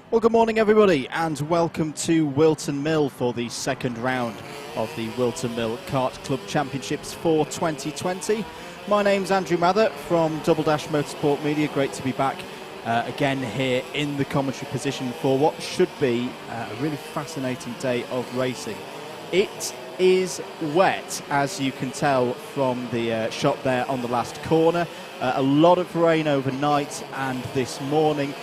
Well, good morning everybody and welcome to Whilton Mill for the second round of the Whilton Mill Kart Club Championships for 2020. My name's Andrew Mather from Double Dash Motorsport Media. Great to be back again here in the commentary position for what should be a really fascinating day of racing. It is wet, as you can tell from the shot there on the last corner. A lot of rain overnight and this morning.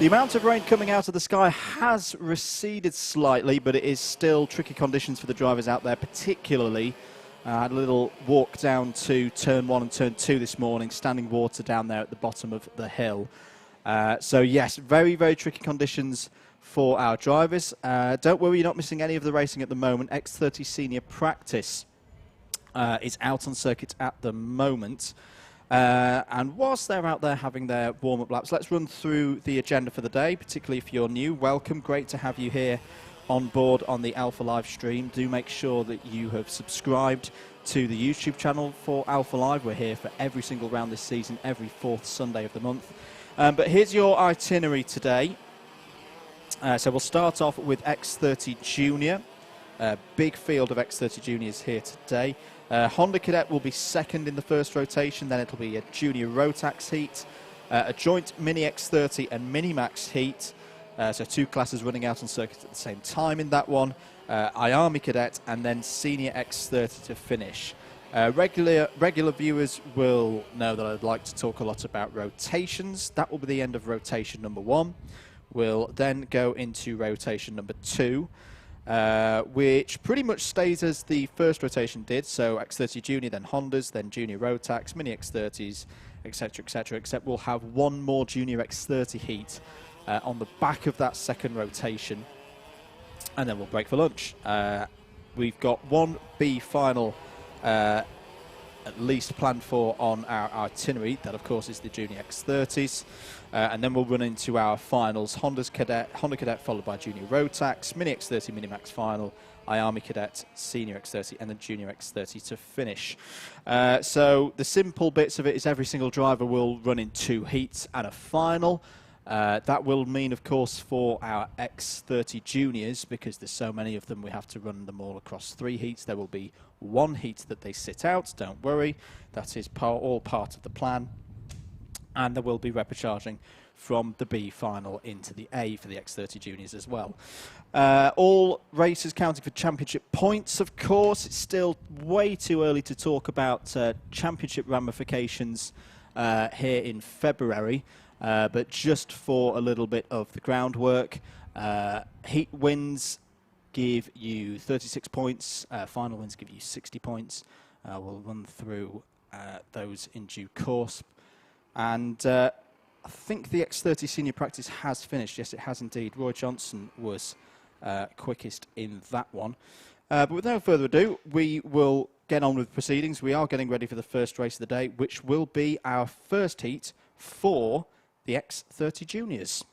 The amount of rain coming out of the sky has receded slightly, but it is still tricky conditions for the drivers out there, particularly. I had a little walk down to turn 1 and turn 2 this morning, standing water down there at the bottom of the hill. So yes, very, very tricky conditions for our drivers. Don't worry, you're not missing any of the racing at the moment. X30 Senior Practice is out on circuit at the moment. And whilst they're out there having their warm-up laps, let's run through the agenda for the day, particularly if you're new. Welcome, great to have you here on board on the Alpha Live stream. Do make sure that you have subscribed to the YouTube channel for Alpha Live. We're here for every single round this season, every fourth Sunday of the month. But here's your itinerary today. So we'll start off with X30 Junior. Big field of X30 Juniors here today. Honda Cadet will be second in the first rotation, then it'll be a Junior Rotax heat, a joint Mini X30 and Mini Max heat, so two classes running out on circuit at the same time in that one, Army Cadet and then Senior X30 to finish. Regular viewers will know that I'd like to talk a lot about rotations. That will be the end of rotation number 1. We'll then go into rotation number 2. Which pretty much stays as the first rotation did, so X30 Junior, then Hondas, then Junior Rotax, Mini X30s, etc, except we'll have one more Junior X30 heat on the back of that second rotation, and then we'll break for lunch. We've got one B final at least planned for on our itinerary. That, of course, is the Junior X30s. And then we'll run into our finals. Honda Cadet followed by Junior Rotax, Mini X30, Mini Max final, Army Cadet, Senior X30, and then Junior X30 to finish. So the simple bits of it is every single driver will run in 2 heats and a final. That will mean, of course, for our X30 Juniors, because there's so many of them, we have to run them all across 3 heats. There will be 1 heat that they sit out, don't worry. That is all part of the plan. And there will be reprecharging from the B final into the A for the X30 Juniors as well. All races counting for championship points, of course. It's still way too early to talk about championship ramifications here in February. But just for a little bit of the groundwork, heat wins give you 36 points, final wins give you 60 points. We'll run through those in due course. And I think the X30 Senior Practice has finished. Yes, it has indeed. Roy Johnson was quickest in that one. But with no further ado, we will get on with proceedings. We are getting ready for the first race of the day, which will be our first heat for the X30 Juniors.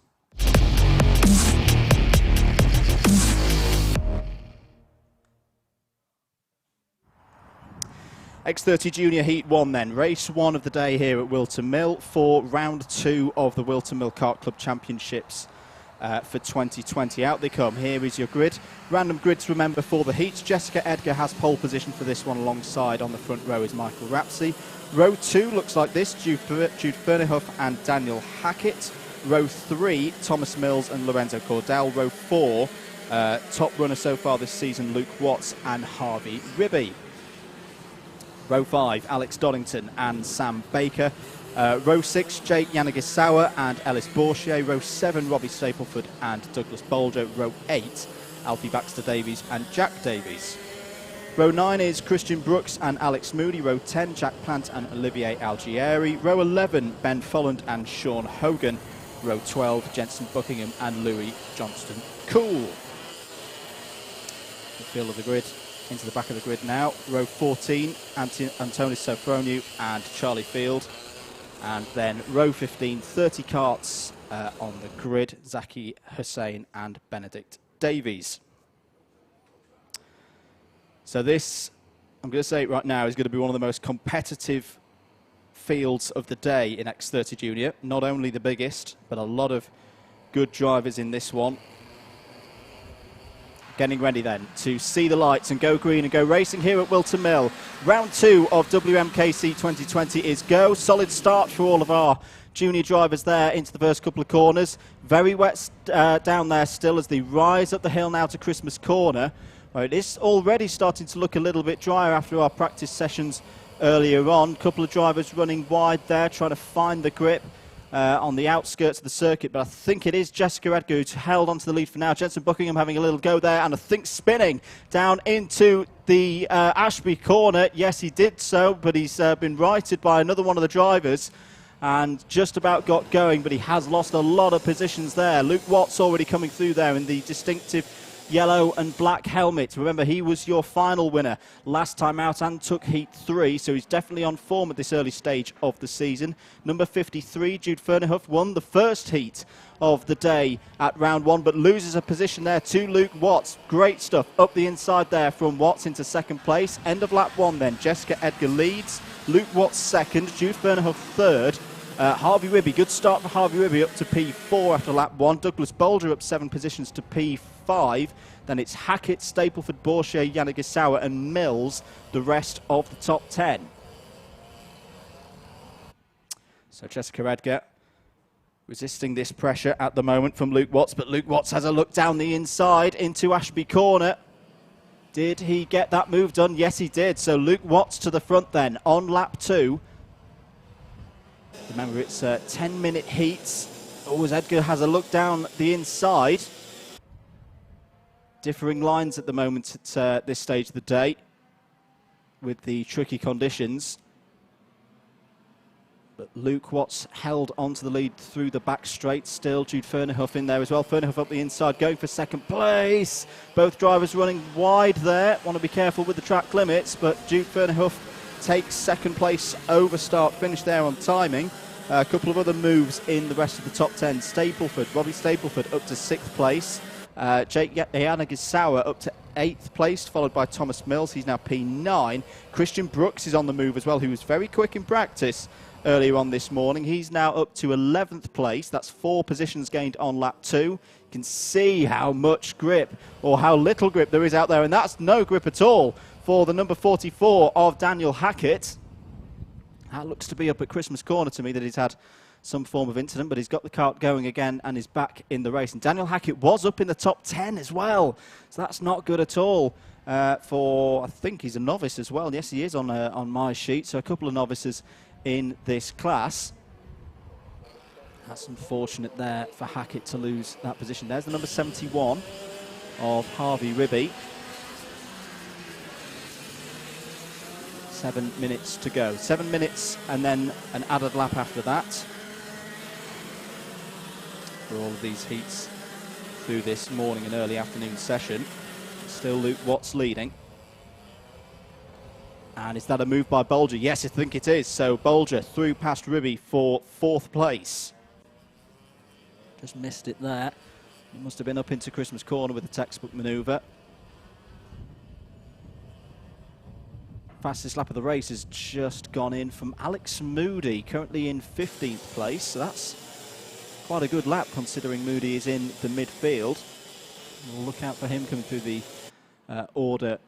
X30 Junior Heat 1 then, race 1 of the day here at Whilton Mill for round 2 of the Whilton Mill Kart Club Championships for 2020. Out they come. Here is your grid. Random grids, remember, for the heats. Jessica Edgar has pole position for this one, alongside on the front row is Michael Rapsey. Row 2 looks like this: Jude Fernehoff and Daniel Hackett. Row 3, Thomas Mills and Lorenzo Cordell. Row 4, top runner so far this season, Luke Watts and Harvey Ribby. Row 5, Alex Doddington and Sam Baker. Row 6, Jake Yanagisawa and Ellis Bourchier. Row 7, Robbie Stapleford and Douglas Bolger. Row 8, Alfie Baxter Davies and Jack Davies. Row 9 is Christian Brooks and Alex Moody. Row 10, Jack Plant and Olivier Algieri. Row 11, Ben Folland and Sean Hogan. Row 12, Jensen Buckingham and Louis Johnston Cool. The field of the grid. Into the back of the grid now. Row 14, Antonis Sofroniou and Charlie Field. And then row 15, 30 karts on the grid, Zaki Hussain and Benedict Davies. So this, I'm going to say it right now, is going to be one of the most competitive fields of the day in X30 Junior. Not only the biggest, but a lot of good drivers in this one. Getting ready then to see the lights and go green and go racing here at Whilton Mill. Round 2 of WMKC 2020 is go. Solid start for all of our junior drivers there into the first couple of corners. Very wet down there still as they rise up the hill now to Christmas Corner. Well, it is already starting to look a little bit drier after our practice sessions earlier on. A couple of drivers running wide there, trying to find the grip on the outskirts of the circuit, but I think it is Jessica Edgar who's held onto the lead for now. Jensen Buckingham having a little go there, and I think spinning down into the Ashby corner. Yes, he did so, but he's been righted by another one of the drivers and just about got going, but he has lost a lot of positions there. Luke Watts already coming through there in the distinctive yellow and black helmet. Remember, he was your final winner last time out and took Heat 3, so he's definitely on form at this early stage of the season. Number 53, Jude Fernerhoff, won the first heat of the day at round 1, but loses a position there to Luke Watts. Great stuff up the inside there from Watts into second place. End of lap 1 then, Jessica Edgar leads, Luke Watts second, Jude Fernerhoff third. Harvey Ribby, good start for Harvey Ribby up to P4 after lap 1. Douglas Bolger up 7 positions to P5. Then it's Hackett, Stapleford, Bourchier, Yanagisawa and Mills, the rest of the top 10. So Jessica Edgar resisting this pressure at the moment from Luke Watts, but Luke Watts has a look down the inside into Ashby Corner. Did he get that move done? Yes, he did. So Luke Watts to the front then on lap 2. Remember, it's 10-minute heats. Oh, as Edgar has a look down the inside. Differing lines at the moment at this stage of the day with the tricky conditions. But Luke Watts held onto the lead through the back straight still. Jude Fernerhoff in there as well. Fernerhoff up the inside going for second place. Both drivers running wide there. Want to be careful with the track limits, but Jude Fernerhoff takes second place over start finish there on timing. A couple of other moves in the rest of the top 10. Robbie Stapleford up to 6th place. Jake Yanagisawa up to 8th place, followed by Thomas Mills. He's now P9. Christian Brooks is on the move as well, who was very quick in practice earlier on this morning. He's now up to 11th place. That's 4 positions gained on lap 2. You can see how much grip or how little grip there is out there, and that's no grip at all for the number 44 of Daniel Hackett. That looks to be up at Christmas Corner to me that he's had some form of incident, but he's got the kart going again and is back in the race. And Daniel Hackett was up in the top 10 as well, so that's not good at all for, I think he's a novice as well. Yes, he is on my sheet, so a couple of novices in this class. That's unfortunate there for Hackett to lose that position. There's the number 71 of Harvey Ribby. 7 minutes to go. 7 minutes and then an added lap after that for all of these heats through this morning and early afternoon session. Still Luke Watts leading. And is that a move by Bolger? Yes, I think it is. So Bolger through past Ribby for 4th place. Just missed it there. He must have been up into Christmas Corner with the textbook manoeuvre. Fastest lap of the race has just gone in from Alex Moody, currently in 15th place. So that's quite a good lap considering Moody is in the midfield. We'll look out for him coming through the order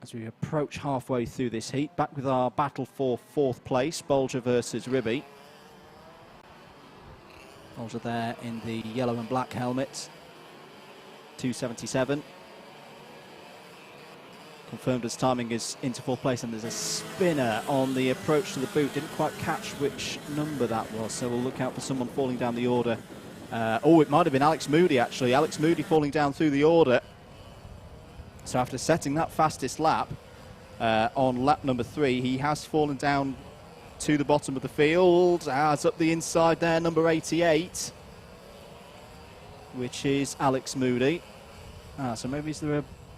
as we approach halfway through this heat. Back with our battle for 4th place, Bolger versus Ribby. Bolger there in the yellow and black helmet, 277. Confirmed as timing is into 4th place, and there's a spinner on the approach to the boot. Didn't quite catch which number that was, so we'll look out for someone falling down the order. Oh, it might have been Alex Moody, actually. Alex Moody falling down through the order. So after setting that fastest lap on lap number 3, he has fallen down to the bottom of the field. As up the inside there, number 88, which is Alex Moody. So maybe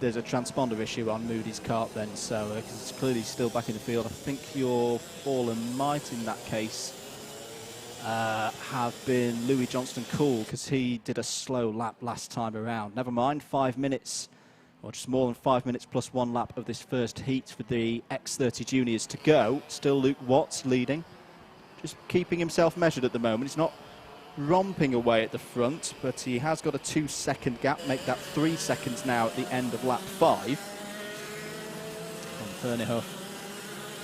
there's a transponder issue on Moody's kart then, so it's clearly still back in the field. I think your fallen might in that case have been Louis Johnston-Cool, because he did a slow lap last time around. Never mind, 5 minutes, or just more than 5 minutes plus 1 lap of this first heat for the X30 juniors to go. Still Luke Watts leading, just keeping himself measured at the moment. He's not romping away at the front, but he has got a 2-second gap, make that 3 seconds now at the end of lap 5. On Ferniehoff,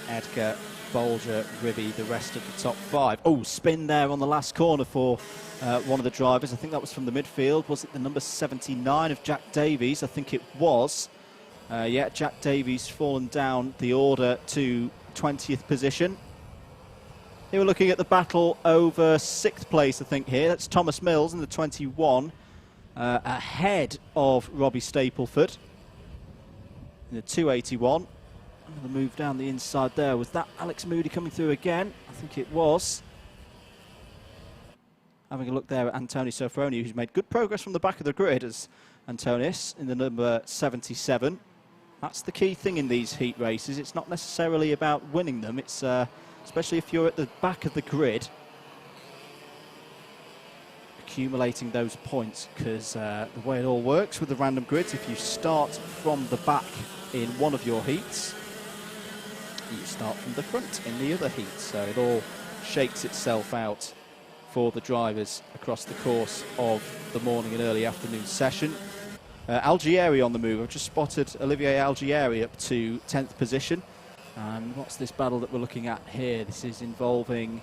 Edgar, Bolger, Ribby, the rest of the top 5. Oh, spin there on the last corner for one of the drivers. I think that was from the midfield. Was it the number 79 of Jack Davies? I think it was. Yeah, Jack Davies fallen down the order to 20th position. They were looking at the battle over 6th place, I think, here. That's Thomas Mills in the 21, ahead of Robbie Stapleford in the 281. Another move down the inside there. Was that Alex Moody coming through again? I think it was. Having a look there at Antoni Sofroniou, who's made good progress from the back of the grid as Antonis in the number 77. That's the key thing in these heat races. It's not necessarily about winning them. It's especially if you're at the back of the grid, accumulating those points, because the way it all works with the random grids, if you start from the back in one of your heats, you start from the front in the other heat. So it all shakes itself out for the drivers across the course of the morning and early afternoon session. Algieri on the move. I've just spotted Olivier Algieri up to 10th position. And what's this battle that we're looking at here? This is involving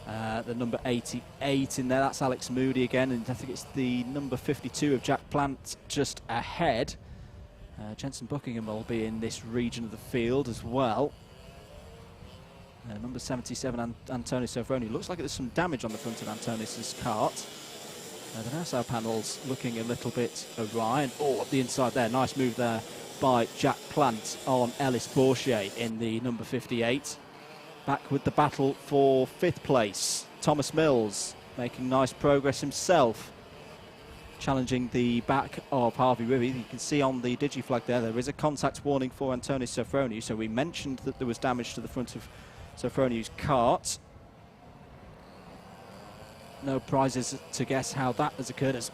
the number 88 in there. That's Alex Moody again, and I think it's the number 52 of Jack Plant just ahead. Jensen Buckingham will be in this region of the field as well. Number 77, Antoni Sofroniou. Looks like there's some damage on the front of Antonis' kart. The Nassau panel's looking a little bit awry. And up the inside there, nice move there by Jack Plant on Ellis Bourchier in the number 58. Back with the battle for 5th place. Thomas Mills making nice progress himself, challenging the back of Harvey Ribby. You can see on the digi-flag there is a contact warning for Antoni Sofroniou. So we mentioned that there was damage to the front of Sofroniou's kart. No prizes to guess how that has occurred. As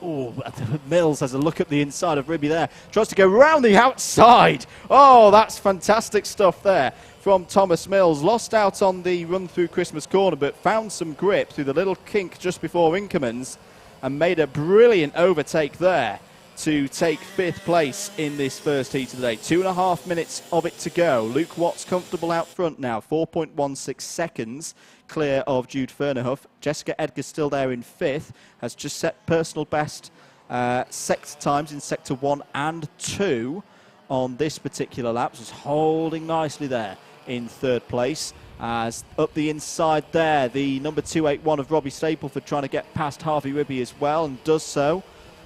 Mills has a look at the inside of Ribby there. Tries to go round the outside. Oh, that's fantastic stuff there from Thomas Mills. Lost out on the run through Christmas corner, but found some grip through the little kink just before Inkermans and made a brilliant overtake there to take 5th place in this first heat of the day. 2.5 minutes of it to go. Luke Watts comfortable out front now, 4.16 seconds clear of Jude Ferniehoff. Jessica Edgar still there in 5th, has just set personal best sector times in sector 1 and 2 on this particular lap. Just holding nicely there in 3rd place. As up the inside there, the number 281 of Robbie Stapleford trying to get past Harvey Ribby as well, and does so.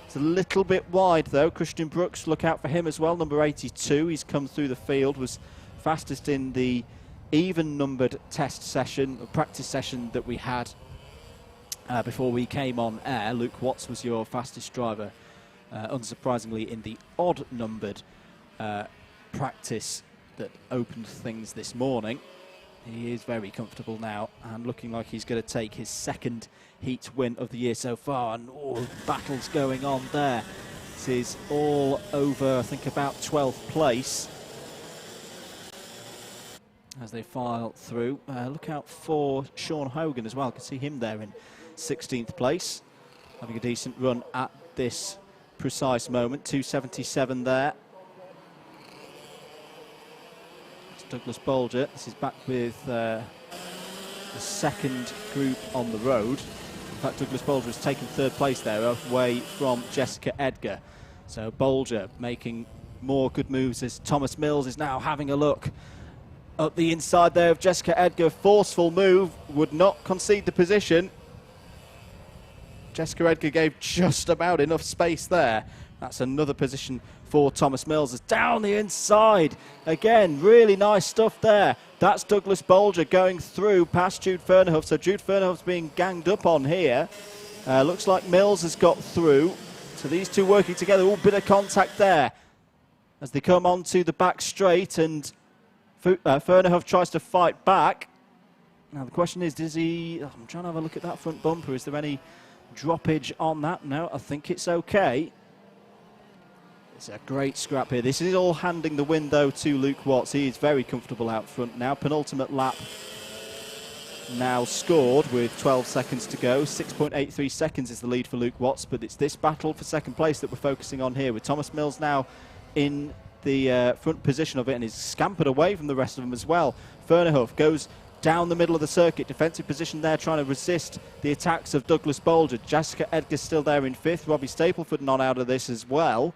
It's a little bit wide though. Christian Brooks, look out for him as well, number 82. He's come through the field, was fastest in the even numbered test session, or practice session that we had before we came on air. Luke Watts was your fastest driver, unsurprisingly, in the odd numbered practice that opened things this morning. He is very comfortable now and looking like he's going to take his 2nd heat win of the year so far. And battles going on there. This is all over, I think, about 12th place as they file through. Look out for Sean Hogan as well. I can see him there in 16th place, having a decent run at this precise moment. 277 there. Douglas Bolger. This is back with the 2nd group on the road. In fact, Douglas Bolger has taken 3rd place there, away from Jessica Edgar. So Bolger making more good moves as Thomas Mills is now having a look up the inside there of Jessica Edgar. Forceful move, would not concede the position. Jessica Edgar gave just about enough space there. That's another position for Thomas Mills. It's down the inside. Again, really nice stuff there. That's Douglas Bolger going through past Jude Ferniehoff. So Jude Ferniehoff's being ganged up on here. Looks like Mills has got through. So these two working together. Oh, bit of contact there as they come onto the back straight, and Ferniehoff tries to fight back. Now the question is, does he... I'm trying to have a look at that front bumper. Is there any droppage on that? No, I think it's okay. It's a great scrap here. This is all handing the win, though, to Luke Watts. He is very comfortable out front now. Penultimate lap now scored with 12 seconds to go. 6.83 seconds is the lead for Luke Watts, but it's this battle for second place that we're focusing on here, with Thomas Mills now in the front position of it and is scampered away from the rest of them as well. Fernerhoff goes down the middle of the circuit, defensive position there, trying to resist the attacks of Douglas Bolger. Jessica Edgar's still there in fifth. Robbie Stapleford not out of this as well.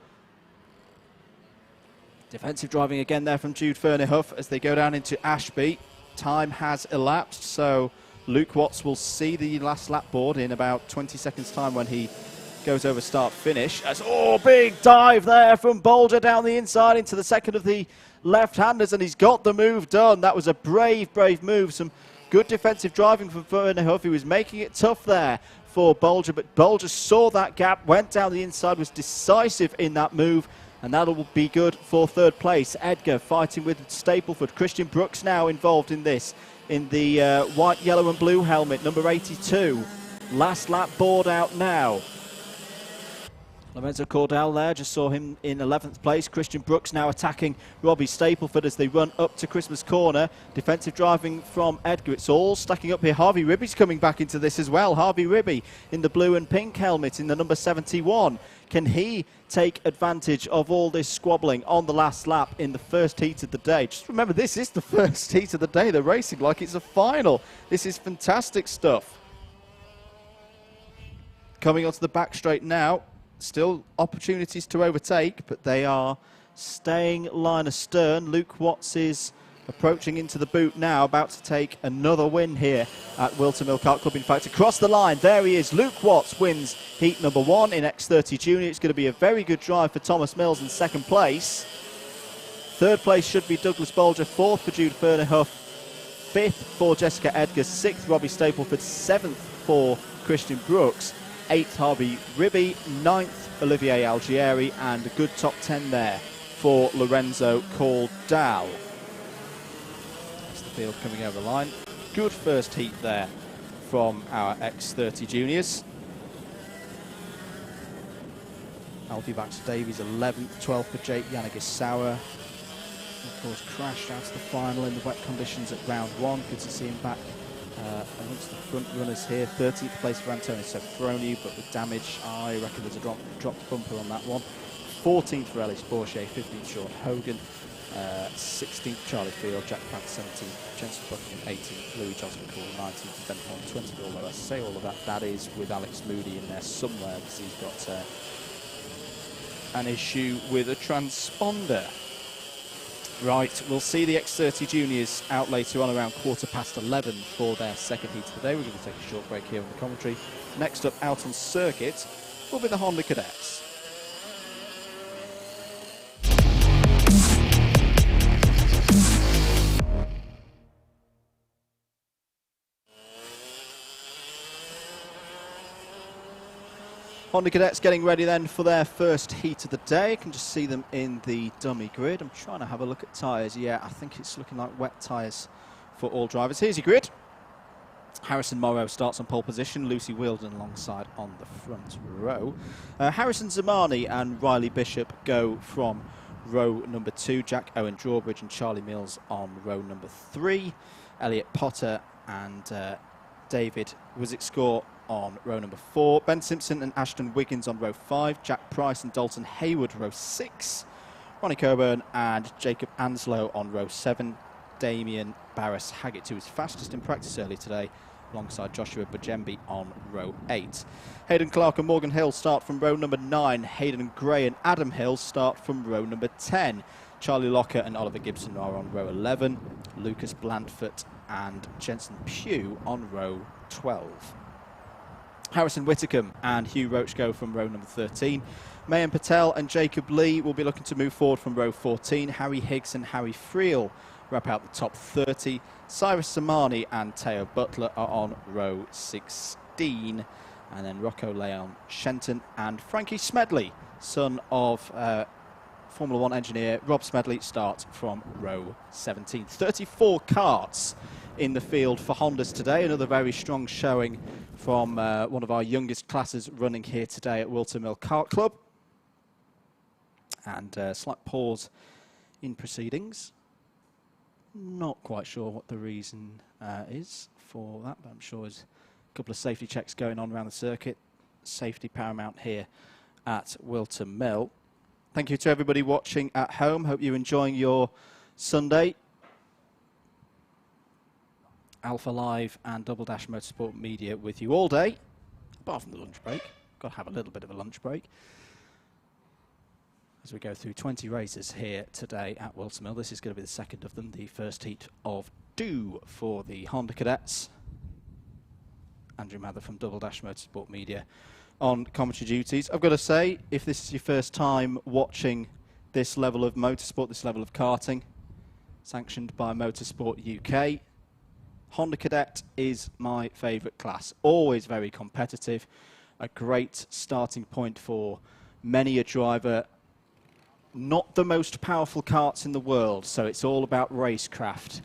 Defensive driving again there from Jude Fernerhoff as they go down into Ashby. Time has elapsed, so Luke Watts will see the last lap board in about 20 seconds time when he goes over start finish. As, oh, big dive there from Bolger down the inside into the second of the left-handers, and he's got the move done. That was a brave move. Some good defensive driving from Fernerhoff. He was making it tough there for Bolger, but Bolger saw that gap, went down the inside, was decisive in that move, and that'll be good for third place. Edgar fighting with Stapleford. Christian Brooks now involved in this, in the white, yellow and blue helmet, number 82. Last lap board out now. Lorenzo Cordell there, just saw him in 11th place. Christian Brooks now attacking Robbie Stapleford as they run up to Christmas Corner. Defensive driving from Edgar. It's all stacking up here. Harvey Ribby's coming back into this as well. Harvey Ribby in the blue and pink helmet in the number 71. Can he take advantage of all this squabbling on the last lap in the first heat of the day? Just remember, this is the first heat of the day. They're racing like it's a final. This is fantastic stuff. Coming onto the back straight now. Still opportunities to overtake, but they are staying line astern. Luke Watts is approaching into the boot now, about to take another win here at Whilton Mill Kart Club. In fact, across the line, there he is. Luke Watts wins heat number 1 in X30 Junior. It's going to be a very good drive for Thomas Mills in second place. Third place should be Douglas Bolger. Fourth for Jude Fernerhoff. Fifth for Jessica Edgar. Sixth, Robbie Stapleford. Seventh for Christian Brooks. 8th, Harvey Ribby. 9th, Olivier Algieri, and a good top 10 there for Lorenzo Cordell. That's the field coming over the line. Good first heat there from our X30 juniors. Alfie Baxter Davies 11th, 12th for Jake Yanagisawa. Of course, crashed out of the final in the wet conditions at round 1. Good to see him back amongst the front runners here. 13th place for Antonio Sofroni, but with damage, I reckon there's a dropped bumper on that one. 14th for Ellis Bourget, 15th Sean Hogan, 16th Charlie Field, Jack Pratt 17th, Jensen Buckingham 18th, Louis Johnson Cool 19th, Ben Font 20th. Although I say all of that, that is with Alex Moody in there somewhere because he's got an issue with a transponder. Right, we'll see the X30 juniors out later on around 11:15 for their second heat of the day. We're going to take a short break here on the commentary. Next up out on circuit will be the Honda Cadets. Honda Cadets getting ready then for their first heat of the day. You can just see them in the dummy grid. I'm trying to have a look at tyres. Yeah, I think it's looking like wet tyres for all drivers. Here's your grid. Harrison Morrow starts on pole position. Lucy Wielden alongside on the front row. Harrison Zamani and Riley Bishop go from row number 2. Jack Owen Drawbridge and Charlie Mills on row number 3. Elliot Potter and David Wizick-Score on row number 4. Ben Simpson and Ashton Wiggins on row 5. Jack Price and Dalton Hayward row 6. Ronnie Coburn and Jacob Anslow on row 7. Damien Barris Haggett, who was fastest in practice early today, alongside Joshua Bajembi on row 8. Hayden Clark and Morgan Hill start from row number 9. Hayden Gray and Adam Hill start from row number 10. Charlie Locker and Oliver Gibson are on row 11. Lucas Blandford and Jensen Pugh on row 12. Harrison Whitcomb and Hugh Roach go from row number 13. Mayan Patel and Jacob Lee will be looking to move forward from row 14. Harry Higgs and Harry Friel wrap out the top 30. Cyrus Samani and Teo Butler are on row 16. And then Rocco Leon Shenton and Frankie Smedley, son of Formula 1 engineer Rob Smedley, start from row 17. 34 karts in the field for Hondas today. Another very strong showing from one of our youngest classes running here today at Whilton Mill Kart Club. And slight pause in proceedings. Not quite sure what the reason is for that, but I'm sure there's a couple of safety checks going on around the circuit. Safety paramount here at Whilton Mill. Thank you to everybody watching at home. Hope you're enjoying your Sunday. Alpha Live and Double Dash Motorsport Media with you all day, apart from the lunch break. Got to have a little bit of a lunch break as we go through 20 races here today at Whilton Mill. This is going to be the second of them, the first heat of 2 for the Honda Cadets. Andrew Mather from Double Dash Motorsport Media on commentary duties. I've got to say, if this is your first time watching this level of motorsport, this level of karting, sanctioned by Motorsport UK, Honda Cadet is my favourite class. Always very competitive, a great starting point for many a driver. Not the most powerful karts in the world, so it's all about racecraft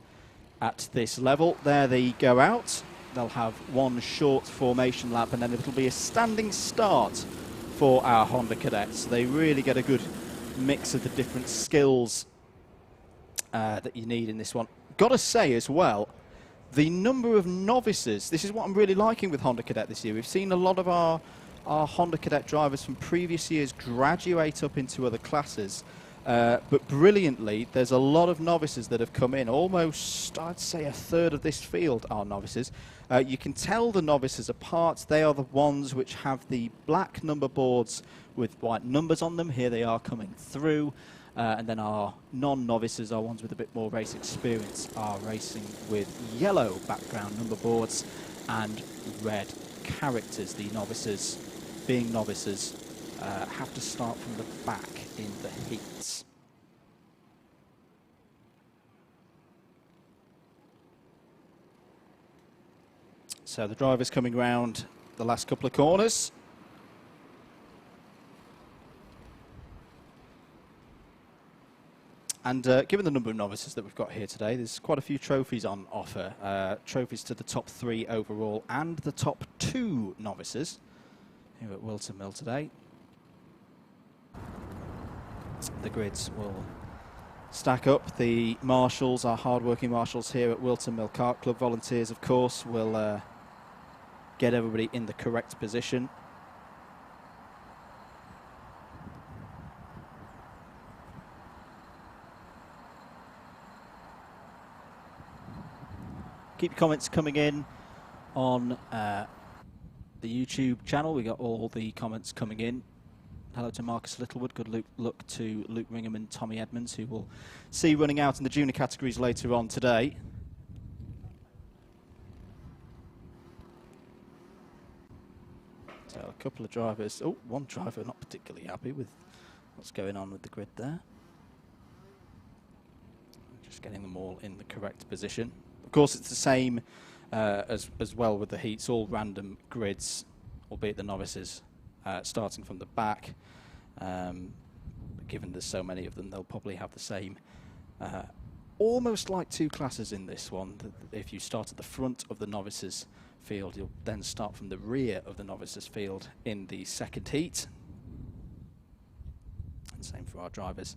at this level. There they go out. They'll have one short formation lap, and then it'll be a standing start for our Honda Cadets. They really get a good mix of the different skills that you need in this one. Got to say as well, the number of novices, this is what I'm really liking with Honda Cadet this year. We've seen a lot of our Honda Cadet drivers from previous years graduate up into other classes. But brilliantly, there's a lot of novices that have come in. Almost, I'd say, a third of this field are novices. You can tell the novices apart. They are the ones which have the black number boards with white numbers on them. Here they are coming through. And then our non-novices, our ones with a bit more race experience, are racing with yellow background number boards and red characters. The novices, being novices, have to start from the back in the heats. So the drivers coming round the last couple of corners. And given the number of novices that we've got here today, there's quite a few trophies on offer. Trophies to the top 3 overall and the top 2 novices here at Whilton Mill today. The grids will stack up. The marshals, our hard-working marshals here at Whilton Mill Kart Club, volunteers of course, will get everybody in the correct position. Keep comments coming in on the YouTube channel. We got all the comments coming in. Hello to Marcus Littlewood. Good luck to Luke Ringham and Tommy Edmonds, who we'll see running out in the junior categories later on today. So a couple of drivers. Oh, one driver not particularly happy with what's going on with the grid there. Just getting them all in the correct position. Of course, it's the same as well with the heats, all random grids, albeit the novices starting from the back. But given there's so many of them, they'll probably have the same, almost like 2 classes in this one. If you start at the front of the novices field, you'll then start from the rear of the novices field in the second heat. And same for our drivers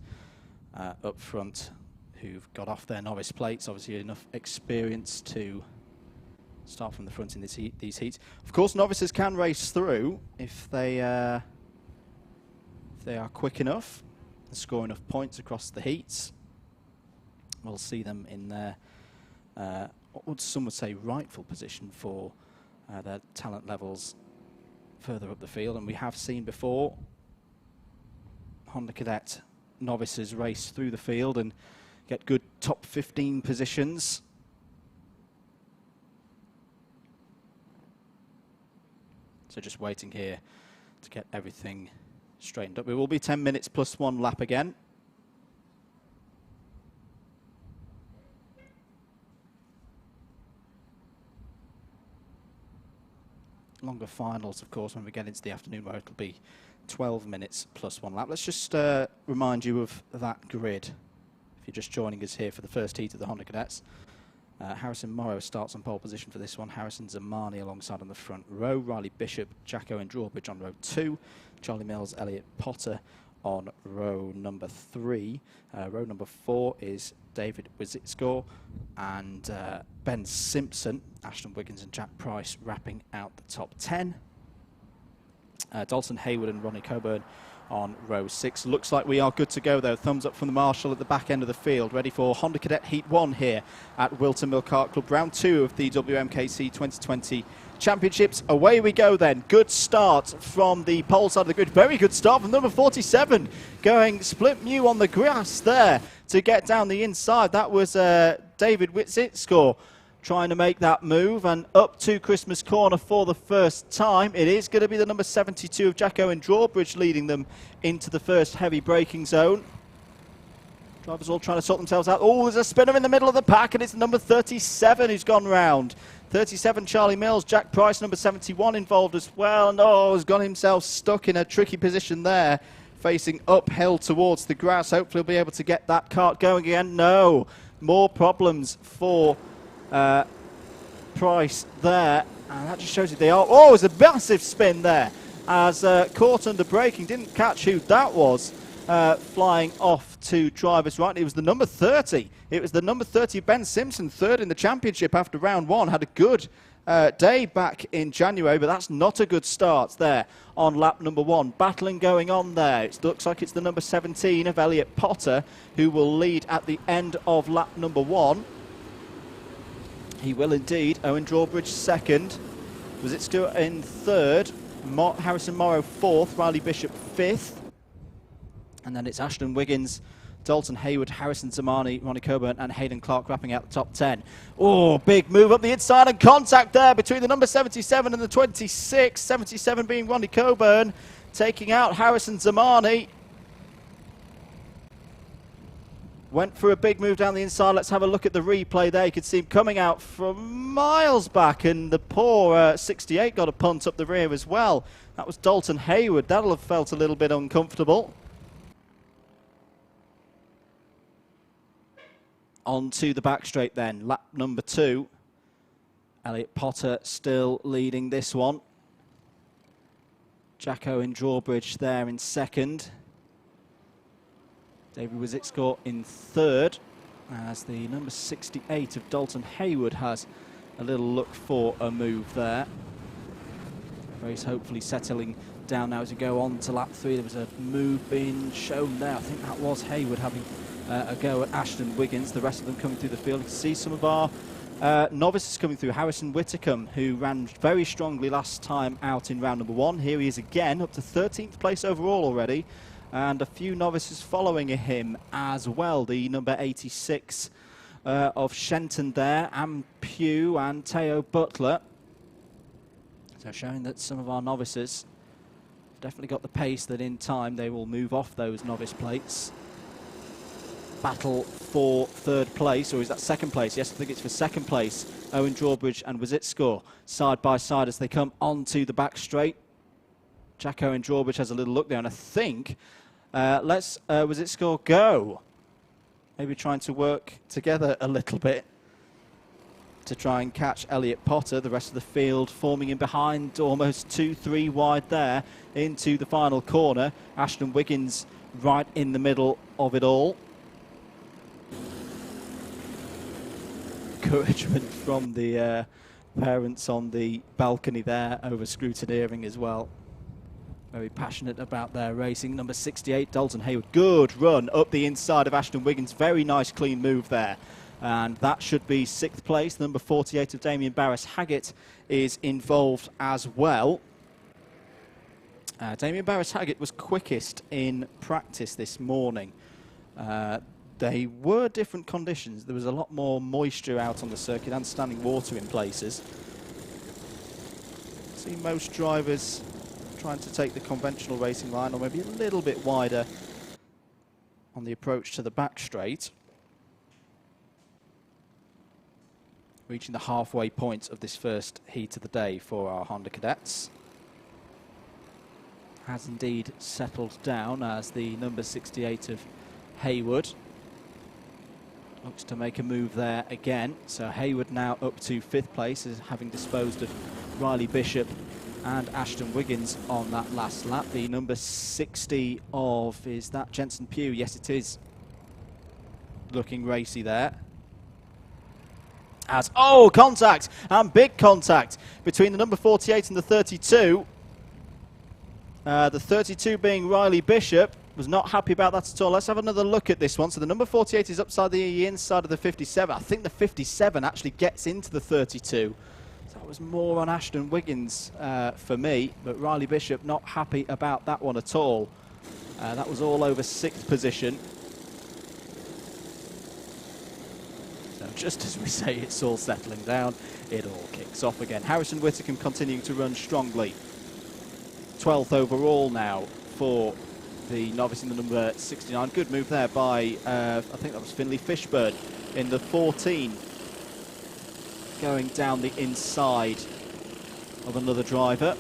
up front, who've got off their novice plates, obviously enough experience to start from the front in these heats. Of course, novices can race through if they are quick enough and score enough points across the heats. We'll see them in their, what some would say, rightful position for their talent levels further up the field. And we have seen before Honda Cadet novices race through the field and get good top 15 positions. So just waiting here to get everything straightened up. It will be 10 minutes plus 1 lap again. Longer finals, of course, when we get into the afternoon, where it'll be 12 minutes plus 1 lap. Let's just remind you of that grid. If you're just joining us here for the first heat of the Honda Cadets. Harrison Morrow starts on pole position for this one. Harrison Zamani alongside on the front row. Riley Bishop, Jack Owen Drawbridge on row 2. Charlie Mills, Elliot Potter on row number 3. Row number 4 is David Wizitscore and Ben Simpson, Ashton Wiggins and Jack Price wrapping out the top 10. Dalton Hayward and Ronnie Coburn on row 6. Looks like we are good to go though. Thumbs up from the marshal at the back end of the field. Ready for Honda Cadet Heat 1 here at Whilton Mill Kart Club. Round 2 of the WMKC 2020 Championships. Away we go then. Good start from the pole side of the grid. Very good start from number 47. Going split mew on the grass there to get down the inside. That was David Wizitscore trying to make that move, and up to Christmas corner for the first time. It is going to be the number 72 of Jack Owen Drawbridge leading them into the first heavy braking zone. Drivers all trying to sort themselves out. Oh, there's a spinner in the middle of the pack, and it's number 37 who's gone round. 37 Charlie Mills, Jack Price, number 71 involved as well, and has got himself stuck in a tricky position there, facing uphill towards the grass. Hopefully he'll be able to get that kart going again. No, more problems for Price there, and that just shows you they are. Oh, it's a massive spin there as caught under braking. Didn't catch who that was flying off to driver's right. It was the number 30. It was the number 30 Ben Simpson, third in the championship after round 1. Had a good day back in January, but that's not a good start there on lap number 1. Battling going on there. It looks like it's the number 17 of Elliot Potter who will lead at the end of lap number 1. He will indeed. Owen Drawbridge second. Wizitscore in third. Harrison Morrow fourth. Riley Bishop fifth. And then it's Ashton Wiggins, Dalton Hayward, Harrison Zamani, Ronnie Coburn and Hayden Clark wrapping out the top 10. Oh, big move up the inside and contact there between the number 77 and the 26. 77 being Ronnie Coburn, taking out Harrison Zamani. Went for a big move down the inside. Let's have a look at the replay there. You could see him coming out from miles back, and the poor 68 got a punt up the rear as well. That was Dalton Hayward. That'll have felt a little bit uncomfortable. On to the back straight then. Lap number 2. Elliot Potter still leading this one. Jack Owen Drawbridge there in second. David Wizitscore in third, as the number 68 of Dalton Hayward has a little look for a move there. Race hopefully settling down now as we go on to lap 3. There was a move being shown there. I think that was Hayward having a go at Ashton Wiggins. The rest of them coming through the field. You can see some of our novices coming through. Harrison Whitcomb, who ran very strongly last time out in round number 1. Here he is again, up to 13th place overall already. And a few novices following him as well. The number 86 of Shenton there, Am Pugh and Teo Butler. So showing that some of our novices definitely got the pace that in time they will move off those novice plates. Battle for third place, or is that second place? Yes, I think it's for second place. Owen Drawbridge and Wizitscore side by side as they come onto the back straight. Jack Owen Drawbridge has a little look there, and I think let's Wizitscore go. Maybe trying to work together a little bit to try and catch Elliot Potter. The rest of the field forming in behind, almost 2-3 wide there into the final corner. Ashton Wiggins right in the middle of it all. Encouragement from the parents on the balcony there over scrutineering as well. Very passionate about their racing. Number 68, Dalton Hayward. Good run up the inside of Ashton Wiggins. Very nice, clean move there. And that should be 6th place. Number 48 of Damien Barris-Haggett is involved as well. Damien Barris-Haggett was quickest in practice this morning. They were different conditions. There was a lot more moisture out on the circuit and standing water in places. See most drivers trying to take the conventional racing line, or maybe a little bit wider on the approach to the back straight. Reaching the halfway point of this first heat of the day for our Honda cadets. Has indeed settled down as the number 68 of Hayward looks to make a move there again. So Hayward now up to 5th place, as having disposed of Riley Bishop and Ashton Wiggins on that last lap. The number 60 of, is that Jensen Pugh? Yes, it is. Looking racy there. As, oh, contact, and big contact between the number 48 and the 32. The 32 being Riley Bishop. Was not happy about that at all. Let's have another look at this one. So the number 48 is upside the inside of the 57. I think the 57 actually gets into the 32. So that was more on Ashton Wiggins for me, but Riley Bishop not happy about that one at all. That was all over 6th position. So just as we say it's all settling down, it all kicks off again. Harrison Whitcomb continuing to run strongly. 12th overall now for the novice in the number 69. Good move there by, I think that was Finlay Fishburn in the 14. Going down the inside of another driver.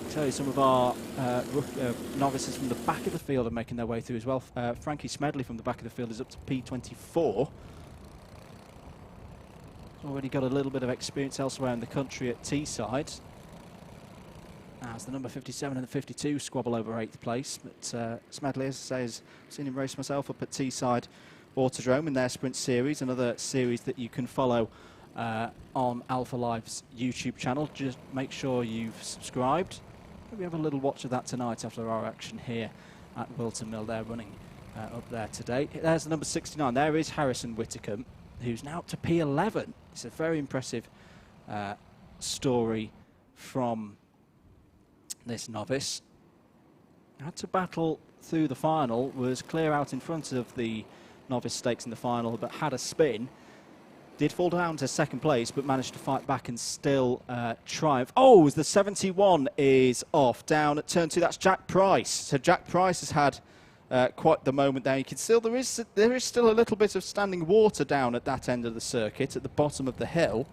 I'll tell you, some of our novices from the back of the field are making their way through as well. Frankie Smedley from the back of the field is up to P24. Already got a little bit of experience elsewhere in the country at Teesside. As the number 57 and the 52 squabble over 8th place. But Smedley, as I say, has seen him race myself up at Teesside Autodrome in their sprint series, another series that you can follow on Alpha Live's YouTube channel. Just make sure you've subscribed. Maybe have a little watch of that tonight after our action here at Whilton Mill. They're running up there today. There's the number 69. There is Harrison Whitcomb, who's now up to P11. It's a very impressive story from this novice. Had to battle through the final, was clear out in front of the novice stakes in the final, but had a spin. Did fall down to 2nd place, but managed to fight back and still triumph. Oh, the 71 is off down at turn 2. That's Jack Price. So Jack Price has had quite the moment there. You can still, there is still a little bit of standing water down at that end of the circuit, at the bottom of the hill.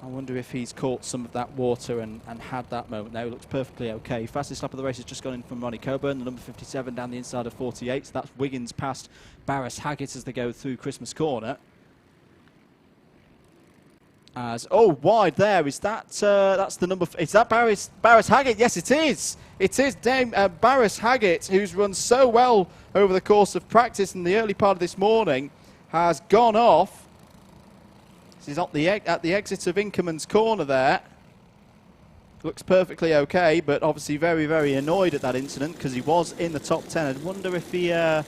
I wonder if he's caught some of that water and had that moment there. He looks perfectly okay. Fastest lap of the race has just gone in from Ronnie Coburn, the number 57 down the inside of 48. So that's Wiggins past Barris Haggett as they go through Christmas Corner. As, oh, wide there, is that, that's the number, is that Barris Haggett? Yes, it is. It is Dame Barris Haggett, who's run so well over the course of practice in the early part of this morning, has gone off. He's at the exit of Inkerman's Corner there. Looks perfectly okay, but obviously very, very annoyed at that incident because he was in the top 10. I wonder if he got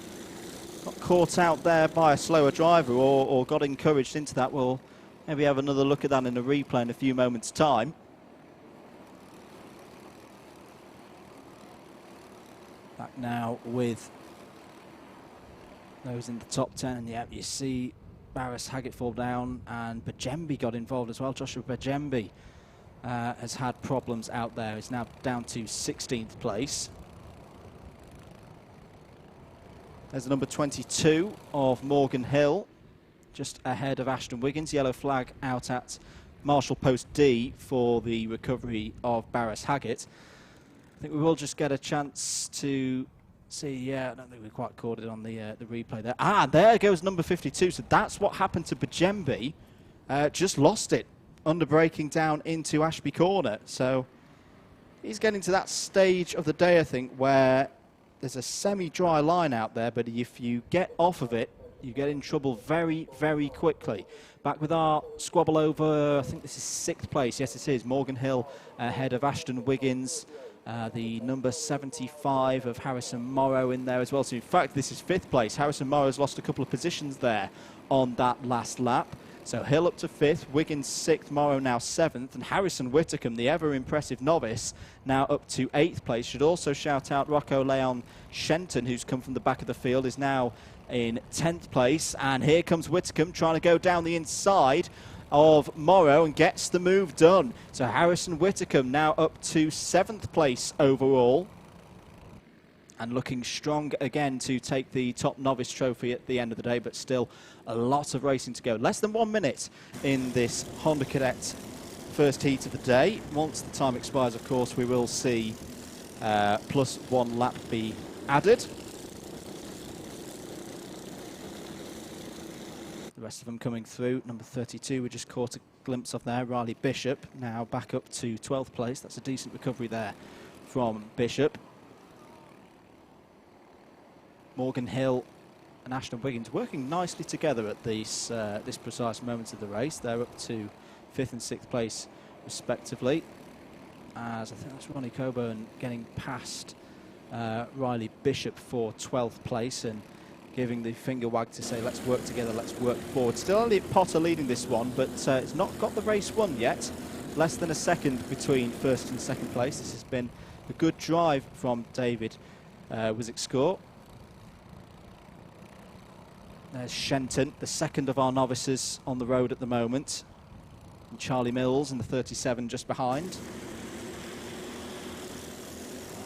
caught out there by a slower driver or got encouraged into that. We'll maybe have another look at that in a replay in a few moments' time. Back now with those in the top 10, and yeah, you see Barris Haggett fall down, and Bajembi got involved as well. Joshua Bajembi has had problems out there. He's now down to 16th place. There's the number 22 of Morgan Hill, just ahead of Ashton Wiggins. Yellow flag out at Marshall Post D for the recovery of Barris Haggett. I think we will just get a chance to see, yeah, I don't think we quite caught it on the replay there. Ah, there goes number 52. So that's what happened to Bajembi. Just lost it under braking down into Ashby Corner. So he's getting to that stage of the day, I think, where there's a semi-dry line out there, but if you get off of it, you get in trouble very, very quickly. Back with our squabble over, I think this is 6th place. Yes, it is. Morgan Hill ahead of Ashton Wiggins. The number 75 of Harrison Morrow in there as well. So in fact, this is 5th place. Harrison Morrow's lost a couple of positions there on that last lap. So Hill up to 5th, Wiggins 6th, Morrow now 7th, and Harrison Whitcomb, the ever-impressive novice, now up to 8th place. Should also shout out Rocco Leon Shenton, who's come from the back of the field, is now in 10th place. And here comes Whitcomb trying to go down the inside of Morrow and gets the move done. So Harrison Whitcomb now up to 7th place overall, and looking strong again to take the top novice trophy at the end of the day, but still a lot of racing to go. Less than 1 minute in this Honda Cadet first heat of the day. Once the time expires, of course, we will see plus 1 lap be added. The rest of them coming through. Number 32, we just caught a glimpse of there. Riley Bishop now back up to 12th place. That's a decent recovery there from Bishop. Morgan Hill and Ashton Wiggins working nicely together at this precise moment of the race. They're up to 5th and 6th place respectively, as I think that's Ronnie Coburn getting past Riley Bishop for 12th place and giving the finger wag to say let's work together, let's work forward. Still Elliot Potter leading this one, but it's not got the race won yet. Less than a second between 1st and 2nd place. This has been a good drive from David Wizek-Score. There's Shenton, the second of our novices on the road at the moment. And Charlie Mills in the 37 just behind. I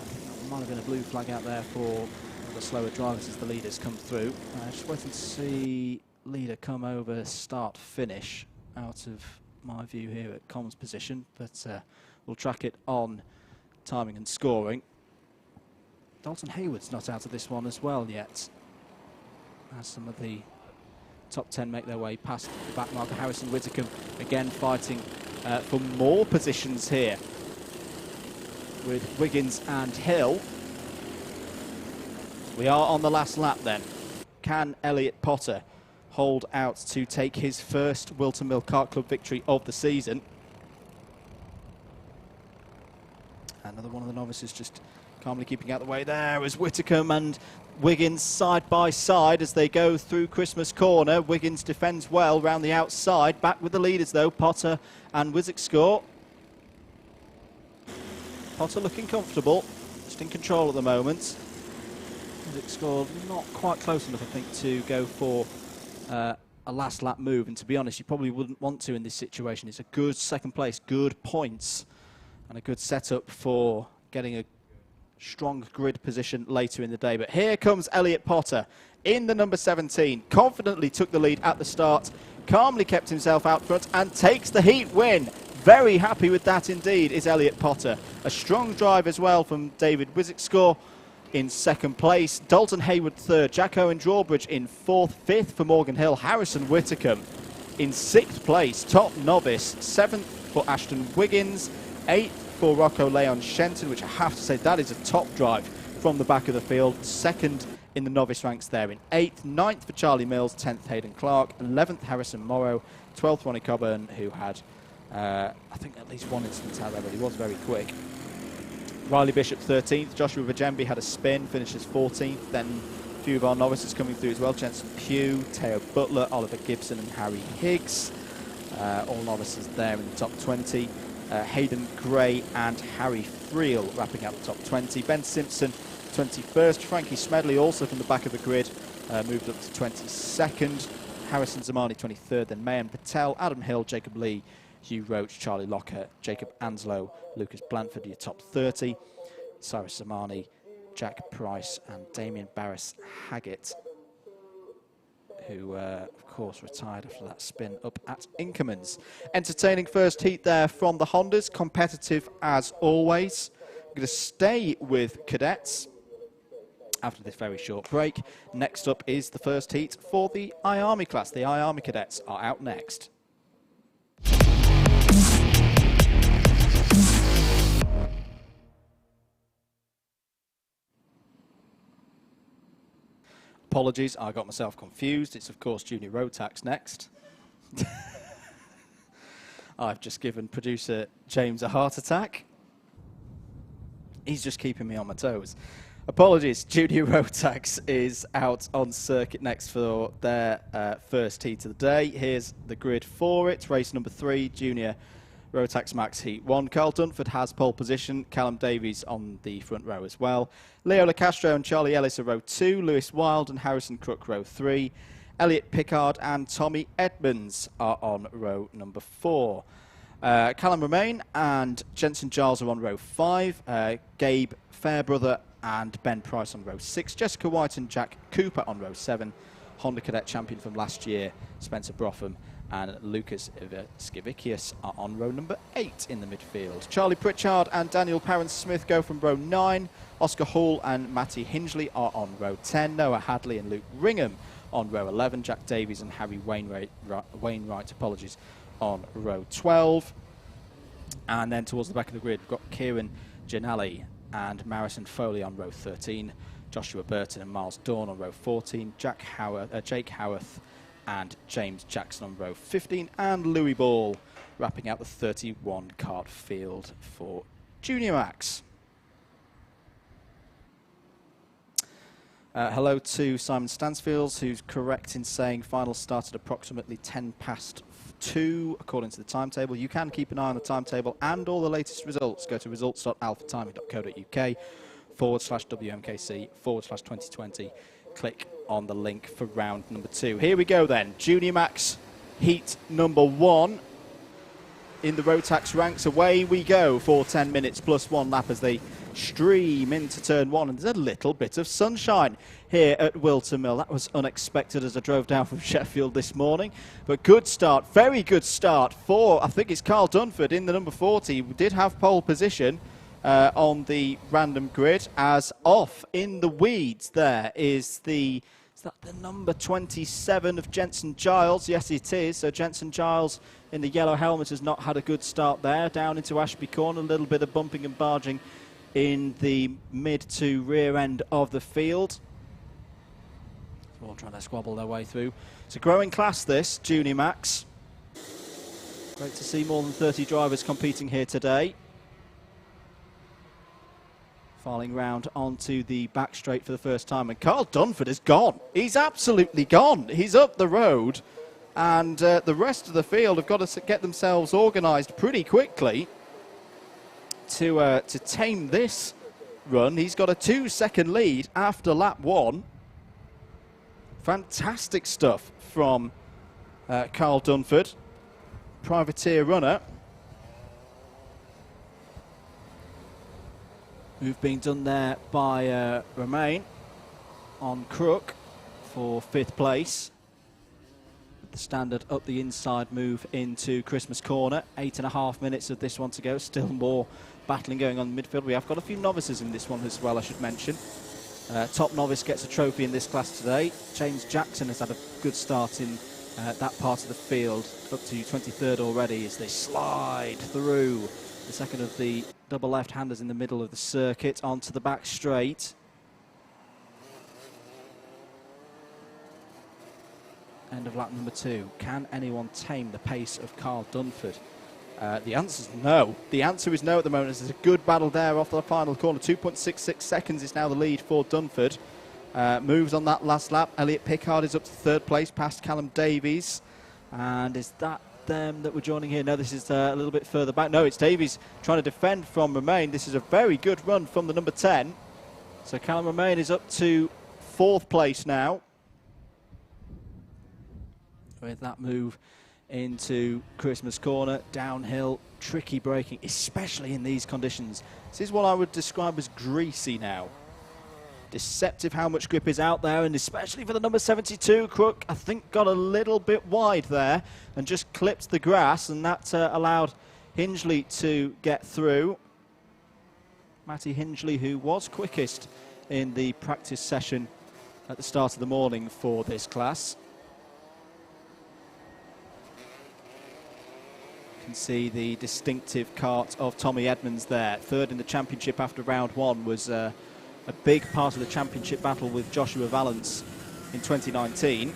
think there might have been a blue flag out there for the slower drivers as the leaders come through. Just waiting to see leader come over, start, finish out of my view here at comms position, but we'll track it on timing and scoring. Dalton Hayward's not out of this one as well yet, as some of the top 10 make their way past the back marker. Harrison Whittaker again fighting for more positions here with Wiggins and Hill. We are on the last lap then. Can Elliot Potter hold out to take his first Whilton Mill Kart Club victory of the season? Another one of the novices just calmly keeping out the way there as Whittaker and Wiggins side by side as they go through Christmas Corner. Wiggins defends well round the outside. Back with the leaders though, Potter and Wizek-Score. Potter looking comfortable, just in control at the moment. Wizek-Score not quite close enough, I think, to go for a last lap move, and to be honest, you probably wouldn't want to in this situation. It's a good second place, good points, and a good setup for getting a strong grid position later in the day. But here comes Elliot Potter in the number 17, confidently took the lead at the start, calmly kept himself out front and takes the heat win. Very happy with that indeed is Elliot Potter. A strong drive as well from David Wizek-Score in 2nd place. Dalton Hayward 3rd, Jack Owen Drawbridge in 4th, 5th for Morgan Hill, Harrison Whittaker in 6th place, top novice, 7th for Ashton Wiggins, 8th for Rocco Leon Shenton, which I have to say that is a top drive from the back of the field. 2nd in the novice ranks there in 8th, 9th for Charlie Mills, 10th Hayden Clark, 11th Harrison Morrow, 12th Ronnie Coburn, who had I think at least one instance out there, but he was very quick. Riley Bishop 13th, Joshua Vajembi had a spin, finishes 14th, then a few of our novices coming through as well, Jensen Pugh, Teo Butler, Oliver Gibson and Harry Higgs, all novices there in the top 20. Hayden Gray and Harry Friel wrapping up the top 20. Ben Simpson 21st, Frankie Smedley also from the back of the grid moved up to 22nd, Harrison Zamani 23rd, then Mayan Patel, Adam Hill, Jacob Lee, Hugh Roach, Charlie Locker, Jacob Anslow, Lucas Blanford, your top 30. Cyrus Zamani, Jack Price and Damien Barris Haggett, who of course retired after that spin up at Inkermans. Entertaining first heat there from the Hondas, competitive as always. We're going to stay with cadets after this very short break. Next up is the first heat for the I-Army class. The I-Army cadets are out next. Apologies, I got myself confused. It's of course Junior Road Tax next. I've just given producer James a heart attack. He's just keeping me on my toes. Apologies, Junior Road Tax is out on circuit next for their first heat of the day. Here's the grid for it. Race number 3, Junior Rotax Max Heat 1. Carl Dunford has pole position. Callum Davies on the front row as well. Leo LaCastro and Charlie Ellis are row 2. Lewis Wild and Harrison Crook row 3. Elliot Pickard and Tommy Edmonds are on row number 4. Callum Romain and Jensen Giles are on row 5. Gabe Fairbrother and Ben Price on row 6. Jessica White and Jack Cooper on row 7. Honda Cadet champion from last year, Spencer Bropham and Lucas Skivicius are on row number 8 in the midfield. Charlie Pritchard and Daniel Parent-Smith go from row 9. Oscar Hall and Matty Hingley are on row 10. Noah Hadley and Luke Ringham on row 11. Jack Davies and Harry Wainwright on row 12. And then towards the back of the grid, we've got Kieran Gianelli and Marison Foley on row 13, Joshua Burton and Miles Dawn on row 14, Jake Howarth and James Jackson on row 15, and Louis Ball wrapping out the 31 kart field for Junior Max. Hello to Simon Stansfields, who's correct in saying final started approximately 10 past 2 according to the timetable. You can keep an eye on the timetable and all the latest results. Go to results.alphatiming.co.uk/WMKC/2020. Click on the link for round number 2. Here we go then. Junior Max heat number 1 in the Rotax ranks. Away we go for 10 minutes plus 1 lap as they stream into turn 1, and there's a little bit of sunshine here at Whilton Mill. That was unexpected as I drove down from Sheffield this morning, but good start, very good start for, I think it's Carl Dunford in the number 40. We did have pole position on the random grid, as off in the weeds there is the number 27 of Jensen Giles? Yes, it is. So Jensen Giles in the yellow helmet has not had a good start there. Down into Ashby Corner, a little bit of bumping and barging in the mid to rear end of the field. They're all trying to squabble their way through. It's a growing class, this, Junior Max. Great to see more than 30 drivers competing here today. Filing round onto the back straight for the first time, and Carl Dunford is gone. He's absolutely gone. He's up the road, and the rest of the field have got to get themselves organised pretty quickly to tame this run. He's got a 2-second lead after lap 1. Fantastic stuff from Carl Dunford, privateer runner. Move being done there by Romain on Crook for 5th place. The standard up the inside move into Christmas Corner. 8.5 minutes of this one to go. Still more battling going on in the midfield. We have got a few novices in this one as well, I should mention. Top novice gets a trophy in this class today. James Jackson has had a good start in that part of the field, up to 23rd already as they slide through the second of the double left-handers in the middle of the circuit onto the back straight. End of lap number 2. Can anyone tame the pace of Carl Dunford? The answer is no. The answer is no at the moment. There's a good battle there off the final corner. 2.66 seconds is now the lead for Dunford. Moves on that last lap. Elliot Pickard is up to 3rd place past Callum Davies. And is that them that we're joining here? No, this is a little bit further back. No, it's Davies trying to defend from Romain. This is a very good run from the number 10. So Callum Romain is up to 4th place now, with that move into Christmas Corner. Downhill, tricky braking, especially in these conditions. This is what I would describe as greasy now. Deceptive how much grip is out there, and especially for the number 72, Crook, I think, got a little bit wide there and just clipped the grass, and that allowed Hingley to get through. Matty Hingley, who was quickest in the practice session at the start of the morning for this class. You can see the distinctive kart of Tommy Edmonds there. 3rd in the championship after round 1, was a big part of the championship battle with Joshua Valance in 2019.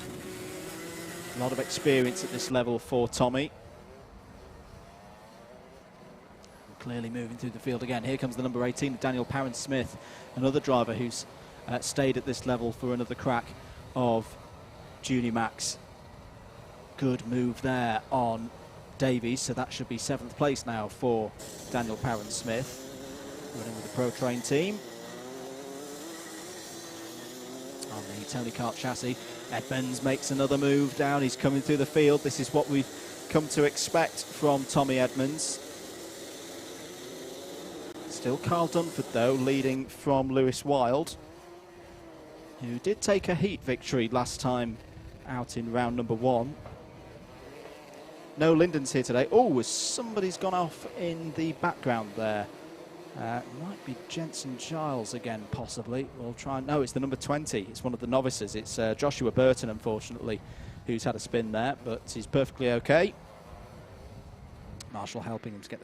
A lot of experience at this level for Tommy. Clearly moving through the field again. Here comes the number 18, Daniel Parent-Smith, another driver who's stayed at this level for another crack of Junior Max. Good move there on Davies, so that should be 7th place now for Daniel Parent-Smith, running with the Pro Train team on the Tony Kart chassis. Edmonds makes another move down. He's coming through the field. This is what we've come to expect from Tommy Edmonds. Still Carl Dunford, though, leading from Lewis Wild, who did take a heat victory last time out in round number 1. No Linden's here today. Oh, somebody's gone off in the background there. Might be Jensen Giles again, possibly. We'll try. No, it's the number 20. It's one of the novices. It's Joshua Burton, unfortunately, who's had a spin there, but he's perfectly okay. Marshall helping him to get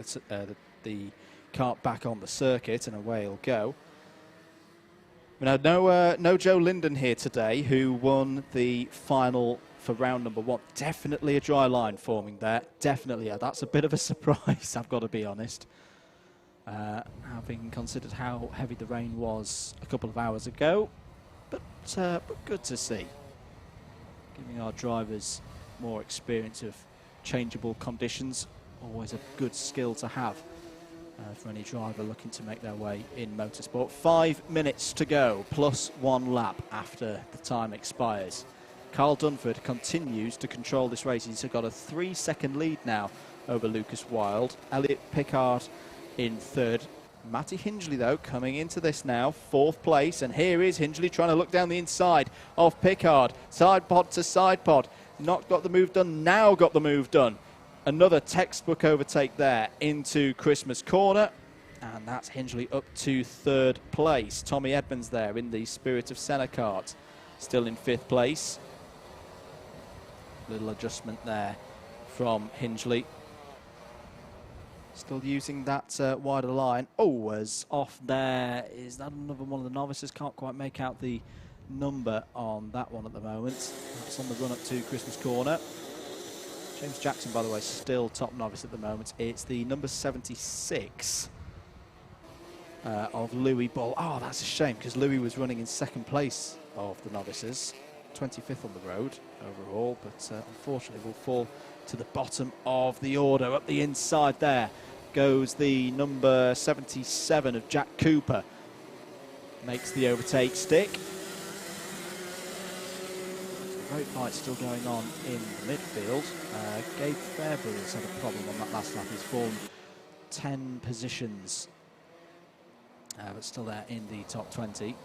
the kart back on the circuit, and away he'll go. Now, no Joe Linden here today, who won the final for round number 1. Definitely a dry line forming there. Definitely, that's a bit of a surprise, I've got to be honest. Having considered how heavy the rain was a couple of hours ago, but good to see. Giving our drivers more experience of changeable conditions, always a good skill to have for any driver looking to make their way in motorsport. 5 minutes to go, plus 1 lap after the time expires. Carl Dunford continues to control this race. He's got a 3-second lead now over Lucas Wilde. Elliot Pickard in 3rd. Matty Hingley, though, coming into this now, 4th place. And here is Hingley trying to look down the inside of Pickard. Side pod to side pod. Not got the move done, now got the move done. Another textbook overtake there into Christmas Corner. And that's Hingley up to 3rd place. Tommy Edmonds there in the Spirit of Senna kart. Still in 5th place. Little adjustment there from Hingley. Still using that wider line. Oh, as off there. Is that another one of the novices? Can't quite make out the number on that one at the moment. That's on the run up to Christmas Corner. James Jackson, by the way, still top novice at the moment. It's the number 76 of Louis Ball. Oh, that's a shame, because Louis was running in 2nd place of the novices. 25th on the road overall, but unfortunately will fall to the bottom of the order. Up the inside there goes the number 77 of Jack Cooper. Makes the overtake stick. Great fight still going on in the midfield. Gabe Fairbury has had a problem on that last lap. He's fallen 10 positions, but still there in the top 20.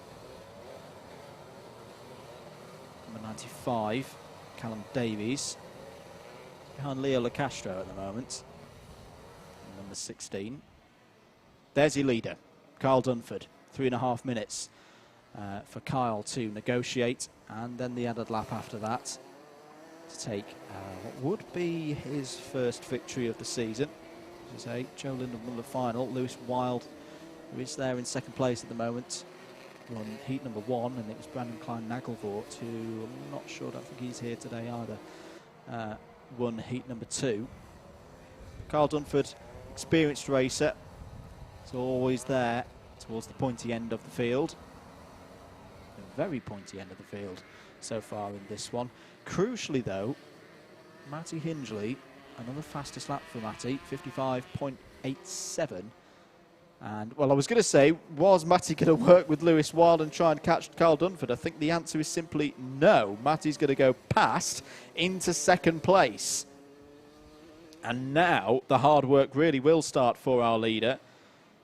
Number 95, Callum Davies, behind Leo LaCastro at the moment. And number 16. There's your leader, Kyle Dunford. 3.5 minutes for Kyle to negotiate, and then the added lap after that to take what would be his first victory of the season. As I say, Joe Linden won the final. Lewis Wilde, who is there in 2nd place at the moment, won heat number 1, and it was Brandon Klein-Nagelvoort, who I'm not sure, I don't think he's here today either, won heat number 2. Carl Dunford, experienced racer, is always there towards the pointy end of the field. The very pointy end of the field so far in this one. Crucially though, Matty Hingley, another fastest lap for Matty, 55.87. And, well, I was going to say, was Matty going to work with Lewis Wilde and try and catch Carl Dunford? I think the answer is simply no. Matty's going to go past into 2nd place. And now the hard work really will start for our leader,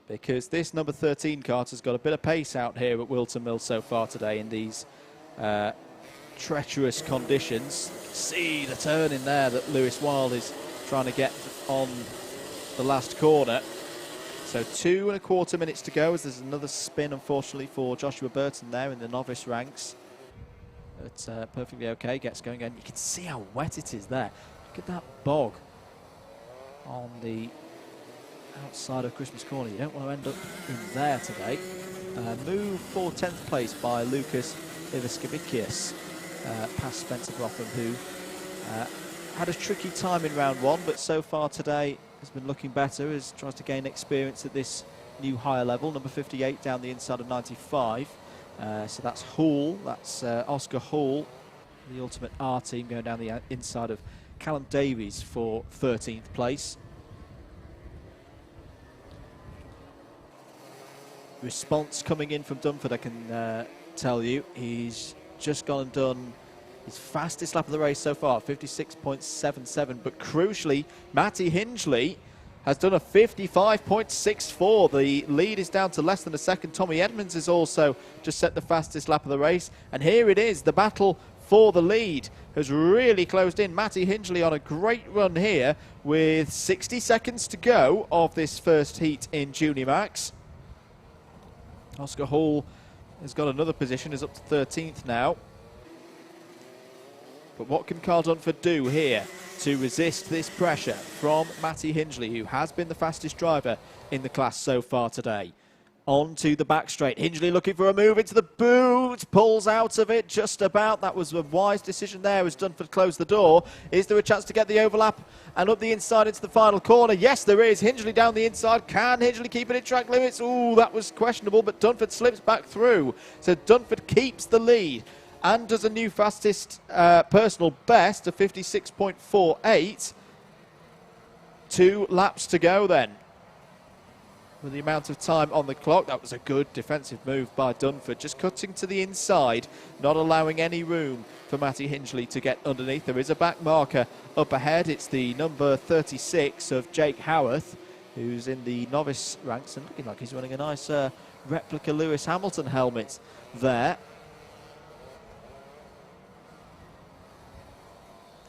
because this number 13 kart has got a bit of pace out here at Whilton Mill so far today in these treacherous conditions. See the turn in there that Lewis Wilde is trying to get on the last corner. So 2.25 minutes to go, as there's another spin, unfortunately, for Joshua Burton there in the novice ranks. But perfectly okay, gets going again. You can see how wet it is there. Look at that bog on the outside of Christmas Corner. You don't want to end up in there today. Move for 10th place by Lucas Ivaskevicius, past Spencer Brotham, who had a tricky time in round 1, but so far today has been looking better as tries to gain experience at this new higher level. Number 58 down the inside of 95. So that's Hall, that's Oscar Hall, the Ultimate R team, going down the inside of Callum Davies for 13th place. Response coming in from Dunford, I can tell you. He's just gone and done his fastest lap of the race so far, 56.77. But crucially, Matty Hingley has done a 55.64. The lead is down to less than a second. Tommy Edmonds has also just set the fastest lap of the race. And here it is, the battle for the lead has really closed in. Matty Hingley on a great run here with 60 seconds to go of this first heat in Junior Max. Oscar Hall has got another position, is up to 13th now. But what can Carl Dunford do here to resist this pressure from Matty Hingley, who has been the fastest driver in the class so far today? On to the back straight. Hingley looking for a move into the boot. Pulls out of it just about. That was a wise decision there as Dunford closed the door. Is there a chance to get the overlap and up the inside into the final corner? Yes, there is. Hingley down the inside. Can Hingley keep it in track limits? Ooh, that was questionable, but Dunford slips back through. So Dunford keeps the lead and does a new fastest personal best of 56.48. 2 laps to go then. With the amount of time on the clock, that was a good defensive move by Dunford, just cutting to the inside, not allowing any room for Matty Hingley to get underneath. There is a back marker up ahead. It's the number 36 of Jake Howarth, who's in the novice ranks and looking like he's running a nice replica Lewis Hamilton helmet there.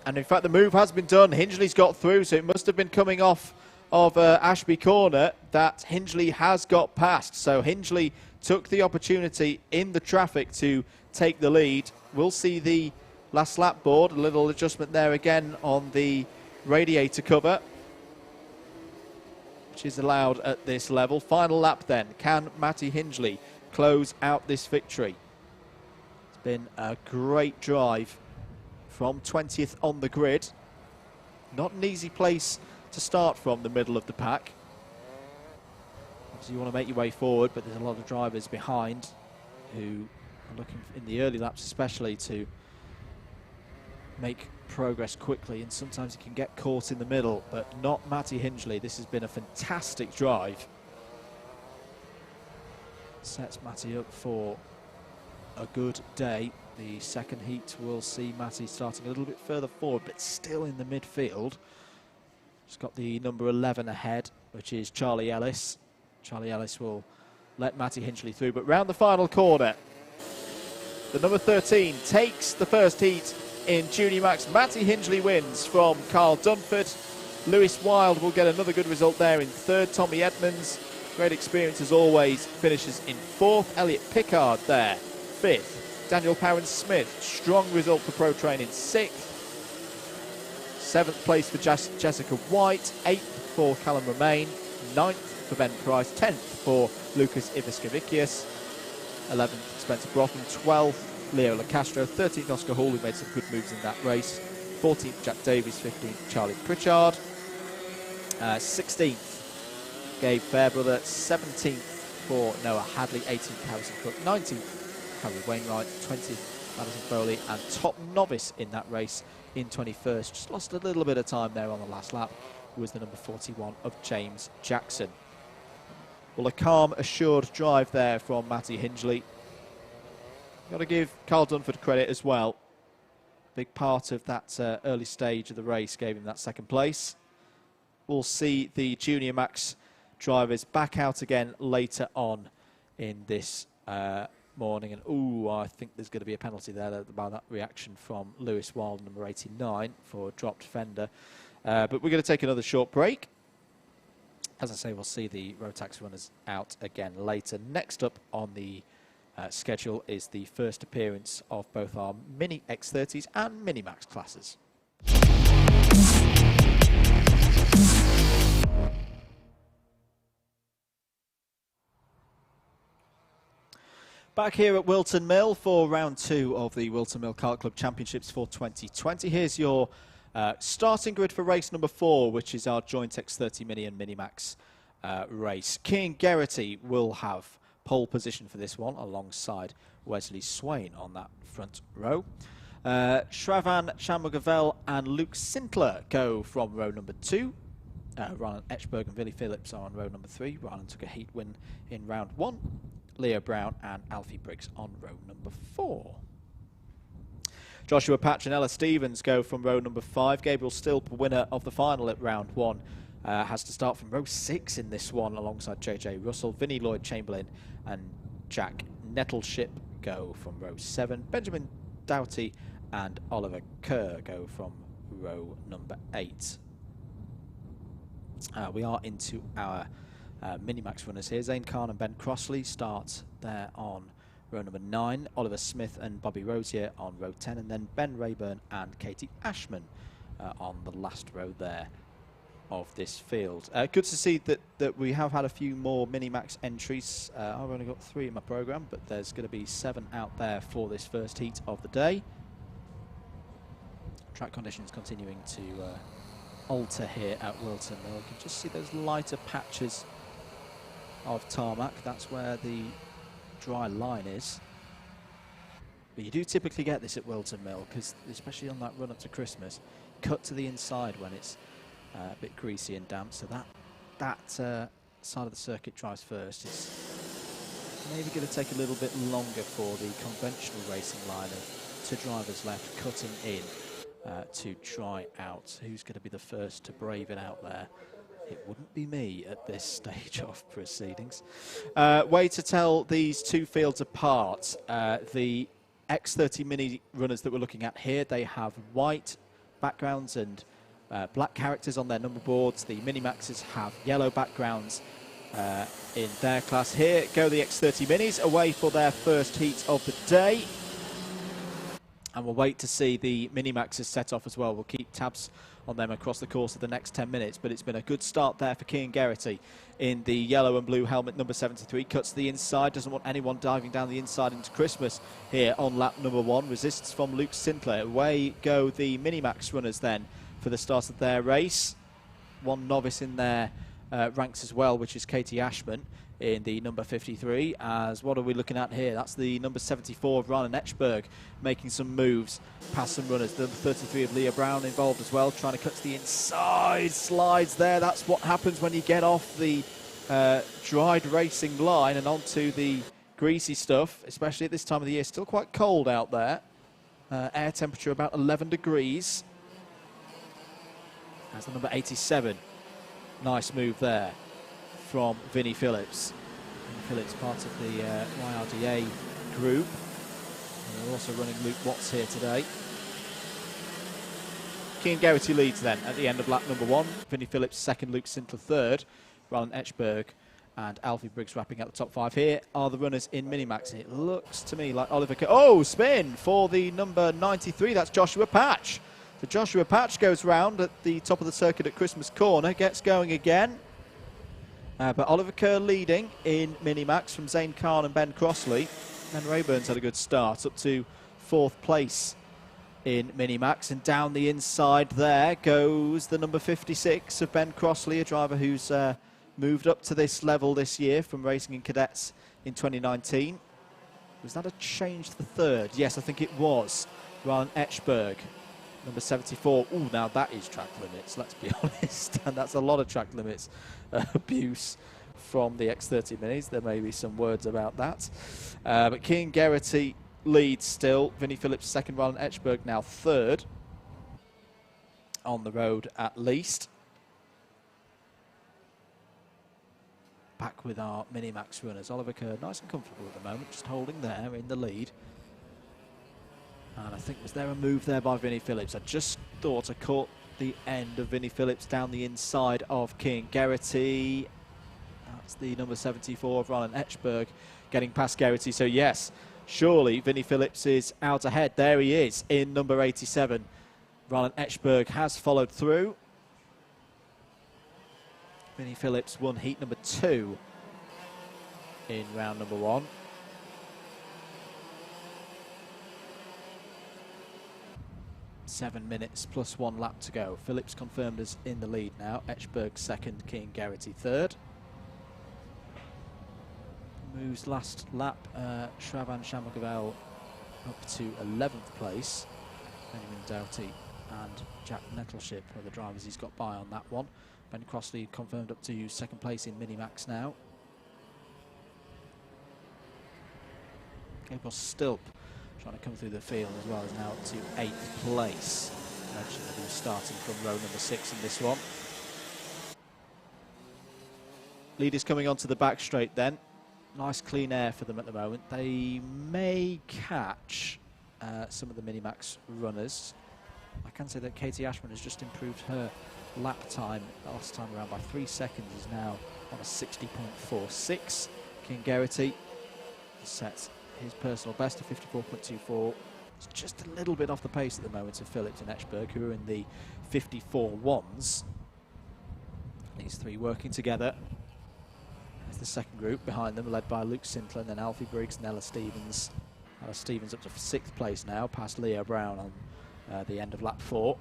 And in fact, the move has been done. Hingley's got through, so it must have been coming off of Ashby Corner that Hingley has got past. So Hingley took the opportunity in the traffic to take the lead. We'll see the last lap board, a little adjustment there again on the radiator cover, which is allowed at this level. Final lap then. Can Matty Hingley close out this victory? It's been a great drive from 20th on the grid. Not an easy place to start from, the middle of the pack. Obviously you want to make your way forward, but there's a lot of drivers behind who are looking in the early laps especially to make progress quickly, and sometimes you can get caught in the middle, but not Matty Hingley. This has been a fantastic drive. Sets Matty up for a good day. The second heat will see Matty starting a little bit further forward, but still in the midfield. He's got the number 11 ahead, which is Charlie Ellis. Charlie Ellis will let Matty Hingley through, but round the final corner, the number 13 takes the first heat in Junior Max. Matty Hingley wins from Carl Dunford. Lewis Wild will get another good result there in third. Tommy Edmonds, great experience as always, finishes in fourth. Elliot Pickard there, fifth. Daniel Powen-Smith, strong result for Pro Training, sixth. Seventh place for Jessica White, eighth for Callum Romain, ninth for Ben Price, 10th for Lucas Ivaskevicius, 11th Spencer Brothen, 12th Leo Lacastro, 13th Oscar Hall, who made some good moves in that race, 14th Jack Davies, 15th Charlie Pritchard, 16th Gabe Fairbrother, 17th for Noah Hadley, 18th Harrison Cook, 19th Harry Wainwright, 20th Madison Foley, and top novice in that race in 21st. Just lost a little bit of time there on the last lap, was the number 41 of James Jackson. Well, a calm, assured drive there from Matty Hingley. Got to give Carl Dunford credit as well. Big part of that early stage of the race gave him that second place. We'll see the Junior Max drivers back out again later on in this morning, and I think there's going to be a penalty there by that reaction from Lewis Wild, number 89, for dropped fender. But we're going to take another short break. As I say, we'll see the Rotax runners out again later. Next up on the schedule is the first appearance of both our Mini X30s and Mini Max classes. Back here at Whilton Mill for round 2 of the Whilton Mill Kart Club Championships for 2020. Here's your starting grid for race number 4, which is our joint X30 Mini and Mini Max race. Keane Geraghty will have pole position for this one alongside Wesley Swain on that front row. Shravan Shanmugavel and Luke Sintler go from row number 2. Rylan Etchberg and Billy Phillips are on row number 3. Rylan took a heat win in round 1. Leo Brown and Alfie Briggs on row number 4. Joshua Patch and Ella Stevens go from row number 5. Gabriel Stilp, winner of the final at round 1, has to start from row 6 in this one alongside JJ Russell. Vinnie Lloyd Chamberlain and Jack Nettleship go from row 7. Benjamin Doughty and Oliver Kerr go from row number 8. We are into our Minimax runners here. Zane Khan and Ben Crossley start there on row number 9, Oliver Smith and Bobby Rosier on row 10, and then Ben Rayburn and Katie Ashman on the last row there of this field. Good to see that we have had a few more Minimax entries. I've only got 3 in my programme, but there's going to be 7 out there for this first heat of the day. Track conditions continuing to alter here at Whilton. You can just see those lighter patches of tarmac. That's where the dry line is. But you do typically get this at Whilton Mill, because especially on that run up to Christmas, cut to the inside when it's a bit greasy and damp. So that side of the circuit drives first. It's maybe going to take a little bit longer for the conventional racing line of 2 drivers left cutting in to try out. Who's going to be the first to brave it out there? It wouldn't be me at this stage of proceedings. Way to tell these 2 fields apart. The X30 Mini runners that we're looking at here, they have white backgrounds and black characters on their number boards. The Minimaxes have yellow backgrounds in their class. Here go the X30 Minis away for their first heat of the day. And we'll wait to see the Minimaxes set off as well. We'll keep tabs on them across the course of the next 10 minutes. But it's been a good start there for Cian Geraghty in the yellow and blue helmet, number 73. Cuts to the inside, doesn't want anyone diving down the inside into Christmas here on lap number 1. Resists from Luke Sinclair. Away go the Minimax runners then for the start of their race. 1 novice in their ranks as well, which is Katie Ashman in the number 53. As what are we looking at here? That's the number 74 of Ryan Etchberg making some moves past some runners. The number 33 of Leah Brown involved as well, trying to cut to the inside. Slides there. That's what happens when you get off the dried racing line and onto the greasy stuff, especially at this time of the year. Still quite cold out there. Air temperature about 11 degrees. That's the number 87. Nice move there from Vinnie Phillips. Vinnie Phillips, part of the YRDA group. And we're also running Luke Watts here today. Cian Geraghty leads then at the end of lap number 1. Vinnie Phillips second, Luke Sinclair third. Roland Etchberg and Alfie Briggs wrapping up the top 5. Here are the runners in Minimax. It looks to me like Oliver... Oh, spin for the number 93. That's Joshua Patch. So Joshua Patch goes round at the top of the circuit at Christmas Corner, gets going again. But Oliver Kerr leading in Minimax from Zane Khan and Ben Crossley. Ben Rayburn's had a good start, up to 4th place in Minimax. And down the inside there goes the number 56 of Ben Crossley, a driver who's moved up to this level this year from racing in cadets in 2019. Was that a change to the 3rd? Yes, I think it was. Ryan Etchberg, number 74. Ooh, now that is track limits, let's be honest. And that's a lot of track limits abuse from the X30 Minis. There may be some words about that. But Cian Geraghty leads still. Vinnie Phillips second, Roland Etchberg now 3rd. On the road at least. Back with our Minimax runners. Oliver Kerr nice and comfortable at the moment, just holding there in the lead. And I think, was there a move there by Vinnie Phillips? I just thought I caught the end of Vinnie Phillips down the inside of Cian Geraghty. That's the number 74 of Roland Etchberg getting past Geraghty. So yes, surely Vinnie Phillips is out ahead. There he is in number 87. Roland Etchberg has followed through. Vinnie Phillips won heat number 2 in round number 1. Seven minutes plus 1 lap to go. Phillips confirmed as in the lead now. Etchberg second, Cian Geraghty 3rd. Moves last lap, Shravan Shamagavel up to 11th place. Benjamin Doughty and Jack Nettleship are the drivers he's got by on that one. Ben Crossley confirmed up to 2nd place in Minimax now. Gabriel Stilp trying to come through the field as well, is now up to 8th place. Mentioned that he was starting from row number 6 in this one. Leaders coming onto the back straight then. Nice clean air for them at the moment. They may catch some of the Minimax runners. I can say that Katie Ashman has just improved her lap time last time around by 3 seconds, is now on a 60.46. Cian Geraghty is set his personal best of 54.24. It's just a little bit off the pace at the moment of Phillips and Etchberg, who are in the 54.1s. These three working together. There's the second group behind them, led by Luke Sintler, and then Alfie Briggs and Ella Stevens. Ella Stevens up to 6th place now, past Leo Brown on the end of lap 4.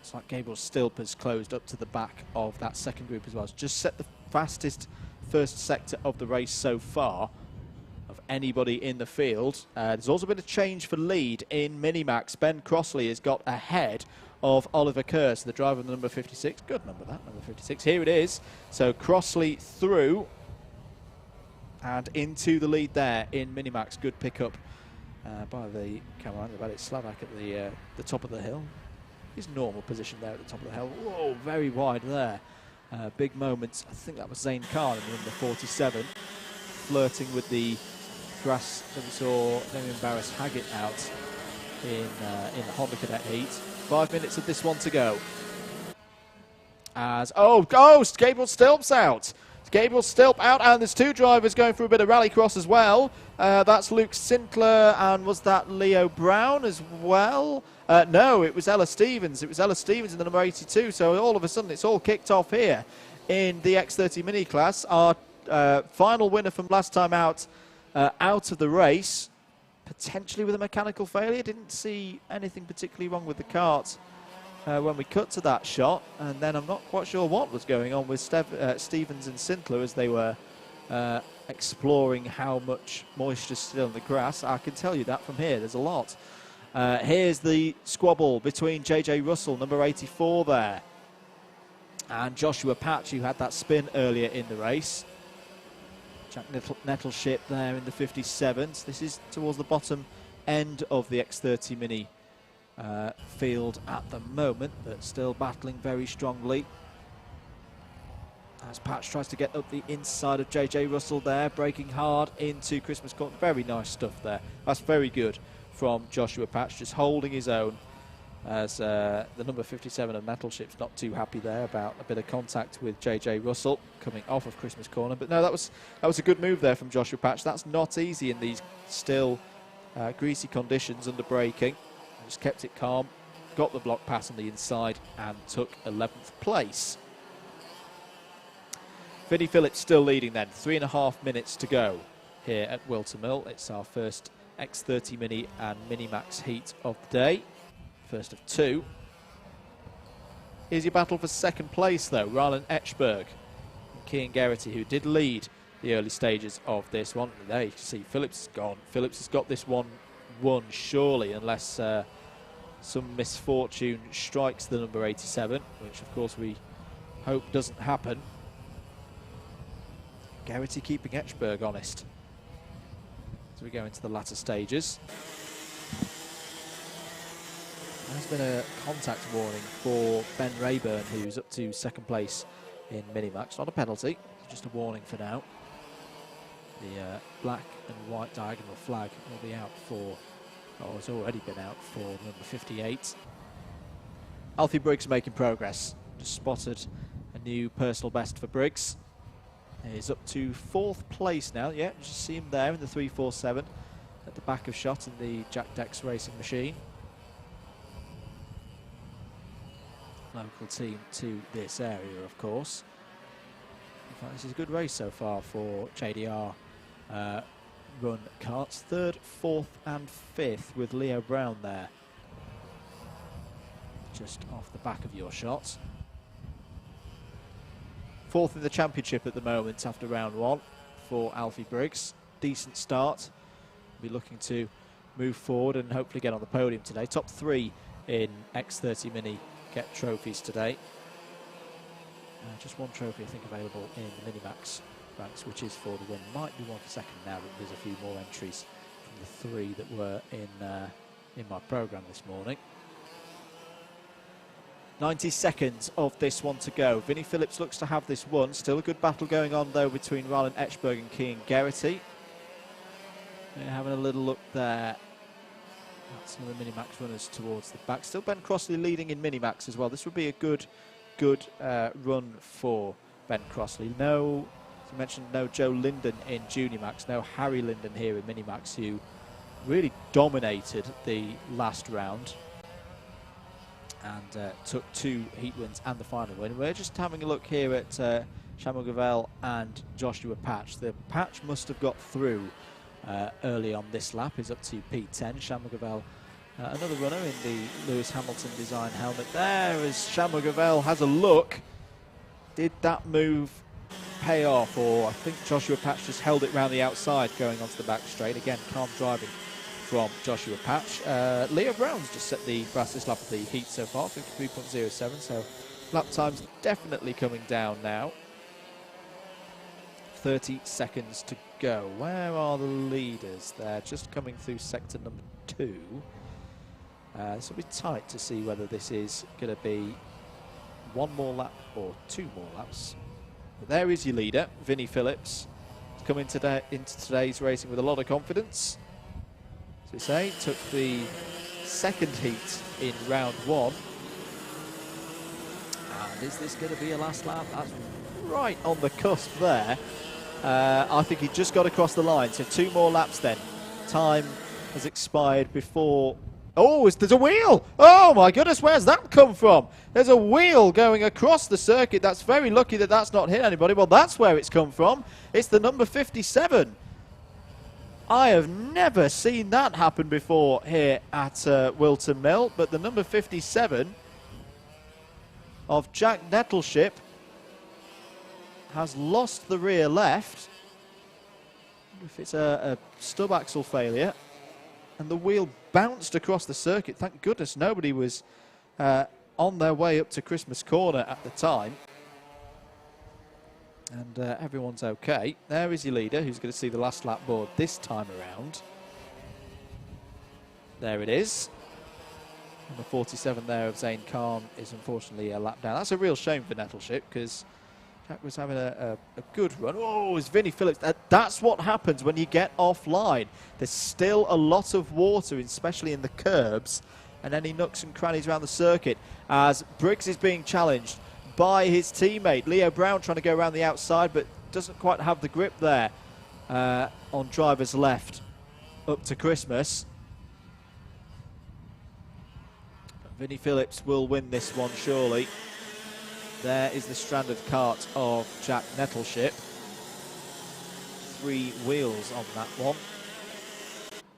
It's like Gabriel Stilp has closed up to the back of that second group as well. It's just set the fastest first sector of the race so far of anybody in the field. There's also been a change for lead in Minimax. Ben Crossley has got ahead of Oliver Kerr, so the driver of the number 56. Good number, that, number 56. Here it is. So Crossley through and into the lead there in Minimax. Good pickup by the camera. About it, Slavak at the top of the hill. His normal position there at the top of the hill. Whoa, very wide there. Big moments. I think that was Zane Khan in the number 47, flirting with the grass that we saw Damien Barris Haggett out in the Honda Cadet heat. 5 minutes of this one to go. As Gabriel Stilp's out. Gabriel Stilp out, and there's two drivers going for a bit of rallycross as well. That's Luke Sintler, and was that Leo Brown as well? No, it was Ella Stevens. It was Ella Stevens in the number 82. So all of a sudden, it's all kicked off here in the X30 Mini class. Our final winner from last time out of the race, potentially with a mechanical failure. Didn't see anything particularly wrong with the kart when we cut to that shot, and then I'm not quite sure what was going on with Stevens and Sintler as they were exploring how much moisture's still in the grass. I can tell you that from here. There's a lot. Here's the squabble between JJ Russell, number 84 there, and Joshua Patch, who had that spin earlier in the race. Jack Nettleship there in the 57s. This is towards the bottom end of the X30 Mini field at the moment, but still battling very strongly. As Patch tries to get up the inside of JJ Russell there, braking hard into Christmas Court. Very nice stuff there. That's very good from Joshua Patch, just holding his own, as the number 57 of Nettleship's not too happy there about a bit of contact with JJ Russell coming off of Christmas Corner. But no, that was a good move there from Joshua Patch. That's not easy in these still greasy conditions under braking. Just kept it calm, got the block pass on the inside, and took 11th place. Vinnie Phillips still leading then. 3.5 minutes to go here at Whilton Mill. It's our first X30 Mini and Minimax heat of the day. First of two. Here's your battle for second place though. Rylan Etchberg and Cian Geraghty, who did lead the early stages of this one. There you can see Phillips is gone. Phillips has got this one won surely, unless some misfortune strikes the number 87, which of course we hope doesn't happen. Geraghty keeping Etchberg honest as we go into the latter stages. There's been a contact warning for Ben Rayburn, who's up to second place in Minimax. Not a penalty, just a warning for now. The black and white diagonal flag will be out for, or it's already been out for, number 58. Alfie Briggs making progress. Just spotted a new personal best for Briggs. He's up to 4th place now. Yeah, just see him there in the 347 at the back of shot in the Jack Dex racing machine. Local team to this area, of course. In fact, this is a good race so far for JDR run karts. 3rd, 4th and 5th with Leo Brown there, just off the back of your shots. 4th in the championship at the moment after round 1 for Alfie Briggs. Decent start. Be looking to move forward and hopefully get on the podium today. Top 3 in X30 Mini get trophies today. Just one trophy I think available in the Minimax ranks, which is for the win. Might be one for second now, but there's a few more entries from the 3 that were in my programme this morning. 90 seconds of this one to go. Vinnie Phillips looks to have this one. Still a good battle going on though between Rylan Etchberg and Cian Geraghty. They're having a little look there. That's some of the Minimax runners towards the back. Still Ben Crossley leading in Minimax as well. This would be a good run for Ben Crossley. No As I mentioned, no Joe Linden in Junior Max, no Harry Linden here in Minimax, who really dominated the last round and took 2 heat wins and the final win. We're just having a look here at Shamuel Gravel and Joshua Patch. The Patch must have got through early on this lap. He's up to P10. Shamuel Gravel, another runner in the Lewis Hamilton design helmet. There as Shamuel Gravel has a look. Did that move pay off, or I think Joshua Patch just held it round the outside going onto the back straight. Again, calm driving from Joshua Patch. Leo Brown's just set the fastest lap of the heat so far, 53.07, so lap time's definitely coming down now. 30 seconds to go. Where are the leaders? They're just coming through sector number 2. This will be tight to see whether this is going to be 1 more lap or 2 more laps. But there is your leader, Vinnie Phillips. He's come into today's racing with a lot of confidence. As we say, took the second heat in round 1. And is this going to be a last lap? That's right on the cusp there. I think he just got across the line, so 2 more laps then. Time has expired before... Oh, there's a wheel! Oh my goodness, where's that come from? There's a wheel going across the circuit. That's very lucky that that's not hit anybody. Well, that's where it's come from. It's the number 57. I have never seen that happen before here at Whilton Mill, but the number 57 of Jack Nettleship has lost the rear left. I wonder if it's a stub axle failure, and the wheel bounced across the circuit. Thank goodness nobody was on their way up to Christmas Corner at the time. And everyone's okay. There is your leader, who's going to see the last lap board this time around. There it is. Number 47 there of Zane Khan is unfortunately a lap down. That's a real shame for Nettleship, because Jack was having a good run. Oh, it's Vinnie Phillips. That's what happens when you get offline. There's still a lot of water, especially in the curbs and any nooks and crannies around the circuit, as Briggs is being challenged by his teammate. Leo Brown trying to go around the outside, but doesn't quite have the grip there on driver's left up to Christmas. Vinnie Phillips will win this one, surely. There is the stranded kart of Jack Nettleship. 3 wheels on that one.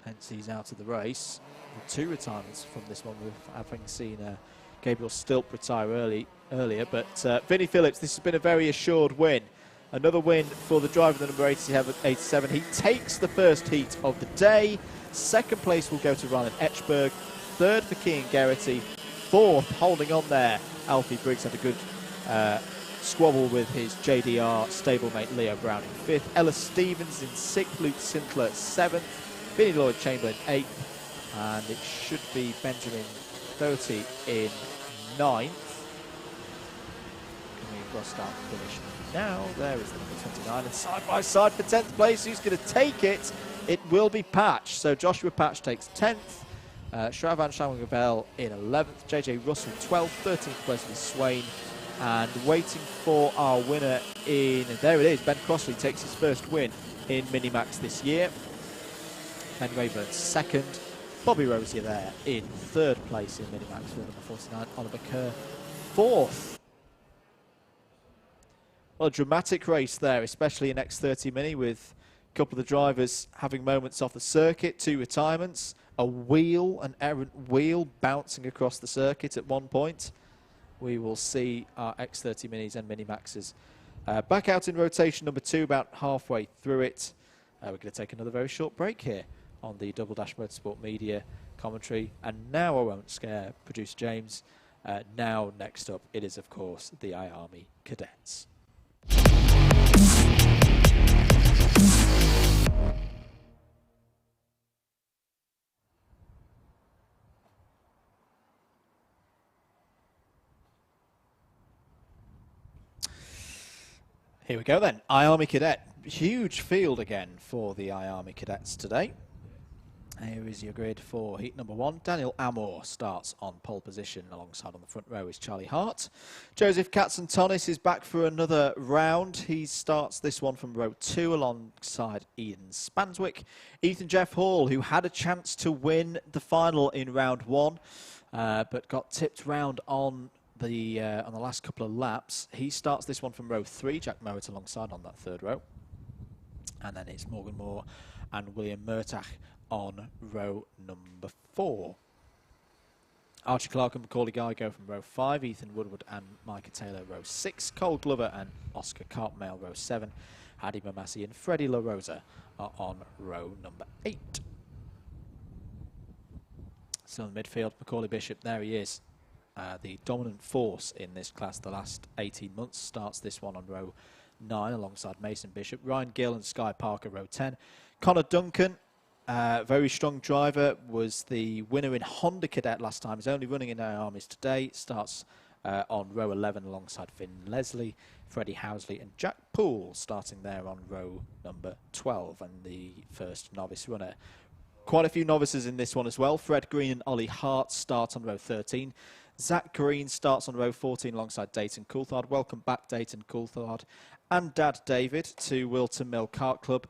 Hence he's out of the race. And 2 retirements from this one, with having seen Gabriel Stilp retire earlier. But Vinnie Phillips, this has been a very assured win. Another win for the driver, the number 87. He takes the first heat of the day. Second place will go to Ryan Etchberg. Third for Kean Geraghty. Fourth, holding on there, Alfie Briggs had a good squabble with his JDR stablemate Leo Brown in 5th. Ella Stevens in 6th. Luke Sinclair 7th. Vinnie Lloyd Chamberlain 8th. And it should be Benjamin Doty in 9th. Coming across start finish now. There is the number 29. And side by side for 10th place. Who's going to take it? It will be Patch. So Joshua Patch takes 10th. Shravan Shamuel in 11th. JJ Russell 12th. 13th place is Swain. And waiting for our winner in, there it is, Ben Crossley takes his first win in Minimax this year. Ben Rayburn 2nd. Bobby Rosier there in 3rd place in Minimax for number 49. Oliver Kerr 4th. Well, a dramatic race there, especially in X30 Mini, with a couple of the drivers having moments off the circuit, 2 retirements, a wheel, an errant wheel bouncing across the circuit at one point. We will see our X30 Minis and Minimaxes back out in rotation number 2, about halfway through it. We're going to take another very short break here on the Double Dash Motorsport Media commentary. And now I won't scare producer James. Now, next up, it is, of course, the iArmy Cadets. Here we go then, iArmy Cadet. Huge field again for the iArmy Cadets today. Here is your grid for heat number 1. Daniel Amor starts on pole position. Alongside on the front row is Charlie Hart. Joseph Katzentonis is back for another round. He starts this one from row 2 alongside Ian Spanswick. Ethan Jeff Hall, who had a chance to win the final in round 1, but got tipped round on the last couple of laps. He starts this one from row 3. Jack Mowat alongside on that third row. And then it's Morgan Moore and William Murtagh on row number 4. Archie Clark and Macaulay Guy go from row 5. Ethan Woodward and Micah Taylor row 6. Cole Glover and Oscar Cartmail row 7. Hadi Mamasi and Freddie La Rosa are on row number 8. So in the midfield, Macaulay Bishop, there he is. The dominant force in this class the last 18 months. Starts this one on row 9 alongside Mason Bishop. Ryan Gill and Sky Parker row 10. Connor Duncan, very strong driver, was the winner in Honda Cadet last time. He's only running in Air Armies today. Starts on row 11 alongside Finn Leslie, Freddie Housley and Jack Poole starting there on row number 12, and the first novice runner. Quite a few novices in this one as well. Fred Green and Ollie Hart start on row 13. Zach Green starts on row 14 alongside Dayton Coulthard. Welcome back, Dayton Coulthard and Dad David to Whilton Mill Kart Club.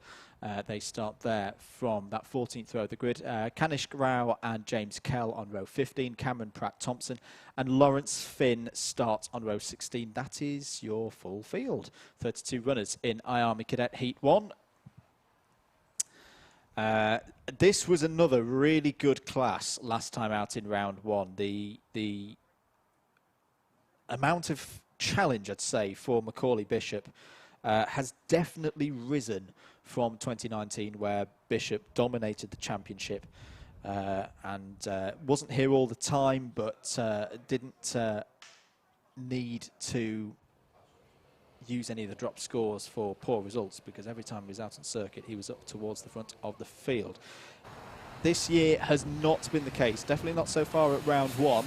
They start there from that 14th row of the grid. Kanishk Rao and James Kell on row 15. Cameron Pratt-Thompson and Lawrence Finn start on row 16. That is your full field. 32 runners in Army Cadet Heat 1. This was another really good class last time out in round 1. The amount of challenge, I'd say, for Macaulay Bishop has definitely risen from 2019, where Bishop dominated the championship and wasn't here all the time, but didn't need to use any of the drop scores for poor results, because every time he was out on circuit he was up towards the front of the field. This year has not been the case, definitely not so far at round 1,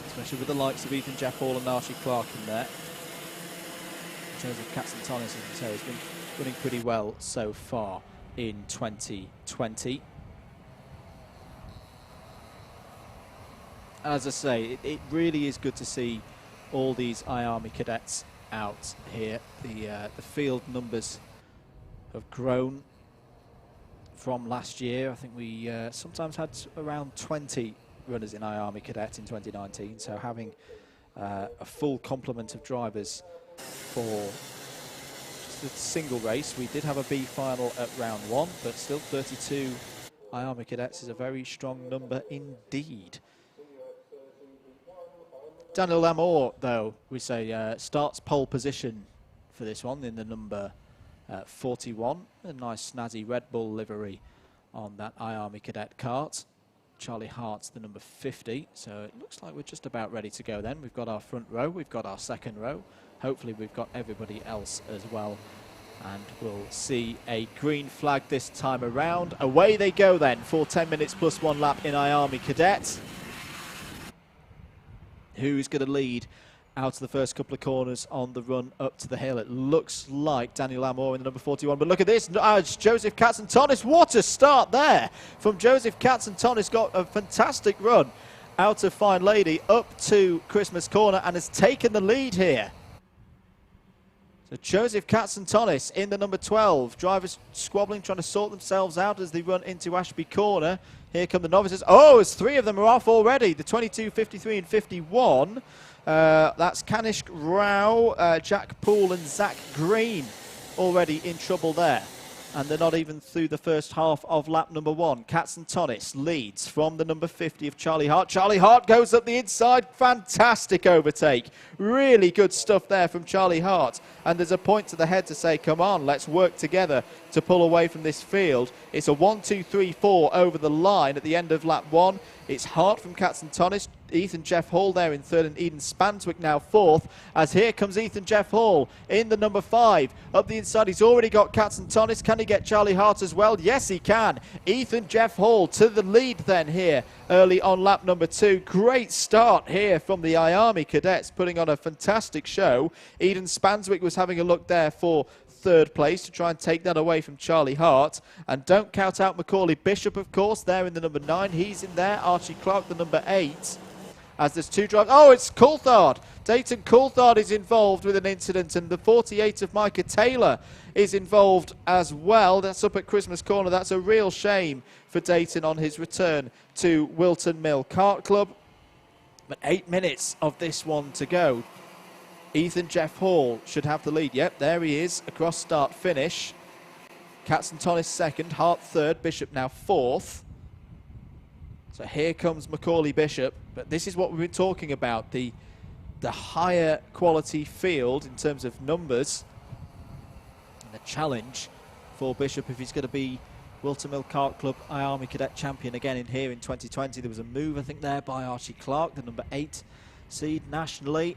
especially with the likes of Ethan Jeff Hall and Archie Clark in there. Joseph Katzentonis, as you say, has been running pretty well so far in 2020. As I say, it really is good to see all these Army cadets out here. The field numbers have grown from last year. I think we sometimes had around 20 runners in Army Cadet in 2019, so having a full complement of drivers for just a single race. We did have a B final at round 1, but still 32 Army Cadets is a very strong number indeed. Daniel Amor, though, we say starts pole position for this one in the number 41. A nice snazzy Red Bull livery on that Army Cadet kart. Charlie Hart's the number 50, so it looks like we're just about ready to go then. We've got our front row, we've got our second row. Hopefully we've got everybody else as well. And we'll see a green flag this time around. Away they go then for 10 minutes plus 1 lap in Army Cadet. Who's going to lead out of the first couple of corners on the run up to the hill? It looks like Daniel Amor in the number 41, but look at this, it's Joseph Katzentonis. What a start there from Joseph Katzentonis. Got a fantastic run out of Fine Lady up to Christmas Corner and has taken the lead here. So Joseph Katzentonis in the number 12. Drivers squabbling, trying to sort themselves out as they run into Ashby Corner. Here come the novices. Oh, as 3 of them are off already. The 22, 53 and 51. That's Kanishk Rao, Jack Poole and Zach Green already in trouble there. And they're not even through the first half of lap number 1. Katzentonis leads from the number 50 of Charlie Hart. Charlie Hart goes up the inside. Fantastic overtake. Really good stuff there from Charlie Hart. And there's a point to the head to say, come on, let's work together to pull away from this field. It's a 1, 2, 3, 4 over the line at the end of lap 1. It's Hart from Katzentonis. Ethan Jeff Hall there in 3rd and Eden Spanswick now 4th, as here comes Ethan Jeff Hall in the number 5. Up the inside, he's already got Katzentonis. Can he get Charlie Hart as well? Yes, he can. Ethan Jeff Hall to the lead then here early on lap number 2. Great start here from the Army Cadets, putting on a fantastic show. Eden Spanswick was having a look there for third place to try and take that away from Charlie Hart. And don't count out Macaulay Bishop, of course, there in the number 9. He's in there. Archie Clark, the number 8. As there's 2 drivers. Oh, it's Coulthard. Dayton Coulthard is involved with an incident, and the 48 of Micah Taylor is involved as well. That's up at Christmas Corner. That's a real shame for Dayton on his return to Whilton Mill Kart Club. But 8 minutes of this one to go. Ethan Jeff Hall should have the lead. Yep, there he is, across start finish. Katzentonis second, Hart third, Bishop now fourth. So here comes Macaulay Bishop, but this is what we've been talking about, the higher quality field in terms of numbers, and the challenge for Bishop if he's going to be Whilton Mill Kart Club Army Cadet champion again in here in 2020. There was a move, I think, there by Archie Clark, the number 8 seed nationally.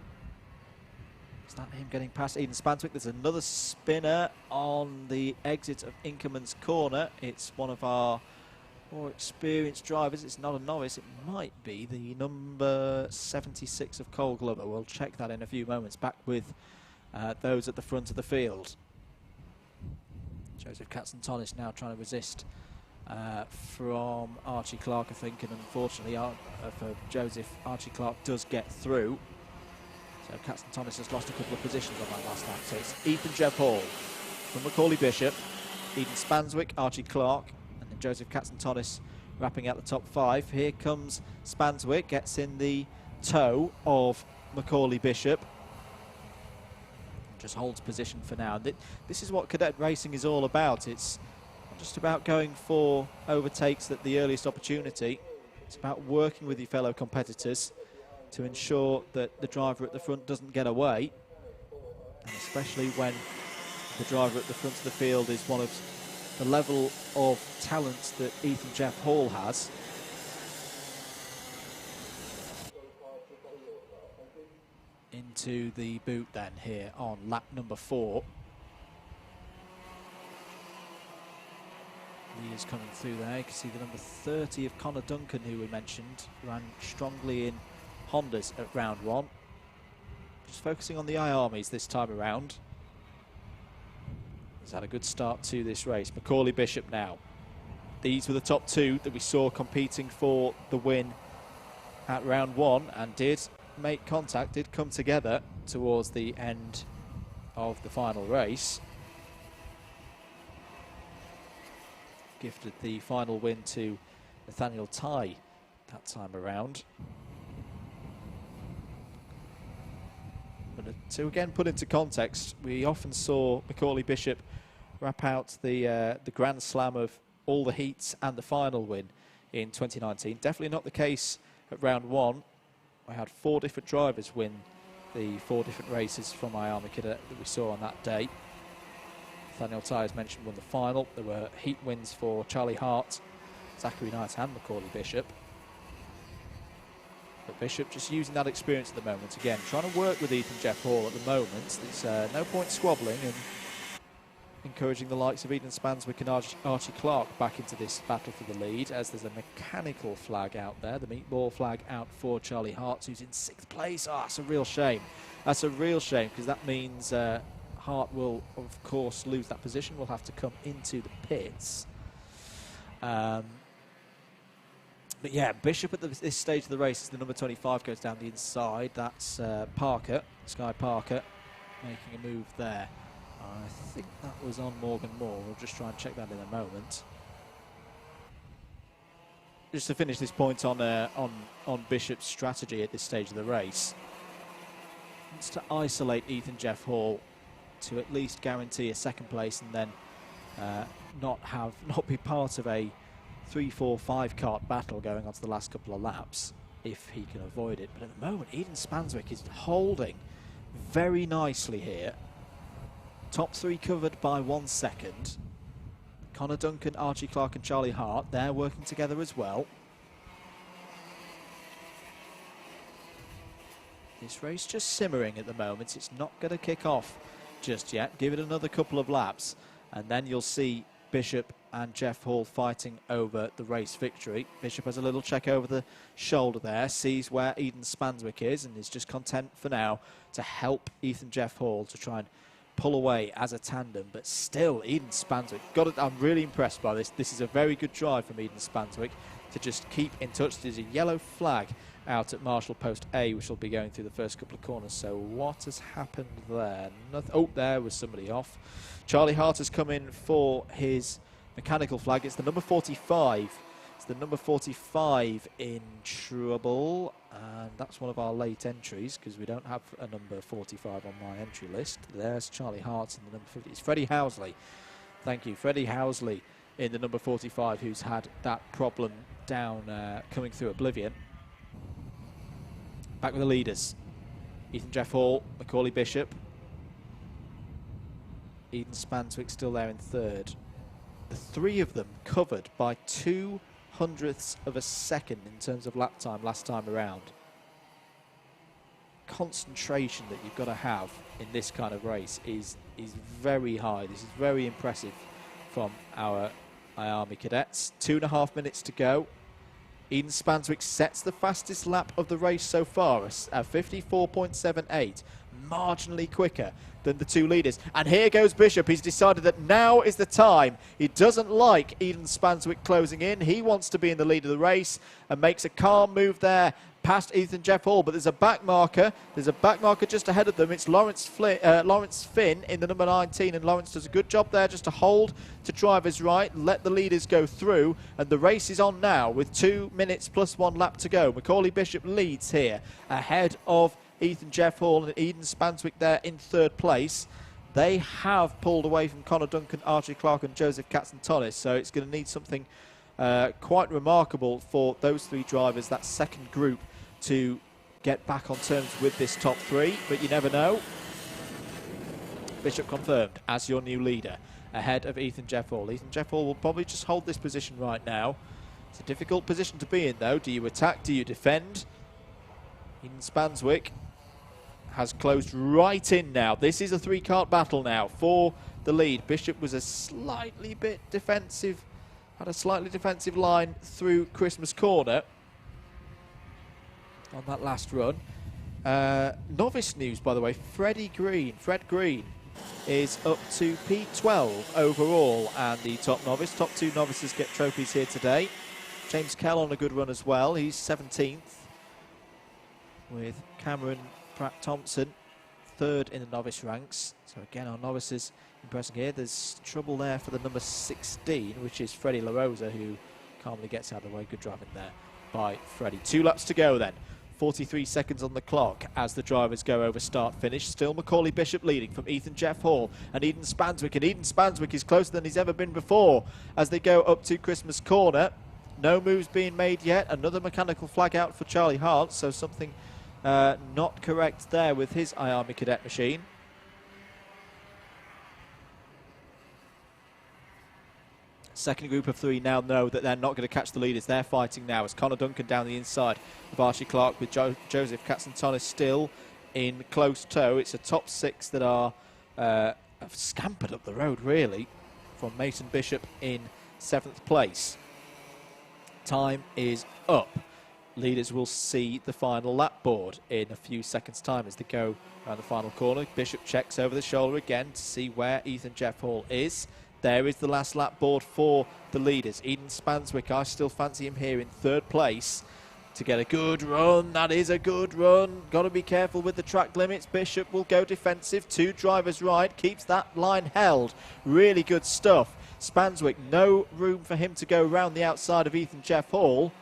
Is that him getting past Eden Spanswick? There's another spinner on the exit of Inkerman's Corner. It's one of our more experienced drivers. It's not a novice. It might be the number 76 of Cole Glover. We'll check that in a few moments. Back with those at the front of the field. Joseph Katzentonis now trying to resist from Archie Clark, I think, and unfortunately for Joseph, Archie Clark does get through. So Katzentonis has lost a couple of positions on that last lap. So it's Ethan Jeff Hall from Macaulay Bishop, Eden Spanswick, Archie Clark, and then Joseph Katzentonis wrapping out the top 5. Here comes Spanswick, gets in the toe of Macaulay Bishop. Just holds position for now. This is what cadet racing is all about. It's not just about going for overtakes at the earliest opportunity. It's about working with your fellow competitors to ensure that the driver at the front doesn't get away, and especially when the driver at the front of the field is one of the level of talents that Ethan Jeff Hall has. Into the boot then here on lap number 4. Lee is coming through there. You can see the number 30 of Connor Duncan, who we mentioned, ran strongly in Hondas at round 1. Just focusing on the I-Armies this time around. He's had a good start to this race. Macaulay Bishop now. These were the top 2 that we saw competing for the win at round 1 and did make contact, did come together towards the end of the final race. Gifted the final win to Nathaniel Tye that time around. But to again put into context, we often saw Macaulay Bishop wrap out the Grand Slam of all the heats and the final win in 2019. Definitely not the case at round 1. I had 4 different drivers win the 4 different races from my Army Cadet that we saw on that day. Nathaniel Tye, as mentioned, won the final. There were heat wins for Charlie Hart, Zachary Knight and Macaulay Bishop. But Bishop just using that experience at the moment. Again, trying to work with Ethan Jeff Hall at the moment. There's no point squabbling and encouraging the likes of Eden Spanswick and Archie Clark back into this battle for the lead, as there's a mechanical flag out there, the meatball flag out for Charlie Hart, who's in 6th place. Ah, that's a real shame. That's a real shame, because that means Hart will, of course, lose that position. Will have to come into the pits. But yeah, Bishop at this stage of the race, as the number 25 goes down the inside. That's Parker, Sky Parker, making a move there. I think that was on Morgan Moore. We'll just try and check that in a moment. Just to finish this point on Bishop's strategy at this stage of the race, it's to isolate Ethan Jeff Hall to at least guarantee a 2nd place, and then not be part of a 3-4-5 kart battle going on to the last couple of laps if he can avoid it. But at the moment, Eden Spanswick is holding very nicely here. Top 3 covered by 1 second. Connor Duncan, Archie Clark and Charlie Hart, they're working together as well. This race just simmering at the moment. It's not going to kick off just yet. Give it another couple of laps and then you'll see Bishop and Jeff Hall fighting over the race victory. Bishop has a little check over the shoulder there, sees where Eden Spanswick is, and is just content for now to help Ethan Jeff Hall to try and pull away as a tandem, but still Eden Spanswick I'm really impressed by this. This is a very good drive from Eden Spanswick to just keep in touch. There's a yellow flag out at Marshall Post A, which will be going through the first couple of corners. So what has happened there? Oh, there was somebody off. Charlie Hart has come in for his mechanical flag. It's the number 45. It's the number 45 in trouble, and that's one of our late entries because we don't have a number 45 on my entry list. There's Charlie Hart in the number 50. It's Freddie Housley. Thank you, Freddie Housley in the number 45, who's had that problem down coming through Oblivion. Back with the leaders. Ethan Jeff Hall, Macaulay Bishop. Eden Spanswick still there in third. The three of them covered by 0.02 of a second in terms of lap time last time around. Concentration that you've got to have in this kind of race is very high. This is very impressive from our Army cadets. 2.5 minutes to go. Eden Spanswick sets the fastest lap of the race so far at 54.78, marginally quicker than the two leaders. And here goes Bishop. He's decided that now is the time. He doesn't like Eden Spanswick closing in. He wants to be in the lead of the race and makes a calm move there past Ethan Jeff Hall, but there's a back marker. There's a back marker just ahead of them. It's Lawrence Finn in the number 19, and Lawrence does a good job there just to hold to drivers right, let the leaders go through, and the race is on now with 2 minutes plus 1 lap to go. Macaulay Bishop leads here ahead of Ethan Jeff Hall and Eden Spanswick there in third place. They have pulled away from Connor Duncan, Archie Clark and Joseph Katzentonis, so it's going to need something quite remarkable for those three drivers, that second group, to get back on terms with this top three, but you never know. Bishop confirmed as your new leader ahead of Ethan Jeff Hall. Ethan Jeff Hall will probably just hold this position right now. It's a difficult position to be in though. Do you attack? Do you defend? Eden Spanswick has closed right in now. This is a three-kart battle now for the lead. Bishop was a slightly bit defensive, had a slightly defensive line through Christmas Corner on that last run. Novice news, by the way, Fred Green is up to P12 overall, and the top two novices get trophies here today. James Kell on a good run as well. He's 17th with Cameron Pratt-Thompson, third in the novice ranks. So again, our novices impressing here. There's trouble there for the number 16, which is Freddie LaRosa, who calmly gets out of the way. Good driving there by Freddie. 2 laps to go then. 43 seconds on the clock as the drivers go over start-finish. Still Macaulay Bishop leading from Ethan Jeff Hall and Eden Spanswick. And Eden Spanswick is closer than he's ever been before as they go up to Christmas Corner. No moves being made yet. Another mechanical flag out for Charlie Hart, so something not correct there with his Army Cadet machine. Second group of three now know that they're not going to catch the leaders. They're fighting now as Connor Duncan down the inside of Archie Clark with Joseph Katzentonis still in close tow. It's a top 6 that are have scampered up the road really from Mason Bishop in 7th place. Time is up. Leaders will see the final lap board in a few seconds time as they go around the final corner. Bishop checks over the shoulder again to see where Ethan Jeff Hall is. There is the last lap board for the leaders. Eden Spanswick, I still fancy him here in 3rd place to get a good run. That is a good run. Got to be careful with the track limits. Bishop will go defensive. 2 drivers right. Keeps that line held. Really good stuff. Spanswick, no room for him to go around the outside of Ethan Jeff Hall.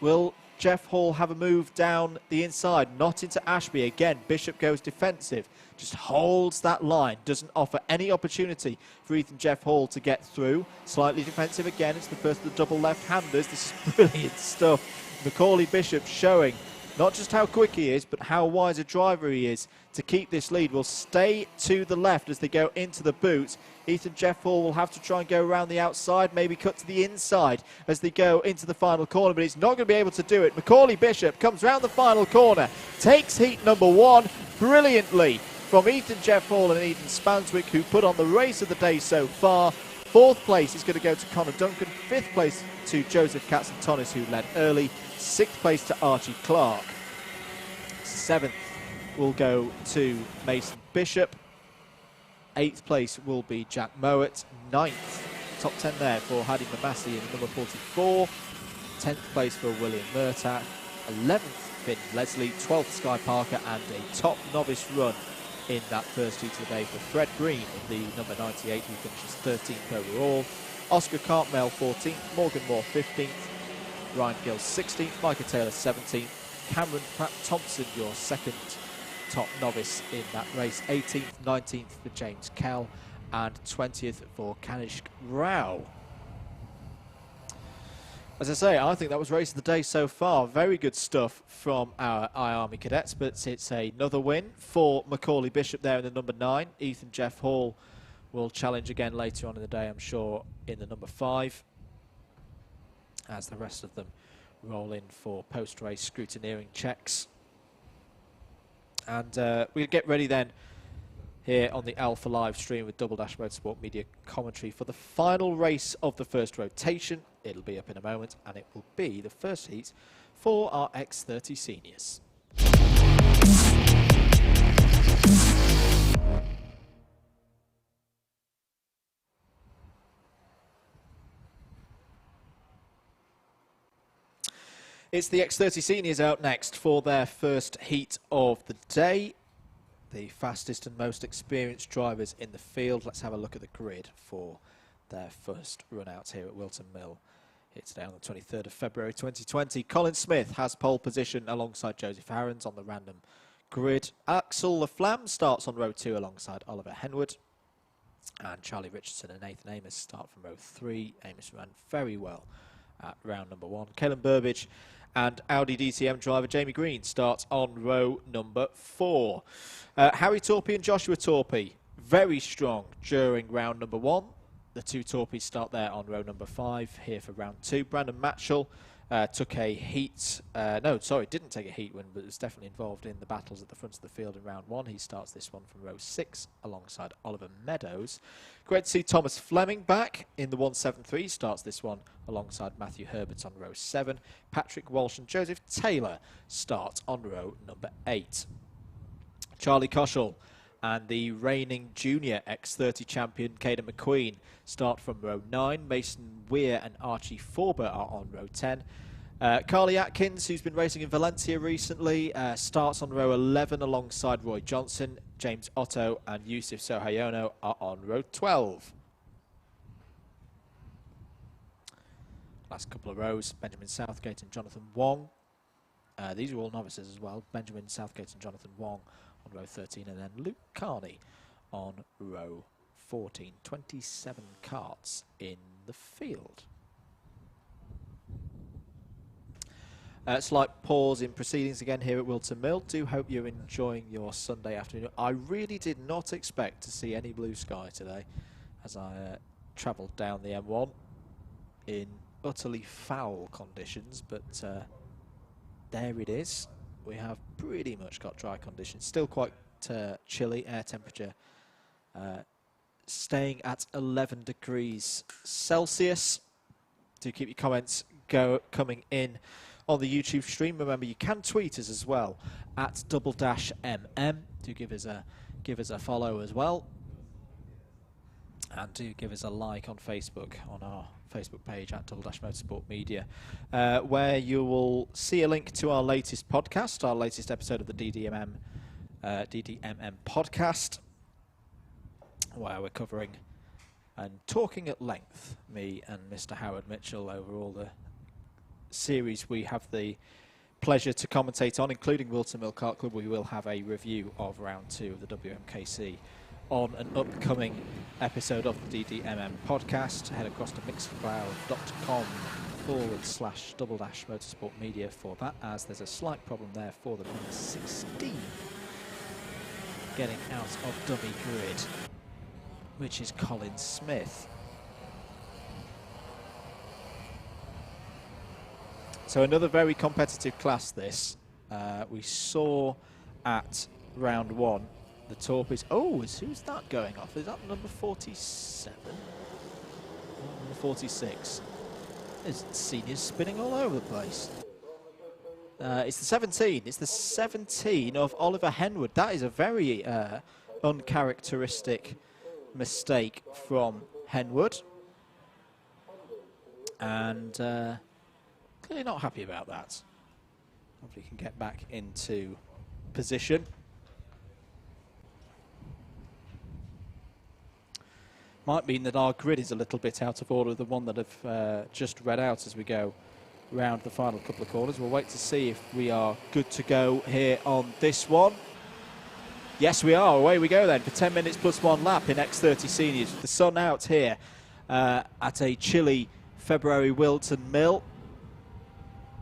Will Jeff Hall have a move down the inside? Not into Ashby. Again, Bishop goes defensive. Just holds that line. Doesn't offer any opportunity for Ethan Jeff Hall to get through. Slightly defensive again. It's the first of the double left-handers. This is brilliant stuff. Macaulay Bishop showing not just how quick he is, but how wise a driver he is to keep this lead. Will stay to the left as they go into the boot. Ethan Jeff Hall will have to try and go around the outside, maybe cut to the inside as they go into the final corner, but he's not going to be able to do it. Macaulay Bishop comes round the final corner, takes heat number 1 brilliantly from Ethan Jeff Hall and Eden Spanswick, who put on the race of the day so far. 4th place is going to go to Connor Duncan. 5th place to Joseph Katzentonis, who led early. 6th place to Archie Clark. 7th will go to Mason Bishop. 8th place will be Jack Mowat. 9th, top 10 there for Hadi Mamasi in number 44. 10th place for William Murtagh. 11th, Finn Leslie. 12th, Sky Parker. And a top novice run in that first heat of the day for Fred Green, the number 98, who finishes 13th overall. Oscar Cartmel 14th, Morgan Moore 15th, Ryan Gill 16th, Micah Taylor 17th, Cameron Pratt Thompson, your second top novice in that race, 18th, 19th for James Kell, and 20th for Kanishk Rao. As I say, I think that was race of the day so far. Very good stuff from our I-Army cadets, but it's another win for Macaulay Bishop there in the number 9. Ethan Jeff Hall will challenge again later on in the day, I'm sure, in the number 5, as the rest of them roll in for post-race scrutineering checks. And we'll get ready then here on the Alpha live stream with Double Dash Motorsport Media commentary for the final race of the first rotation. It'll be up in a moment, and it will be the first heat for our X30 seniors. It's the X30 seniors out next for their first heat of the day. The fastest and most experienced drivers in the field. Let's have a look at the grid for their first run out here at Whilton Mill. It's down on the 23rd of February 2020. Colin Smith has pole position alongside Joseph Harrons on the random grid. Axel Laflamme starts on row 2 alongside Oliver Henwood. And Charlie Richardson and Nathan Amos start from row 3. Amos ran very well at round number 1. Caelan Burbage and Audi DTM driver Jamie Green starts on row number 4. Harry Torpey and Joshua Torpey, very strong during round number 1. The two Torpeys start there on row number 5, here for round 2. Brandon Matchell took a heat, didn't take a heat win, but was definitely involved in the battles at the front of the field in round 1. He starts this one from row 6 alongside Oliver Meadows. Great to see Thomas Fleming back in the 173, starts this one alongside Matthew Herbert on row 7. Patrick Walsh and Joseph Taylor start on row number 8. Charlie Koshel and the reigning junior X30 champion Caden McQueen start from row 9. Mason Weir and Archie Forber are on row 10. Carly Atkins, who's been racing in Valencia recently, starts on row 11 alongside Roy Johnson. James Otto and Yusuf Sohayono are on row 12. Last couple of rows, Benjamin Southgate and Jonathan Wong. These are all novices as well. Benjamin Southgate and Jonathan Wong on row 13, and then Luke Carney on row 14. 27 karts in the field. Slight pause in proceedings again here at Whilton Mill. Do hope you're enjoying your Sunday afternoon. I really did not expect to see any blue sky today as I travelled down the M1 in utterly foul conditions, but there it is. We have pretty much got dry conditions. Still quite chilly. Air temperature staying at 11 degrees Celsius. Do keep your comments coming in on the YouTube stream. Remember, you can tweet us as well at Double Dash MM. Do give us a follow as well, and do give us a like on Facebook, on our Facebook page at Double Dash Motorsport Media, where you will see a link to our latest podcast, our latest episode of the DDMM podcast, where we're covering and talking at length, me and Mr. Howard Mitchell, over all the series we have the pleasure to commentate on, including Whilton Mill Kart Club. We will have a review of round 2 of the WMKC on an upcoming episode of the DDMM podcast. Head across to mixcloud.com/Double Dash Motorsport Media for that, as there's a slight problem there for the number 16 getting out of dummy grid, which is Colin Smith. So another very competitive class this. We saw at round 1 the Torpeys. Oh, who's that going off? Is that number 47? Number 46. There's seniors spinning all over the place. It's the 17. It's the 17 of Oliver Henwood. That is a very uncharacteristic mistake from Henwood. And clearly not happy about that. Hopefully he can get back into position. Might mean that our grid is a little bit out of order, the one that I've just read out as we go round the final couple of corners. We'll wait to see if we are good to go here on this one. Yes, we are. Away we go then for 10 minutes plus 1 lap in X30 Seniors. The sun out here at a chilly February Whilton Mill.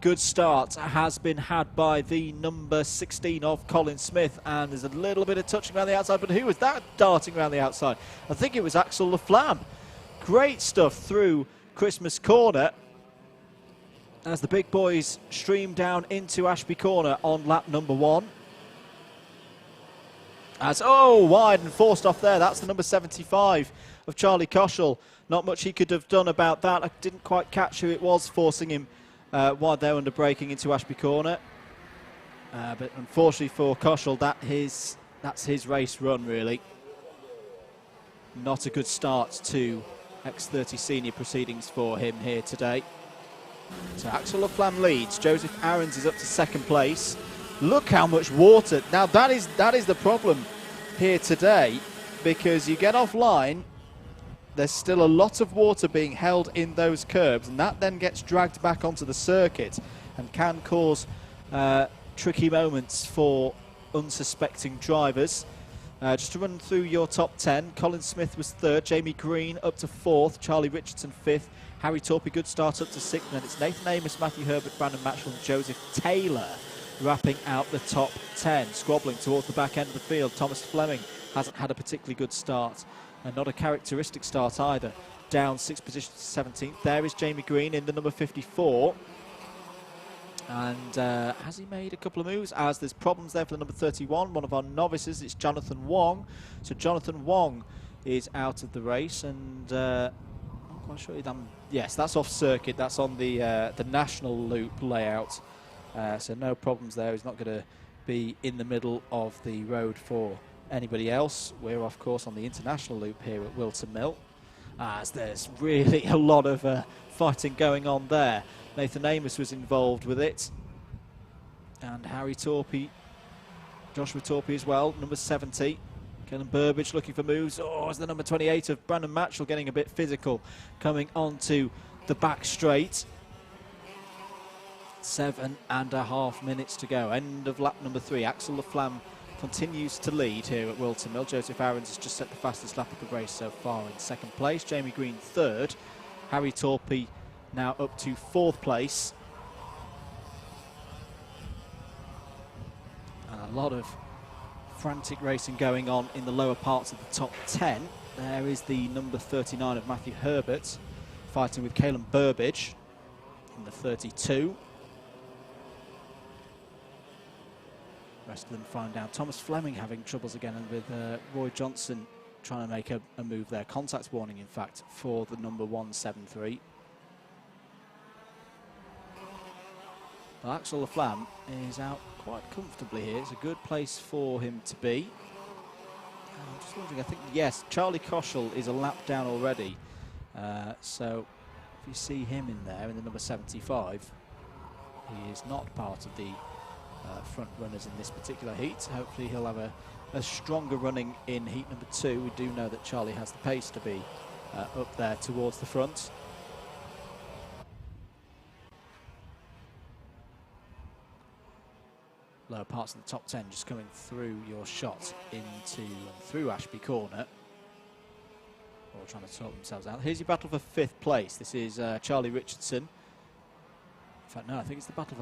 Good start has been had by the number 16 of Colin Smith, and there's a little bit of touching around the outside, but who was that darting around the outside? I think it was Axel Laflamme. Great stuff through Christmas Corner as the big boys stream down into Ashby Corner on lap number 1. As, wide and forced off there. That's the number 75 of Charlie Koschel. Not much he could have done about that. I didn't quite catch who it was forcing him wide there under braking into Ashby Corner. But unfortunately for Koschel, that's his race run, really. Not a good start to X30 Senior proceedings for him here today. So Axel Laflamme leads. Joseph Aarons is up to 2nd place. Look how much water. Now that is the problem here today, because you get offline, there's still a lot of water being held in those curbs, and that then gets dragged back onto the circuit and can cause tricky moments for unsuspecting drivers. Just to run through your top 10, Colin Smith was 3rd, Jamie Green up to 4th, Charlie Richardson 5th, Harry Torpey, good start up to 6th, and then it's Nathan Amos, Matthew Herbert, Brandon Matchell and Joseph Taylor wrapping out the top 10. Squabbling towards the back end of the field, Thomas Fleming hasn't had a particularly good start, and not a characteristic start either. Down 6 positions to 17th. There is Jamie Green in the number 54. And has he made a couple of moves? As there's problems there for the number 31, one of our novices. It's Jonathan Wong. So Jonathan Wong is out of the race, and I'm not quite sure. Yes, that's off circuit. That's on the national loop layout. So no problems there. He's not going to be in the middle of the road for anybody else. We're of course on the international loop here at Whilton Mill, as there's really a lot of fighting going on there. Nathan Amos was involved with it, and Harry Torpey, Joshua Torpey as well, number 70. Kellen Burbage looking for moves. Is the number 28 of Brandon Matchell getting a bit physical coming onto the back straight. 7.5 minutes to go. End of lap number 3. Axel Laflamme continues to lead here at Whilton Mill. Joseph Aarons has just set the fastest lap of the race so far in 2nd place. Jamie Green 3rd. Harry Torpey now up to 4th place. And a lot of frantic racing going on in the lower parts of the top 10. There is the number 39 of Matthew Herbert fighting with Kalen Burbage in the 32. Rest of them flying down. Thomas Fleming having troubles again, and with Roy Johnson trying to make a move there. Contact warning, in fact, for the number 173. Well, Axel Laflamme is out quite comfortably here. It's a good place for him to be. I'm just wondering, I think, yes, Charlie Koschel is a lap down already. So if you see him in there, in the number 75, he is not part of the front runners in this particular heat. Hopefully he'll have a stronger running in heat number 2. We do know that Charlie has the pace to be up there towards the front. Lower parts of the top 10 just coming through your shot into and through Ashby Corner. All trying to sort themselves out. Here's your battle for 5th place. This is Charlie Richardson. In fact, no, I think it's the battle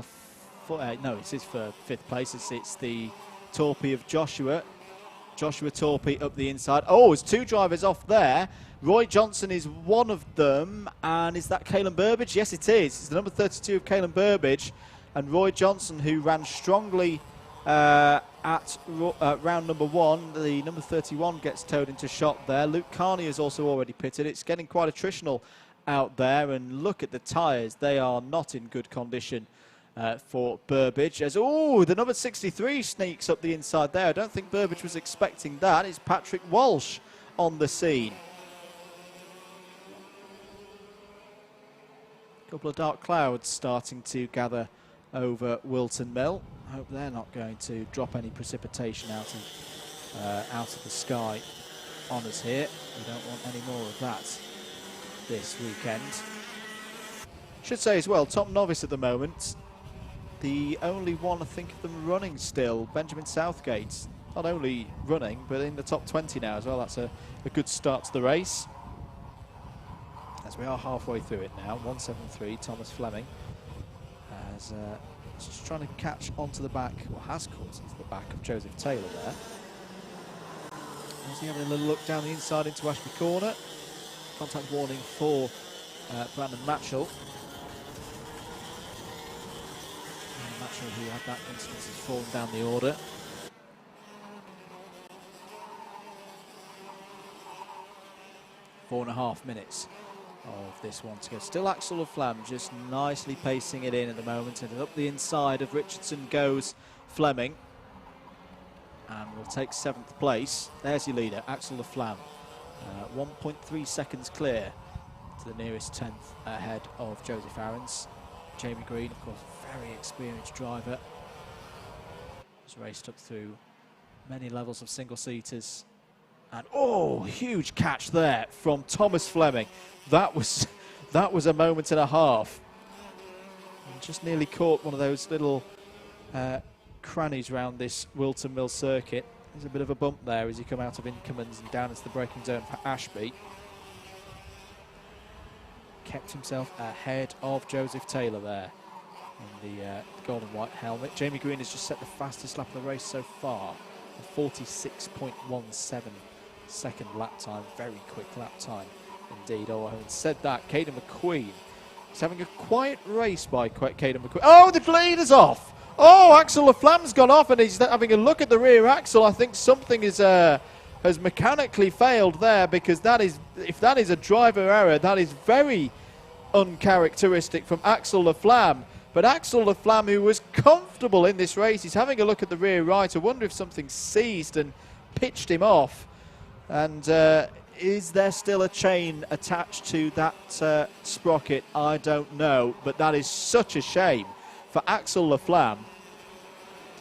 for no, it is for 5th place. It's the Torpey of Joshua. Joshua Torpey up the inside. There's 2 drivers off there. Roy Johnson is one of them. And is that Kalen Burbage? Yes, it is. It's the number 32 of Kalen Burbage. And Roy Johnson, who ran strongly at round number 1. The number 31 gets towed into shot there. Luke Carney has also already pitted. It's getting quite attritional out there. And look at the tyres. They are not in good condition for Burbage. As the number 63 sneaks up the inside there. I don't think Burbage was expecting that. It's Patrick Walsh on the scene. A couple of dark clouds starting to gather over Whilton Mill. I hope they're not going to drop any precipitation out of the sky on us here. We don't want any more of that this weekend. Should say as well, top novice at the moment. The only one, I think, of them running still, Benjamin Southgate. Not only running, but in the top 20 now as well. That's a good start to the race. As we are halfway through it now, 173, Thomas Fleming. As just trying to catch onto the back, or has caught onto the back of Joseph Taylor there. As he having a little look down the inside into Ashby Corner. Contact warning for Brandon Matchell. Matchell, who had that instance, has fallen down the order. Four and a half minutes of this one to go. Still Axel Laflamme just nicely pacing it in at the moment, and up the inside of Richardson goes Fleming, and will take 7th place. There's your leader, Axel Laflamme, 1.3 seconds clear to the nearest 10th ahead of Joseph Aarons. Jamie Green, of course, very experienced driver, has raced up through many levels of single-seaters. And oh, huge catch there from Thomas Fleming. That was a moment and a half. And just nearly caught one of those little crannies around this Whilton Mill circuit. There's a bit of a bump there as you come out of Inkermans and down into the braking zone for Ashby. Kept himself ahead of Joseph Taylor there in the gold and white helmet. Jamie Green has just set the fastest lap of the race so far, a 46.17 second lap time. Very quick lap time indeed. Oh, having said that, Caden McQueen is having a quiet race by Caden McQueen. Oh, the leader's off. Oh, Axel Laflamme's gone off and he's having a look at the rear axle. I think something is has mechanically failed there, because that is, if that is a driver error, that is very uncharacteristic from Axel Laflamme. But Axel Laflamme, who was comfortable in this race, he's having a look at the rear right. I wonder if something seized and pitched him off. And is there still a chain attached to that sprocket? I don't know, but that is such a shame for Axel Laflamme,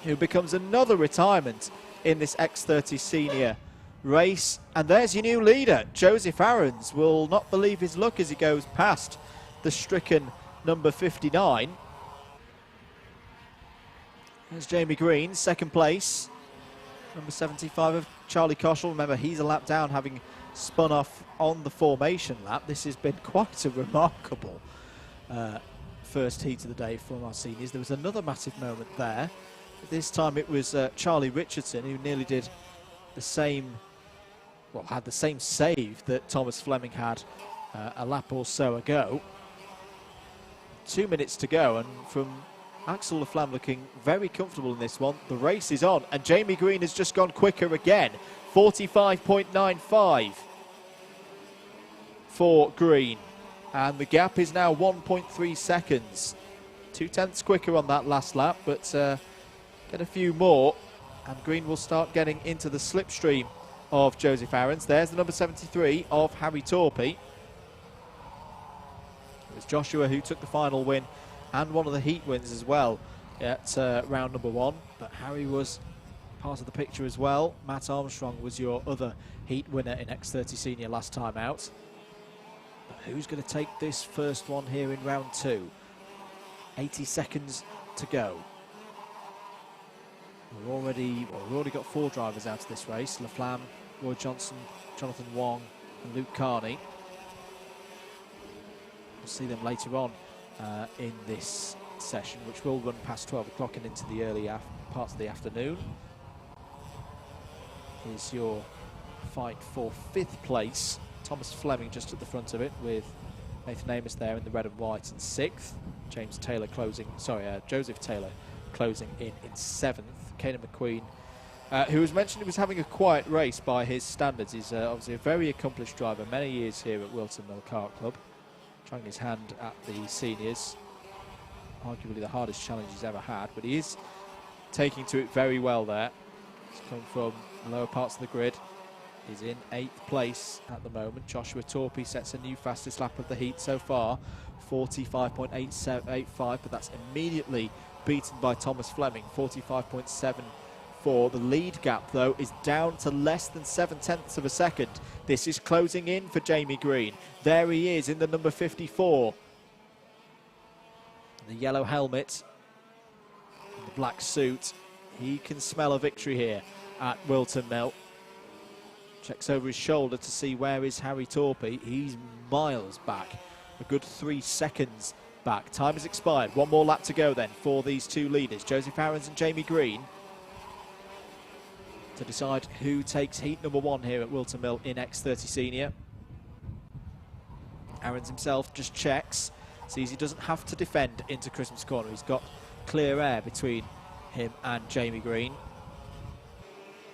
who becomes another retirement in this X30 Senior race. And there's your new leader. Joseph Aarons will not believe his luck as he goes past the stricken number 59. There's Jamie Green, 2nd place. Number 75 of Charlie Koshel. Remember, he's a lap down, having spun off on the formation lap. This has been quite a remarkable first heat of the day from our seniors. There was another massive moment there. This time it was Charlie Richardson, who nearly did the same, well, had the same save that Thomas Fleming had a lap or so ago. 2 minutes to go, and from Axel Laflamme looking very comfortable in this one. The race is on, and Jamie Green has just gone quicker again. 45.95 for Green, and the gap is now 1.3 seconds. 0.2 quicker on that last lap, but get a few more, and Green will start getting into the slipstream of Joseph Aarons. There's the number 73 of Harry Torpey. It was Joshua who took the final win and one of the heat wins as well at round number 1. But Harry was part of the picture as well. Matt Armstrong was your other heat winner in X30 Senior last time out. But who's going to take this first one here in round 2? 80 seconds to go. We've already got 4 drivers out of this race. Laflamme, Roy Johnson, Jonathan Wong and Luke Carney. We'll see them later on in this session, which will run past 12 o'clock and into the early parts of the afternoon. Here's your fight for 5th place. Thomas Fleming just at the front of it, with Nathan Amos there in the red and white in 6th. Joseph Taylor closing in 7th. Caden McQueen, who was mentioned he was having a quiet race by his standards. He's obviously a very accomplished driver, many years here at Whilton Mill Kart Club, trying his hand at the seniors. Arguably the hardest challenge he's ever had, but he is taking to it very well there. He's coming from the lower parts of the grid, is in 8th place at the moment. Joshua Torpey sets a new fastest lap of the heat so far, 45.85, but that's immediately beaten by Thomas Fleming, 45.74. The lead gap, though, is down to less than 7/10 of a second. This is closing in for Jamie Green. There he is in the number 54. The yellow helmet, the black suit. He can smell a victory here at Whilton Mill. Checks over his shoulder to see where is Harry Torpey. He's miles back, a good 3 seconds back. Time has expired. One more lap to go then for these two leaders, Joseph Aarons and Jamie Green, to decide who takes heat number 1 here at Whilton Mill in X30 Senior. Aarons himself just checks, sees he doesn't have to defend into Christmas Corner. He's got clear air between him and Jamie Green.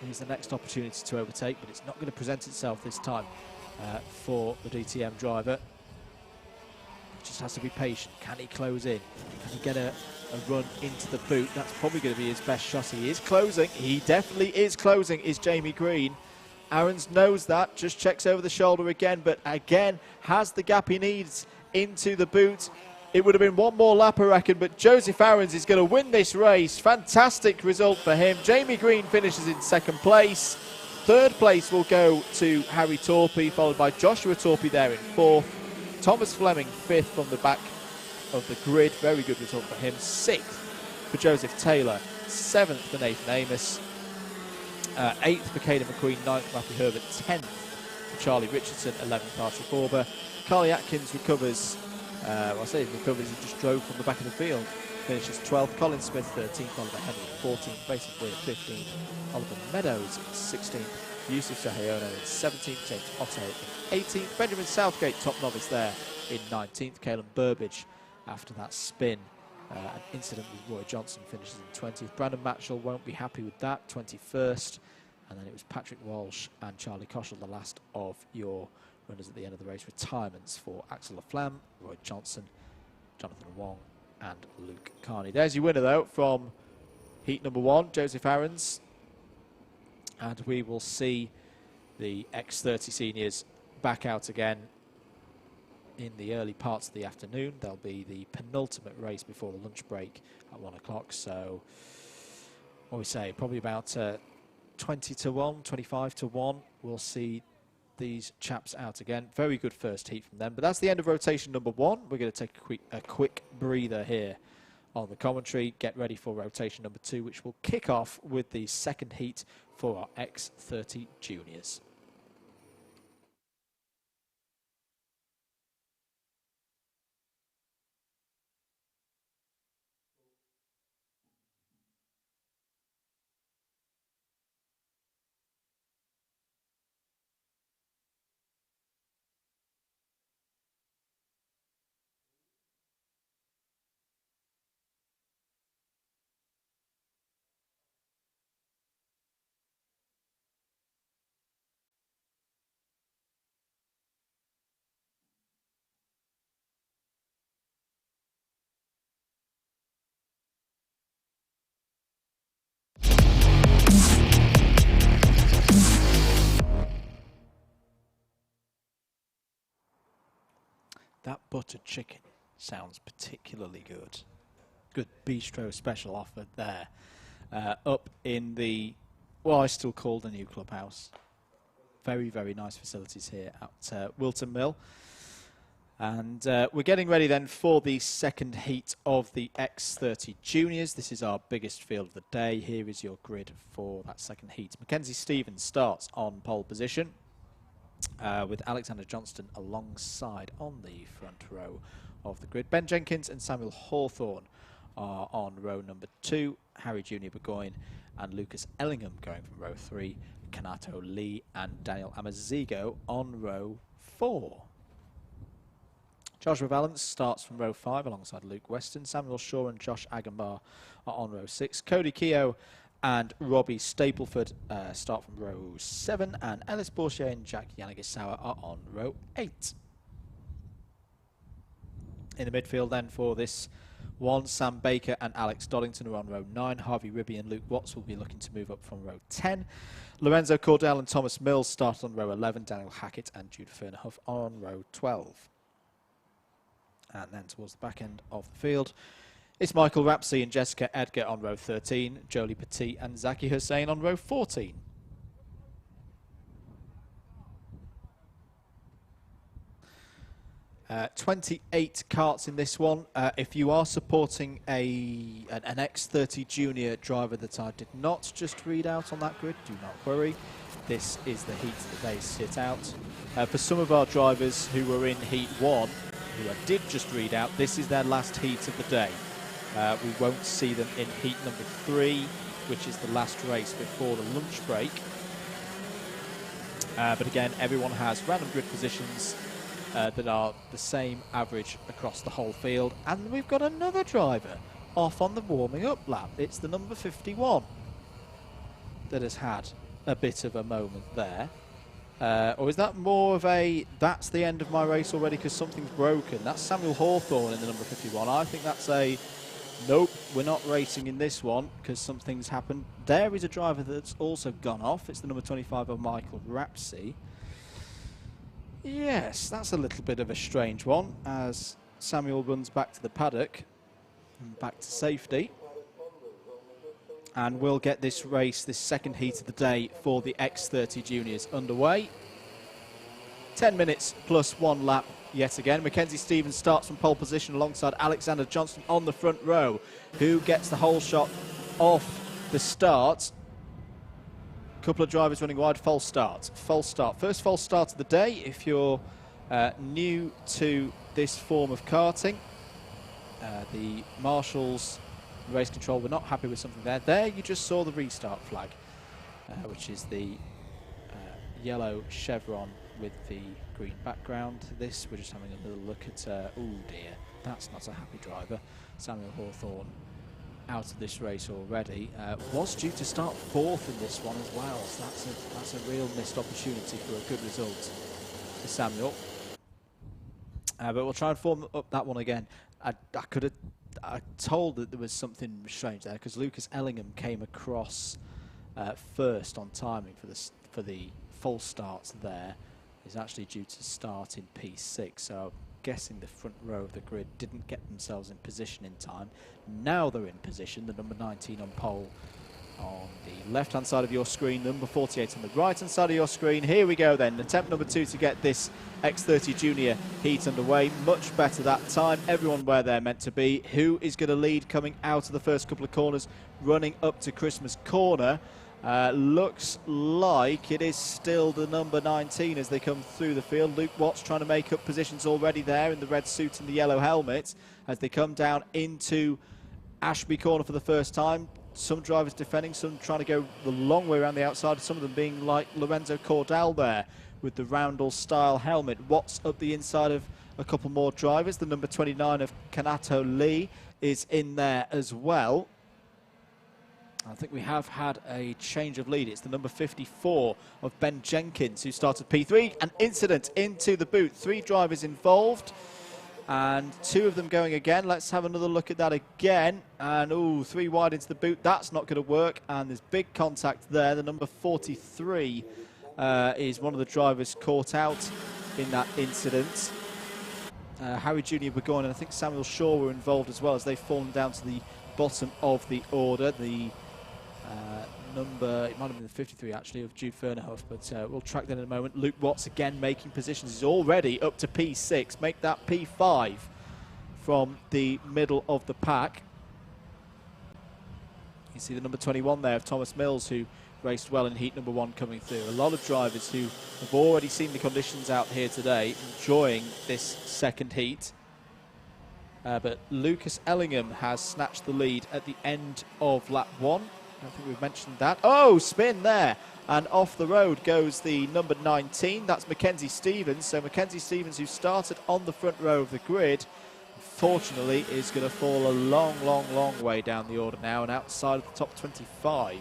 Here's the next opportunity to overtake, but it's not going to present itself this time for the DTM driver. He just has to be patient. Can he close in? Can he get a run into the boot? That's probably going to be his best shot. He is closing. He definitely is closing, is Jamie Green. Aarons knows that, just checks over the shoulder again, but again has the gap he needs into the boot. It would have been one more lap, I reckon, but Joseph Aarons is going to win this race. Fantastic result for him. Jamie Green finishes in 2nd place. 3rd place will go to Harry Torpey, followed by Joshua Torpey there in 4th. Thomas Fleming 5th from the back of the grid. Very good result for him. 6th for Joseph Taylor. 7th for Nathan Amos. 8th for Caden McQueen. 9th for Matthew Herbert. 10th for Charlie Richardson. 11th Archie Forber. Carly Atkins recovers. I say he recovers, he just drove from the back of the field. Finishes 12th. Colin Smith 13th. Oliver Henry 14th. Mason Weir 15th. Oliver Meadows 16th. Yusuf Sahayono in 17th. James Otto in 18th. Benjamin Southgate, top novice there, in 19th. Caelan Burbage, after that spin, an incident with Roy Johnson, finishes in 20th. Brandon Matchell won't be happy with that, 21st. And then it was Patrick Walsh and Charlie Koshel, the last of your runners at the end of the race. Retirements for Axel Laflamme, Roy Johnson, Jonathan Wong and Luke Carney. There's your winner, though, from heat number 1, Joseph Aarons. And we will see the X30 seniors back out again in the early parts of the afternoon. There'll be the penultimate race before the lunch break at 1 o'clock. So, what we say, probably about 20 to 1, 25 to 1. We'll see these chaps out again. Very good first heat from them. But that's the end of rotation number 1. We're going to take a quick breather here on the commentary. Get ready for rotation number 2, which will kick off with the 2nd heat for our X30 juniors. That buttered chicken sounds particularly good. Good bistro special offered there. Up in the, well, I still call the new clubhouse. Very, very nice facilities here at Whilton Mill. And we're getting ready then for the 2nd heat of the X30 juniors. This is our biggest field of the day. Here is your grid for that 2nd heat. Mackenzie Stevens starts on pole position, with Alexander Johnston alongside on the front row of the grid. Ben Jenkins and Samuel Hawthorne are on row number 2. Harry Junior Burgoyne and Lucas Ellingham going from row 3. Kanato Lee and Daniel Amazigo on row 4. Joshua Valance starts from row 5 alongside Luke Weston. Samuel Shaw and Josh Agambar are on row 6. Cody Keogh and Robbie Stapleford start from row 7, and Ellis Bourchier and Jack Yanagisawa are on row 8. In the midfield then for this one, Sam Baker and Alex Doddington are on row 9. Harvey Ribby and Luke Watts will be looking to move up from row 10. Lorenzo Cordell and Thomas Mills start on row 11. Daniel Hackett and Jude Fernerhoff on row 12. And then towards the back end of the field, it's Michael Rapsey and Jessica Edgar on row 13. Jolie Petit and Zaki Hussain on row 14. 28 karts in this one. If you are supporting an X30 Junior driver that I did not just read out on that grid, do not worry. This is the heat that they sit out. For some of our drivers who were in Heat 1, who I did just read out, this is their last heat of the day. We won't see them in Heat number 3, which is the last race before the lunch break. But again, everyone has random grid positions that are the same average across the whole field. And we've got another driver off on the warming up lap. It's the number 51 that has had a bit of a moment there. Or is that more of a, that's the end of my race already because something's broken? That's Samuel Hawthorne in the number 51. I think that's a, nope, we're not racing in this one because something's happened. There is a driver that's also gone off. It's the number 25 of Michael Rapsey. Yes, that's a little bit of a strange one as Samuel runs back to the paddock and back to safety. And we'll get this race, this second heat of the day for the X30 Juniors underway. 10 minutes plus 1 lap yet again. Mackenzie Stevens starts from pole position alongside Alexander Johnston on the front row, who gets the whole shot off the start. Couple of drivers running wide, false start. False start. First false start of the day if you're new to this form of karting. The marshals, race control, were not happy with something there. There you just saw the restart flag, which is the yellow chevron with the green background. This, we're just having a little look at, oh dear, that's not a happy driver. Samuel Hawthorne out of this race already. Was due to start 4th in this one as well, so that's a real missed opportunity for a good result for Samuel. But we'll try and form up that one again. I told that there was something strange there because Lucas Ellingham came across first on timing for the false starts there. Is actually due to start in P6, so I'm guessing the front row of the grid didn't get themselves in position in time. Now they're in position, the number 19 on pole on the left-hand side of your screen, number 48 on the right-hand side of your screen. Here we go then, attempt number 2 to get this X30 Junior heat underway. Much better that time, everyone where they're meant to be. Who is going to lead coming out of the first couple of corners, running up to Christmas Corner? Looks like it is still the number 19 as they come through the field. Luke Watts trying to make up positions already there in the red suit and the yellow helmet as they come down into Ashby Corner for the first time. Some drivers defending, some trying to go the long way around the outside, some of them being like Lorenzo Cordell there with the roundel style helmet. Watts up the inside of a couple more drivers. The number 29 of Kanato Lee is in there as well. I think we have had a change of lead. It's the number 54 of Ben Jenkins who started P3. An incident into the boot. 3 drivers involved and 2 of them going again. Let's have another look at that again. And, ooh, 3 wide into the boot. That's not going to work. And there's big contact there. The number 43 is one of the drivers caught out in that incident. Harry Jr. Burgoyne and I think Samuel Shaw were involved as well as they've fallen down to the bottom of the order. The number, it might have been the 53 actually, of Jude Fernerhoff, but we'll track that in a moment. Luke Watts again making positions. He's already up to P6. Make that P5 from the middle of the pack. You see the number 21 there of Thomas Mills, who raced well in heat number 1 coming through. A lot of drivers who have already seen the conditions out here today enjoying this second heat. But Lucas Ellingham has snatched the lead at the end of lap 1. I don't think we've mentioned that. Oh, spin there. And off the road goes the number 19. That's Mackenzie Stevens. So Mackenzie Stevens, who started on the front row of the grid, unfortunately is going to fall a long, long, long way down the order now and outside of the top 25.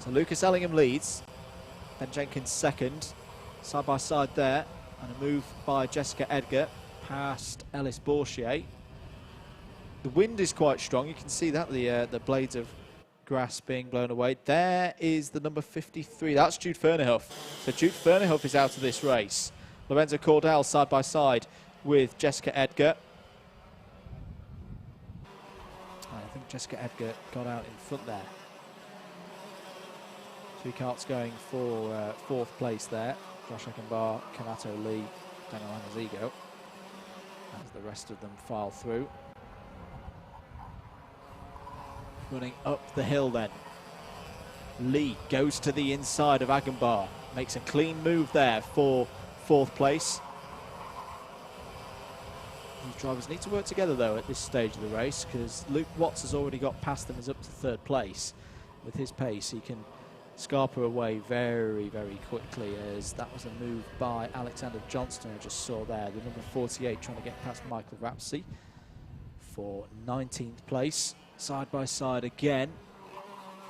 So Lucas Ellingham leads. Ben Jenkins second. Side by side there. And a move by Jessica Edgar past Ellis Bourchier. The wind is quite strong. You can see that, the blades of grass being blown away. There is the number 53. That's Jude Fernehoff. So Jude Fernehoff is out of this race. Lorenzo Cordell side by side with Jessica Edgar. I think Jessica Edgar got out in front there. 3 karts going for 4th place there. Josh Eckenbar, Kanato Lee, Daniel Amazigo, as the rest of them file through. Running up the hill then. Lee goes to the inside of Agenbar, makes a clean move there for 4th place. These drivers need to work together though at this stage of the race, because Luke Watts has already got past them, is up to 3rd place. With his pace he can scarper away very, very quickly, as that was a move by Alexander Johnston I just saw there, the number 48 trying to get past Michael Rapsey for 19th place. Side by side again.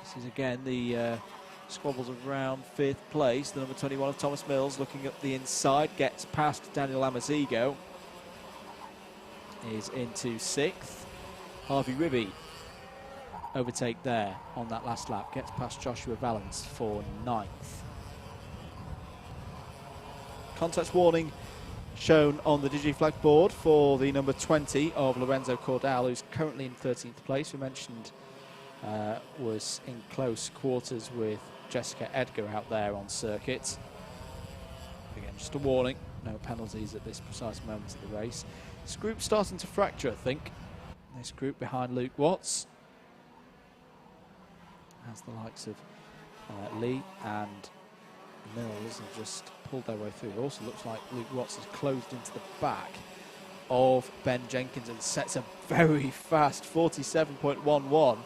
This is again the squabbles around 5th place. The number 21 of Thomas Mills looking up the inside, gets past Daniel Amazigo, is into 6th. Harvey Ribby overtake there on that last lap, gets past Joshua Valance for 9th. Contact warning shown on the DigiFlag board for the number 20 of Lorenzo Cordell, who's currently in 13th place. We mentioned was in close quarters with Jessica Edgar out there on circuit. Again, just a warning, no penalties at this precise moment of the race. This group's starting to fracture, I think. This group behind Luke Watts, as the likes of Lee and Mills have just pulled their way through. It also looks like Luke Watts has closed into the back of Ben Jenkins and sets a very fast 47.11.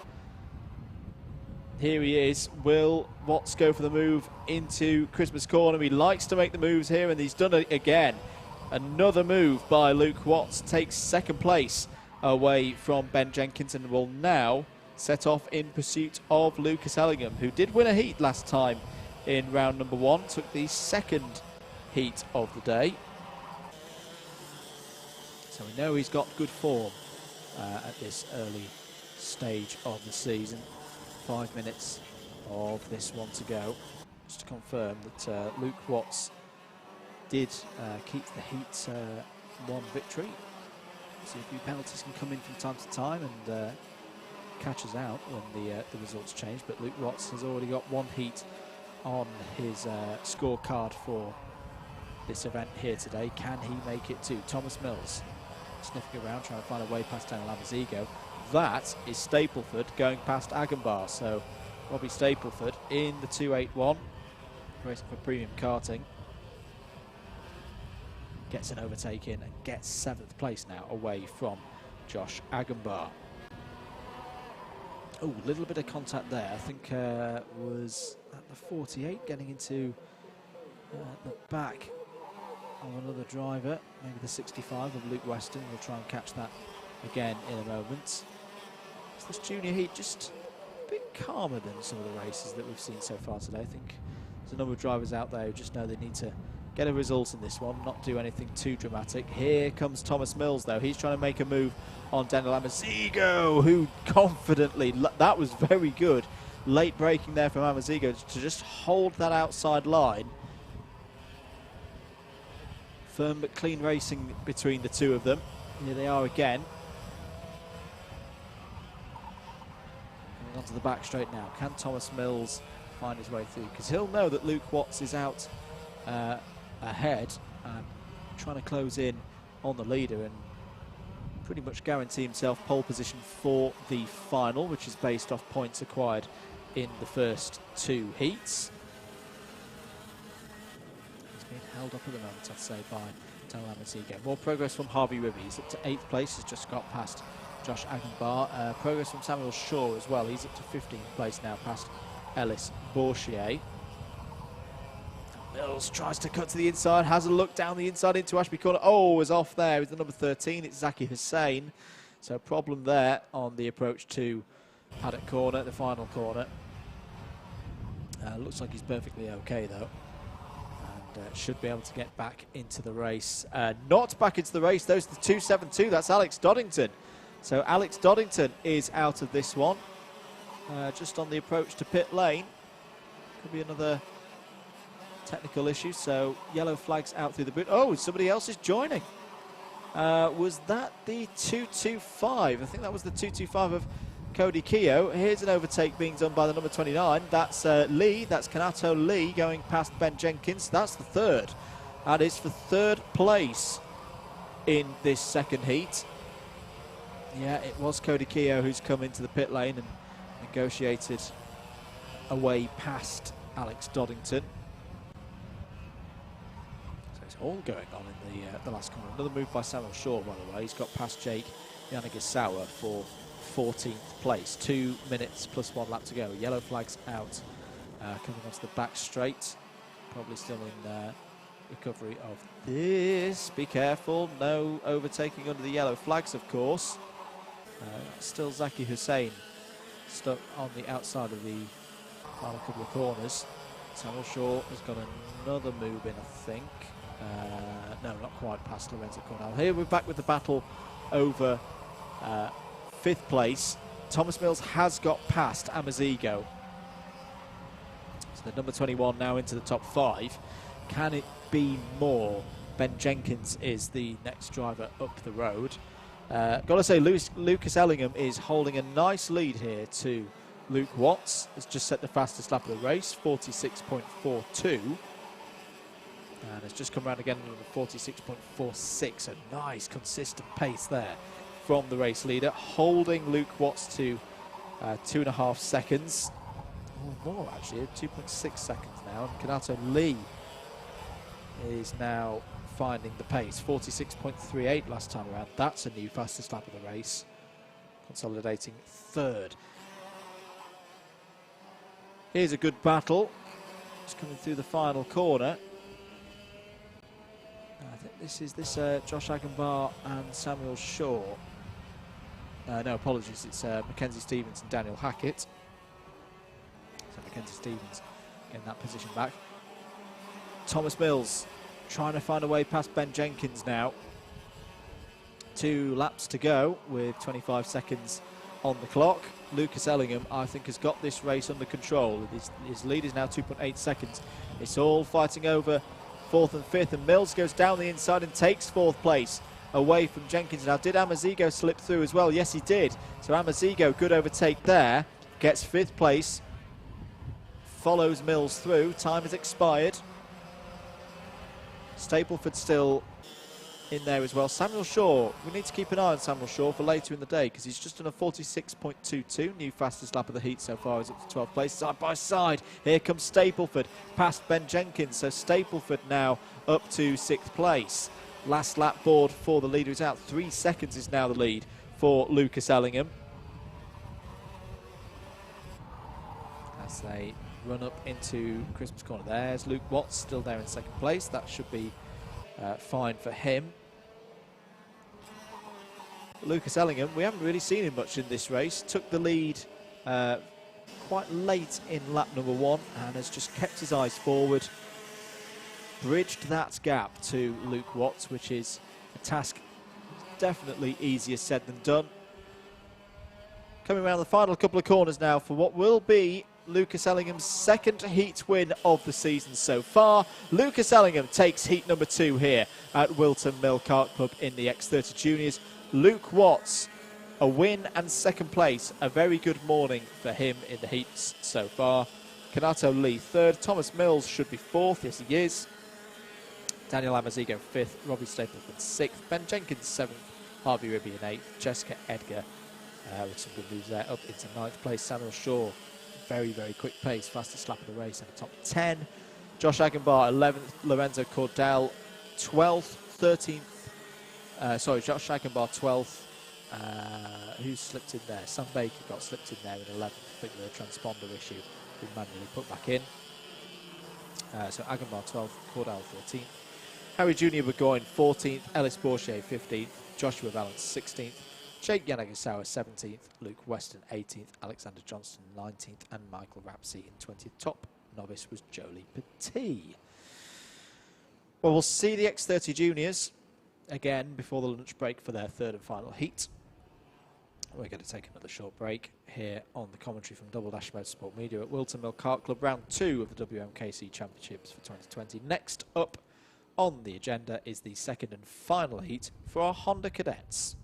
Here he is. Will Watts go for the move into Christmas Corner? He likes to make the moves here, and he's done it again. Another move by Luke Watts takes 2nd place away from Ben Jenkins and will now set off in pursuit of Lucas Ellingham, who did win a heat last time in round number 1, took the 2nd heat of the day. So we know he's got good form at this early stage of the season. 5 minutes of this one to go. Just to confirm that Luke Watts did keep the heat 1 victory. See a few penalties can come in from time to time and catch us out when the results change, but Luke Watts has already got 1 heat on his scorecard for this event here today. Can he make it to Thomas Mills? Sniffing around, trying to find a way past Daniel Amazigo. That is Stapleford going past Agenbar. So Robbie Stapleford in the 281, racing for premium karting, gets an overtake in and gets 7th place now away from Josh Agenbar. Oh, a little bit of contact there. I think was at the 48 getting into the back of another driver, maybe the 65 of Luke Weston. We'll try and catch that again in a moment. So this junior heat just a bit calmer than some of the races that we've seen so far today. I think there's a number of drivers out there who just know they need to get a result in this one, not do anything too dramatic. Here comes Thomas Mills though. He's trying to make a move on Daniel Amazigo, who confidently, that was very good. Late braking there from Amazigo to just hold that outside line. Firm but clean racing between the two of them. Here they are again. Coming onto the back straight now. Can Thomas Mills find his way through? Because he'll know that Luke Watts is out ahead and trying to close in on the leader and pretty much guarantee himself pole position for the final, which is based off points acquired in the first 2 heats. He's being held up at the moment, I'd say, by Daniel Amazigo. More progress from Harvey Ribby. He's up to 8th place, has just got past Josh Agenbar. Progress from Samuel Shaw as well. He's up to 15th place now, past Ellis Bourchier. Mills tries to cut to the inside, has a look down the inside into Ashby Corner. Oh, is off there with the number 13. It's Zaki Hussain. So problem there on the approach to Paddock Corner, the final corner. Looks like he's perfectly okay though. and should be able to get back into the race. Not back into the race, those are the 272, that's Alex Doddington. So Alex Doddington is out of this one, just on the approach to pit lane. Could be another technical issue, so yellow flags out through the boot. Oh, somebody else is joining. Was that the 225? I think that was the 225 of Cody Keogh. Here's an overtake being done by the number 29. That's Lee, that's Kanato Lee going past Ben Jenkins. That's the third. That is for third place in this second heat. Yeah, it was Cody Keogh who's come into the pit lane and negotiated a way past Alex Doddington. So it's all going on in the last corner. Another move by Samuel Shaw, by the way. He's got past Jake Yanagisawa for 14th place. 2 minutes plus 1 lap to go. Yellow flags out. Coming onto the back straight. Probably still in recovery of this. Be careful. No overtaking under the yellow flags, of course. Still Zaki Hussein stuck on the outside of the final couple of corners. Samuel Shaw has got another move in, I think. No, not quite past Lorenzo Cornell. Here we're back with the battle over 5th place. Thomas Mills has got past Amazigo. So the number 21 now into the top 5. Can it be more? Ben Jenkins is the next driver up the road. Got to say, Lucas Ellingham is holding a nice lead here to Luke Watts. Has just set the fastest lap of the race, 46.42. And has just come around again on 46.46. A nice, consistent pace there from the race leader, holding Luke Watts to 2.5 seconds. Oh, more actually, 2.6 seconds now. And Kanato Lee is now finding the pace, 46.38 last time around. That's a new fastest lap of the race, consolidating third. Here's a good battle, just coming through the final corner. I think this is Josh Agenbar and Samuel Shaw. No, apologies, it's Mackenzie Stevens and Daniel Hackett. So Mackenzie Stevens getting that position back. Thomas Mills trying to find a way past Ben Jenkins now. 2 laps to go with 25 seconds on the clock. Lucas Ellingham, I think, has got this race under control. His lead is now 2.8 seconds. It's all fighting over 4th and 5th, and Mills goes down the inside and takes 4th place away from Jenkins. Now, did Amazigo slip through as well? Yes, he did. So Amazigo, good overtake there, gets 5th place, follows Mills through. Time has expired. Stapleford still in there as well. Samuel Shaw, we need to keep an eye on Samuel Shaw for later in the day, because he's just done a 46.22, new fastest lap of the heat so far. He's up to 12th place, side by side. Here comes Stapleford past Ben Jenkins, so Stapleford now up to 6th place. Last lap board for the leader is out. 3 seconds is now the lead for Lucas Ellingham. As they run up into Christmas Corner. There's Luke Watts still there in 2nd place. That should be fine for him. Lucas Ellingham, we haven't really seen him much in this race. Took the lead quite late in lap number 1 and has just kept his eyes forward. Bridged that gap to Luke Watts, which is a task definitely easier said than done. Coming around the final couple of corners now for what will be Lucas Ellingham's 2nd heat win of the season so far. Lucas Ellingham takes heat number 2 here at Whilton Mill Kart Club in the X30 Juniors. Luke Watts, a win and 2nd place. A very good morning for him in the heats so far. Kanato Lee 3rd. Thomas Mills should be 4th. Yes, he is. Daniel Amazigo 5th. Robbie Stapleford 6th. Ben Jenkins 7th. Harvey Ribby in 8th. Jessica Edgar with some good news there, up into 9th place. Samuel Shaw, very, very quick pace, fastest lap of the race in the top 10. Josh Agenbar 11th. Lorenzo Cordell 12th. 13th. Josh Agenbar 12th. Who slipped in there? Sam Baker got slipped in there in 11th. I think with a transponder issue, been manually put back in. So Agenbar 12th. Cordell 14th. Harry Jr. Burgoyne 14th. Ellis Bourchier 15th. Joshua Valance 16th. Jake Yanagisawa 17th, Luke Weston 18th, Alexander Johnston 19th, and Michael Rapsey in 20th. Top novice was Jolie Petit. Well, we'll see the X30 Juniors again before the lunch break for their third and final heat. We're going to take another short break here on the commentary from Double Dash Motorsport Media at Whilton Mill Kart Club, round 2 of the WMKC Championships for 2020. Next up on the agenda is the second and final heat for our Honda cadets.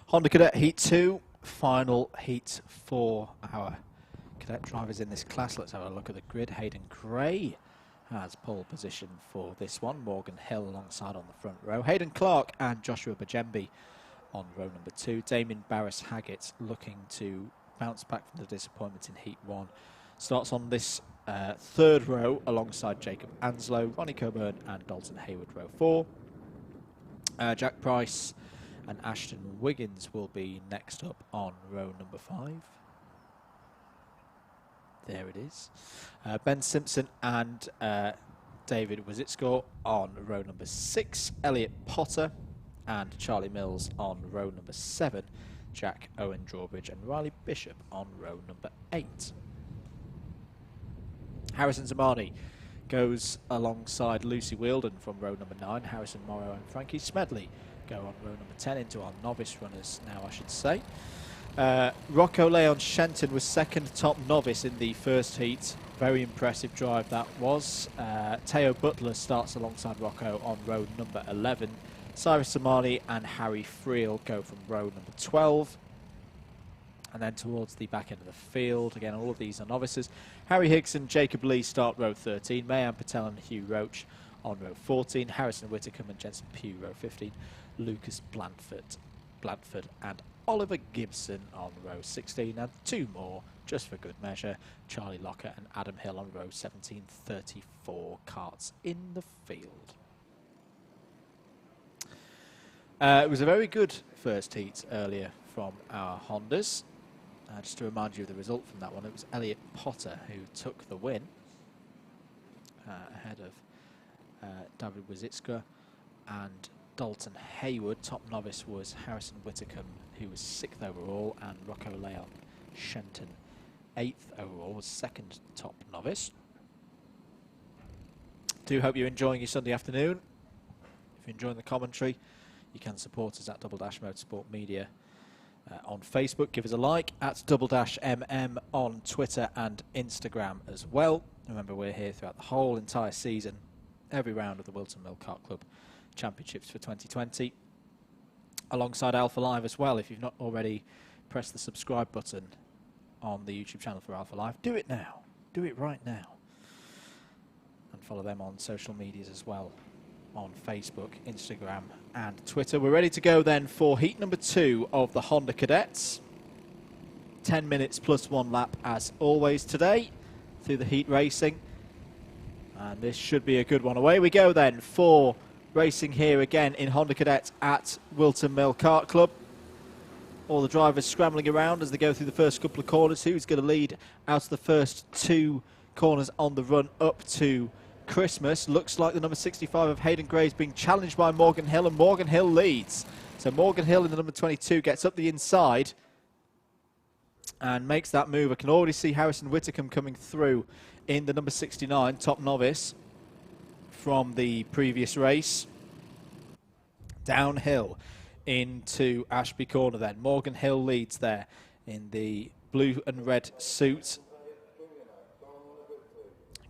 Honda Cadet Heat 2, final heat for our cadet drivers in this class. Let's have a look at the grid. Hayden Gray has pole position for this one. Morgan Hill alongside on the front row. Hayden Clark and Joshua Bajembi on row number 2. Damien Barris-Haggett looking to bounce back from the disappointment in Heat 1. Starts on this third row alongside Jacob Anslow, Ronnie Coburn and Dalton Hayward, row 4. Jack Price and Ashton Wiggins will be next up on row number 5. There it is. Ben Simpson and David Wazitsko on row number 6. Elliot Potter and Charlie Mills on row number 7. Jack Owen Drawbridge and Riley Bishop on row number 8. Harrison Zamani goes alongside Lucy Wielden from row number 9. Harrison Morrow and Frankie Smedley go on row number 10 into our novice runners now, I should say. Rocco Leon Shenton was second top novice in the first heat. Very impressive drive that was. Teo Butler starts alongside Rocco on row number 11. Cyrus Samani and Harry Friel go from row number 12. And then towards the back end of the field, again, all of these are novices. Harry Higgs and Jacob Lee start row 13. Mayan Patel and Hugh Roach on row 14. Harrison Whitcomb and Jensen Pugh, row 15. Lucas Blandford and Oliver Gibson on row 16. And 2 more, just for good measure. Charlie Locker and Adam Hill on row 17. 34 karts in the field. It was a very good first heat earlier from our Hondas. Just to remind you of the result from that one, it was Elliot Potter who took the win ahead of David Wazitska and Dalton Hayward. Top novice was Harrison Whitcomb, who was 6th overall, and Rocco Leon Shenton, 8th overall, was second top novice. Do hope you're enjoying your Sunday afternoon. If you're enjoying the commentary, you can support us at Double Dash Motorsport Media on Facebook. Give us a like at Double Dash MM on Twitter and Instagram as well. Remember, we're here throughout the whole entire season, every round of the Whilton Mill Kart Club Championships for 2020, alongside Alpha Live as well. If you've not already pressed the subscribe button on the YouTube channel for Alpha Live, do it now. Do it right now. And follow them on social medias as well, on Facebook, Instagram and Twitter. We're ready to go then for heat number 2 of the Honda Cadets. 10 minutes plus 1 lap as always today through the heat racing. And this should be a good one. Away we go then for racing here again in Honda Cadets at Whilton Mill Kart Club. All the drivers scrambling around as they go through the first couple of corners. Who's going to lead out of the first 2 corners on the run up to Christmas? Looks like the number 65 of Hayden Gray is being challenged by Morgan Hill, and Morgan Hill leads. So Morgan Hill in the number 22 gets up the inside and makes that move. I can already see Harrison Whitcomb coming through in the number 69, top novice from the previous race. Downhill into Ashby Corner then. Morgan Hill leads there in the blue and red suit,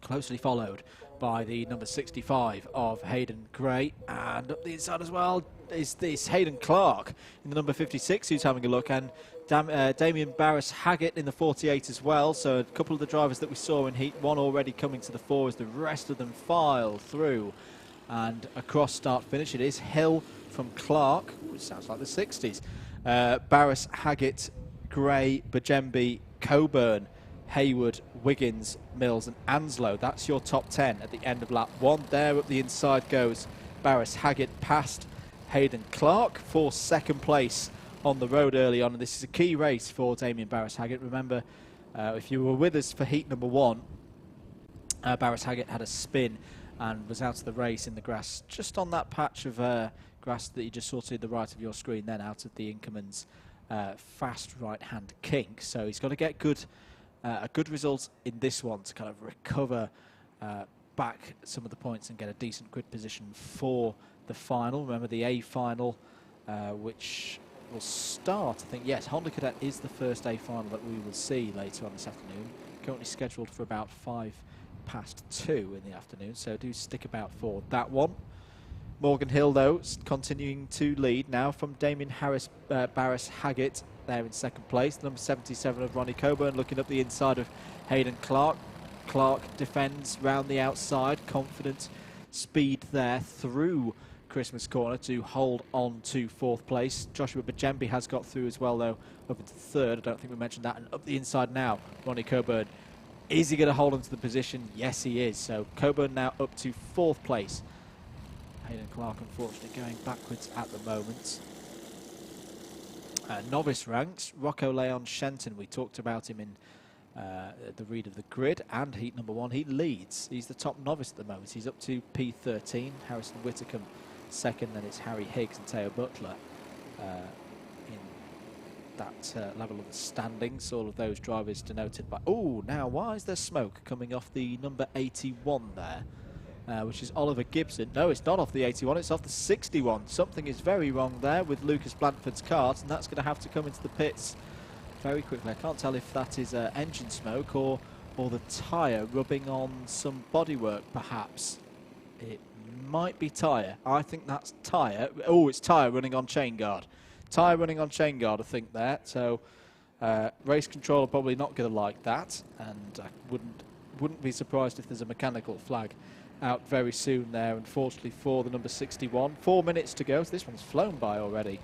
closely followed by the number 65 of Hayden Gray, and up the inside as well, is Hayden Clark in the number 56 who's having a look, and Damien Barris-Haggett in the 48 as well. So a couple of the drivers that we saw in Heat 1 already coming to the fore as the rest of them file through and across start-finish. It is Hill from Clark, which sounds like the 60s. Barris-Haggett, Gray, Bajembi, Coburn, Hayward, Wiggins, Mills and Anslow. That's your top 10 at the end of lap 1. There up the inside goes Barris-Haggett past Hayden Clark for second place on the road early on, and this is a key race for Damien Barris-Haggett. Remember, if you were with us for heat number 1, Barris-Haggett had a spin and was out of the race in the grass, just on that patch of grass that you just saw to the right of your screen then, out of the Inkerman's fast right-hand kink. So he's got to get a good result in this one to kind of recover back some of the points and get a decent grid position for the final. Remember the A final, which will start, I think, yes, Honda Cadet is the first A final that we will see later on this afternoon. Currently scheduled for about 2:05 in the afternoon, so do stick about for that one. Morgan Hill, though, continuing to lead now from Damien Barris-Haggett there in second place. Number 77 of Ronnie Coburn looking up the inside of Hayden Clark. Clark defends round the outside, confident speed there through Christmas Corner to hold on to fourth place. Joshua Bajembi has got through as well, though, up into third. I don't think we mentioned that. And up the inside now, Ronnie Coburn. Is he going to hold on to the position? Yes, he is. So Coburn now up to fourth place. Hayden Clark, unfortunately, going backwards at the moment. Novice ranks, Rocco Leon Shenton. We talked about him in the read of the grid and heat number 1. He leads. He's the top novice at the moment. He's up to P13. Harrison Whitcomb second, then it's Harry Higgs and Teo Butler in that level of the standings. All of those drivers denoted by... Oh, now why is there smoke coming off the number 81 there, which is Oliver Gibson? No, it's not off the 81, it's off the 61. Something is very wrong there with Lucas Blandford's kart, and that's going to have to come into the pits very quickly. I can't tell if that is engine smoke or the tyre rubbing on some bodywork, perhaps. It might be tyre. I think that's tyre. Oh, it's tyre running on chain guard. Tyre running on chain guard, I think, there. So race control are probably not going to like that, and I wouldn't be surprised if there's a mechanical flag out very soon there, unfortunately, for the number 61. 4 minutes to go, so this one's flown by already.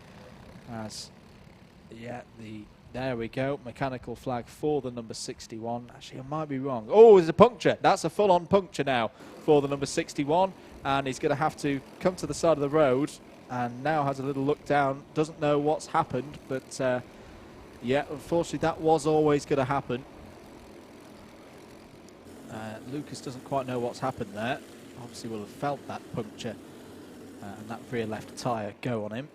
There we go, mechanical flag for the number 61. Actually, I might be wrong. Oh, there's a puncture. That's a full-on puncture now for the number 61, and he's going to have to come to the side of the road, and now has a little look down. Doesn't know what's happened, but yeah, unfortunately, that was always going to happen. Lucas doesn't quite know what's happened there. Obviously will have felt that puncture and that rear left tyre go on him.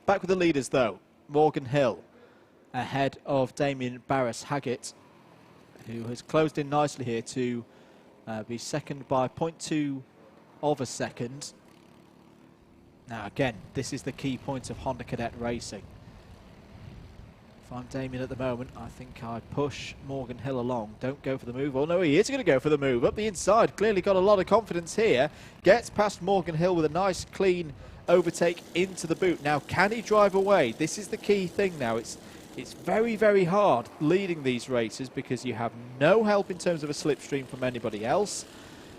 Back with the leaders, though. Morgan Hill ahead of Damien Barris-Haggett, who has closed in nicely here to be second by 0.2 of a second. Now again, this is the key point of Honda Cadet racing. If I'm Damien at the moment, I think I push Morgan Hill along. Don't go for the move. Oh no, he is going to go for the move. Up the inside, clearly got a lot of confidence here. Gets past Morgan Hill with a nice clean overtake into the boot. Now, can he drive away? This is the key thing now. It's very, very hard leading these races because you have no help in terms of a slipstream from anybody else,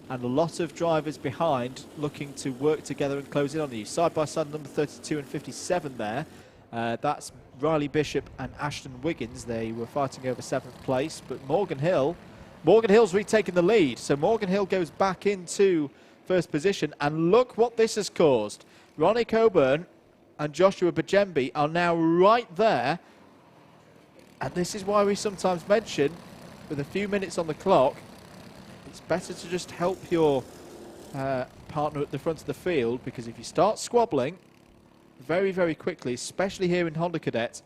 and a lot of drivers behind looking to work together and close in on you. Side by side, number 32 and 57 there. That's Riley Bishop and Ashton Wiggins. They were fighting over 7th place, but Morgan Hill's retaken the lead. So Morgan Hill goes back into first position, and look what this has caused. Ronnie Coburn and Joshua Bajembi are now right there. And this is why we sometimes mention, with a few minutes on the clock, it's better to just help your partner at the front of the field, because if you start squabbling very, very quickly, especially here in Honda Cadet,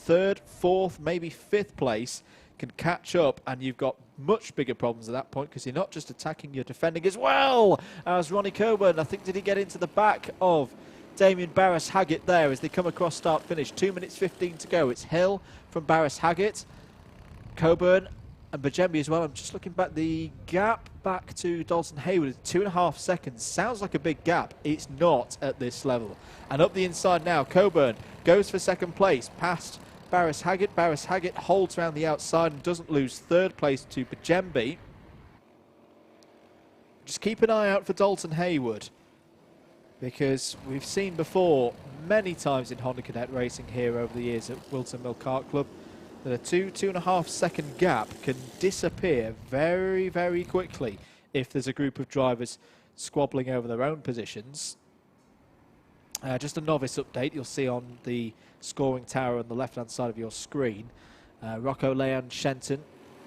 3rd, 4th, maybe 5th place can catch up, and you've got much bigger problems at that point, because you're not just attacking, you're defending as well. As Ronnie Coburn, I think, did he get into the back of Damien Barris-Haggett there as they come across start-finish? 2 minutes 15 to go. It's Hill from Barris-Haggett. Coburn and Bajembi as well. I'm just looking back. The gap back to Dalton Hayward is 2.5 seconds. Sounds like a big gap. It's not at this level. And up the inside now, Coburn goes for second place past Barris Haggett. Barris Haggett holds around the outside and doesn't lose third place to Bajembi. Just keep an eye out for Dalton Hayward, because we've seen before many times in Honda Cadet racing here over the years at Whilton Mill Kart Club that a 2.5 second gap can disappear very, very quickly if there's a group of drivers squabbling over their own positions. Just a novice update you'll see on the scoring tower on the left hand side of your screen. Rocco Leon Shenton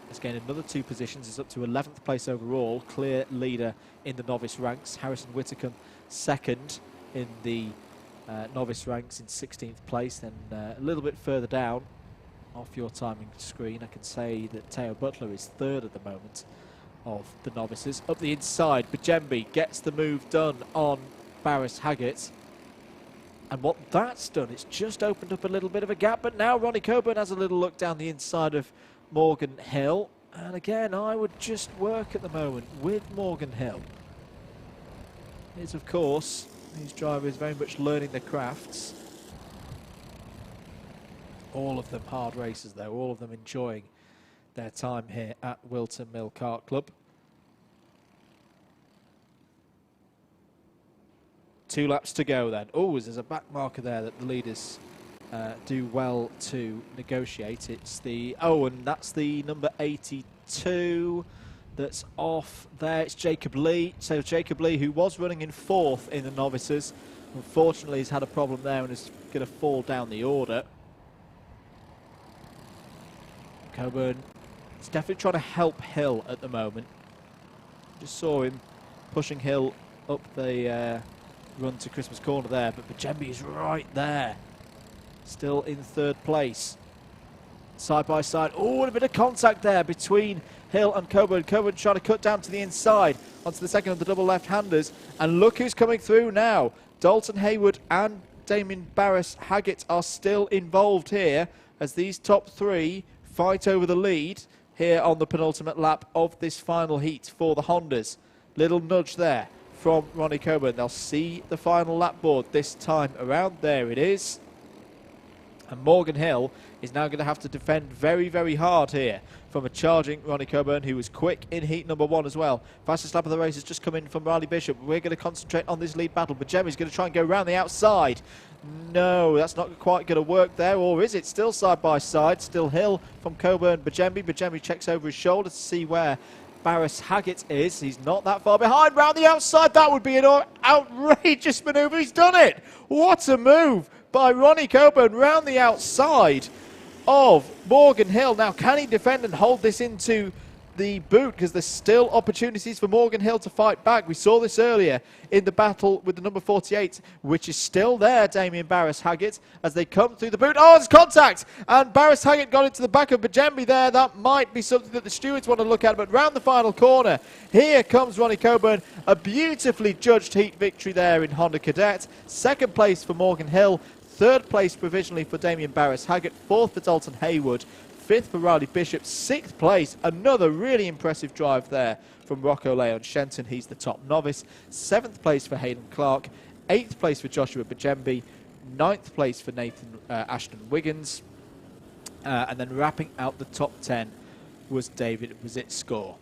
has gained another 2 positions. Is up to 11th place overall, clear leader in the novice ranks. Harrison Whitcomb second in the novice ranks in 16th place. Then a little bit further down off your timing screen, I can say that Teo Butler is third at the moment of the novices. Up the inside, Bajembi gets the move done on Barris Haggett. And what that's done, it's just opened up a little bit of a gap. But now Ronnie Coburn has a little look down the inside of Morgan Hill. And again, I would just work at the moment with Morgan Hill. He's, of course, these drivers very much learning their crafts. All of them hard racers, though. All of them enjoying their time here at Whilton Mill Kart Club. 2 laps to go then. Oh, there's a back marker there that the leaders do well to negotiate. It's the, and that's the number 82 that's off there. It's Jacob Lee. So Jacob Lee, who was running in 4th in the novices, unfortunately has had a problem there and is going to fall down the order. Coburn is definitely trying to help Hill at the moment. Just saw him pushing Hill up the run to Christmas Corner there, but Bajembi is right there, still in 3rd place. Side by side. Oh, and a bit of contact there between Hill and Coburn. Coburn trying to cut down to the inside onto the second of the double left-handers, and look who's coming through now. Dalton Hayward and Damien Barris Haggett are still involved here as these top 3 fight over the lead here on the penultimate lap of this final heat for the Hondas. Little nudge there from Ronnie Coburn. They'll see the final lap board this time around. There it is. And Morgan Hill is now going to have to defend very, very hard here from a charging Ronnie Coburn, who was quick in heat number 1 as well. Fastest lap of the race has just come in from Riley Bishop. We're going to concentrate on this lead battle. But Bajembi's going to try and go around the outside. No, that's not quite going to work there, or is it? Still side by side, still Hill from Coburn. Bajembi checks over his shoulder to see where Barris Haggett is. He's not that far behind. Round the outside, that would be an outrageous manoeuvre. He's done it. What a move by Ronnie Coburn round the outside of Morgan Hill. Now, can he defend and hold this into the boot? Because there's still opportunities for Morgan Hill to fight back. We saw this earlier in the battle with the number 48, which is still there, Damien Barris Haggett, as they come through the boot. Oh, there's contact! And Barris Haggett got into the back of Bajembi there. That might be something that the stewards want to look at, but round the final corner, here comes Ronnie Coburn. A beautifully judged heat victory there in Honda Cadet. 2nd place for Morgan Hill. 3rd place provisionally for Damien Barris Haggett. 4th for Dalton Hayward. 5th for Riley Bishop. 6th place, another really impressive drive there from Rocco Leon Shenton. He's the top novice. 7th place for Hayden Clark. 8th place for Joshua Bajembi. 9th place for Nathan Ashton Wiggins. And then wrapping out the top 10 was David Wizitscore.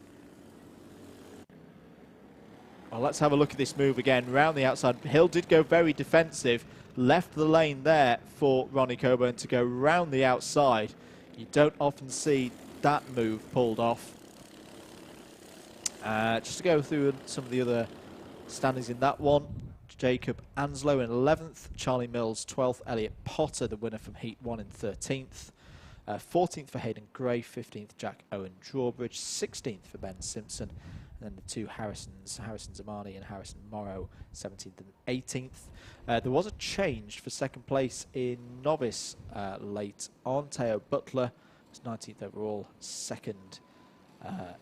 Well, let's have a look at this move again. Round the outside. Hill did go very defensive. Left the lane there for Ronnie Coburn to go round the outside. You don't often see that move pulled off. Just to go through some of the other standings in that one. Jacob Anslow in 11th. Charlie Mills 12th. Elliot Potter, the winner from Heat 1, in 13th. 14th for Hayden Gray. 15th Jack Owen Drawbridge. 16th for Ben Simpson. And then the 2 Harrisons, Harrison Zamani and Harrison Morrow, 17th and 18th. There was a change for 2nd place in novice late on. Teo Butler was 19th overall, 2nd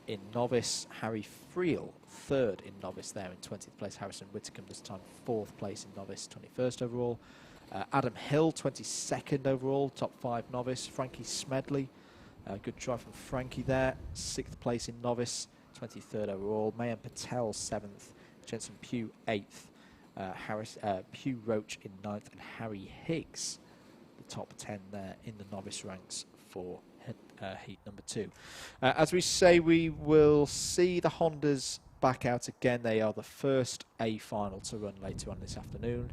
in novice. Harry Friel, 3rd in novice there in 20th place. Harrison Whitcomb this time 4th place in novice, 21st overall. Adam Hill, 22nd overall, top 5 novice. Frankie Smedley, Good drive from Frankie there. 6th place in novice, 23rd overall. Mayan Patel 7th, Jensen Pugh 8th, Pugh Roach in 9th, and Harry Higgs, the top 10 there in the novice ranks for heat number 2. As we say, we will see the Hondas back out again. They are the first A final to run later on this afternoon.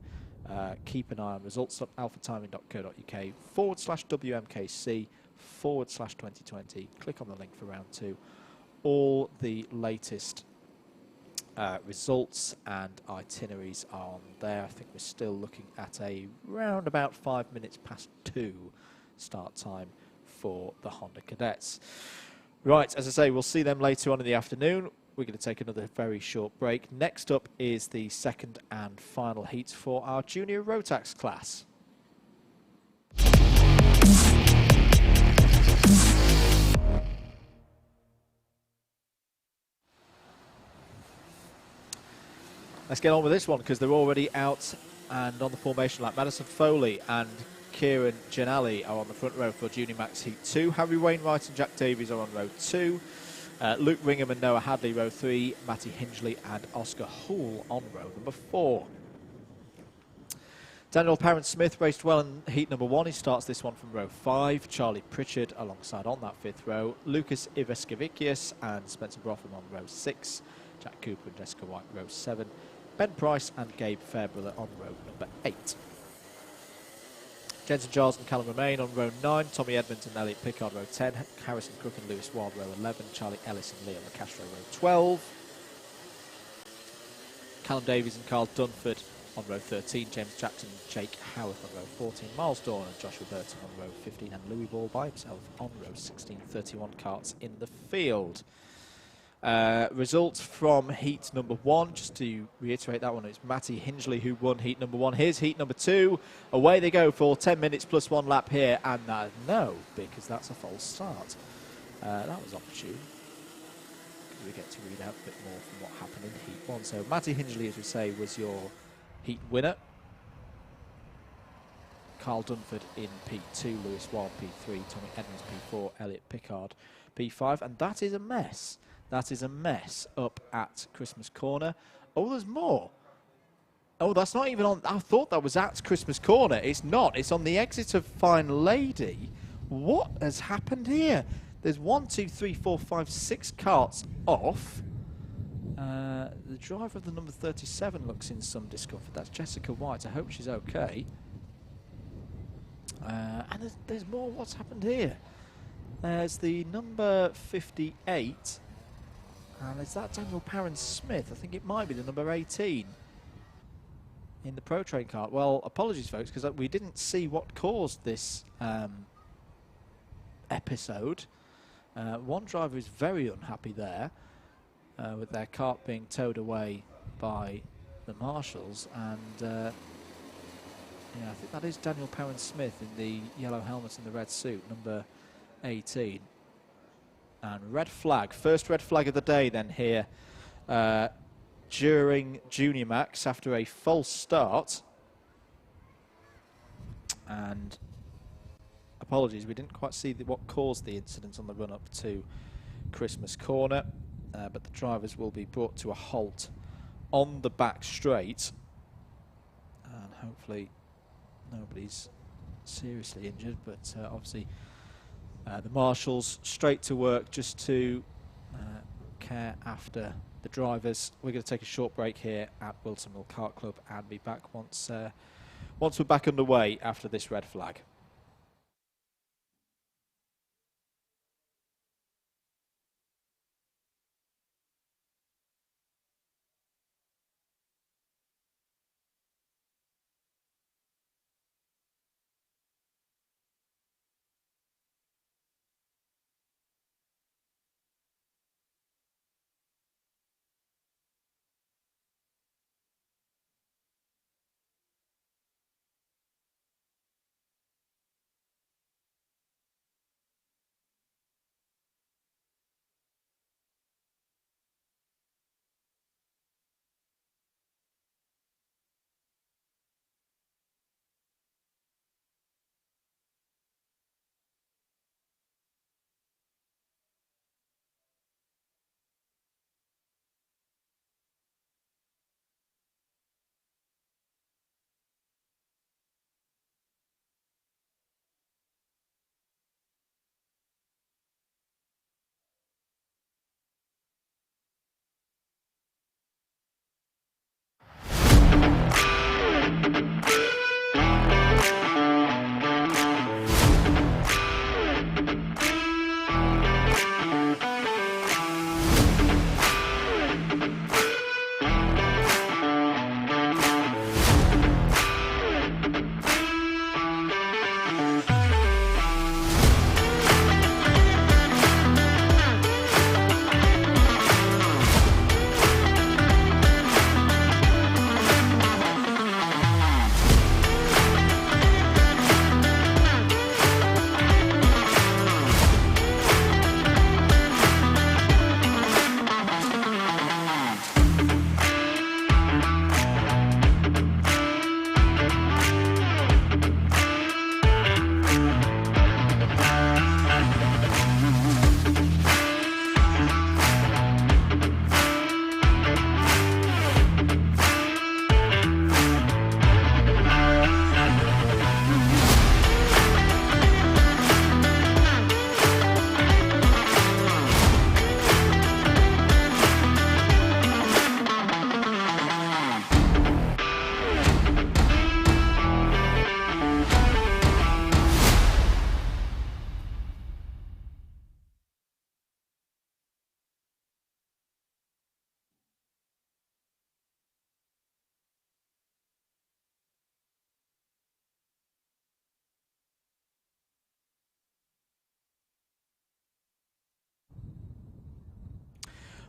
Keep an eye on results at alphatiming.co.uk/WMKC/2020. Click on the link for round 2. All the latest results and itineraries are on there. I think we're still looking at a round about 5 minutes past 2 start time for the Honda Cadets. Right, as I say, we'll see them later on in the afternoon. We're going to take another very short break. Next up is the second and final heat for our junior Rotax class. Let's get on with this one because they're already out and on the formation lap. Madison Foley and Kieran Janali are on the front row for Junior Max Heat 2. Harry Wainwright and Jack Davies are on row 2. Luke Ringham and Noah Hadley, row 3. Matty Hingley and Oscar Houle on row number 4. Daniel Parent-Smith raced well in heat number 1. He starts this one from row 5. Charlie Pritchard alongside on that 5th row. Lucas Iveskevicius and Spencer Brotham on row 6. Jack Cooper and Jessica White, row 7. Ben Price and Gabe Fairbrother on row number 8. Jensen Giles and Callum Romain on row 9, Tommy Edmonds and Elliot Pickard row 10, Harrison Cook and Lewis Ward row 11, Charlie Ellis and Leo LaCastro row 12, Callum Davies and Carl Dunford on row 13, James Jackson and Jake Howarth on row 14, Miles Dawn and Joshua Burton on row 15, and Louis Ball by himself on row 16. 31 karts in the field. Results from heat number 1, just to reiterate that one, it's Matty Hingley who won heat number 1. Here's heat number 2. Away they go for 10 minutes plus 1 lap here, and no, because that's a false start. That was opportune. We get to read out a bit more from what happened in heat 1. So Matty Hingley, as we say, was your heat winner. Carl Dunford in P2, Lewis Wild P3, Tommy Edmonds P4, Elliot Pickard P5, and that is a mess. That is a mess up at Christmas Corner. Oh, there's more. Oh, that's not even on. I thought that was at Christmas Corner. It's not. It's on the exit of Fine Lady. What has happened here? There's 1, 2, 3, 4, 5, 6 karts off. The driver of the number 37 looks in some discomfort. That's Jessica White. I hope she's okay. And there's more. What's happened here? There's the number 58. And is that Daniel Parent-Smith? I think it might be the number 18 in the Pro Train kart. Well, apologies, folks, because we didn't see what caused this episode. One driver is very unhappy there with their kart being towed away by the marshals. And yeah, I think that is Daniel Parent-Smith in the yellow helmet and the red suit, number 18. And red flag, first red flag of the day then here during Junior Max after a false start. And apologies, we didn't quite see what caused the incident on the run up to Christmas Corner, but the drivers will be brought to a halt on the back straight, and hopefully nobody's seriously injured, but obviously the marshals straight to work just to care after the drivers. We're going to take a short break here at Whilton Mill Kart Club and be back once we're back underway after this red flag.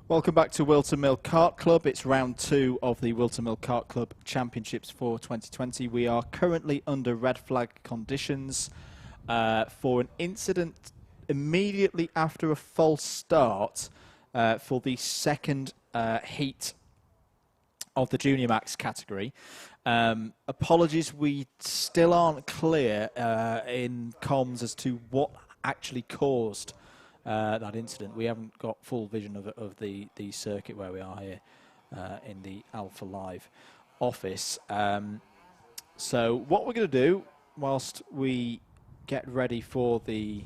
Welcome back to Whilton Mill Kart Club. It's round 2 of the Whilton Mill Kart Club Championships for 2020. We are currently under red flag conditions for an incident immediately after a false start for the second heat of the Junior Max category. Apologies, we still aren't clear in comms as to what actually caused that incident. We haven't got full vision of the circuit where we are here in the Alpha Live office. So what we're going to do whilst we get ready for the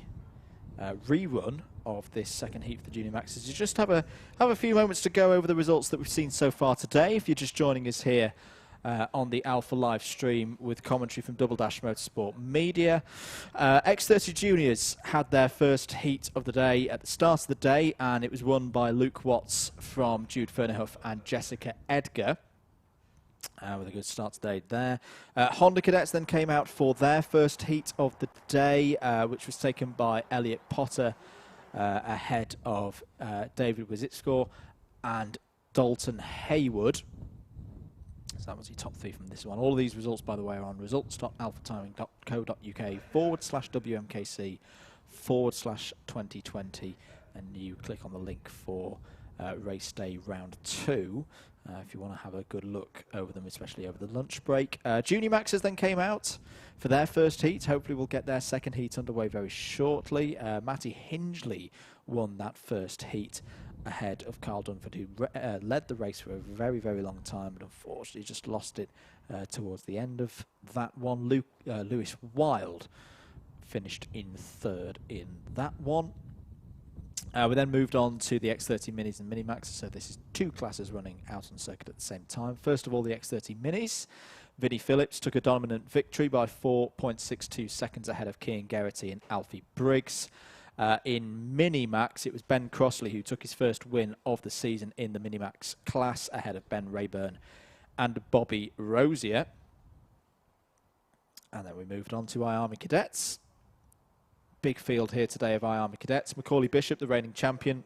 rerun of this second heat for the Junior Maxes is just have a few moments to go over the results that we've seen so far today. If you're just joining us here on the Alpha Live stream with commentary from Double Dash Motorsport Media. X30 Juniors had their first heat of the day at the start of the day, and it was won by Luke Watts from Jude Fernerhuff and Jessica Edgar. With a good start today there. Honda Cadets then came out for their first heat of the day, which was taken by Elliot Potter ahead of David Wizitscore and Dalton Haywood. So that was your top 3 from this one. All of these results, by the way, are on results.alphatiming.co.uk/WMKC/2020, and you click on the link for race day round 2 if you want to have a good look over them, especially over the lunch break. Junior Maxes then came out for their first heat. Hopefully we'll get their second heat underway very shortly. Matty Hingley won that first heat ahead of Carl Dunford, who led the race for a very, very long time, but unfortunately just lost it towards the end of that one. Lewis Wild finished in 3rd in that one. We then moved on to the X30 Minis and Minimax, so this is 2 classes running out on circuit at the same time. First of all, the X30 Minis. Vinnie Phillips took a dominant victory by 4.62 seconds ahead of Cian Geraghty and Alfie Briggs. In Minimax, it was Ben Crossley who took his first win of the season in the Minimax class ahead of Ben Rayburn and Bobby Rosier. And then we moved on to iArmy Cadets. Big field here today of iArmy Cadets. Macaulay Bishop, the reigning champion,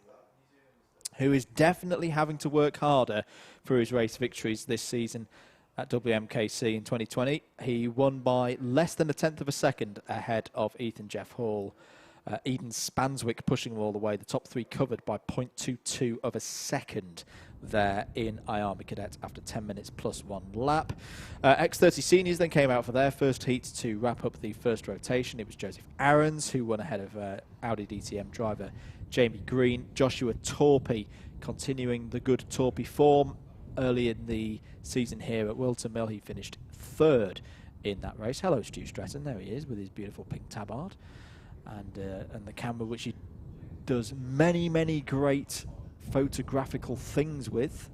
who is definitely having to work harder for his race victories this season at WMKC in 2020. He won by less than 1/10 of a second ahead of Ethan Jeff Hall. Eden Spanswick pushing him all the way. The top 3 covered by 0.22 of a second there in iArmy Cadet after 10 minutes plus 1 lap. X30 Seniors then came out for their first heat to wrap up the first rotation. It was Joseph Aarons who won ahead of Audi DTM driver Jamie Green. Joshua Torpy continuing the good Torpy form early in the season here at Whilton Mill. He finished 3rd in that race. Hello, Stu Stretton. There he is with his beautiful pink tabard. And the camera, which he does many, many great photographical things with.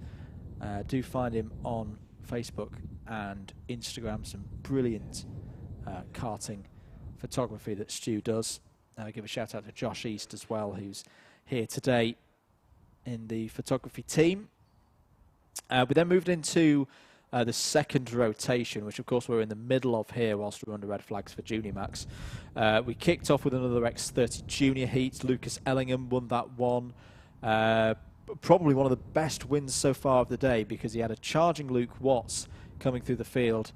Do find him on Facebook and Instagram. Some brilliant karting photography that Stu does. Give a shout out to Josh East as well, who's here today in the photography team. We then moved into the second rotation, which of course we're in the middle of here whilst we're under red flags for Junior Max. We kicked off with another X30 Junior heat. Lucas Ellingham won that one. Probably one of the best wins so far of the day, because he had a charging Luke Watts coming through the field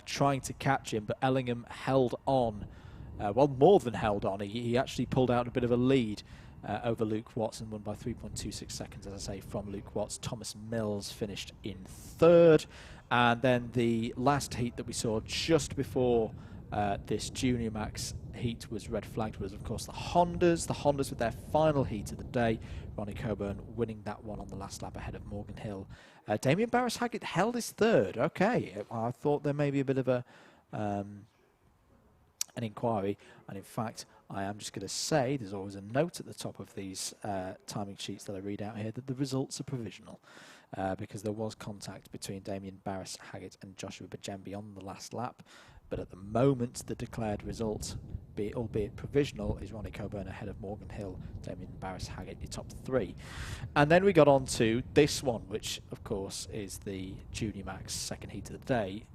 trying to catch him, but Ellingham held on. Well, more than held on. He actually pulled out a bit of a lead over Luke Watts and won by 3.26 seconds, as I say, from Luke Watts. Thomas Mills finished in 3rd. And then the last heat that we saw just before this Junior Max heat was red flagged was, of course, the Hondas. The Hondas with their final heat of the day. Ronnie Coburn winning that one on the last lap ahead of Morgan Hill. Damien Barris-Haggett held his 3rd. Okay, I thought there may be a bit of an inquiry, and in fact I am just going to say there's always a note at the top of these timing sheets that I read out here that the results are provisional, because there was contact between Damien Barris-Haggett and Joshua Bajembi on the last lap, but at the moment the declared result, albeit provisional, is Ronnie Coburn ahead of Morgan Hill, Damien Barris-Haggett, your top 3. And then we got on to this one, which of course is the Junior Max second heat of the day.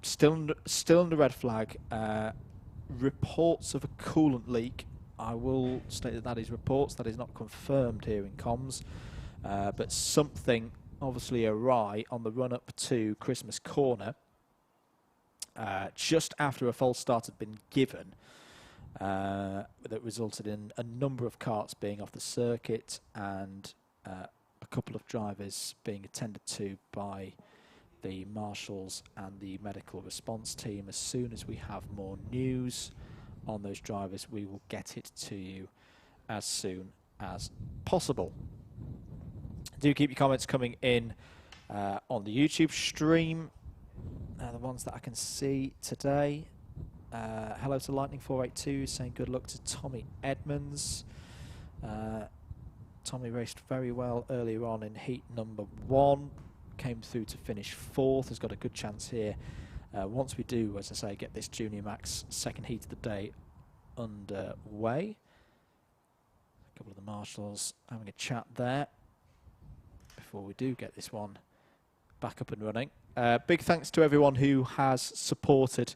Still under red flag. Reports of a coolant leak. I will state that is reports, that is not confirmed here in comms. but something obviously awry on the run-up to Christmas Corner. Just after a false start had been given, that resulted in a number of karts being off the circuit and a couple of drivers being attended to by the marshals and the medical response team. As soon as we have more news on those drivers, we will get it to you as soon as possible. Do keep your comments coming in on the YouTube stream. The ones that I can see today. Hello to Lightning482 saying good luck to Tommy Edmonds. Tommy raced very well earlier on in heat number 1. Came through to finish 4th. Has got a good chance here. Once we do, as I say, get this Junior Max second heat of the day underway. A couple of the marshals having a chat there before we do get this one back up and running. Big thanks to everyone who has supported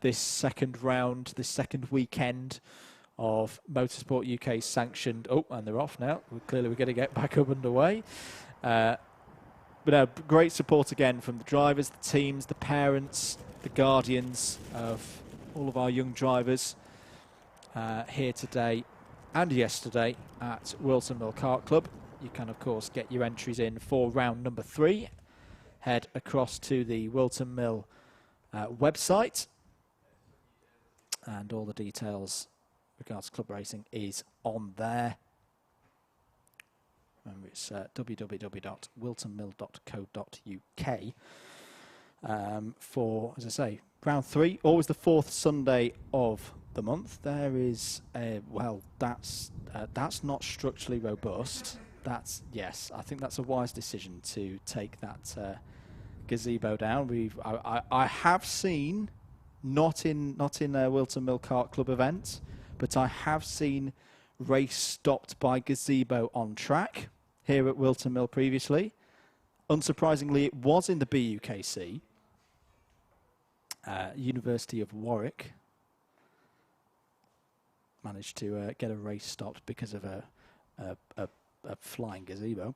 this second round, this second weekend of Motorsport UK sanctioned. Oh, and they're off now. Clearly we're going to get back up underway. But great support again from the drivers, the teams, the parents, the guardians of all of our young drivers here today and yesterday at Whilton Mill Kart Club. You can, of course, get your entries in for round number 3. Head across to the Whilton Mill website, and all the details regards club racing is on there. Remember, it's www.wiltonmill.co.uk for, as I say, round 3, always the 4th Sunday of the month. There is well, that's not structurally robust. That's, yes, I think that's a wise decision to take that gazebo down. I have seen, not in Whilton Mill Kart Club events, but I have seen race stopped by gazebo on track here at Whilton Mill previously. Unsurprisingly, it was in the BUKC. University of Warwick managed to get a race stopped because of a flying gazebo.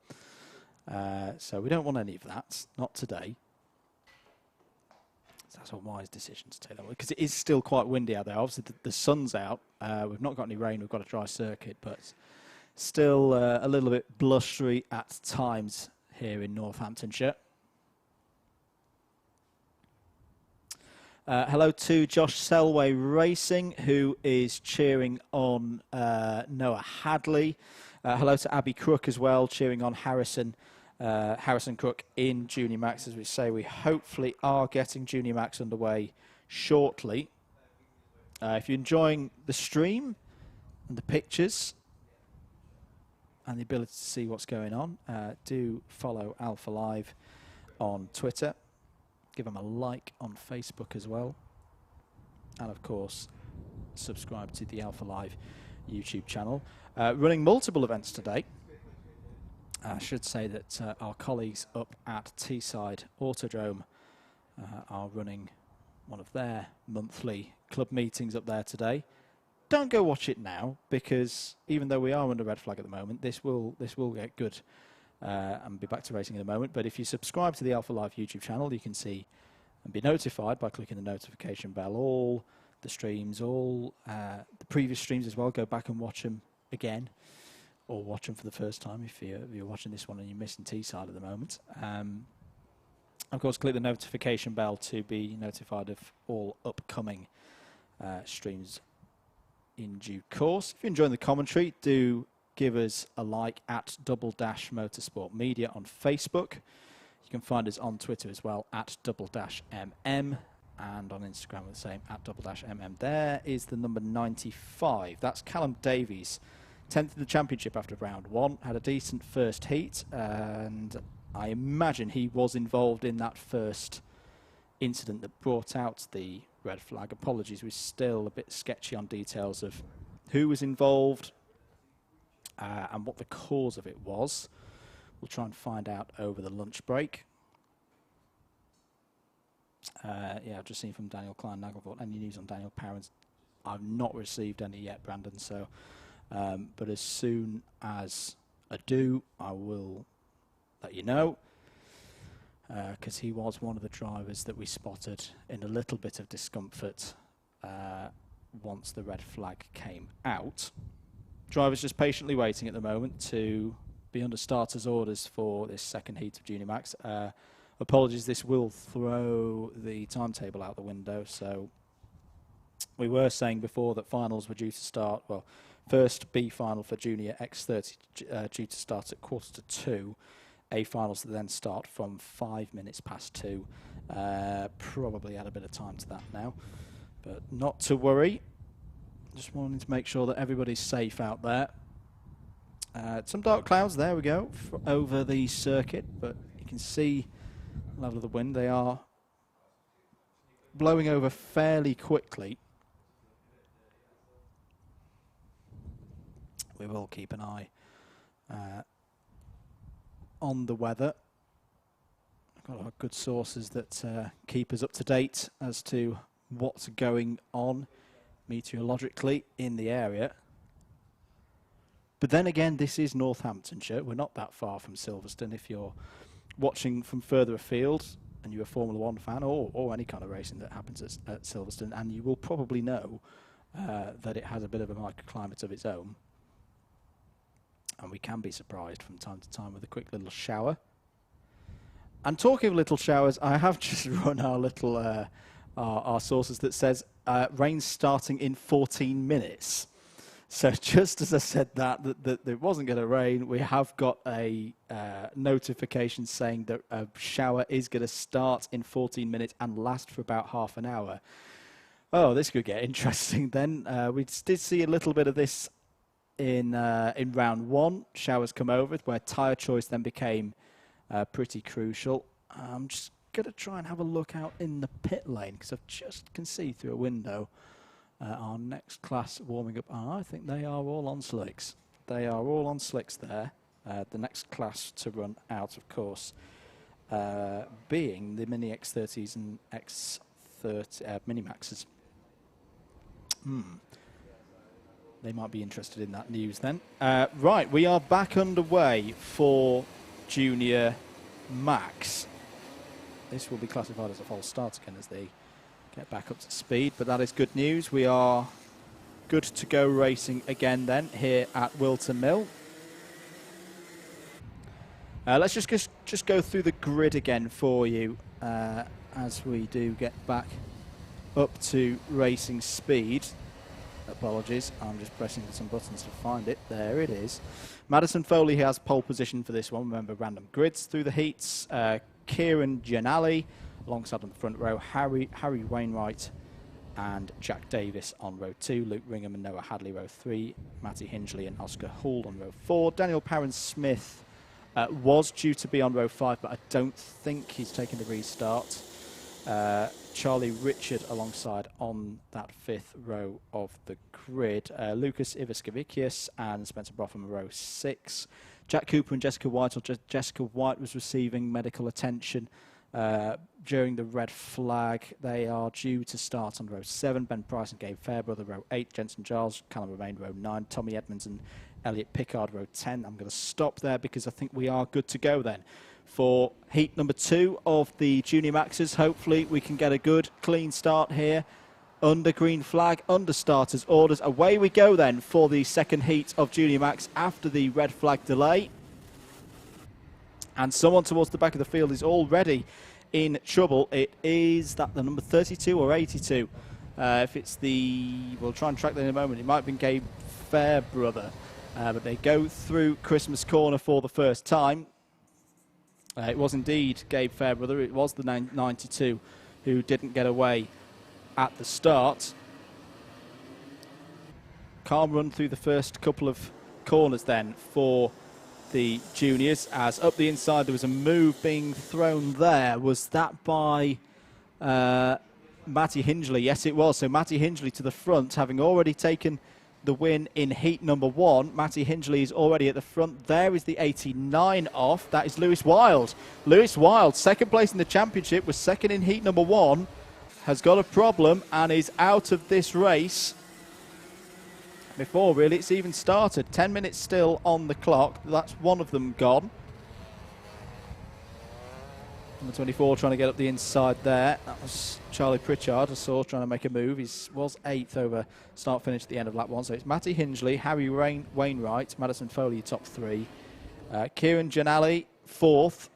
So we don't want any of that, not today. So that's a wise decision to take that way, because it is still quite windy out there. Obviously the sun's out, we've not got any rain, we've got a dry circuit, but still a little bit blustery at times here in Northamptonshire. Hello to Josh Selway Racing, who is cheering on Noah Hadley. Hello to Abby Crook as well, cheering on Harrison Crook in Junior Max. As we say, we hopefully are getting Junior Max underway shortly. If you're enjoying the stream and the pictures and the ability to see what's going on, do follow Alpha Live on Twitter. Give them a like on Facebook as well. And of course, subscribe to the Alpha Live YouTube channel. Running multiple events today. I should say that our colleagues up at Teesside Autodrome are running one of their monthly club meetings up there today. Don't go watch it now, because even though we are under red flag at the moment, this will get good and be back to racing in a moment. But if you subscribe to the Alpha Live YouTube channel, you can see and be notified by clicking the notification bell. All the streams, all the previous streams as well, go back and watch them again, or watch them for the first time if you're watching this one and you're missing Teesside at the moment. Of course, click the notification bell to be notified of all upcoming streams in due course. If you're enjoying the commentary, do give us a like at Double Dash Motorsport Media on Facebook. You can find us on Twitter as well at Double Dash MM, and on Instagram the same at Double Dash MM. There is the number 95. That's Callum Davies, 10th in the championship after round 1. Had a decent first heat, and I imagine he was involved in that first incident that brought out the red flag. Apologies, we're still a bit sketchy on details of who was involved and what the cause of it was. We'll try and find out over the lunch break. Yeah, I've just seen from Daniel Klein-Nagelvoort, any news on Daniel Parents? I've not received any yet, Brandon, so but as soon as I do, I will let you know, because he was one of the drivers that we spotted in a little bit of discomfort once the red flag came out. Drivers just patiently waiting at the moment to be under starters orders for this second heat of Junior Max. Apologies, this will throw the timetable out the window. So we were saying before that finals were due to start, well, first B final for Junior X30 due to start at 1:45. A finals to then start from 5 minutes past 2. Probably add a bit of time to that now, but not to worry. Just wanting to make sure that everybody's safe out there. Some dark clouds, there we go, over the circuit, but you can see the level of the wind. They are blowing over fairly quickly. We will keep an eye on the weather. Got our good sources that keep us up to date as to what's going on meteorologically in the area. But then again, this is Northamptonshire. We're not that far from Silverstone. If you're watching from further afield and you're a Formula One fan or any kind of racing that happens at Silverstone, and you will probably know that it has a bit of a microclimate of its own. And we can be surprised from time to time with a quick little shower. And talking of little showers, I have just run our little our sources that says rain starting in 14 minutes. So just as I said that it wasn't going to rain, we have got a notification saying that a shower is going to start in 14 minutes and last for about half an hour. Oh, this could get interesting then. We did see a little bit of this in round one. Showers come over, where tyre choice then became pretty crucial. I'm just going to try and have a look out in the pit lane, because I just can see through a window our next class warming up. I think they are all on slicks. They are all on slicks there. The next class to run out, of course, being the Mini X30s and X30 Mini Maxes. They might be interested in that news then. Right, we are back underway for Junior Max. This will be classified as a false start again as they get back up to speed, but that is good news. We are good to go racing again then here at Whilton Mill. Let's just go through the grid again for you as we do get back up to racing speed. Apologies, I'm just pressing some buttons to find it. There it is. Madison Foley has pole position for this one. Remember, random grids through the heats. Kieran Gianelli alongside on the front row. Harry Wainwright and Jack Davis on row 2. Luke Ringham and Noah Hadley row 3. Matty Hingley and Oscar Hould on row 4. Daniel Parron-Smith was due to be on row 5, but I don't think he's taken the restart. Charlie Richard alongside on that 5th row of the grid. Lucas Ivaskevicius and Spencer Brotham row 6. Jack Cooper and Jessica White, Jessica White was receiving medical attention during the red flag. They are due to start on row 7. Ben Price and Gabe Fairbrother row 8. Jensen Giles, Callum Remain row 9. Tommy Edmonds and Elliot Pickard row 10. I'm going to stop there because I think we are good to go then for heat number 2 of the Junior Maxes. Hopefully we can get a good clean start here under green flag, under starters orders. Away we go then for the second heat of Junior Max after the red flag delay. And someone towards the back of the field is already in trouble. It is that the number 32 or 82. If it's the, we'll try and track that in a moment. It might have been Gabe Fairbrother, but they go through Christmas corner for the first time. It was indeed Gabe Fairbrother. It was the 92 who didn't get away at the start. Calm run through the first couple of corners then for the juniors, as up the inside there was a move being thrown there. Was that by Matty Hingley? Yes, it was. So Matty Hingley to the front, having already taken the win in heat number 1. Matty Hingley is already at the front. There is the 89 off. That is Lewis Wild. Lewis Wild, second place in the championship, was second in heat number 1, has got a problem and is out of this race. before really it's even started. 10 minutes still on the clock. That's one of them gone. Number 24 trying to get up the inside there. That was Charlie Pritchard, I saw, trying to make a move. He was 8th over start-finish at the end of lap 1. So it's Matty Hingley, Harry Wainwright, Madison Foley top 3. Kieran Giannelli 4th.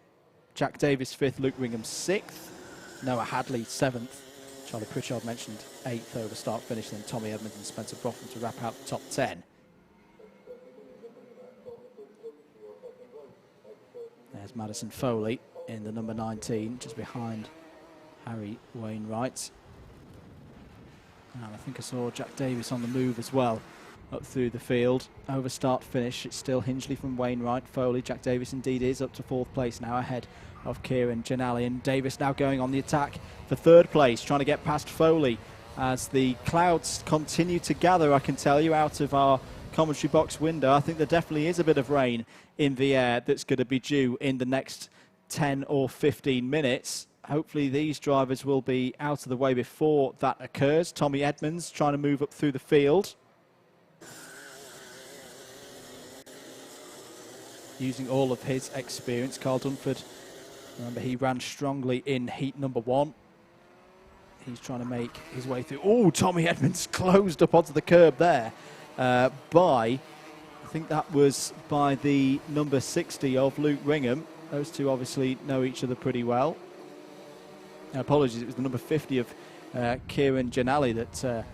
Jack Davis 5th, Luke Ringham 6th. Noah Hadley 7th. Charlie Pritchard mentioned 8th over start-finish. Then Tommy Edmonds and Spencer Broughtman to wrap out the top 10. There's Madison Foley in the number 19, just behind Harry Wainwright. And I think I saw Jack Davis on the move as well, up through the field. Over start finish, it's still Hingley from Wainwright. Foley, Jack Davis indeed is up to 4th place now, ahead of Kieran Giannelli. And Davis now going on the attack for 3rd place, trying to get past Foley as the clouds continue to gather, I can tell you, out of our commentary box window. I think there definitely is a bit of rain in the air that's going to be due in the next 10 or 15 minutes. Hopefully these drivers will be out of the way before that occurs. Tommy Edmonds trying to move up through the field, using all of his experience. Carl Dunford, remember, he ran strongly in heat number 1. He's trying to make his way through. Oh, Tommy Edmonds closed up onto the curb there by, I think that was by the number 60 of Luke Ringham. Those two obviously know each other pretty well. Apologies, it was the number 50 of Kieran Giannelli that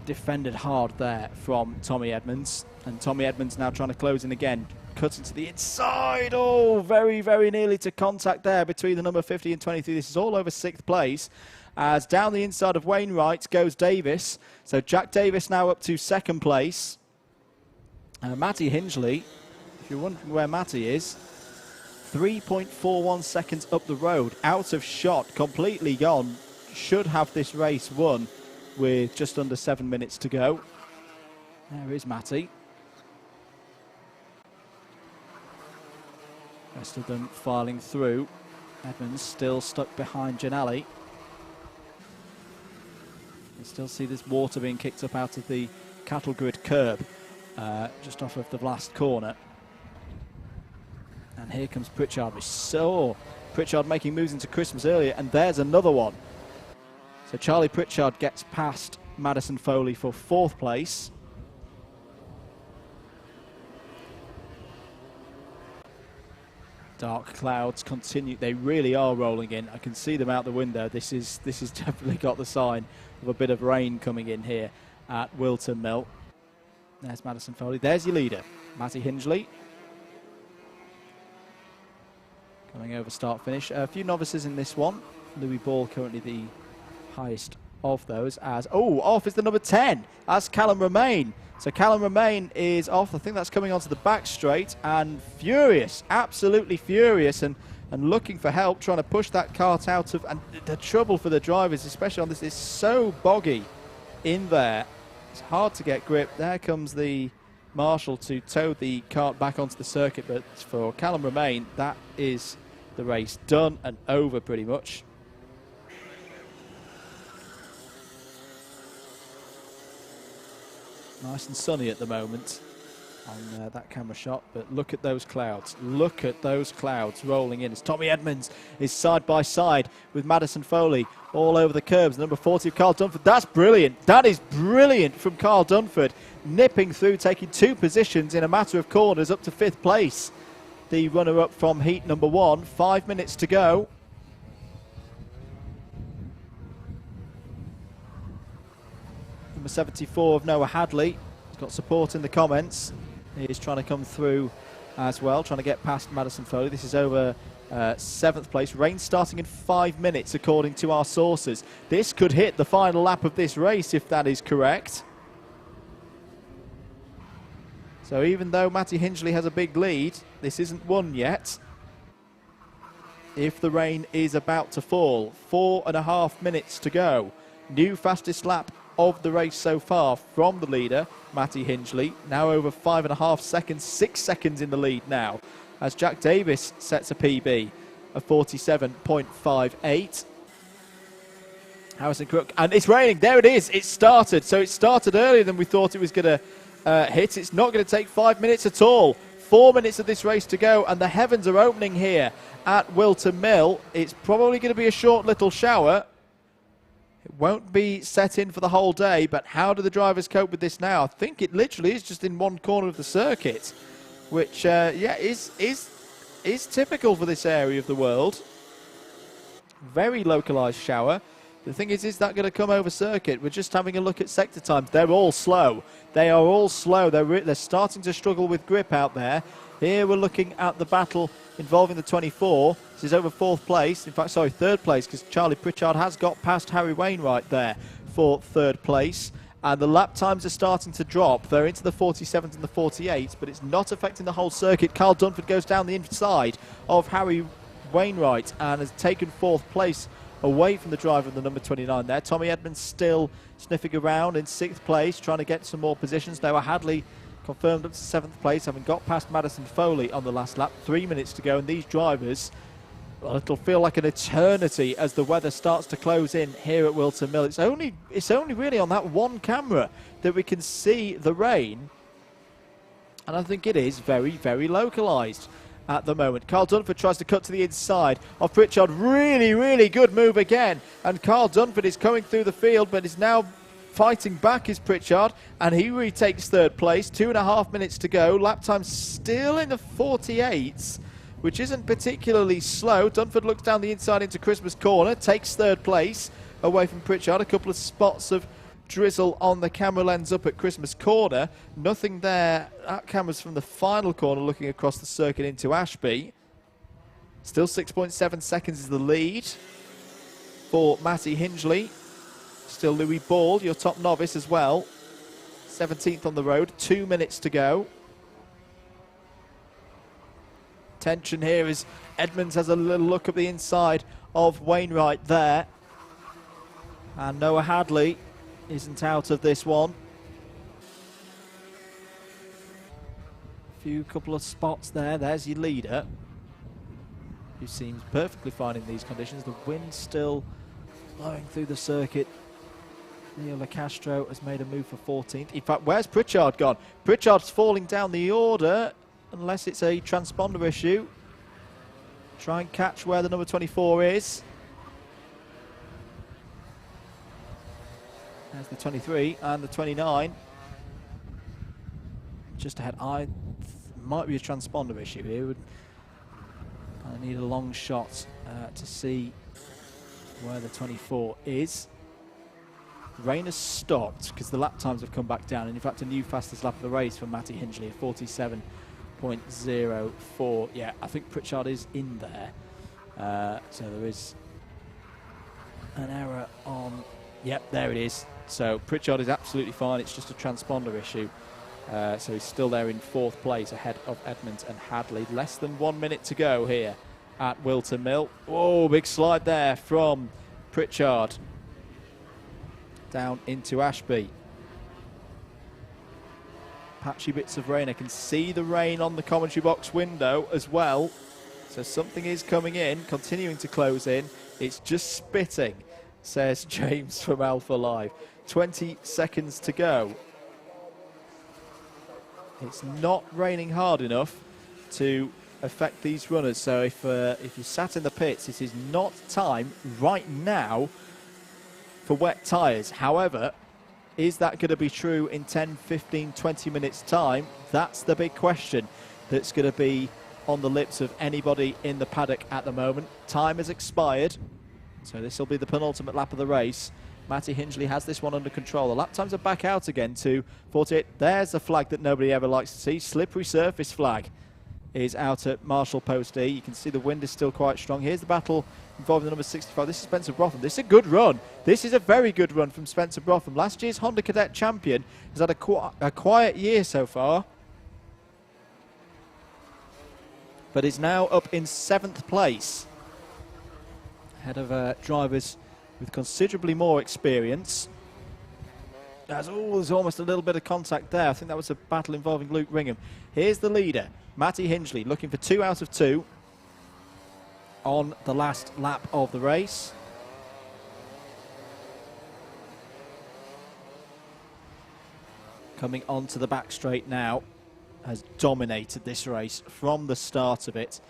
defended hard there from Tommy Edmonds. And Tommy Edmonds now trying to close in again. Cuts into the inside. Oh, very, very nearly to contact there between the number 50 and 23. This is all over 6th place. As down the inside of Wainwright goes Davis. So Jack Davis now up to 2nd place. Matty Hingley, if you're wondering where Matty is, 3.41 seconds up the road, out of shot, completely gone. Should have this race won with just under 7 minutes to go. There is Matty. Rest of them filing through. Edmonds still stuck behind Giannelli. You still see this water being kicked up out of the cattle grid curb just off of the last corner. And here comes Pritchard. We saw Pritchard making moves into Christmas earlier, and there's another one. So Charlie Pritchard gets past Madison Foley for 4th place. Dark clouds continue. They really are rolling in. I can see them out the window. This is definitely got the sign of a bit of rain coming in here at Whilton Mill. There's Madison Foley. There's your leader, Matty Hingley. Coming over start-finish. A few novices in this one. Louis Ball currently the highest of those. As off is the number 10. That's Callum Romain. So Callum Romain is off. I think that's coming onto the back straight, and furious, absolutely furious, and looking for help, trying to push that cart out of. And the trouble for the drivers, especially on this, is so boggy in there. It's hard to get grip. There comes the marshal to tow the cart back onto the circuit, but for Callum Romain, that is the race done and over pretty much. Nice and sunny at the moment on that camera shot, but look at those clouds. Look at those clouds rolling in as Tommy Edmonds is side by side with Madison Foley all over the curbs. Number 40 of Carl Dunford. That's brilliant. That is brilliant from Carl Dunford, nipping through, taking 2 positions in a matter of corners up to 5th place. The runner-up from heat number 1. 5 minutes to go. Number 74 of Noah Hadley. He's got support in the comments. He's trying to come through as well, trying to get past Madison Foley. This is over 7th place. Rain starting in 5 minutes, according to our sources. This could hit the final lap of this race, if that is correct. So even though Matty Hingley has a big lead, this isn't won yet. If the rain is about to fall, 4.5 minutes to go. New fastest lap of the race so far from the leader, Matty Hingley. Now over 5.5 seconds, 6 seconds in the lead now, as Jack Davis sets a PB of 47.58. Harrison Crook, and it's raining. There it is. It started. So it started earlier than we thought it was going to hit. It's not going to take 5 minutes at all. 4 minutes of this race to go, and the heavens are opening here at Whilton Mill. It's probably going to be a short little shower. It won't be set in for the whole day, but how do the drivers cope with this now? I think it literally is just in one corner of the circuit, which, yeah, is typical for this area of the world. Very localised shower. The thing is that going to come over circuit? We're just having a look at sector times. They're all slow. They are all slow. They're starting to struggle with grip out there. Here we're looking at the battle involving the 24. This is over fourth place. In fact, sorry, third place, because Charlie Pritchard has got past Harry Wainwright there for third place. And the lap times are starting to drop. They're into the 47s and the 48s, but it's not affecting the whole circuit. Carl Dunford goes down the inside of Harry Wainwright and has taken fourth place away from the driver of the number 29 there. Tommy Edmonds still sniffing around in sixth place, trying to get some more positions. Noah Hadley confirmed up to seventh place, having got past Madison Foley on the last lap. 3 minutes to go, and these drivers, well, it'll feel like an eternity as the weather starts to close in here at Whilton Mill. It's only really on that one camera that we can see the rain, and I think it is very, very localised at the moment. Carl Dunford tries to cut to the inside of Pritchard. Really, really good move again. And Carl Dunford is coming through the field, but is now fighting back is Pritchard, and he retakes third place. 2.5 minutes to go. Lap time still in the 48s, which isn't particularly slow. Dunford looks down the inside into Christmas Corner, takes third place away from Pritchard. A couple of spots of drizzle on the camera lens up at Christmas Corner. Nothing there. That camera's from the final corner looking across the circuit into Ashby. Still 6.7 seconds is the lead for Matty Hingley. Still Louis Ball, your top novice as well. 17th on the road. 2 minutes to go. Tension here as Edmonds has a little look at the inside of Wainwright there. And Noah Hadley isn't out of this one. Couple of spots there. There's your leader, who seems perfectly fine in these conditions. The wind still blowing through the circuit. Leo LaCastro has made a move for 14th. In fact, where's Pritchard gone? Pritchard's falling down the order, unless it's a transponder issue. Try and catch where the number 24 is. There's the 23 and the 29. Just ahead. Might be a transponder issue here. I need a long shot to see where the 24 is. Rain has stopped because the lap times have come back down, and in fact a new fastest lap of the race for Matty Hingley at 47.04. Yeah, I think Pritchard is in there. So there is an error on. Yep, there it is. So Pritchard is absolutely fine. It's just a transponder issue. So he's still there in fourth place ahead of Edmonds and Hadley. Less than 1 minute to go here at Whilton Mill. Oh, big slide there from Pritchard down into Ashby. Patchy bits of rain. I can see the rain on the commentary box window as well. So something is coming in, continuing to close in. It's just spitting, says James from Alpha Live. 20 seconds to go. It's not raining hard enough to affect these runners. So if you sat in the pits, it is not time right now for wet tyres. However, is that going to be true in 10, 15, 20 minutes time? That's the big question that's going to be on the lips of anybody in the paddock at the moment. Time has expired, so this will be the penultimate lap of the race. Matty Hingley has this one under control. The lap times are back out again to 48. There's the flag that nobody ever likes to see. Slippery surface flag is out at Marshall Post E. You can see the wind is still quite strong. Here's the battle involving the number 65. This is Spencer Brotham. This is a good run. This is a very good run from Spencer Brotham. Last year's Honda Cadet champion has had a quiet year so far, but is now up in 7th place, ahead of drivers with considerably more experience. There's almost a little bit of contact there. I think that was a battle involving Luke Ringham. Here's the leader, Matty Hingley, looking for 2 out of 2 on the last lap of the race. coming onto the back straight now, has dominated this race from the start of it.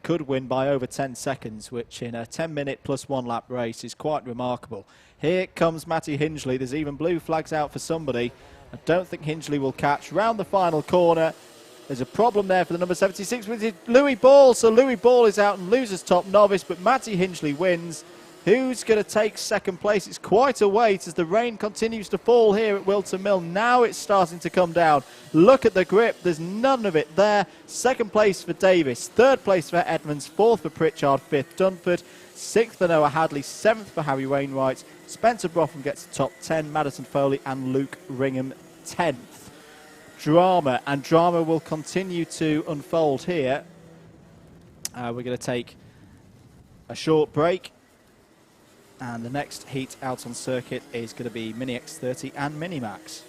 Could win by over 10 seconds, which in a 10-minute plus 1 lap race is quite remarkable. Here comes Matty Hingley. There's even blue flags out for somebody. I don't think Hingley will catch. Round the final corner, there's a problem there for the number 76, which is Louis Ball. So Louis Ball is out and loses top novice, but Matty Hingley wins. Who's going to take second place? It's quite a wait as the rain continues to fall here at Whilton Mill. Now it's starting to come down. Look at the grip. There's none of it there. Second place for Davis. Third place for Edmonds. Fourth for Pritchard. Fifth, Dunford. Sixth for Noah Hadley. Seventh for Harry Wainwright. Spencer Bropham gets the top 10. Madison Foley and Luke Ringham 10th. Drama. And drama will continue to unfold here. We're going to take a short break. And the next heat out on circuit is going to be Mini X30 and Mini Max.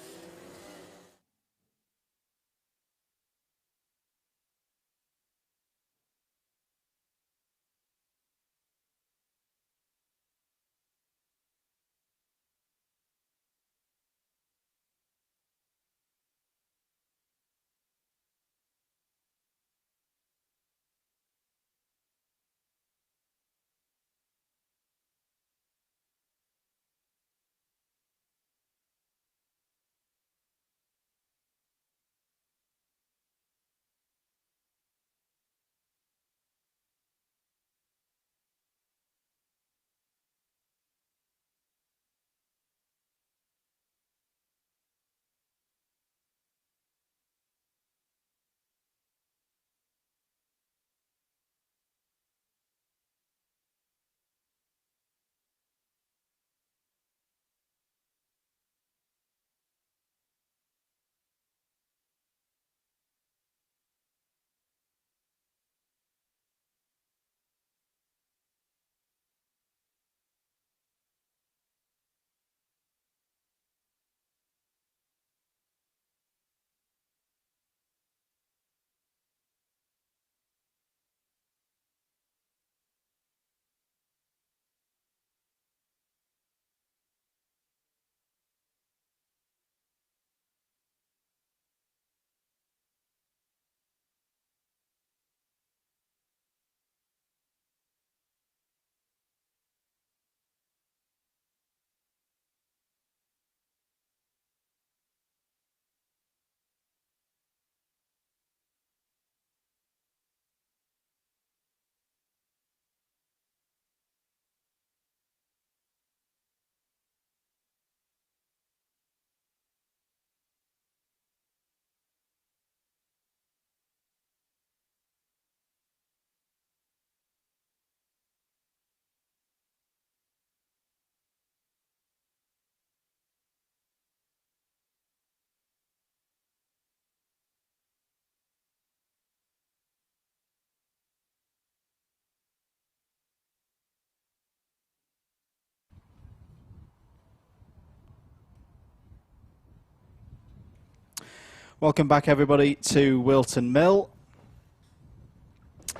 Welcome back, everybody, to Whilton Mill.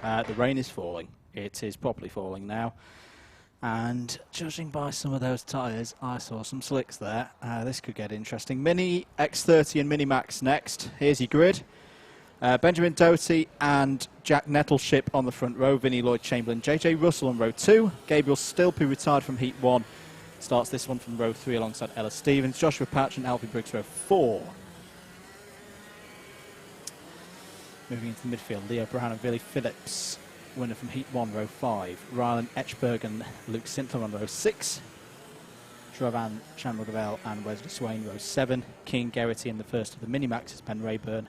The rain is falling. It is properly falling now. And judging by some of those tyres, I saw some slicks there. This could get interesting. Mini X30 and Mini Max next. Here's your grid. Benjamin Doty and Jack Nettleship on the front row. Vinnie Lloyd-Chamberlain, JJ Russell on row 2. Gabriel Stilp, who retired from Heat 1, starts this one from row 3 alongside Ella Stevens. Joshua Patch and Alfie Briggs, row 4. Moving into the midfield, Leo Brown and Billy Phillips, winner from Heat 1, row 5. Rylan Etchberg and Luke Sintler on row 6. Jovan Chandler and Wesley Swain, row 7. King Geraghty in the first of the Mini-Maxes, Ben Rayburn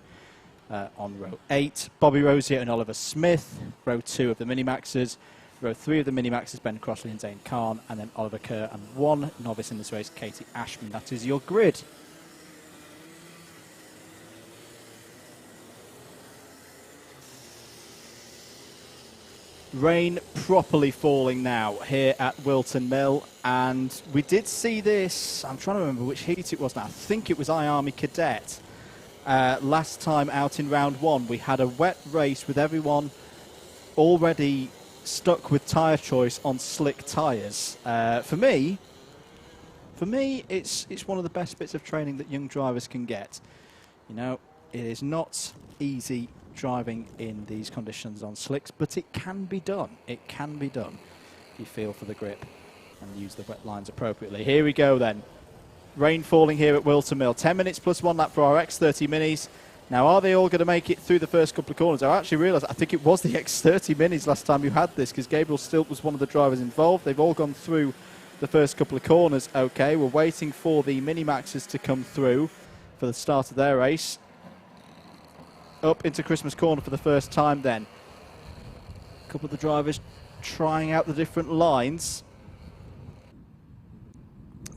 on row 8. Bobby Rosier and Oliver Smith, row 2 of the Mini-Maxes. Row 3 of the Mini-Maxes, Ben Crossley and Zane Khan, and then Oliver Kerr and 1 novice in this race, Katie Ashman. That is your grid. Rain properly falling now here at Whilton Mill, and we did see this, I'm trying to remember which heat it was now, I think it was I-Army Cadet. Last time out in round 1 we had a wet race with everyone already stuck with tyre choice on slick tyres. For me, For me, it's one of the best bits of training that young drivers can get. You know, it is not easy driving in these conditions on slicks, but it can be done. It can be done. You feel for the grip and use the wet lines appropriately. Here we go then. Rain falling here at Whilton Mill. 10 minutes plus 1 lap for our X30 Minis. Now, are they all going to make it through the first couple of corners? I actually realised, I think it was the X30 Minis last time you had this, because Gabriel Stilp was one of the drivers involved. They've all gone through the first couple of corners. Okay, we're waiting for the Minimaxes to come through for the start of their race. Up into Christmas Corner for the first time then. A couple of the drivers trying out the different lines.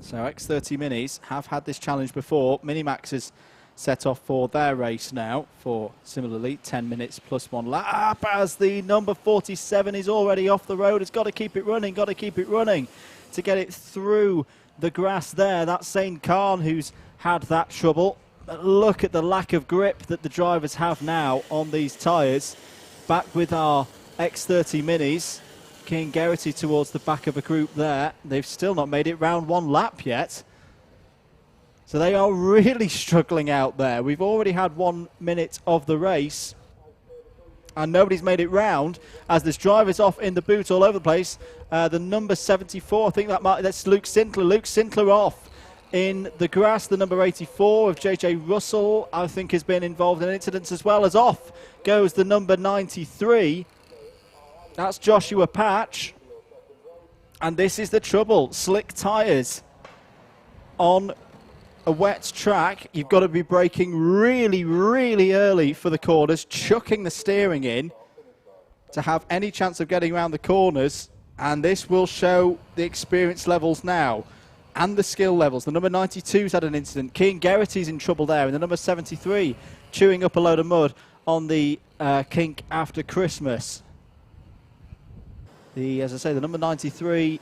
So X30 Minis have had this challenge before. Minimaxes set off for their race now for similarly 10 minutes plus 1 lap as the number 47 is already off the road. It's got to keep it running, to get it through the grass there. That's Zane Khan who's had that trouble. But look at the lack of grip that the drivers have now on these tyres. Back with our X30 Minis. King Geraghty towards the back of a group there. They've still not made it round 1 lap yet. So they are really struggling out there. We've already had 1 minute of the race and nobody's made it round as there's drivers off in the boot all over the place. The number 74, I think that's Luke Sintler. Luke Sintler off in the grass. The number 84 of JJ Russell, I think, has been involved in incidents as well. As off goes the number 93. That's Joshua Patch. And this is the trouble. Slick tyres on a wet track. You've got to be braking really, really early for the corners, chucking the steering in to have any chance of getting around the corners. And this will show the experience levels now and the skill levels. The number 92's had an incident. Keane Geraghty's in trouble there. And the number 73 chewing up a load of mud on the kink after Christmas. As I say, the number 93,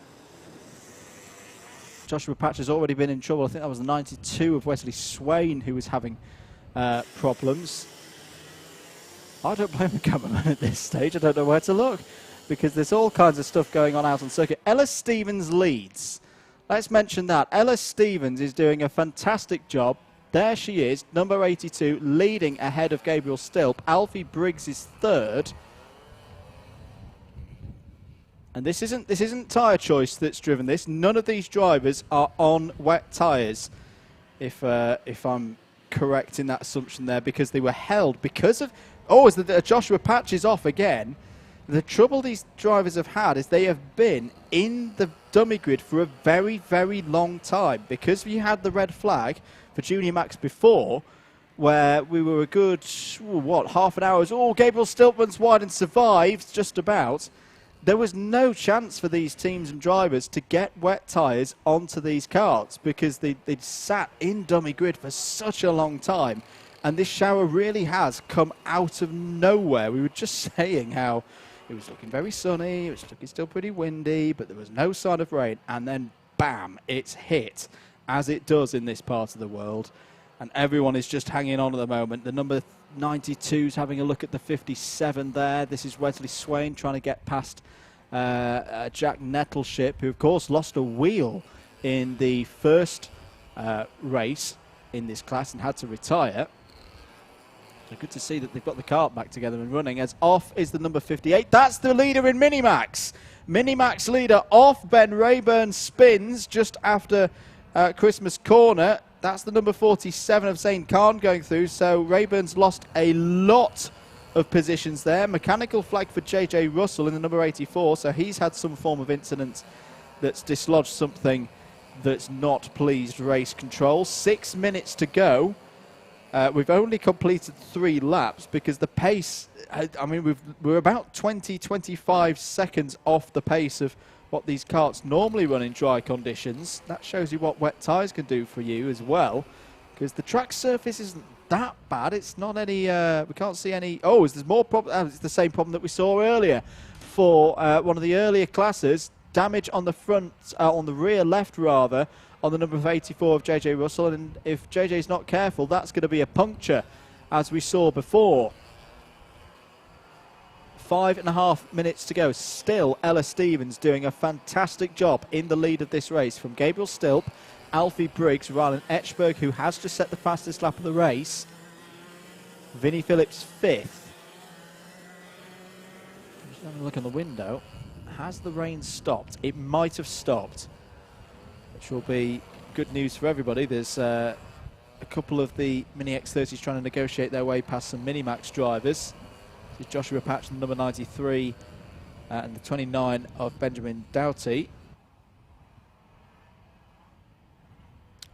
Joshua Patch, has already been in trouble. I think that was the 92 of Wesley Swain who was having problems. I don't blame the cameraman at this stage. I don't know where to look because there's all kinds of stuff going on out on circuit. Ella Stevens leads. Let's mention that. Ella Stevens is doing a fantastic job. There she is, number 82, leading ahead of Gabriel Stilp. Alfie Briggs is third. And this isn't tyre choice that's driven this. None of these drivers are on wet tyres, if I'm correct in that assumption there, because they were held because of... Oh, Joshua Patch is off again. The trouble these drivers have had is they have been in the dummy grid for a very, very long time. Because we had the red flag for Junior Max before, where we were a good, half an hour. Oh, Gabriel Stiltman's wide and survives just about. There was no chance for these teams and drivers to get wet tyres onto these karts because they'd sat in dummy grid for such a long time. And this shower really has come out of nowhere. We were just saying how it was looking very sunny, it was looking still pretty windy, but there was no sign of rain. And then, bam, it's hit, as it does in this part of the world. And everyone is just hanging on at the moment. The number 92's having a look at the 57 there. This is Wesley Swain trying to get past Jack Nettleship, who, of course, lost a wheel in the first race in this class and had to retire. So good to see that they've got the kart back together and running. As off is the number 58. That's the leader in Minimax. Minimax leader off. Ben Rayburn spins just after Christmas Corner. That's the number 47 of Zane Khan going through. So Rayburn's lost a lot of positions there. Mechanical flag for JJ Russell in the number 84. So he's had some form of incident that's dislodged something that's not pleased race control. 6 minutes to go. We've only completed 3 laps because the pace, I mean, we're about 20-25 seconds off the pace of what these karts normally run in dry conditions. That shows you what wet tyres can do for you as well, because the track surface isn't that bad. It's not any, we can't see any, there's more problem. It's the same problem that we saw earlier for one of the earlier classes. Damage on the front, on the rear left rather, on the number 84 of JJ Russell, and if JJ's not careful, that's going to be a puncture, as we saw before. 5.5 minutes to go. Still Ella Stevens doing a fantastic job in the lead of this race from Gabriel Stilp Alfie Briggs, Rylan Etchberg, who has just set the fastest lap of the race. Vinnie Phillips 5th. Just having a look on the window. Has the rain stopped? It might have stopped, which will be good news for everybody. There's a couple of the Mini X30s trying to negotiate their way past some Minimax drivers. This is Joshua Patch, number 93, and the 29 of Benjamin Doughty.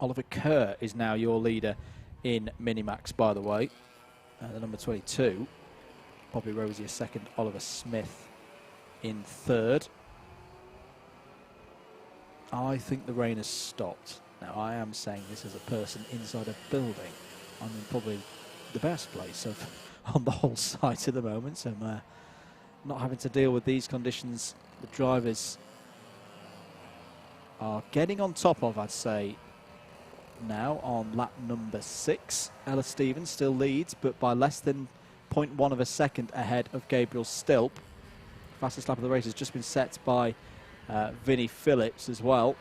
Oliver Kerr is now your leader in Minimax, by the way. The number 22. Bobby Rosier second, Oliver Smith in third. I think the rain has stopped. Now, I am saying this as a person inside a building. I'm in probably the best place on the whole site at the moment, so I'm not having to deal with these conditions. The drivers are getting on top of, I'd say, now on lap number 6. Ella Stevens still leads, but by less than 0.1 of a second ahead of Gabriel Stilp. Fastest lap of the race has just been set by Vinnie Phillips as well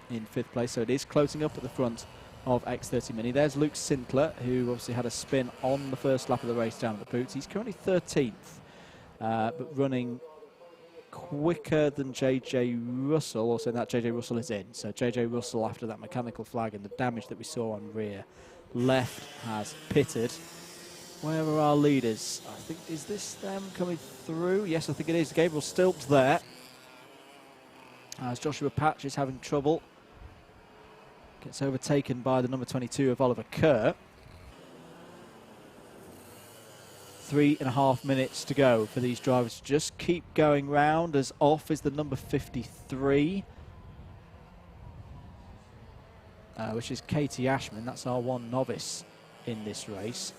in 5th place, so it is closing up at the front of X30 Mini. There's Luke Sintler, who obviously had a spin on the first lap of the race down at the boots. He's currently 13th, but running quicker than JJ Russell, also that JJ Russell is in. So JJ Russell, after that mechanical flag and the damage that we saw on rear left, has pitted. Where are our leaders? I think, is this them coming through? Yes, I think it is. Gabriel Stilp's there, as Joshua Patch is having trouble. Gets overtaken by the number 22 of Oliver Kerr. 3.5 minutes to go for these drivers to just keep going round, as off is the number 53, which is Katie Ashman. That's our one novice in this race.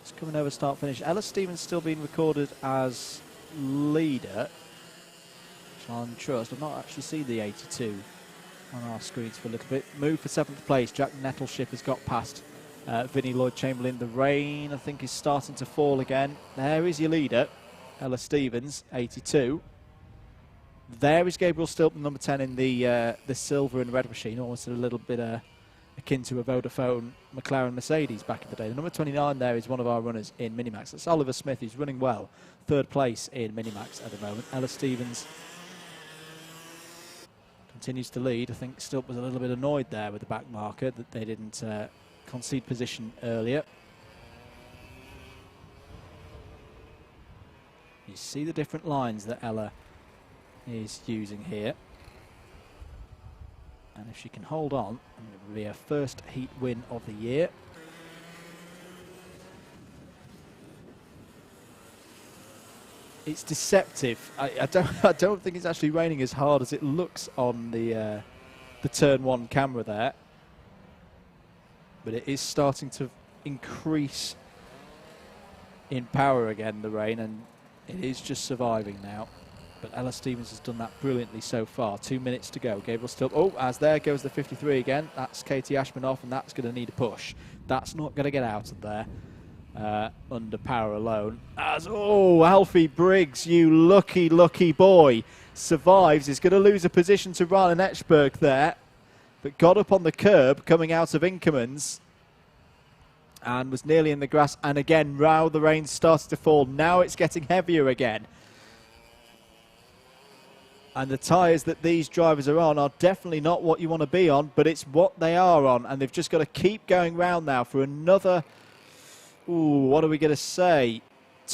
It's coming over start finish. Ella Stevens still being recorded as leader, which I'm trust. I've not actually seen the 82 on our screens for a little bit. Move for 7th place. Jack Nettleship has got past Vinnie Lloyd-Chamberlain. The rain, I think, is starting to fall again. There is your leader, Ella Stevens, 82. There is Gabriel Stilp, number 10 in the silver and red machine, almost a little bit akin to a Vodafone McLaren Mercedes back in the day. The number 29 there is one of our runners in Minimax. That's Oliver Smith, who's running well. 3rd place in Minimax at the moment. Ella Stevens continues to lead. I think Stilp was a little bit annoyed there with the back marker that they didn't concede position earlier. You see the different lines that Ella is using here. And if she can hold on, it will be her first heat win of the year. It's deceptive. I don't think it's actually raining as hard as it looks on the turn 1 camera there. But it is starting to increase in power again, the rain, and it is just surviving now. But Ella Stevens has done that brilliantly so far. 2 minutes to go. Gabriel Stilp. Oh, as there goes the 53 again. That's Katie Ashman off, and that's going to need a push. That's not going to get out of there under power alone. As, oh, Alfie Briggs, you lucky, lucky boy, survives. He's going to lose a position to Rylan Etchberg there, but got up on the curb coming out of Inkermans and was nearly in the grass. And again, now the rain starts to fall. Now it's getting heavier again. And the tyres that these drivers are on are definitely not what you want to be on, but it's what they are on. And they've just got to keep going round now for another, ooh, what are we going to say?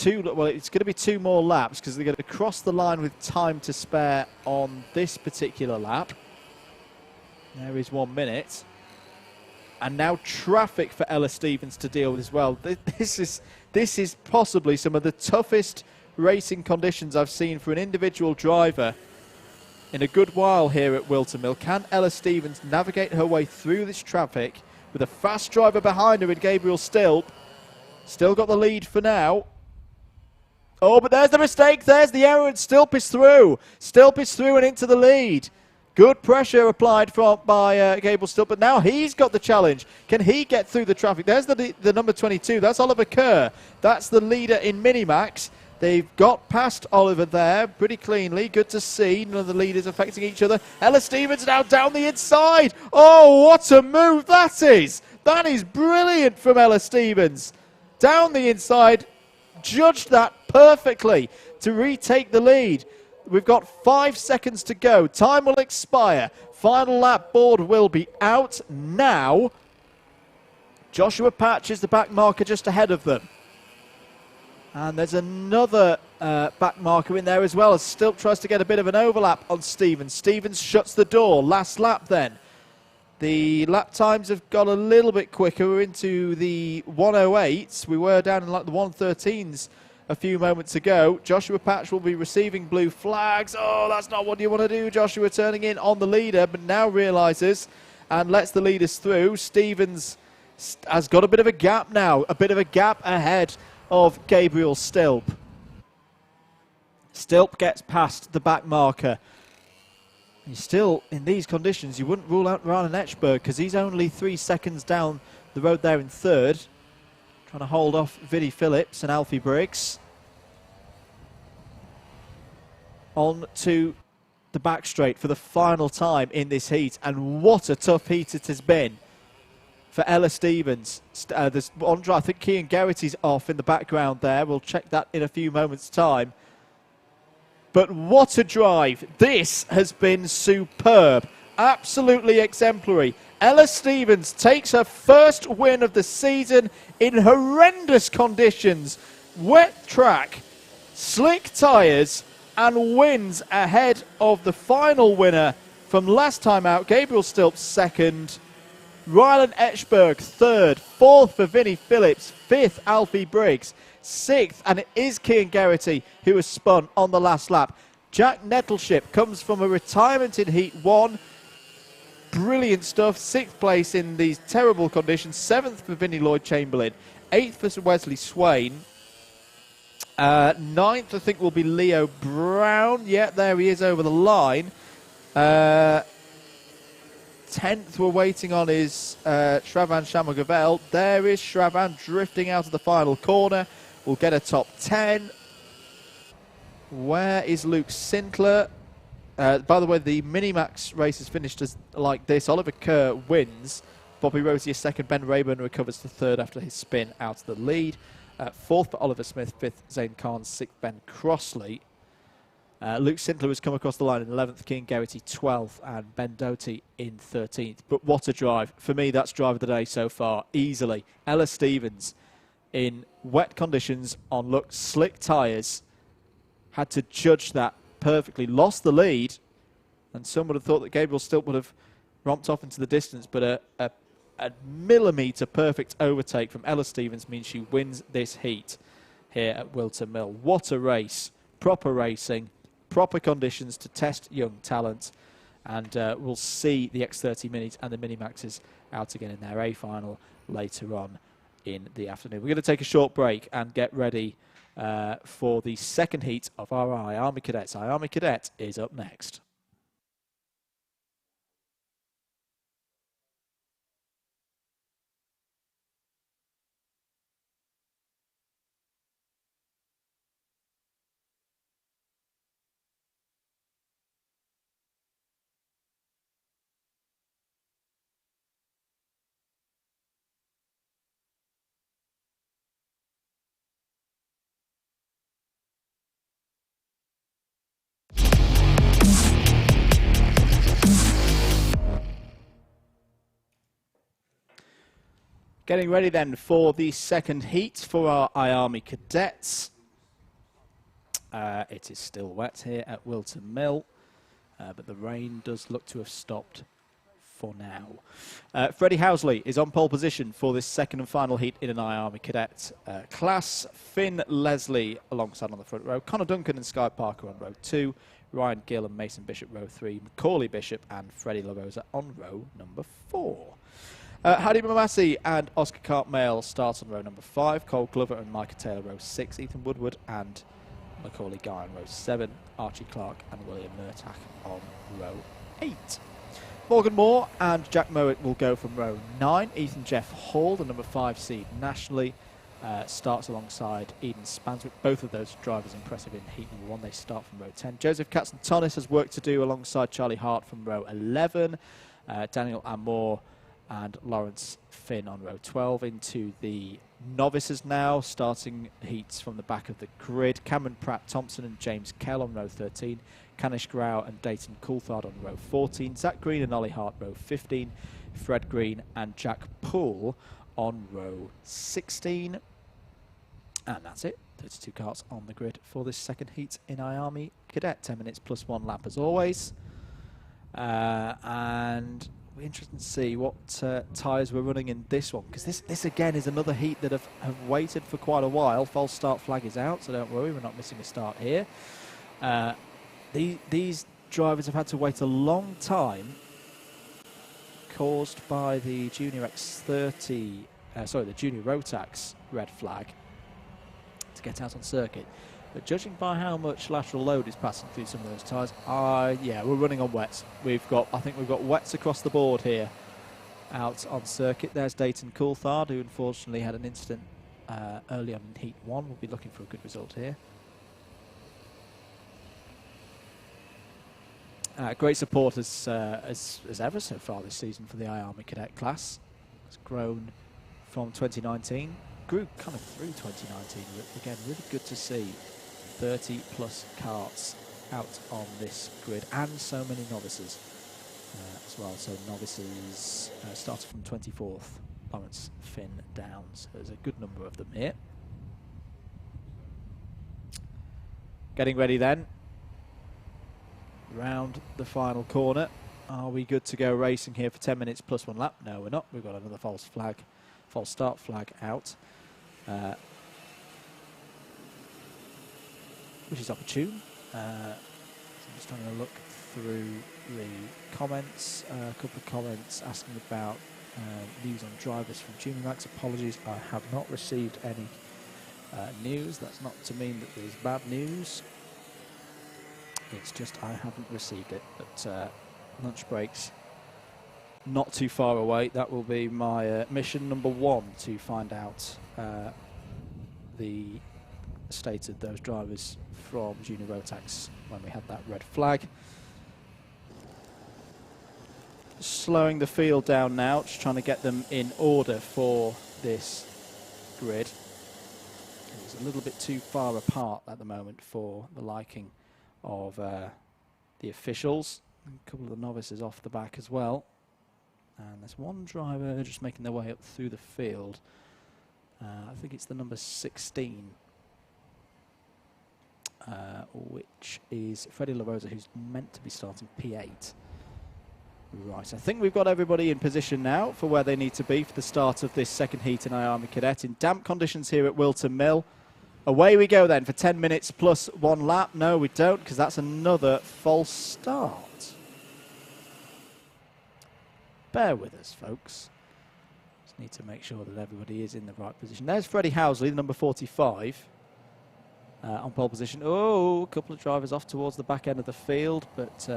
Well, it's going to be 2 more laps, because they're going to cross the line with time to spare on this particular lap. There is 1 minute. And now traffic for Ella Stevens to deal with as well. This is possibly some of the toughest racing conditions I've seen for an individual driver in a good while here at Whilton Mill. Can Ella Stevens navigate her way through this traffic with a fast driver behind her in Gabriel Stilp? Still got the lead for now. Oh, but there's the mistake. There's the error, and Stilp is through. Stilp is through and into the lead. Good pressure applied by Gabriel Stilp, but now he's got the challenge. Can he get through the traffic? There's the number 22. That's Oliver Kerr. That's the leader in Minimax. They've got past Oliver there pretty cleanly. Good to see. None of the leaders affecting each other. Ella Stevens now down the inside. Oh, what a move that is. That is brilliant from Ella Stevens. Down the inside. Judged that perfectly to retake the lead. We've got 5 seconds to go. Time will expire. Final lap board will be out now. Joshua Patch is the back marker just ahead of them. And there's another back marker in there as well as Stilp tries to get a bit of an overlap on Stevens. Stevens shuts the door. Last lap then. The lap times have got a little bit quicker. We're into the 108s. We were down in like the 113s a few moments ago. Joshua Patch will be receiving blue flags. Oh, that's not what you want to do. Joshua turning in on the leader, but now realises and lets the leaders through. Stevens has got a bit of a gap now. A bit of a gap ahead of Gabriel Stilp. Stilp gets past the back marker. He's still, in these conditions, you wouldn't rule out Ryan Etchberg because he's only 3 seconds down the road there in third. Trying to hold off Vinnie Phillips and Alfie Briggs. On to the back straight for the final time in this heat. And what a tough heat it has been for Ella Stevens. There's Andre, I think Cian Geraghty's off in the background there. We'll check that in a few moments' time. But what a drive. This has been superb. Absolutely exemplary. Ella Stevens takes her first win of the season in horrendous conditions. Wet track, slick tyres, and wins ahead of the final winner from last time out, Gabriel Stilp second. Rylan Etchberg third, fourth for Vinnie Phillips, fifth Alfie Briggs, sixth, and it is Cian Geraghty who has spun on the last lap. Jack Nettleship comes from a retirement in Heat 1. Brilliant stuff, sixth place in these terrible conditions, seventh for Vinnie Lloyd-Chamberlain, eighth for Wesley Swain. Ninth, I think, will be Leo Brown. Yeah, there he is over the line. 10th we're waiting on is Shravan Shamagavel. There is Shravan drifting out of the final corner. We'll get a top 10. Where is Luke Sintler? By the way, the Minimax race is finished as like this. Oliver Kerr wins. Bobby Rosier second. Ben Rayburn recovers to third after his spin out of the lead. Fourth for Oliver Smith. Fifth, Zane Carnes. Sixth, Ben Crossley. Luke Sintler has come across the line in 11th, Cian Geraghty 12th, and Ben Doty in 13th. But what a drive. For me, that's drive of the day so far, easily. Ella Stevens, in wet conditions, on slick tyres, had to judge that perfectly. Lost the lead, and some would have thought that Gabriel Stilp would have romped off into the distance, but a millimetre perfect overtake from Ella Stevens means she wins this heat here at Whilton Mill. What a race. Proper racing. Proper conditions to test young talent, and we'll see the X30 Minis and the Minimaxes out again in their A final later on in the afternoon. We're going to take a short break and get ready for the second heat of our Army Cadets. Army Cadet is up next. Getting ready then for the second heat for our Army Cadets. It is still wet here at Whilton Mill, but the rain does look to have stopped for now. Freddie Housley is on pole position for this second and final heat in an Army Cadet class. Finn Leslie alongside on the front row. Connor Duncan and Sky Parker on row 2. Ryan Gill and Mason Bishop row 3. Macaulay Bishop and Freddie LaRosa on row number 4. Hadi Mamasi and Oscar Cartmail start on row number 5. Cole Glover and Micah Taylor row 6. Ethan Woodward and Macaulay Guy on row 7. Archie Clark and William Murtagh on row 8. Morgan Moore and Jack Mowat will go from row 9. Ethan Jeff Hall, the number 5 seed nationally. starts alongside Eden Spanswick. Both of those drivers impressive in heat number 1. They start from row 10. Joseph Katzentonis has work to do alongside Charlie Hart from row 11. Daniel Amor and Lawrence Finn on row 12. Into the novices now, starting heats from the back of the grid. Cameron Pratt-Thompson and James Kell on row 13. Canish Grau and Dayton Coulthard on row 14. Zach Green and Ollie Hart row 15. Fred Green and Jack Poole on row 16. And that's it. 32 karts on the grid for this second heat in IARMI Cadet. 10 minutes plus 1 lap as always. And we're interested to see what tyres we're running in this one, because this again is another heat that have waited for quite a while. False start flag is out, so don't worry, we're not missing a start here. These drivers have had to wait a long time, caused by the Junior X30, the Junior Rotax red flag to get out on circuit. But judging by how much lateral load is passing through some of those tyres, yeah, we're running on wets. I think we've got wets across the board here out on circuit. There's Dayton Coulthard, who unfortunately had an incident early on in Heat 1. We'll be looking for a good result here. Great support as ever so far this season for the IARMI Cadet class. It's grown from 2019, grew kind of through 2019. Again, really good to see 30 plus karts out on this grid, and so many novices as well. So novices started from 24th, Lawrence Finn down. So there's a good number of them here. Getting ready then. Round the final corner. Are we good to go racing here for 10 minutes plus 1 lap? No, we're not. We've got another false start flag out, which is opportune. So I'm just having a look through the comments. A couple of comments asking about news on drivers from Junior Max. Apologies, I have not received any news. That's not to mean that there's bad news. It's just I haven't received it. But lunch breaks not too far away. That will be my mission number 1, to find out the state of those drivers from Junior Rotax when we had that red flag. Slowing the field down now, just trying to get them in order for this grid. It's a little bit too far apart at the moment for the liking of the officials. A couple of the novices off the back as well. And there's one driver just making their way up through the field. I think it's the number 16, which is Freddie LaRosa, who's meant to be starting P8. Right, I think we've got everybody in position now for where they need to be for the start of this second heat in IARMI Cadet in damp conditions here at Whilton Mill. Away we go then for 10 minutes plus 1 lap. No, we don't, because that's another false start. Bear with us, folks. Just need to make sure that everybody is in the right position. There's Freddie Housley, the number 45, on pole position. Oh, a couple of drivers off towards the back end of the field, but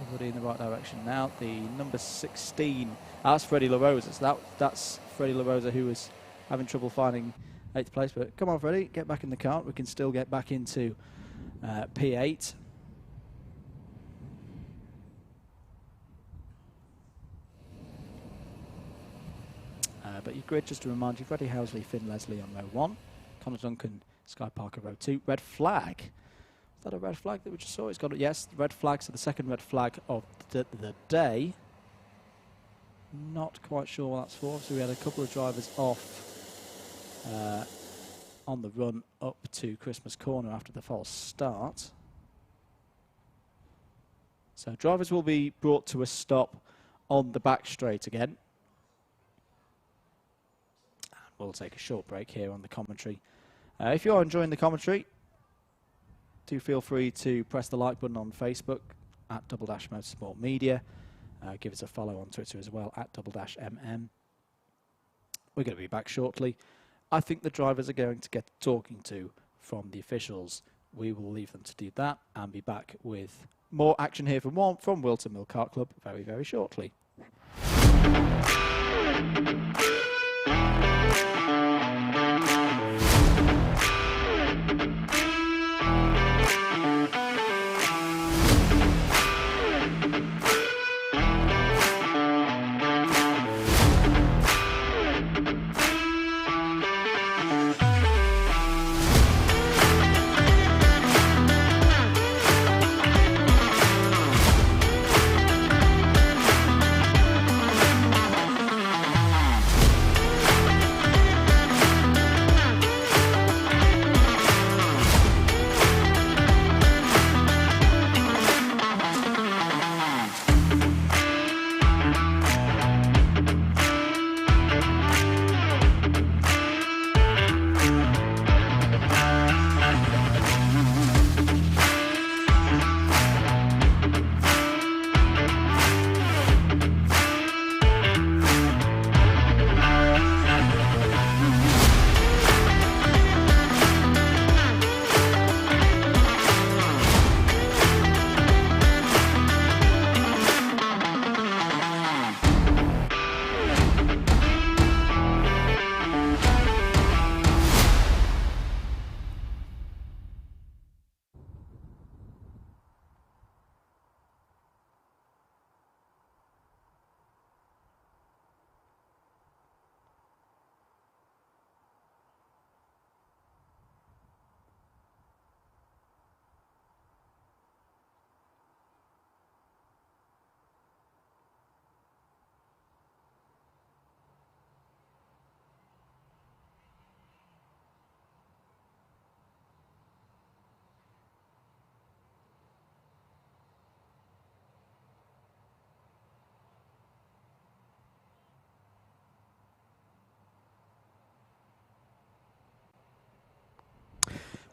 everybody in the right direction now. The number 16, that's Freddie LaRosa. So that's Freddie LaRosa, who was having trouble finding 8th place. But come on, Freddie, get back in the kart. We can still get back into P8. But your grid, just to remind you, Freddie Housley, Finn Leslie on row 1, Connor Duncan, Sky Parker row 2. Red flag. Is that a red flag that we just saw? It's got, yes, red flag, so the second red flag of the day. Not quite sure what that's for. So we had a couple of drivers off on the run up to Christmas Corner after the false start. So drivers will be brought to a stop on the back straight again. We'll take a short break here on the commentary. If you are enjoying the commentary, do feel free to press the like button on Facebook at Double Dash Motorsport Media. Give us a follow on Twitter as well at Double Dash MM. We're going to be back shortly. I think the drivers are going to get talking to from the officials. We will leave them to do that and be back with more action here from Whilton Mill Kart Club very, very shortly.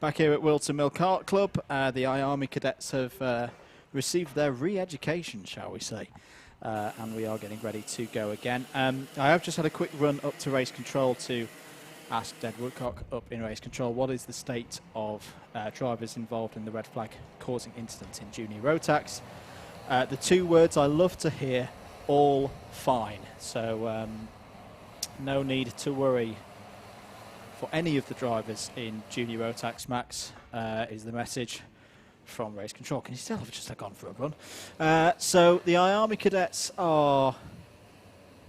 Back here at Whilton Mill Kart Club, the Army cadets have received their re-education, shall we say, and we are getting ready to go again. I have just had a quick run up to race control to ask Ded Woodcock up in race control what is the state of drivers involved in the red flag causing incidents in junior road tax. The two words I love to hear, all fine. So no need to worry for any of the drivers in junior road tax, Max, is the message from race control. Can you still have just gone for a run? So the Army cadets are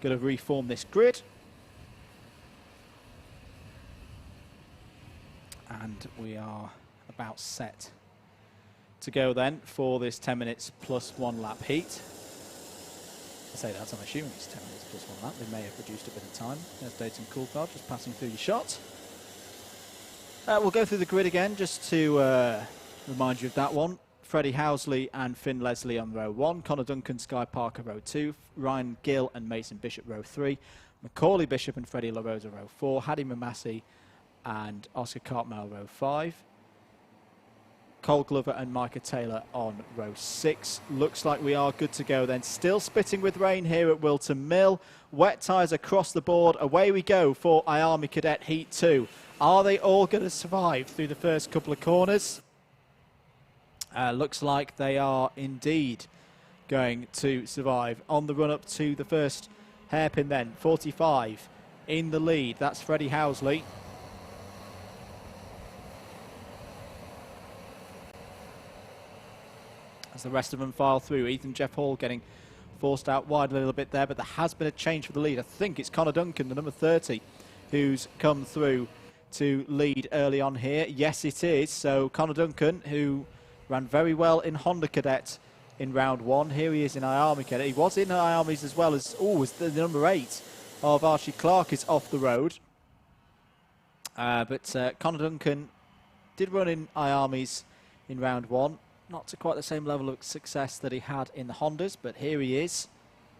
going to reform this grid. And we are about set to go then for this 10 minutes plus 1 lap heat. I say that, I'm assuming it's 10 minutes plus 1 lap. They may have reduced a bit of time. There's Dayton Coulthard just passing through your shot. We'll go through the grid again just to remind you of that one. Freddie Housley and Finn Leslie on row 1. Connor Duncan, Sky Parker row 2. Ryan Gill and Mason Bishop row 3. Macaulay Bishop and Freddie LaRosa row 4. Hadi Mamasi and Oscar Cartmel row 5. Cole Glover and Micah Taylor on row 6. Looks like we are good to go then. Still spitting with rain here at Whilton Mill. Wet tyres across the board. Away we go for Army Cadet Heat 2. Are they all going to survive through the first couple of corners? Looks like they are indeed going to survive. On the run up to the first hairpin then. 45 in the lead. That's Freddie Housley. As the rest of them file through, Ethan Jeff Hall getting forced out wide a little bit there, but there has been a change for the lead. I think it's Connor Duncan, the number 30, who's come through to lead early on here. Yes, it is. So Connor Duncan, who ran very well in Honda Cadet in round 1. Here he is in Army Cadet. He was in Army's as well as, the number 8 of Archie Clark is off the road. But Connor Duncan did run in Army's in round 1. Not to quite the same level of success that he had in the Hondas, but here he is,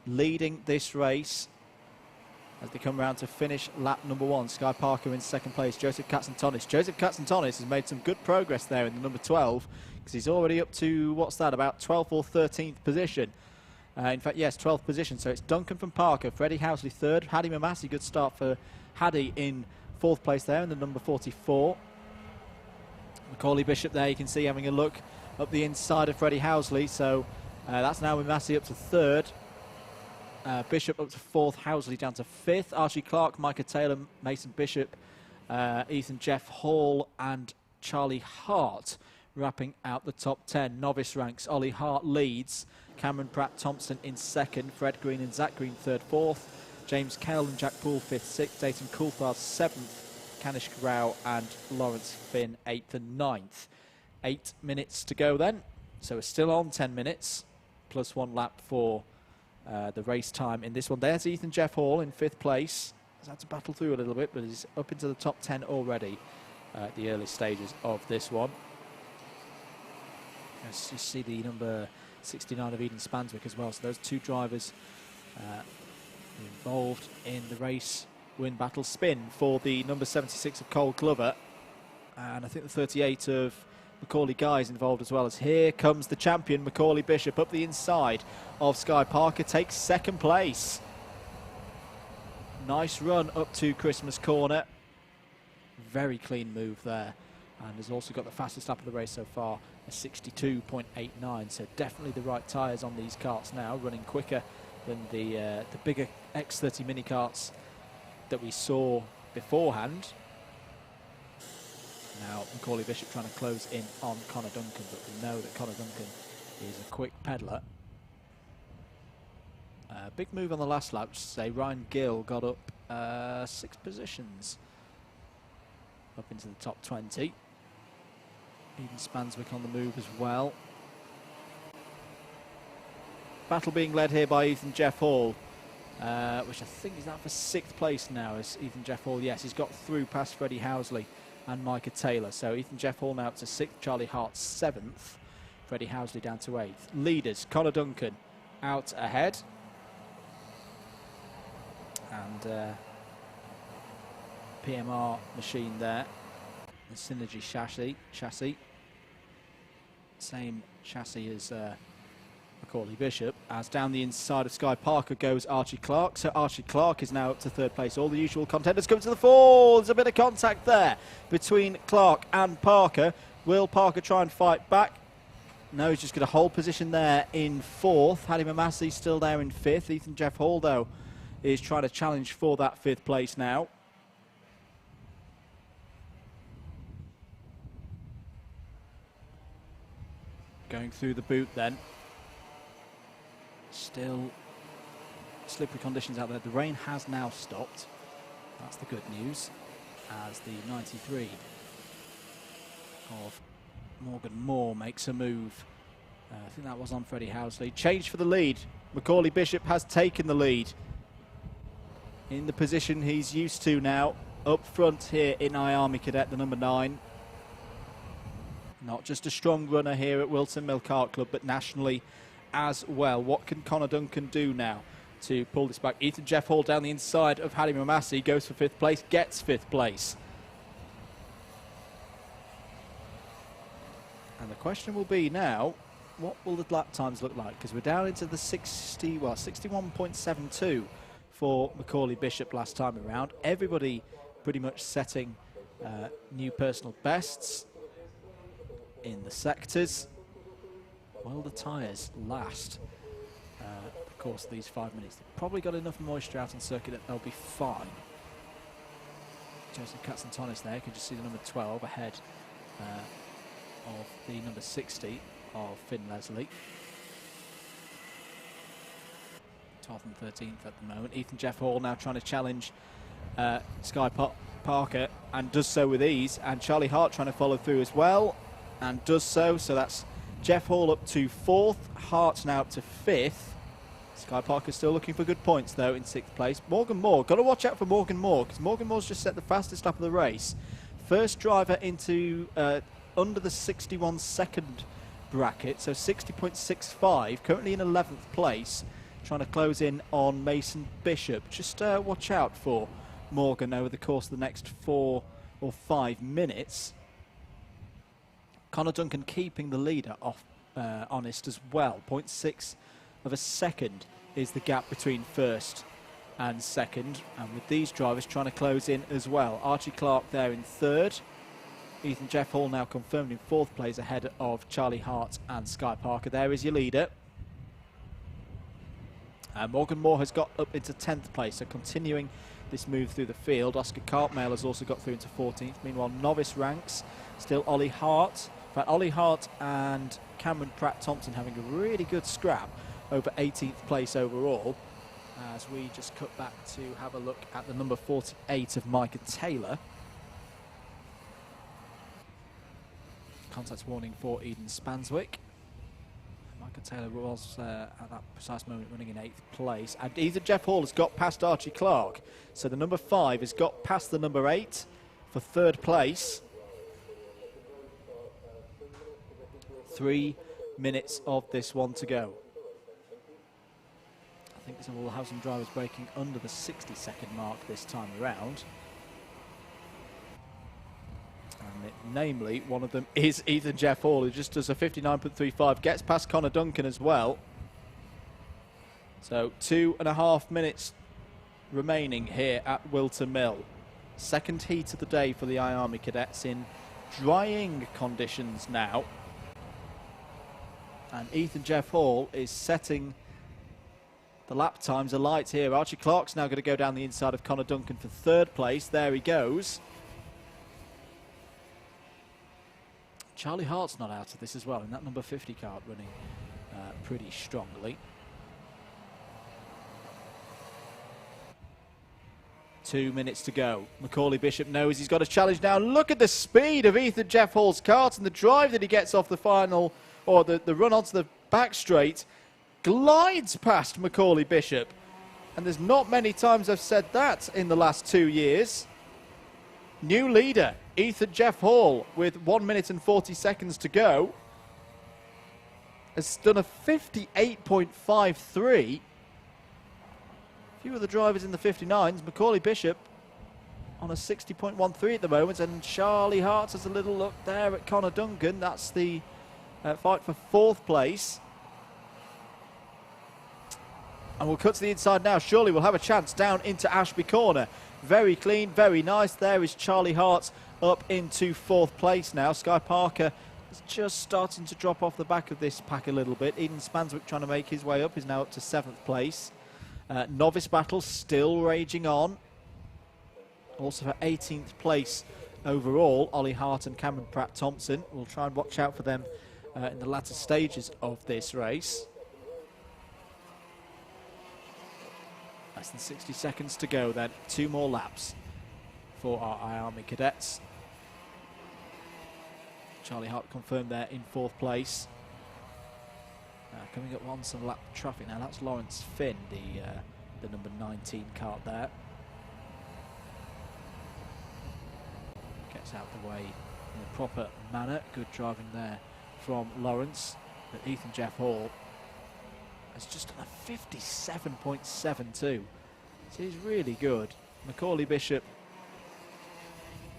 leading this race as they come round to finish lap number 1. Sky Parker in second place, Joseph Katzentonis. Joseph Katzentonis has made some good progress there in the number 12, because he's already up to, what's that, about 12th or 13th position. In fact, yes, 12th position. So it's Duncan from Parker, Freddie Housley third, Hadi Mamasi, good start for Hadi in 4th place there in the number 44. Macaulay Bishop there, you can see having a look up the inside of Freddie Housley, so that's now Mamasi up to 3rd. Bishop up to 4th, Housley down to 5th. Archie Clark, Micah Taylor, Mason Bishop, Ethan Jeff Hall and Charlie Hart wrapping out the top 10. Novice ranks, Ollie Hart leads, Cameron Pratt Thompson in 2nd, Fred Green and Zach Green 3rd, 4th, James Kell and Jack Poole 5th, 6th, Dayton Coulthard 7th, Kanish Rao and Lawrence Finn 8th and 9th. 8 minutes to go then, so we're still on 10 minutes plus 1 lap for the race time in this one. There's Ethan Jeff Hall in 5th place. He's had to battle through a little bit, but he's up into the top 10 already at the early stages of this one. Let's just see the number 69 of Eden Spanswick as well. So those two drivers involved in the race win battle spin for the number 76 of Cole Glover, and I think the 38 of Macaulay Guy is involved as well. As here comes the champion Macaulay Bishop up the inside of Sky Parker, takes 2nd place. Nice run up to Christmas Corner, very clean move there, and has also got the fastest lap of the race so far, a 62.89. So definitely the right tyres on these karts now, running quicker than the bigger X30 mini karts that we saw beforehand. Now Macaulay Bishop trying to close in on Connor Duncan, but we know that Connor Duncan is a quick peddler. Big move on the last lap, just to say. Ryan Gill got up 6 positions up into the top 20. Eden Spanswick on the move as well. Battle being led here by Ethan Jeff Hall, which I think is out for 6th place now. Is Ethan Jeff Hall? Yes, he's got through past Freddie Housley and Micah Taylor. So Ethan Jeff Hall now up to 6th, Charlie Hart 7th, Freddie Housley down to 8th. Leaders, Connor Duncan out ahead. And PMR machine there The Synergy chassis. Same chassis as Macaulay Bishop. As down the inside of Sky Parker goes Archie Clark. So Archie Clark is now up to third place. All the usual contenders come to the fore. There's a bit of contact there between Clark and Parker. Will Parker try and fight back? No, he's just going to hold position there in fourth. Hadi Mamasi still there in fifth. Ethan Jeff Hall, though, is trying to challenge for that fifth place now. Going through the boot then. Still slippery conditions out there. The rain has now stopped. That's the good news. As the 93 of Morgan Moore makes a move. I think that was on Freddie Housley. Change for the lead. Macaulay Bishop has taken the lead. In the position he's used to now. Up front here in Army Cadet, the number 9. Not just a strong runner here at Whilton Mill Kart Club, but nationally as well. What can Connor Duncan do now to pull this back? Ethan Jeff Hall down the inside of Hadi Mamasi goes for fifth place, gets fifth place. And the question will be now, what will the lap times look like? Because we're down into the 61.72 for Macaulay Bishop last time around. Everybody pretty much setting new personal bests in the sectors. Will the tyres last of course these 5 minutes? They've probably got enough moisture out on circuit that they'll be fine. Joseph Katzentonis there, you can just see the number 12 ahead of the number 60 of Finn Leslie. 12th and 13th at the moment. Ethan Jeff Hall now trying to challenge Sky Parker, and does so with ease, and Charlie Hart trying to follow through as well, and does so. So that's Jeff Hall up to fourth, Hart now up to fifth. Sky Parker still looking for good points though in sixth place. Morgan Moore, got to watch out for Morgan Moore, because Morgan Moore's just set the fastest lap of the race. First driver into under the 61 second bracket, so 60.65, currently in 11th place, trying to close in on Mason Bishop. Just watch out for Morgan over the course of the next 4 or 5 minutes. Connor Duncan keeping the leader off honest as well. 0.6 of a second is the gap between first and second, and with these drivers trying to close in as well. Archie Clark there in third. Ethan Jeff Hall now confirmed in fourth place ahead of Charlie Hart and Sky Parker. There is your leader. Morgan Moore has got up into 10th place, so continuing this move through the field. Oscar Cartmail has also got through into 14th. Meanwhile, novice ranks, still Ollie Hart. In fact, Ollie Hart and Cameron Pratt-Thompson having a really good scrap over 18th place overall. As we just cut back to have a look at the number 48 of Micah Taylor. Contact warning for Eden Spanswick. Micah Taylor was at that precise moment running in 8th place. And either Jeff Hall has got past Archie Clark. So the number 5 has got past the number 8 for third place. 3 minutes of this one to go. I think some will have some drivers breaking under the 60-second mark this time around. Namely, one of them is Ethan Jeff Hall, who just does a 59.35, gets past Connor Duncan as well. So 2.5 minutes remaining here at Whilton Mill. Second heat of the day for the Army Cadets in drying conditions now. And Ethan Jeff Hall is setting the lap times alight here. Archie Clark's now going to go down the inside of Connor Duncan for third place. There he goes. Charlie Hart's not out of this as well, in that number 50 kart running pretty strongly. 2 minutes to go. Macaulay Bishop knows he's got a challenge now. Look at the speed of Ethan Jeff Hall's kart and the drive that he gets off the final, or the run onto the back straight. Glides past Macaulay Bishop. And there's not many times I've said that in the last 2 years. New leader, Ethan Jeff Hall, with 1 minute and 40 seconds to go, has done a 58.53. Few of the drivers in the 59s. Macaulay Bishop on a 60.13 at the moment, and Charlie Hart has a little look there at Connor Duncan. That's the fight for 4th place. And we'll cut to the inside now. Surely we'll have a chance down into Ashby Corner. Very clean, very nice. There is Charlie Hart up into 4th place now. Sky Parker is just starting to drop off the back of this pack a little bit. Eden Spanswick trying to make his way up, is now up to 7th place. Novice battle still raging on. Also for 18th place overall, Ollie Hart and Cameron Pratt-Thompson. We'll try and watch out for them in the latter stages of this race. Less than 60 seconds to go then. 2 more laps for our Army cadets. Charlie Hart confirmed there in 4th place. Coming up on some lap traffic now. That's Lawrence Finn, the number 19 kart there. Gets out the way in a proper manner. Good driving there from Lawrence. But Ethan Jeff Hall has just done a 57.72. So he's really good. Macaulay Bishop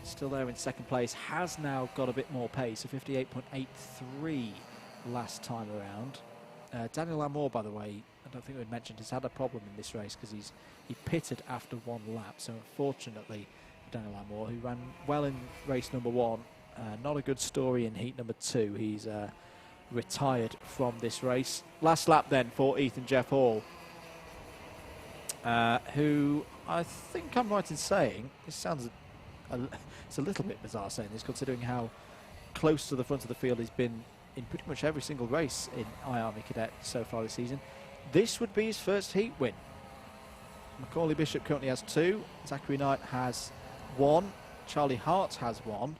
still there in 2nd place. Has now got a bit more pace. A 58.83 last time around. Daniel Amour, by the way, I don't think we mentioned, has had a problem in this race because he pitted after 1 lap. So unfortunately, Daniel Amour, who ran well in race number 1, not a good story in heat number 2. He's retired from this race. Last lap then for Ethan Jeff Hall, who I think I'm right in saying, this sounds it's a little bit bizarre saying this considering how close to the front of the field he's been in pretty much every single race in Army Cadet so far this season. This would be his first heat win. Macaulay Bishop currently has 2, Zachary Knight has 1, Charlie Hart has 1,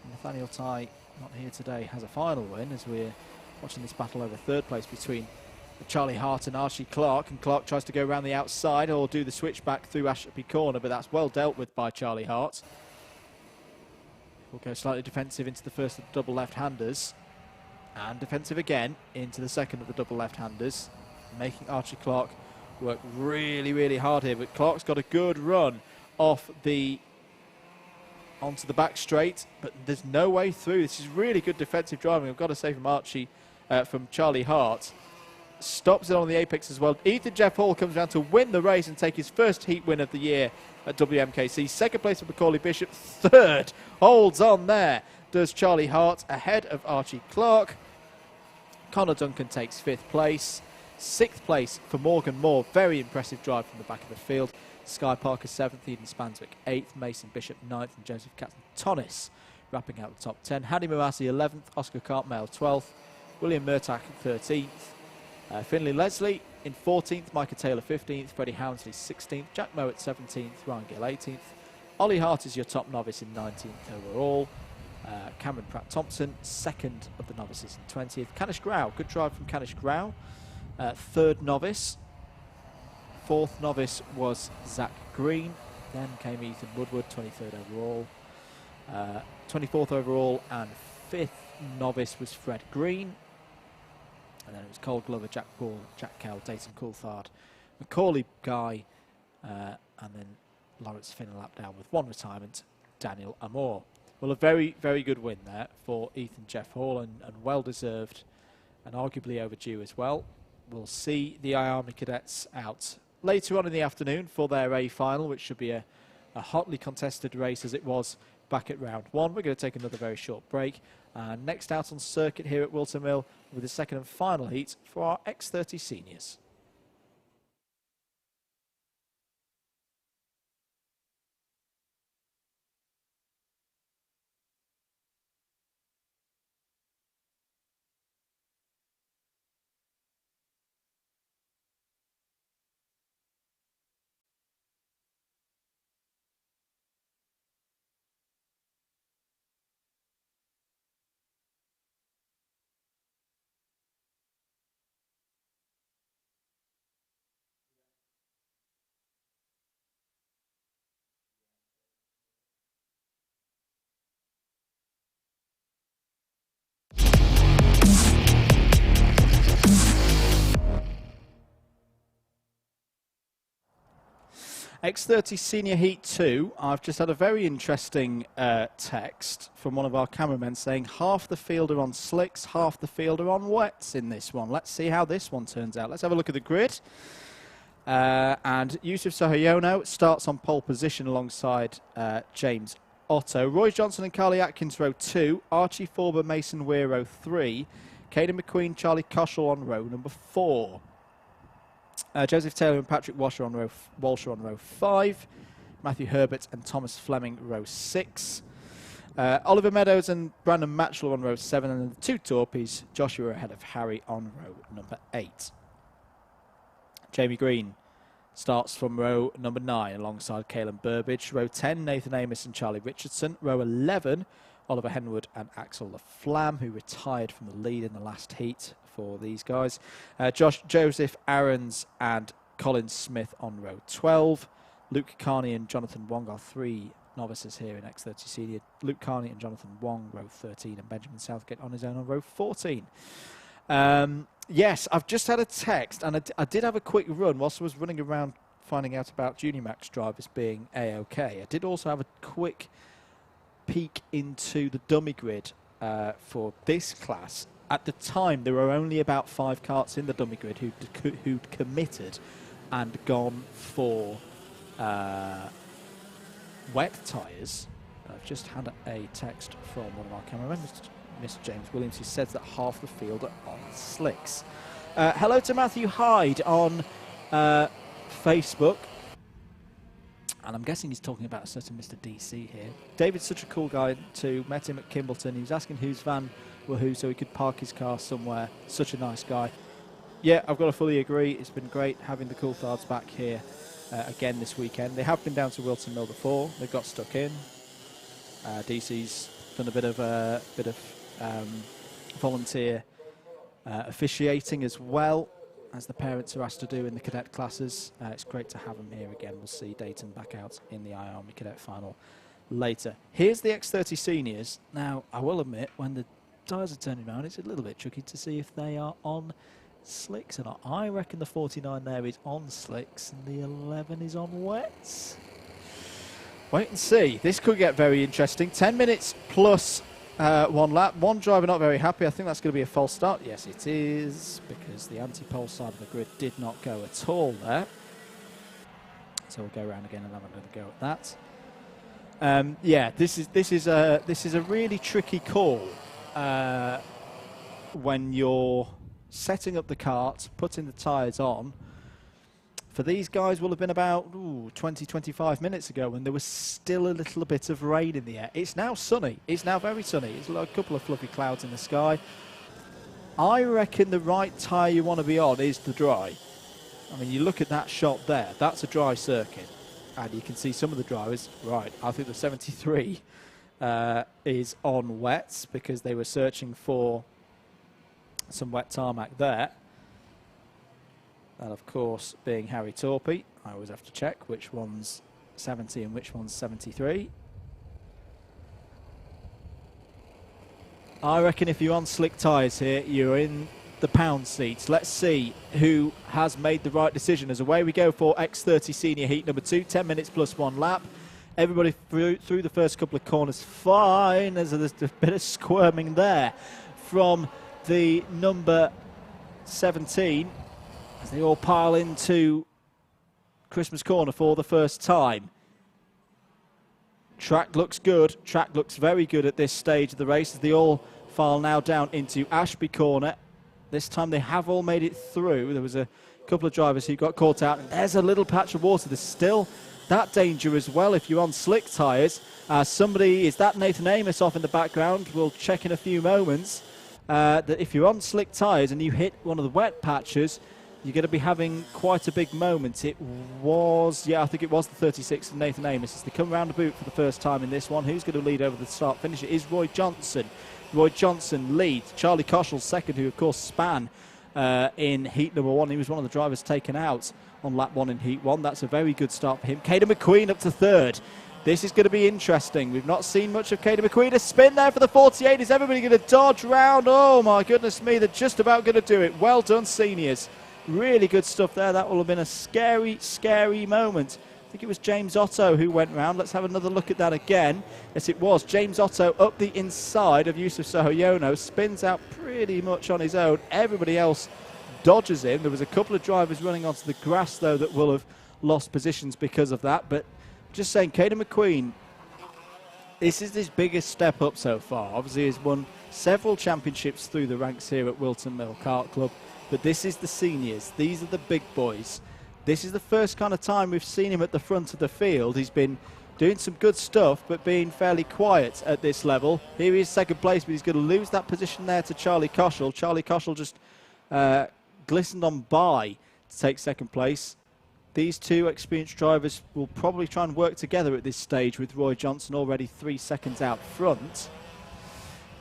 Nathaniel Ty, not here today, has a final win as we're watching this battle over 3rd place between Charlie Hart and Archie Clark, and Clark tries to go around the outside or do the switchback through Ashby Corner, but that's well dealt with by Charlie Hart. We'll go slightly defensive into the first of the double left-handers, and defensive again into the second of the double left-handers, making Archie Clark work really, really hard here, but Clark's got a good run off onto the back straight, but there's no way through. This is really good defensive driving, I've got to say, from Archie, from Charlie Hart. Stops it on the apex as well. Ethan Jeff Hall comes around to win the race and take his first heat win of the year at WMKC. 2nd place for Macaulay Bishop. 3rd holds on there, does Charlie Hart, ahead of Archie Clark. Connor Duncan takes 5th place. 6th place for Morgan Moore. Very impressive drive from the back of the field. Sky Parker 7th, Eden Spanswick 8th, Mason Bishop 9th, and Joseph Catton-Tonnis wrapping out the top 10. Hadi Murasi 11th, Oscar Cartmale 12th, William Murtagh 13th, Finlay Leslie in 14th, Micah Taylor 15th, Freddie Houndsley 16th, Jack Moe at 17th, Ryan Gill 18th. Ollie Hart is your top novice in 19th overall. Cameron Pratt-Thompson, 2nd of the novices in 20th. Canish Grau, good drive from Canish Grau, 3rd novice. 4th novice was Zach Green. Then came Ethan Woodward, 23rd overall. 24th overall and 5th novice was Fred Green. And then it was Cole Glover, Jack Ball, Jack Kell, Dayton Coulthard, Macaulay Guy, and then Lawrence Finn a lap down with 1 retirement, Daniel Amour. Well, a very, very good win there for Ethan Jeff Hall, and well deserved and arguably overdue as well. We'll see the Army Cadets out later on in the afternoon for their A final, which should be a hotly contested race as it was back at round 1. We're going to take another very short break. Next out on circuit here at Whilton Mill with the 2nd and final heat for our X30 seniors. X30 Senior Heat 2, I've just had a very interesting text from one of our cameramen saying half the field are on slicks, half the field are on wets in this one. Let's see how this one turns out. Let's have a look at the grid. And Yusuf Sohayono starts on pole position alongside James Otto. Roy Johnson and Carly Atkins row 2, Archie Forber, Mason Weir row 3, Caden McQueen, Charlie Koshel on row number 4. Joseph Taylor and Patrick Walsher on row 5. Matthew Herbert and Thomas Fleming row 6. Oliver Meadows and Brandon Matchell on row 7, and the 2 Torpies, Joshua ahead of Harry on row number 8. Jamie Green starts from row number 9 alongside Caelan Burbidge. Row 10, Nathan Amos and Charlie Richardson. Row 11, Oliver Henwood and Axel Laflamme, who retired from the lead in the last heat for these guys. Joseph Aarons and Colin Smith on row 12. Luke Carney and Jonathan Wong are 3 novices here in X30 Senior. Luke Carney and Jonathan Wong, row 13, and Benjamin Southgate on his own on row 14. Yes, I've just had a text, and I did have a quick run whilst I was running around finding out about Junior Max drivers being A-OK. I did also have a quick peek into the dummy grid for this class. At the time, there were only about 5 karts in the dummy grid who'd committed and gone for wet tyres. I've just had a text from one of our cameramen, Mr. James Williams, who says that half the field are on slicks. Hello to Matthew Hyde on Facebook. And I'm guessing he's talking about a certain Mr. DC here. David's such a cool guy too. Met him at Kimbleton. He was asking whose van were who so he could park his car somewhere. Such a nice guy. Yeah, I've got to fully agree. It's been great having the Coulthards back here again this weekend. They have been down to Whilton Mill before. They got stuck in. DC's done a bit of volunteer officiating as well, as the parents are asked to do in the cadet classes. It's great to have them here again. We'll see Dayton back out in the I-Army cadet final later. Here's the X30 seniors. Now, I will admit, when the tyres are turning around, it's a little bit tricky to see if they are on slicks or not. I reckon the 49 there is on slicks and the 11 is on wets. Wait and see. This could get very interesting. 10 minutes plus 1 lap. One driver not very happy. I think that's going to be a false start. Yes, it is, because the anti-pole side of the grid did not go at all there. So we'll go around again and have another go at that. Yeah, this is a really tricky call when you're setting up the kart, putting the tyres on. For these guys will have been about 20-25 minutes ago when there was still a little bit of rain in the air. It's now sunny. It's now very sunny. It's a couple of fluffy clouds in the sky. I reckon the right tyre you want to be on is the dry. I mean, you look at that shot there. That's a dry circuit. And you can see some of the drivers. Right, I think the 73 is on wets because they were searching for some wet tarmac there. That, of course, being Harry Torpy. I always have to check which one's 70 and which one's 73. I reckon if you're on slick tyres here, you're in the pound seats. Let's see who has made the right decision. As away we go for X30 Senior Heat number 2, 10 minutes plus 1 lap. Everybody through the first couple of corners fine. There's a bit of squirming there from the number 17. As they all pile into Christmas Corner for the first time. Track looks good. Track looks very good at this stage of the race as they all file now down into Ashby Corner. This time they have all made it through. There was a couple of drivers who got caught out. And there's a little patch of water. There's still that danger as well if you're on slick tyres. Is that Nathan Amos off in the background? We'll check in a few moments. That if you're on slick tyres and you hit one of the wet patches, you're going to be having quite a big moment. I think it was the 36 of Nathan Amos. As they come round the boot for the first time in this one, who's going to lead over the start finish? It is Roy Johnson. Roy Johnson leads. Charlie Koshel second, who of course span in heat number 1. He was one of the drivers taken out on lap 1 in heat 1. That's a very good start for him. Caden McQueen up to third. This is going to be interesting. We've not seen much of Caden McQueen. A spin there for the 48. Is everybody going to dodge round? Oh my goodness me, they're just about going to do it. Well done, seniors. Really good stuff there. That will have been a scary, scary moment I think it was James Otto who went round. Let's have another look at that again. Yes, it was. James Otto up the inside of Yusuf Sohoyono, spins out pretty much on his own. Everybody else dodges him. There was a couple of drivers running onto the grass, though, that will have lost positions because of that. But just saying, Caden McQueen, this is his biggest step up so far. Obviously, he's won several championships through the ranks here at Whilton Mill Kart Club. But this is the seniors. These are the big boys. This is the first kind of time we've seen him at the front of the field. He's been doing some good stuff, but being fairly quiet at this level. Here he is second place, but he's going to lose that position there to Charlie Koshel. Charlie Koshel just glistened on by to take second place. These two experienced drivers will probably try and work together at this stage, with Roy Johnson already 3 seconds out front.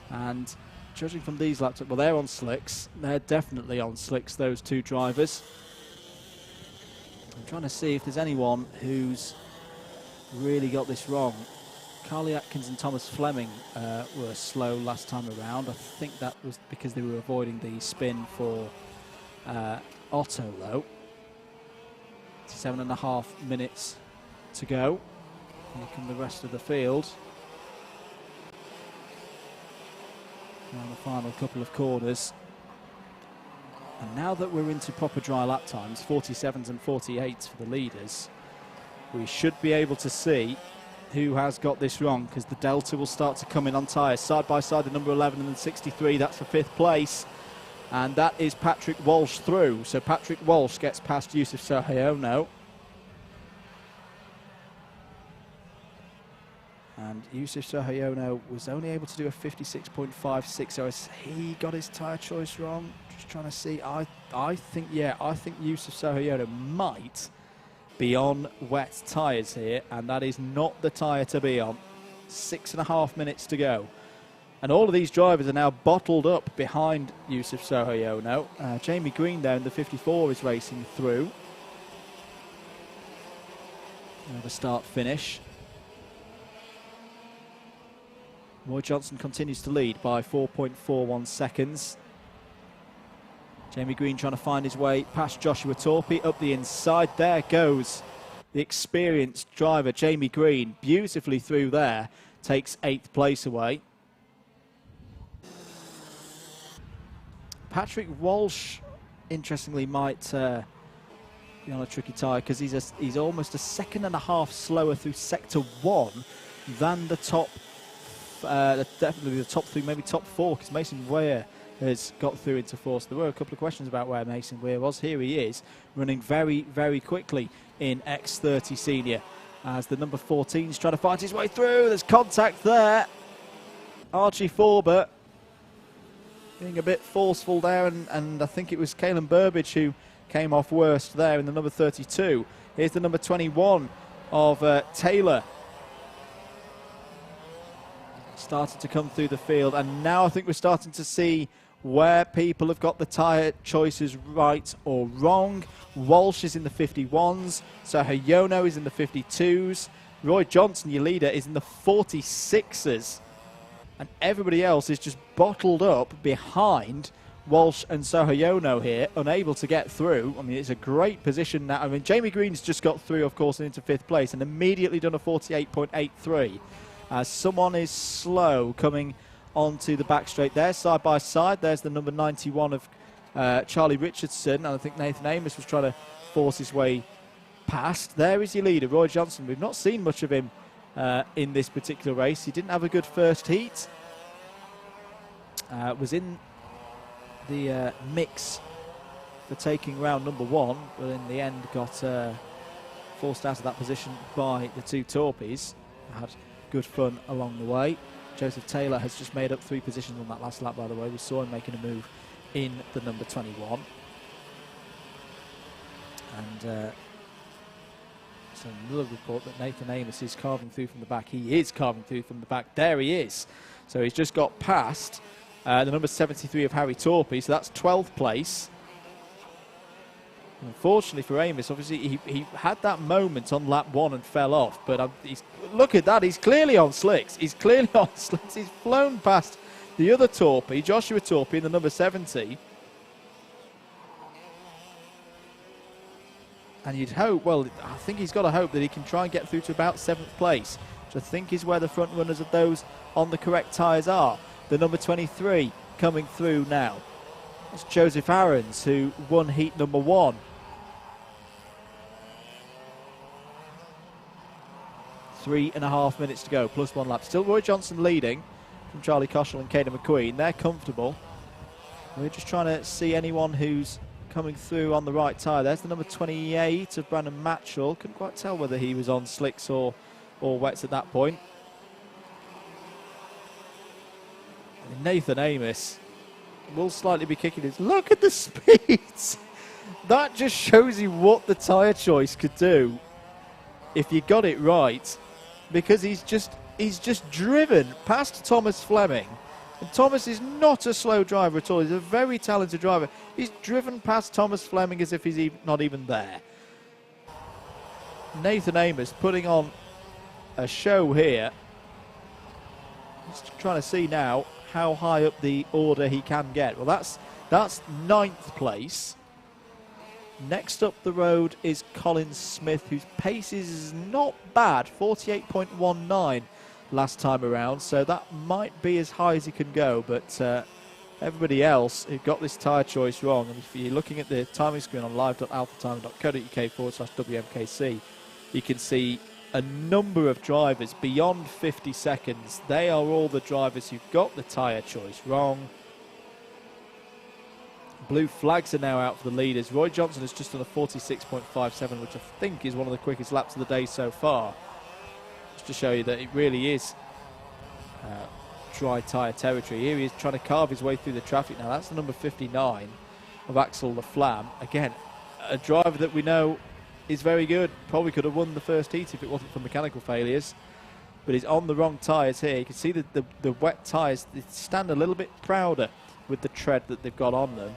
And judging from these laps, well, they're on slicks. They're definitely on slicks, those two drivers. I'm trying to see if there's anyone who's really got this wrong. Carly Atkins and Thomas Fleming were slow last time around. I think that was because they were avoiding the spin for Otto, though. 7.5 minutes to go. Here come the rest of the field. Now the final couple of corners. And now that we're into proper dry lap times, 47s and 48s for the leaders, we should be able to see who has got this wrong, because the delta will start to come in on tyres. Side by side, the number 11 and the 63, that's for 5th place. And that is Patrick Walsh through. So Patrick Walsh gets past Yusuf Sohoyono. And Yusuf Sohoyono was only able to do a 56.56, so he got his tyre choice wrong. Just trying to see, I think Yusuf Sohoyono might be on wet tyres here, and that is not the tyre to be on. 6.5 minutes to go. And all of these drivers are now bottled up behind Yusuf Sohoyono. Jamie Green there in the 54 is racing through. Another start-finish. Roy Johnson continues to lead by 4.41 seconds. Jamie Green trying to find his way past Joshua Torpey up the inside. There goes the experienced driver, Jamie Green, beautifully through there. Takes 8th place away. Patrick Walsh, interestingly, might be on a tricky tyre, because he's almost a 1.5 seconds slower through Sector 1 than the top. Definitely the top 3, maybe top 4, because Mason Weir has got through into 4th. So there were a couple of questions about where Mason Weir was. Here he is, running very, very quickly in X30 Senior, as the number 14 is trying to find his way through. There's contact there. Archie Forber being a bit forceful there, and I think it was Caelan Burbage who came off worst there in the number 32. Here's the number 21 of Taylor. Started to come through the field, and now I think we're starting to see where people have got the tyre choices right or wrong. Walsh is in the 51s, Sohoyono is in the 52s, Roy Johnson, your leader, is in the 46s, and everybody else is just bottled up behind Walsh and Sohoyono here, unable to get through. I mean, it's a great position now. I mean, Jamie Green's just got through, of course, and into 5th place, and immediately done a 48.83. Someone is slow coming onto the back straight there, side by side. There's the number 91 of Charlie Richardson, and I think Nathan Amos was trying to force his way past. There is your leader, Roy Johnson. We've not seen much of him in this particular race. He didn't have a good first heat. Was in the mix for taking round number 1, but in the end got forced out of that position by the two Torpies. Had good fun along the way. Joseph Taylor has just made up 3 positions on that last lap, by the way. We saw him making a move in the number 21. And so another report that Nathan Amos is carving through from the back. He is carving through from the back. There he is. So he's just got past the number 73 of Harry Torpey. So that's 12th place. Unfortunately for Amos, obviously he had that moment on lap 1 and fell off, but look at that, he's clearly on slicks. He's clearly on slicks. He's flown past the other Torpey, Joshua Torpey, in the number 70. And you'd hope, well, I think he's got to hope that he can try and get through to about 7th place, which I think is where the front runners of those on the correct tyres are. The number 23 coming through now. It's Joseph Aarons, who won heat number 1. .3.5 minutes to go, plus 1 lap. Still Roy Johnson leading from Charlie Koshel and Caden McQueen. They're comfortable. We're just trying to see anyone who's coming through on the right tyre. There's the number 28 of Brandon Matchell. Couldn't quite tell whether he was on slicks or wets at that point. And Nathan Amos will slightly be kicking his. Look at the speeds! That just shows you what the tyre choice could do if you got it right. Because he's just driven past Thomas Fleming. And Thomas is not a slow driver at all. He's a very talented driver. He's driven past Thomas Fleming as if he's not even there. Nathan Amos putting on a show here. Just trying to see now how high up the order he can get. Well, that's 9th place. Next up the road is Colin Smith, whose pace is not bad, 48.19 last time around, so that might be as high as he can go, but everybody else who got this tyre choice wrong, and if you're looking at the timing screen on live.alphatiming.co.uk/WMKC, you can see a number of drivers beyond 50 seconds. They are all the drivers who got the tyre choice wrong. Blue flags are now out for the leaders. Roy Johnson has just done a 46.57, which I think is one of the quickest laps of the day so far. Just to show you that it really is dry tyre territory. Here he is trying to carve his way through the traffic now. That's the number 59 of Axel Laflamme. Again, a driver that we know is very good. Probably could have won the first heat if it wasn't for mechanical failures. But he's on the wrong tyres here. You can see that the wet tyres, they stand a little bit prouder with the tread that they've got on them.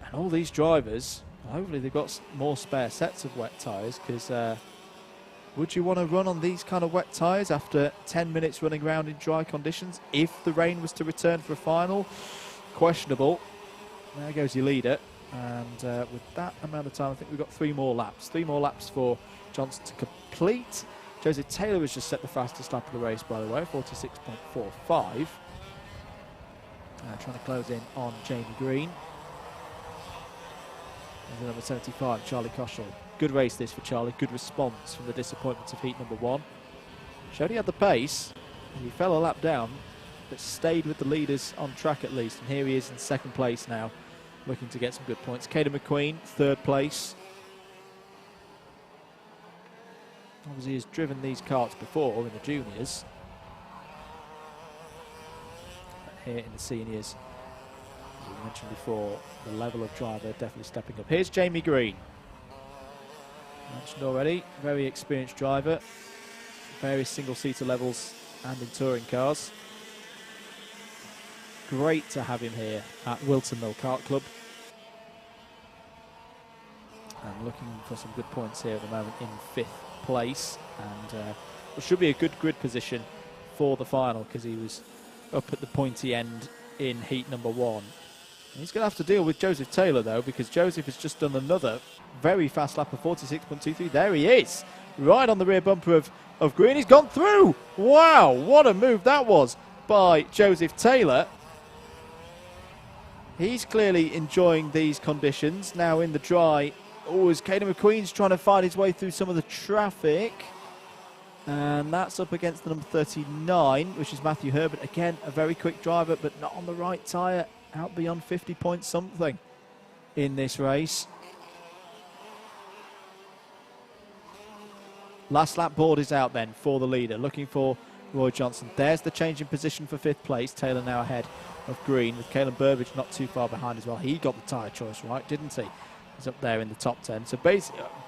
And all these drivers, hopefully they've got more spare sets of wet tyres, because would you want to run on these kind of wet tyres after 10 minutes running around in dry conditions if the rain was to return for a final? Questionable. There goes your leader. And with that amount of time, I think we've got 3 more laps. 3 more laps for Johnson to complete. Joseph Taylor has just set the fastest lap of the race, by the way, 46.45. Trying to close in on Jamie Green. And the number 75, Charlie Koshel. Good race this for Charlie. Good response from the disappointments of heat number 1. Showed he had the pace. He fell a lap down, but stayed with the leaders on track at least. And here he is in 2nd place now, looking to get some good points. Caden McQueen, 3rd place. Obviously, he's driven these karts before in the juniors. But here in the seniors, as we mentioned before, the level of driver definitely stepping up. Here's Jamie Green. Mentioned already, very experienced driver, various single-seater levels and in touring cars. Great to have him here at Whilton Mill Kart Club. And looking for some good points here at the moment in 5th place. And it should be a good grid position for the final, because he was up at the pointy end in heat number 1. He's going to have to deal with Joseph Taylor, though, because Joseph has just done another very fast lap of 46.23. There he is, right on the rear bumper of Green. He's gone through. Wow, what a move that was by Joseph Taylor. He's clearly enjoying these conditions now in the dry. Oh, as Caden McQueen's trying to find his way through some of the traffic. And that's up against the number 39, which is Matthew Herbert. Again, a very quick driver, but not on the right tyre. Out beyond 50 points something in this race. Last lap board is out then for the leader, looking for Roy Johnson. There's the change in position for 5th place. Taylor now ahead of Green, with Caelan Burbage not too far behind as well. He got the tyre choice right, didn't he? He's up there in the top 10. So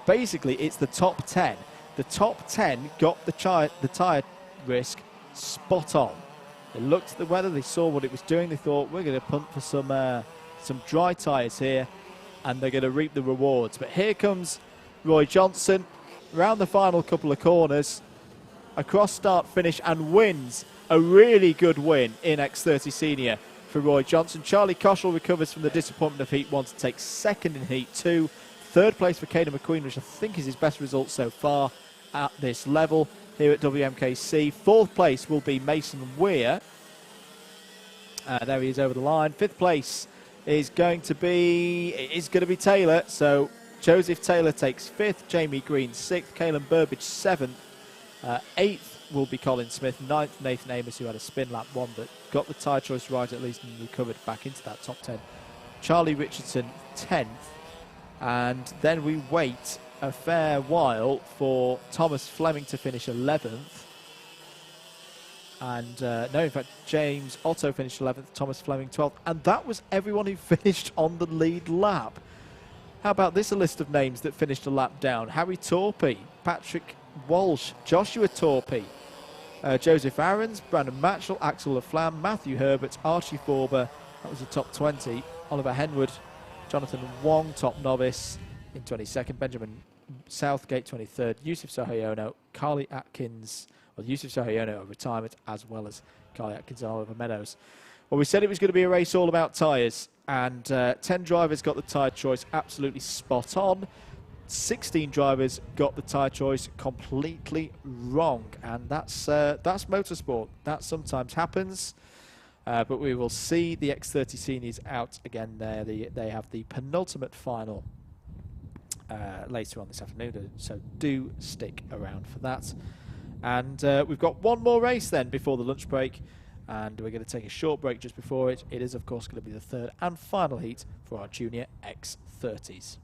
basically it's the top 10. The top 10 got the tyre risk spot on. They looked at the weather, they saw what it was doing, they thought, we're going to punt for some dry tyres here, and they're going to reap the rewards. But here comes Roy Johnson, round the final couple of corners, across start finish, and wins a really good win in X30 Senior for Roy Johnson. Charlie Koshel recovers from the disappointment of Heat 1 to take second in Heat 2. Third place for Caden McQueen, which I think is his best result so far at this level here at WMKC. Fourth place will be Mason Weir. There he is over the line. Fifth place is going to be Taylor. So Joseph Taylor takes fifth, Jamie Green sixth, Caelan Burbage seventh, eighth will be Colin Smith, ninth Nathan Amos, who had a spin lap one but got the tyre choice right at least and recovered back into that top 10. Charlie Richardson 10th, and then we wait a fair while for Thomas Fleming to finish 11th. And no, in fact, James Otto finished 11th, Thomas Fleming 12th, and that was everyone who finished on the lead lap. How about this, a list of names that finished a lap down? Harry Torpey, Patrick Walsh, Joshua Torpey, Joseph Aarons, Brandon Matchell, Axel Laflamme, Matthew Herbert, Archie Forber, that was the top 20, Oliver Henwood, Jonathan Wong, top novice in 22nd, Benjamin Southgate 23rd, Yusuf Sohayono, Carly Atkins, well, Yusuf Sohayono a retirement, as well as Carly Atkins and Oliver Meadows. Well, we said it was going to be a race all about tyres, and 10 drivers got the tyre choice absolutely spot on. 16 drivers got the tyre choice completely wrong, and that's motorsport. That sometimes happens, but we will see the X30 seniors out again there. They have the penultimate final later on this afternoon, so do stick around for that. And we've got one more race then before the lunch break, and we're going to take a short break just before it. It is, of course, going to be the third and final heat for our junior X30s.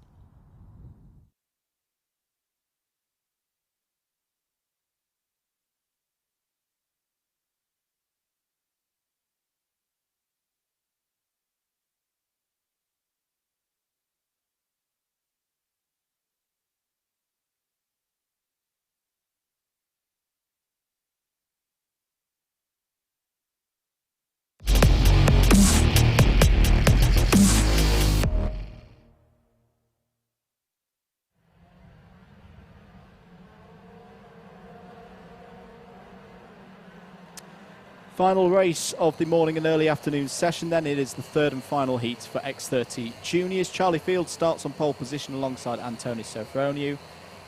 Final race of the morning and early afternoon session then. It is the third and final heat for X30 juniors. Charlie Field starts on pole position alongside Antoni Sofroniou.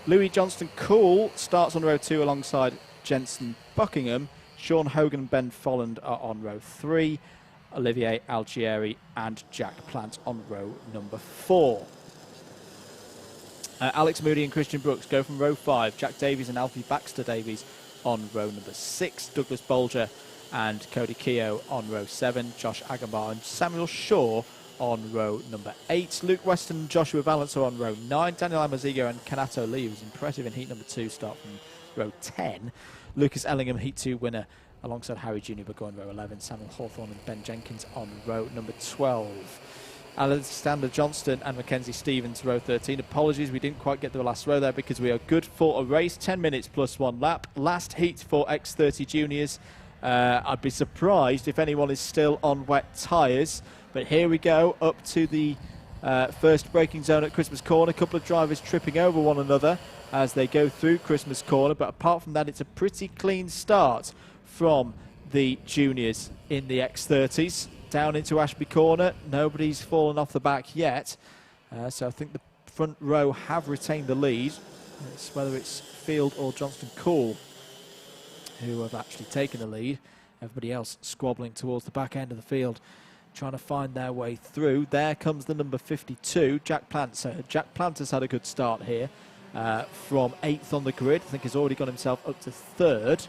Louis Johnston Cool starts on row 2 alongside Jensen Buckingham. Sean Hogan and Ben Folland are on row 3. Olivier Algieri and Jack Plant on row number 4. Alex Moody and Christian Brooks go from row 5. Jack Davies and Alfie Baxter Davies on row number 6. Douglas Bolger and Cody Keogh on row 7, Josh Agambar and Samuel Shaw on row number 8. Luke Weston and Joshua Valance are on row 9. Daniel Amazigo and Kanato Lee, who's impressive in heat number 2, start from row 10. Lucas Ellingham, heat 2 winner, alongside Harry Jr. But on row 11. Samuel Hawthorne and Ben Jenkins on row number 12. Alexander Johnston and Mackenzie Stevens, row 13. Apologies, we didn't quite get to the last row there because we are good for a race. 10 minutes plus 1 lap. Last heat for X30 juniors. I'd be surprised if anyone is still on wet tyres. But here we go, up to the first braking zone at Christmas Corner. A couple of drivers tripping over one another as they go through Christmas Corner. But apart from that, it's a pretty clean start from the juniors in the X30s. Down into Ashby Corner. Nobody's fallen off the back yet. So I think the front row have retained the lead. Whether it's Field or Johnston Cool who have actually taken the lead. Everybody else squabbling towards the back end of the field, trying to find their way through. There comes the number 52, Jack Plant. So Jack Plant has had a good start here from 8th on the grid. I think he's already got himself up to 3rd.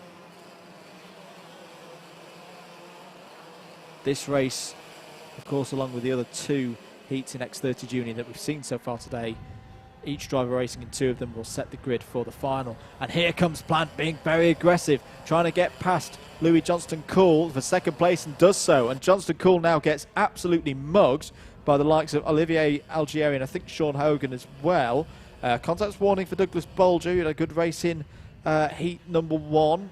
This race, of course, along with the other 2 heats in X30 Junior that we've seen so far today, each driver racing in 2 of them will set the grid for the final. And here comes Plant being very aggressive, trying to get past Louis Johnston Cool for 2nd place, and does so. And Johnston Cool now gets absolutely mugged by the likes of Olivier Algieri and I think Sean Hogan as well. Contacts warning for Douglas Bolger, who had a good race in heat number 1.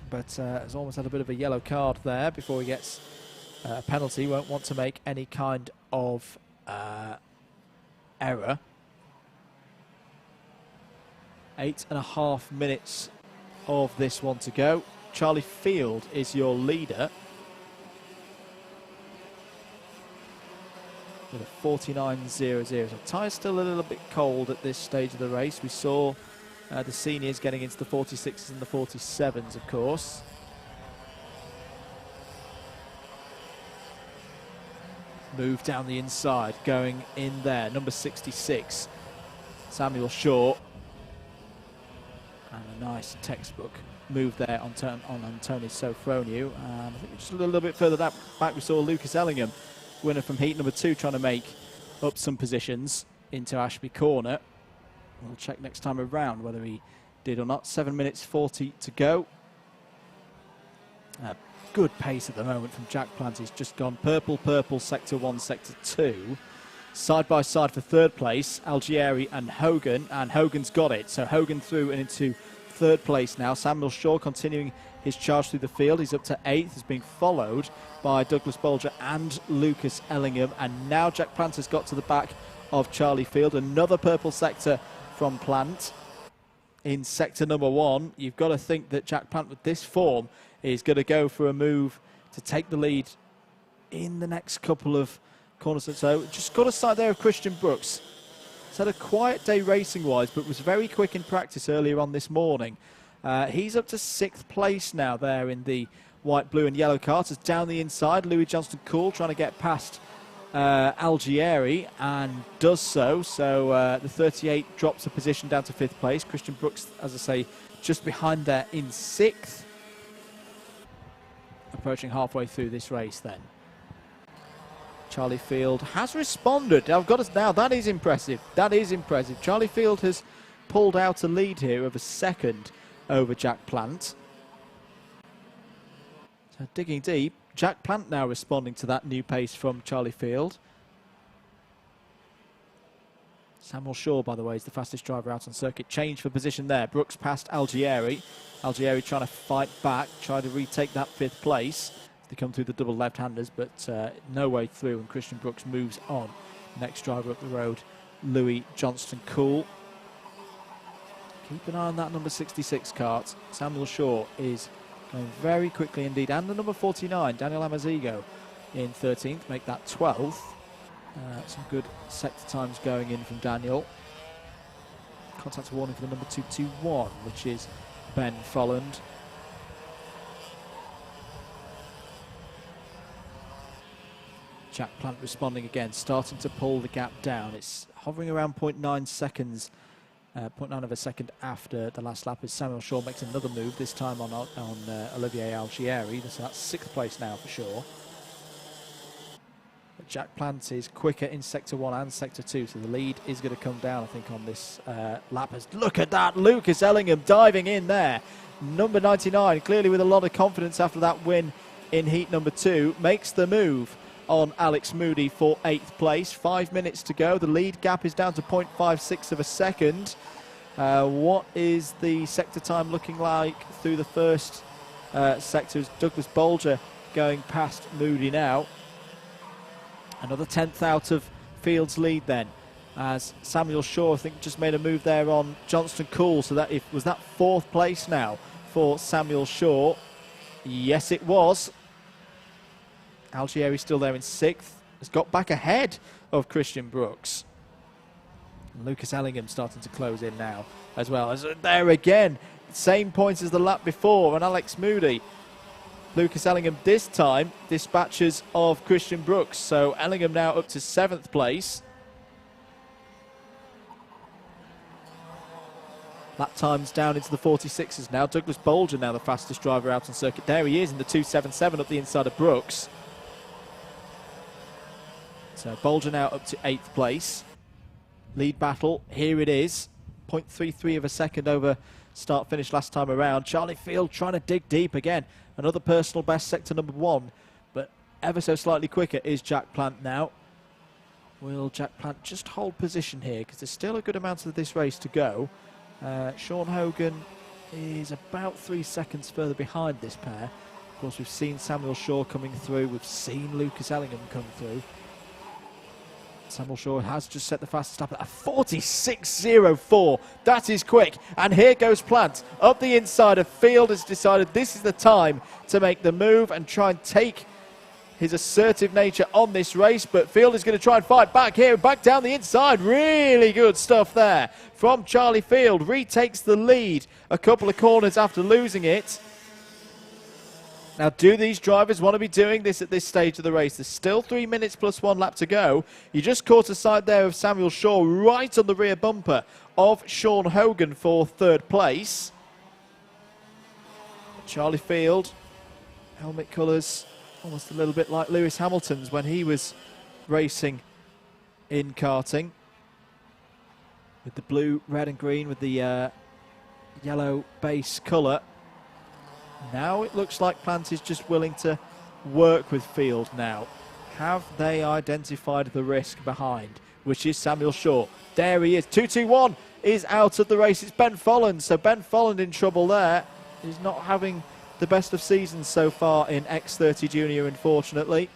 But has almost had a bit of a yellow card there before he gets a penalty. Won't want to make any kind of error. 8.5 minutes of this one to go. Charlie Field is your leader. with a 49.00. So tyres still a little bit cold at this stage of the race. We saw the seniors getting into the 46s and the 47s, of course. Move down the inside, going in there, number 66, Samuel Shaw. And a nice textbook move there on Antoni Sofroniou. I think just a little bit further back we saw Lucas Ellingham, winner from heat number 2, trying to make up some positions into Ashby Corner. We'll check next time around whether he did or not. 7 minutes 40 to go. Good pace at the moment from Jack Plant. He's just gone purple, purple, sector 1, sector 2. Side by side for third place, Algieri and Hogan, and Hogan's got it. So Hogan through and into third place now. Samuel Shaw continuing his charge through the field. He's up to 8th. He's being followed by Douglas Bolger and Lucas Ellingham. And now Jack Plant has got to the back of Charlie Field. Another purple sector from Plant in sector number 1. You've got to think that Jack Plant, with this form, is going to go for a move to take the lead in the next couple of corners. So just got a sight there of Christian Brooks. He's had a quiet day racing-wise, but was very quick in practice earlier on this morning. He's up to 6th place now there in the white, blue and yellow Karters. Down the inside, Louis Johnston-Cool trying to get past Algieri, and does so. So the 38 drops a position down to 5th place. Christian Brooks, as I say, just behind there in 6th. Approaching halfway through this race then. Charlie Field has responded. I've got to, now that is impressive. That is impressive. Charlie Field has pulled out a lead here of a second over Jack Plant. So digging deep, Jack Plant now responding to that new pace from Charlie Field. Samuel Shaw, by the way, is the fastest driver out on circuit. Change for position there. Brooks past Algieri. Algieri trying to fight back, trying to retake that 5th place. They come through the double left-handers, but no way through, and Christian Brooks moves on. Next driver up the road, Louis Johnston-Cool. Keep an eye on that number 66 Kart. Samuel Shaw is going very quickly indeed. And the number 49, Daniel Amazigo, in 13th, make that 12th. Some good sector times going in from Daniel. Contact warning for the number 221, which is Ben Folland. Jack Plant responding again, starting to pull the gap down. It's hovering around 0.9 seconds, 0.9 of a second after the last lap as Samuel Shaw makes another move, this time on Olivier Algieri. So that's 6th place now for sure. But Jack Plant is quicker in sector 1 and sector 2, so the lead is going to come down, I think, on this lap. Look at that, Lucas Ellingham diving in there. Number 99, clearly with a lot of confidence after that win in heat number 2, makes the move on Alex Moody for 8th place. 5 minutes to go. The lead gap is down to 0.56 of a second. What is the sector time looking like through the first sectors? Douglas Bolger going past Moody now. Another 10th out of Field's lead then, as Samuel Shaw, I think, just made a move there on Johnston-Cool. So that was that 4th place now for Samuel Shaw. Yes, it was. Algieri still there in 6th. Has got back ahead of Christian Brooks. And Lucas Ellingham starting to close in now as well. As there again, same points as the lap before, and Alex Moody. Lucas Ellingham this time dispatches of Christian Brooks. So Ellingham now up to 7th place. Lap times down into the 46s now. Douglas Bolger now the fastest driver out on circuit. There he is in the 2.77 up the inside of Brooks. So Bolger now up to 8th place. Lead battle, here it is. 0.33 of a second over start-finish last time around. Charlie Field trying to dig deep again. Another personal best, sector number 1. But ever so slightly quicker is Jack Plant now. Will Jack Plant just hold position here? Because there's still a good amount of this race to go. Sean Hogan is about 3 seconds further behind this pair. Of course, we've seen Samuel Shaw coming through. We've seen Lucas Ellingham come through. Samuel Shaw has just set the fastest lap at a 46.04. That is quick. And here goes Plant. Up the inside of Field has decided this is the time to make the move and try and take his assertive nature on this race, but Field is going to try and fight back here, back down the inside. Really good stuff there from Charlie Field. Retakes the lead a couple of corners after losing it. Now, do these drivers want to be doing this at this stage of the race? There's still 3 minutes plus 1 lap to go. You just caught a sight there of Samuel Shaw right on the rear bumper of Sean Hogan for 3rd place. Charlie Field, helmet colours almost a little bit like Lewis Hamilton's when he was racing in karting, with the blue, red and green with the yellow base colour. Now it looks like Plant is just willing to work with Field now. Have they identified the risk behind, which is Samuel Shaw? There he is. 2-2-1 is out of the race. It's Ben Folland. So Ben Folland in trouble there. He's not having the best of seasons so far in X30 Junior, unfortunately.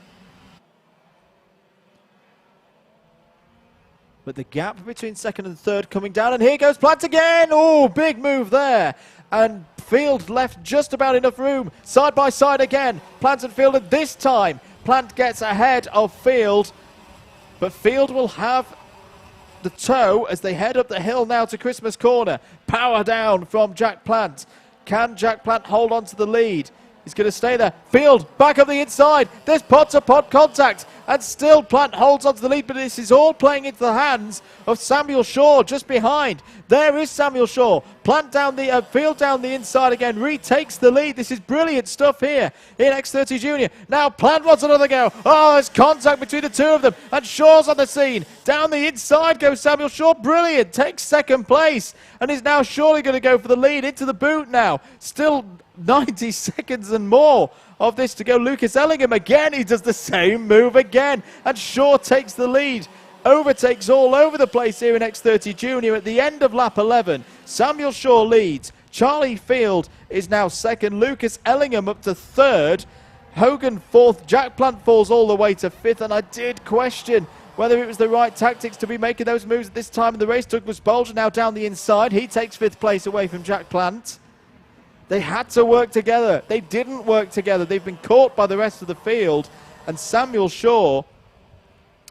But the gap between 2nd and 3rd coming down, and here goes Plant again. Oh, big move there. And Field left just about enough room. Side by side again, Plant and Field, and this time Plant gets ahead of Field. But Field will have the tow as they head up the hill now to Christmas Corner. Power down from Jack Plant. Can Jack Plant hold on to the lead? He's going to stay there. Field back up the inside. There's pod-to-pod contact. And still Plant holds on to the lead, but this is all playing into the hands of Samuel Shaw just behind. There is Samuel Shaw. Plant down the Field down the inside again. Retakes the lead. This is brilliant stuff here in X30 Junior. Now Plant wants another go. Oh, there's contact between the two of them. And Shaw's on the scene. Down the inside goes Samuel Shaw. Brilliant. Takes 2nd place. And is now surely going to go for the lead into the boot now. Still 90 seconds and more of this to go. Lucas Ellingham again, he does the same move again, and Shaw takes the lead. Overtakes all over the place here in X30 Junior at the end of lap 11. Samuel Shaw leads. Charlie Field is now 2nd. Lucas Ellingham up to 3rd. Hogan 4th. Jack Plant falls all the way to 5th, and I did question whether it was the right tactics to be making those moves at this time in the race. Douglas Bolger now down the inside. He takes 5th place away from Jack Plant. They had to work together. They didn't work together. They've been caught by the rest of the field. And Samuel Shaw,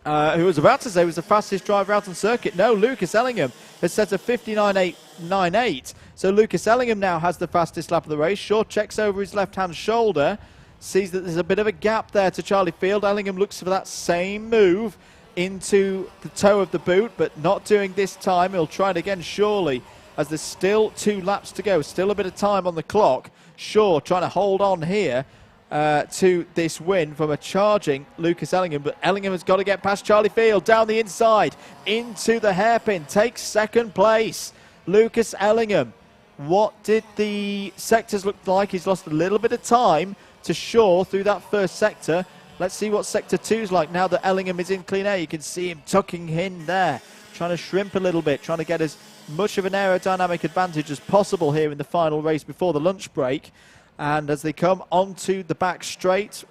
who was about to say was the fastest driver out on circuit. No, Lucas Ellingham has set a 59.898. So Lucas Ellingham now has the fastest lap of the race. Shaw checks over his left-hand shoulder, sees that there's a bit of a gap there to Charlie Field. Ellingham looks for that same move into the toe of the boot, but not doing this time. He'll try it again, surely, as there's still 2 laps to go. Still a bit of time on the clock. Shaw trying to hold on here to this win from a charging Lucas Ellingham, but Ellingham has got to get past Charlie Field down the inside into the hairpin, takes 2nd place. Lucas Ellingham, what did the sectors look like? He's lost a little bit of time to Shaw through that 1st sector. Let's see what sector 2's like now that Ellingham is in clean air. You can see him tucking in there, trying to shrimp a little bit, trying to get as much of an aerodynamic advantage as possible here in the final race before the lunch break. And as they come onto the back straight,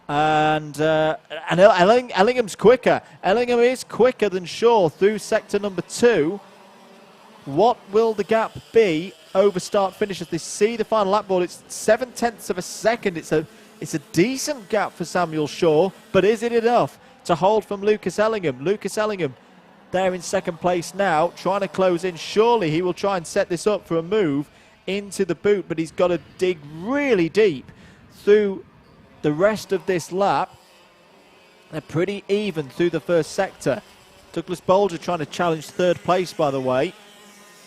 and Ellingham's quicker. Ellingham is quicker than Shaw through sector number 2. What will the gap be over start finish as they see the final lap board? It's 7/10 of a second. It's a decent gap for Samuel Shaw, but is it enough to hold from Lucas Ellingham? Lucas Ellingham there in 2nd place now, trying to close in. Surely he will try and set this up for a move into the boot, but he's got to dig really deep through the rest of this lap. They're pretty even through the 1st sector. Douglas Bolger trying to challenge 3rd place, by the way.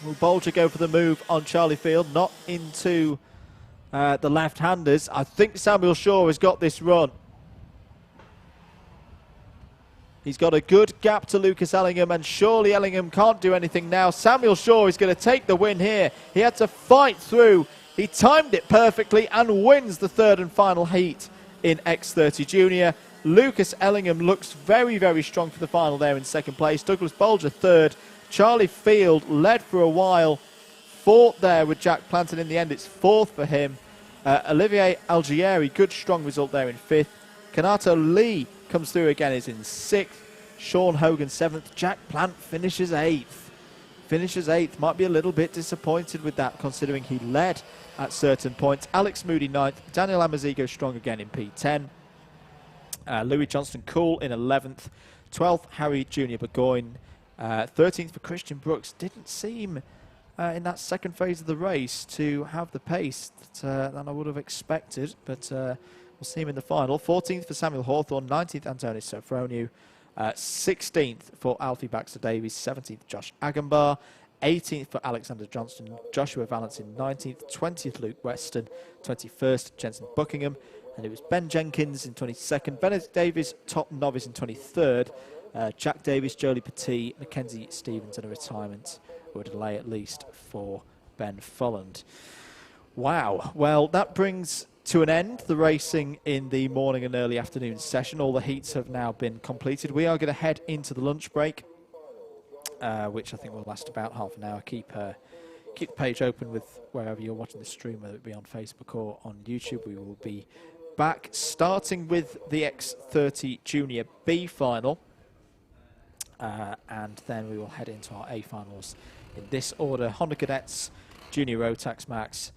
Will Bolger go for the move on Charlie Field? Not into the left-handers. I think Samuel Shaw has got this run. He's got a good gap to Lucas Ellingham, and surely Ellingham can't do anything now. Samuel Shaw is going to take the win here. He had to fight through. He timed it perfectly and wins the 3rd and final heat in X30 Junior. Lucas Ellingham looks very, very strong for the final there in 2nd place. Douglas Bolger 3rd. Charlie Field led for a while, fought there with Jack Plant, and in the end it's 4th for him. Olivier Algieri, good strong result there in 5th. Kanato Lee comes through again, is in 6th. Sean Hogan 7th. Jack Plant finishes 8th. Finishes 8th. Might be a little bit disappointed with that, considering he led at certain points. Alex Moody 9th. Daniel Amazigo strong again in P10. Louis Johnston Cool in 11th. 12th, Harry Junior Burgoyne. 13th for Christian Brooks. Didn't seem in that second phase of the race to have the pace that I would have expected, but we'll see him in the final. 14th for Samuel Hawthorne. 19th, Antonis Sofroniou. 16th for Alfie Baxter-Davies. 17th, Josh Agambar. 18th for Alexander Johnston, Joshua Valance in 19th, 20th Luke Weston, 21st Jensen Buckingham, and it was Ben Jenkins in 22nd, Benedict Davies top novice in 23rd, Jack Davies, Jolie Petit, Mackenzie Stevens, and a retirement or a delay at least for Ben Folland. Wow, well that brings to an end the racing in the morning and early afternoon session. All the heats have now been completed. We are going to head into the lunch break, which I think will last about half an hour. Keep the page open with wherever you're watching the stream, whether it be on Facebook or on YouTube. We will be back starting with the X30 Junior B final, and then we will head into our A finals in this order: Honda Cadets, Junior Rotax Max,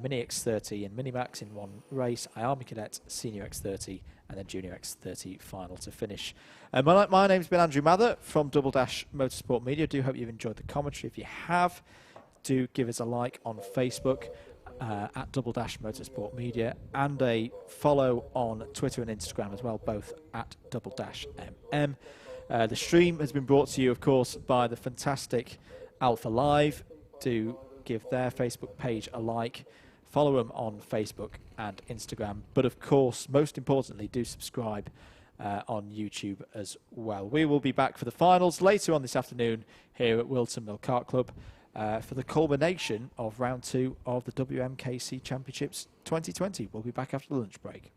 Mini X30 and Mini Max in one race, Army Cadet, Senior X30, and then Junior X30 final to finish. My name's been Andrew Mather from Double Dash Motorsport Media. Do hope you've enjoyed the commentary. If you have, do give us a like on Facebook at Double Dash Motorsport Media, and a follow on Twitter and Instagram as well, both at Double Dash MM. The stream has been brought to you, of course, by the fantastic Alpha Live. Do give their Facebook page a like, follow them on Facebook and Instagram, but of course, most importantly, do subscribe on YouTube as well. We will be back for the finals later on this afternoon here at Whilton Mill Kart Club for the culmination of round 2 of the WMKC Championships 2020. We'll be back after the lunch break.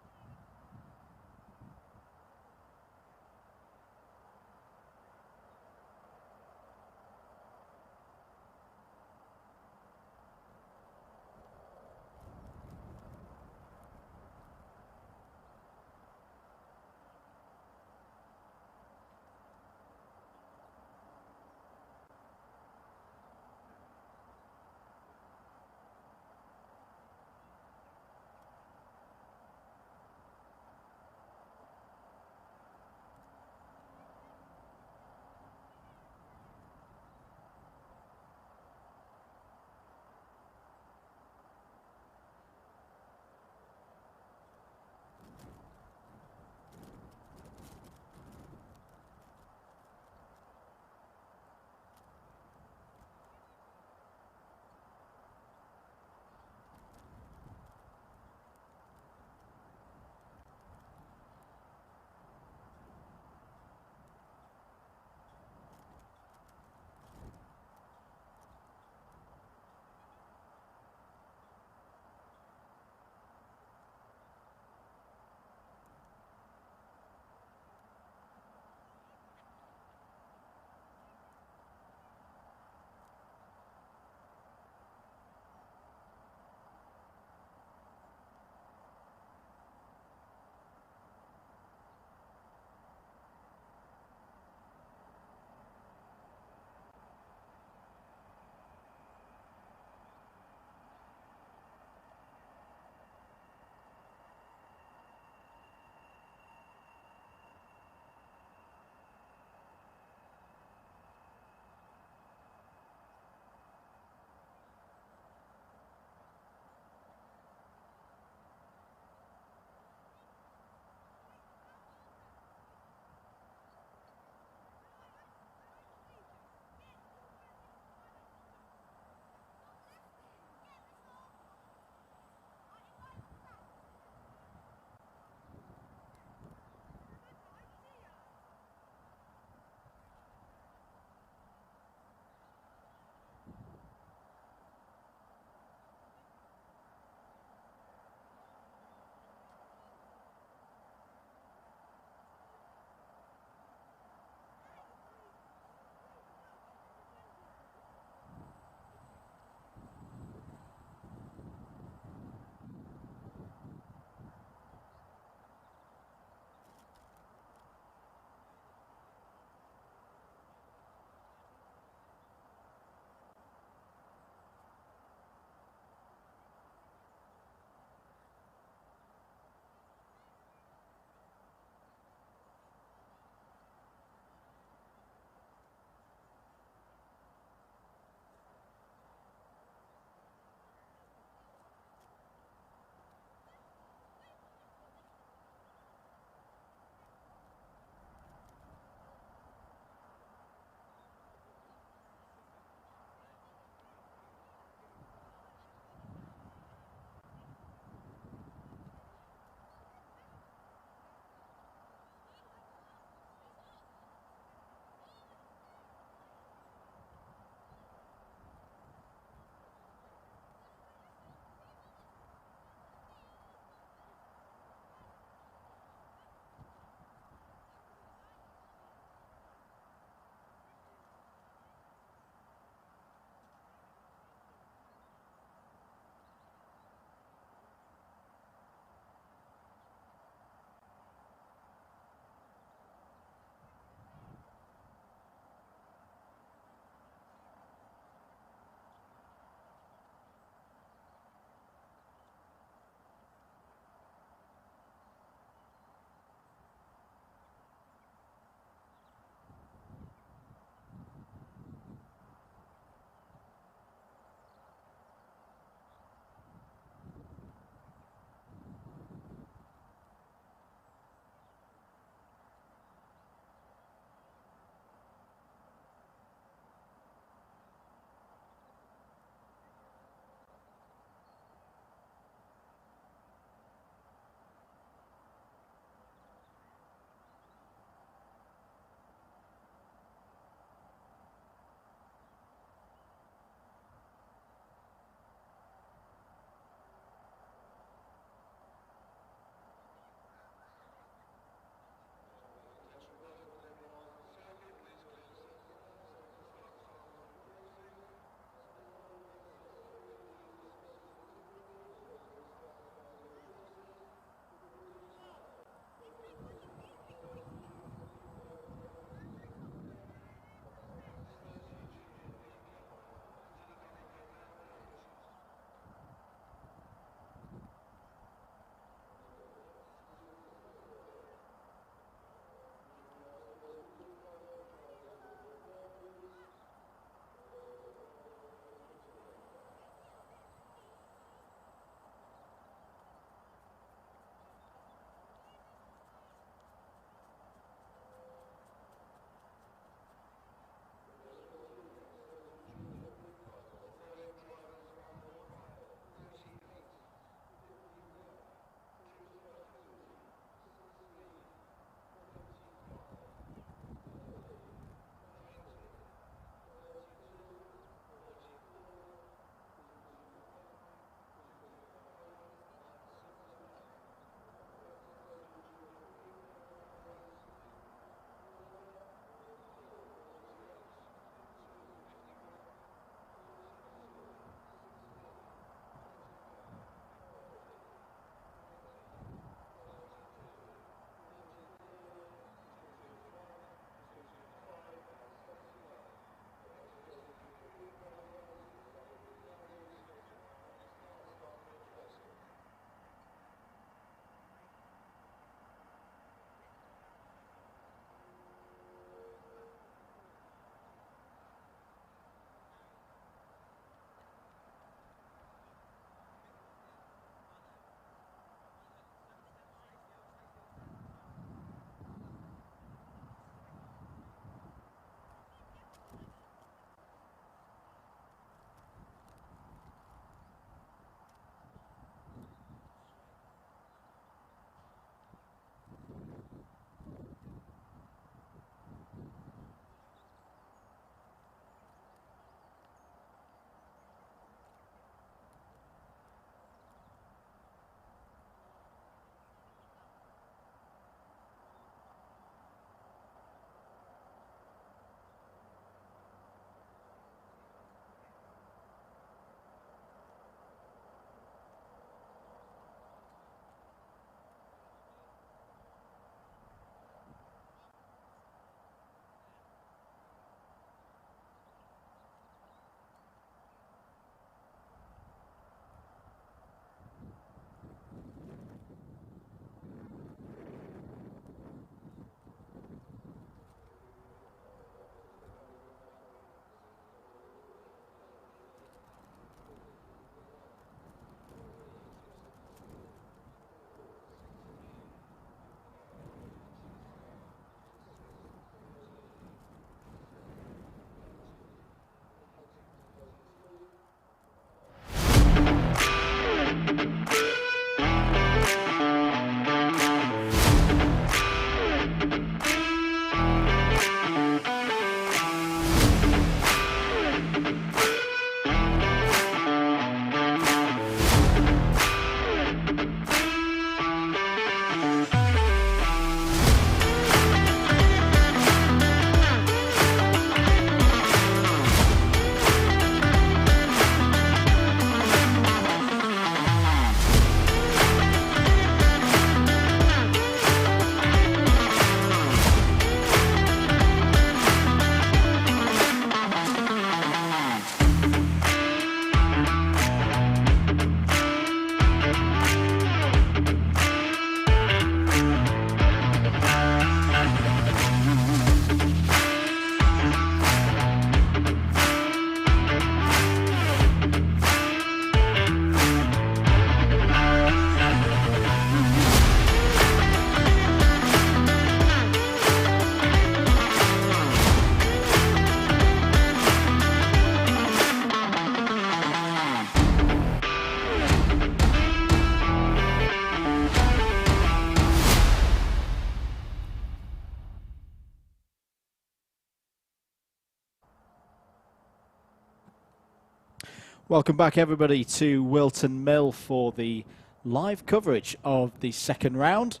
Welcome back, everybody, to Whilton Mill for the live coverage of the second round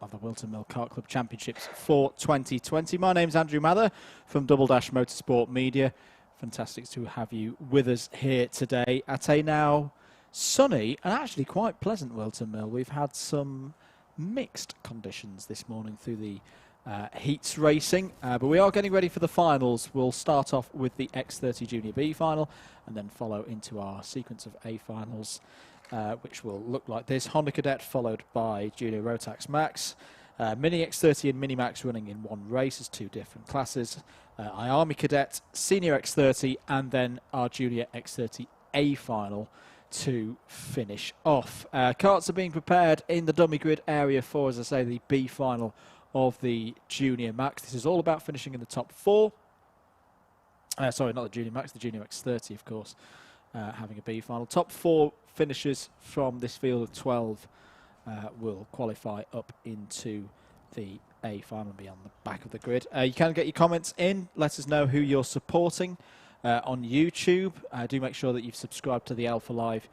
of the Whilton Mill Kart Club Championships for 2020. My name's Andrew Mather from Double Dash Motorsport Media. Fantastic to have you with us here today at a now sunny and actually quite pleasant Whilton Mill. We've had some mixed conditions this morning through the heats racing, but we are getting ready for the finals. We'll start off with the X30 Junior B final and then follow into our sequence of A finals, which will look like this. Honda Cadet followed by Junior Rotax Max, Mini X30 and Mini Max running in one race as two different classes, Army Cadet, Senior X30 and then our Junior X30 A final to finish off. Karts are being prepared in the dummy grid area for, as I say, the B final of the Junior Max. This is all about finishing in the top four. Sorry, not the Junior Max, the Junior X30, of course, having a B final. Top four finishers from this field of 12 will qualify up into the A final and be on the back of the grid. You can get your comments in. Let us know who you're supporting on YouTube. Do make sure that you've subscribed to the Alpha Live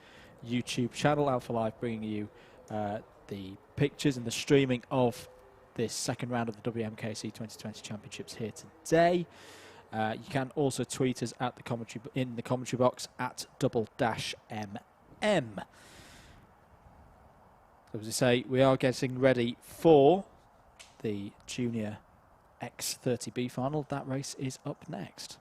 YouTube channel. Alpha Live bringing you the pictures and the streaming of this second round of the WMKC 2020 Championships here today. You can also tweet us at the commentary in the commentary box at Double Dash MM. So as I say, we are getting ready for the Junior X30B final. That race is up next.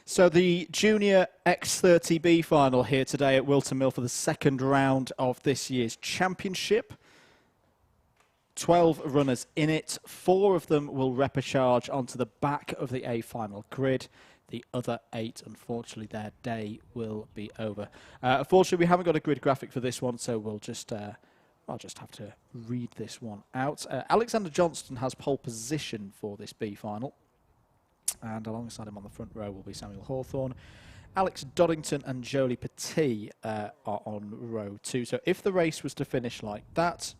So the Junior X30B final here today at Whilton Mill for the second round of this year's championship. 12 runners in it. 4 of them will repechage onto the back of the A final grid. The other 8, unfortunately, their day will be over. Unfortunately, we haven't got a grid graphic for this one, so we'll just I'll just have to read this one out. Alexander Johnston has pole position for this B final. And alongside him on the front row will be Samuel Hawthorne. Alex Doddington and Jolie Petit are on row 2. So if the race was to finish like that,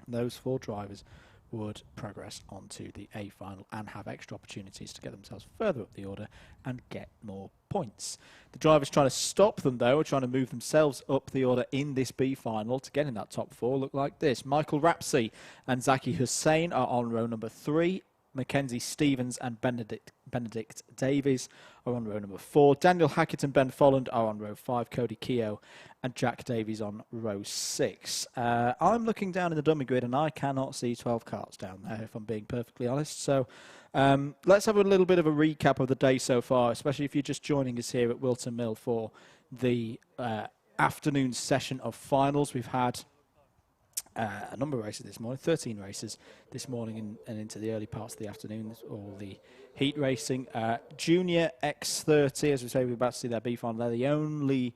those 4 drivers would progress onto the A final and have extra opportunities to get themselves further up the order and get more points. The drivers trying to stop them, though, are trying to move themselves up the order in this B final to get in that top 4, look like this. Michael Rapsey and Zaki Hussain are on row number 3. Mackenzie Stevens and Benedict Davies are on row number 4. Daniel Hackett and Ben Folland are on row 5. Cody Keogh and Jack Davies on row 6. I'm looking down in the dummy grid and I cannot see 12 karts down there, if I'm being perfectly honest. So let's have a little bit of a recap of the day so far, especially if you're just joining us here at Whilton Mill for the afternoon session of finals. We've had a number of races this morning, 13 races this morning and into the early parts of the afternoon, all the heat racing. Junior X30, as we say, we're about to see their B final. They're the only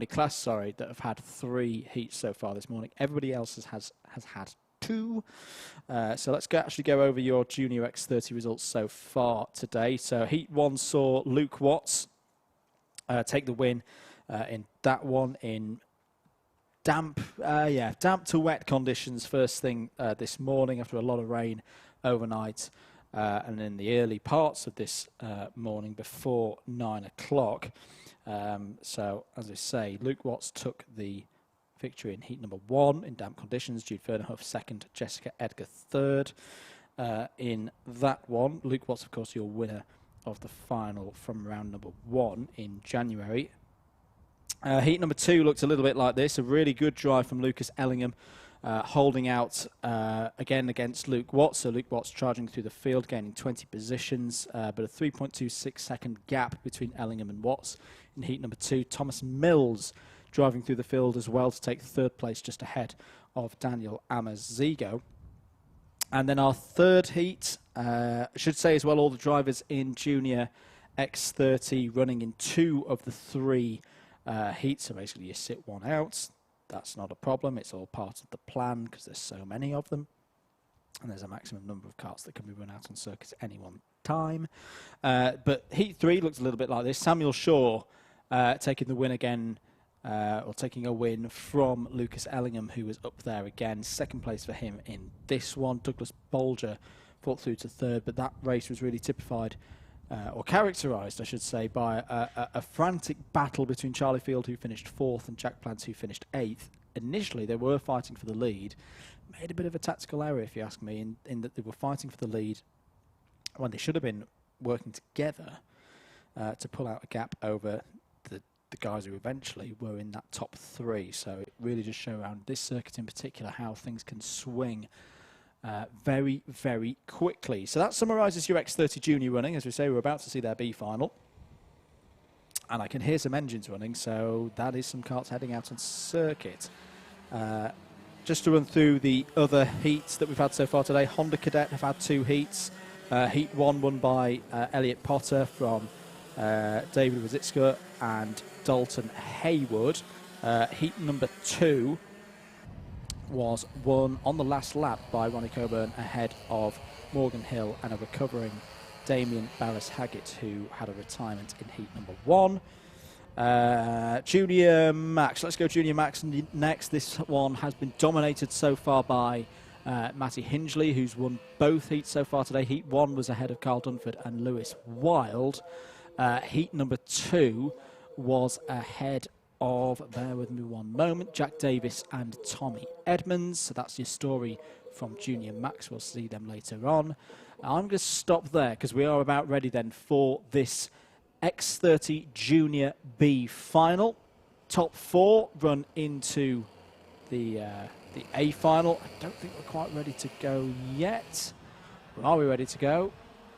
class, that have had 3 heats so far this morning. Everybody else has had 2. So let's actually go over your Junior X30 results so far today. So Heat 1 saw Luke Watts take the win in that one in damp to wet conditions first thing this morning after a lot of rain overnight and in the early parts of this morning before 9 o'clock. So, as I say, Luke Watts took the victory in heat number 1 in damp conditions. Jude Fernhoff second, Jessica Edgar third in that one. Luke Watts, of course, your winner of the final from round number 1 in January. Heat number 2 looked a little bit like this. A really good drive from Lucas Ellingham, holding out again against Luke Watts. So Luke Watts charging through the field, gaining 20 positions, but a 3.26 second gap between Ellingham and Watts in heat number 2. Thomas Mills driving through the field as well to take third place, just ahead of Daniel Amazigo. And then our third heat, I should say as well, all the drivers in Junior X30 running in 2 of the 3 heats. So basically you sit one out. That's not a problem. It's all part of the plan because there's so many of them. And there's a maximum number of karts that can be run out on circuits at any one time. But heat 3 looks a little bit like this. Samuel Shaw taking the win again, or taking a win from Lucas Ellingham, who was up there again. Second place for him in this one. Douglas Bolger fought through to third, but that race was really typified, or characterised, I should say, by a frantic battle between Charlie Field, who finished 4th, and Jack Plants, who finished 8th. Initially, they were fighting for the lead. Made a bit of a tactical error, if you ask me, in that they were fighting for the lead when they should have been working together to pull out a gap over the guys who eventually were in that top 3. So it really just shows around this circuit in particular how things can swing very, very quickly. So that summarises your X30 Junior running. As we say, we're about to see their B final. And I can hear some engines running, so that is some karts heading out on circuit. Just to run through the other heats that we've had so far today, Honda Cadet have had 2 heats. Heat 1 won by Elliot Potter from David Wazitska and Dalton Haywood. Heat number 2 was won on the last lap by Ronnie Coburn ahead of Morgan Hill and a recovering Damien Barris-Haggett, who had a retirement in heat number 1. Junior Max, let's go Junior Max next. This one has been dominated so far by Matty Hingley, who's won both heats so far today. Heat 1 was ahead of Carl Dunford and Lewis Wild. Heat number 2 was ahead of, bear with me one moment, Jack Davis and Tommy Edmonds. So that's your story from Junior Max. We'll see them later on. I'm going to stop there because we are about ready then for this X30 Junior B final. Top 4 run into the A final. I don't think we're quite ready to go yet. Are we ready to go?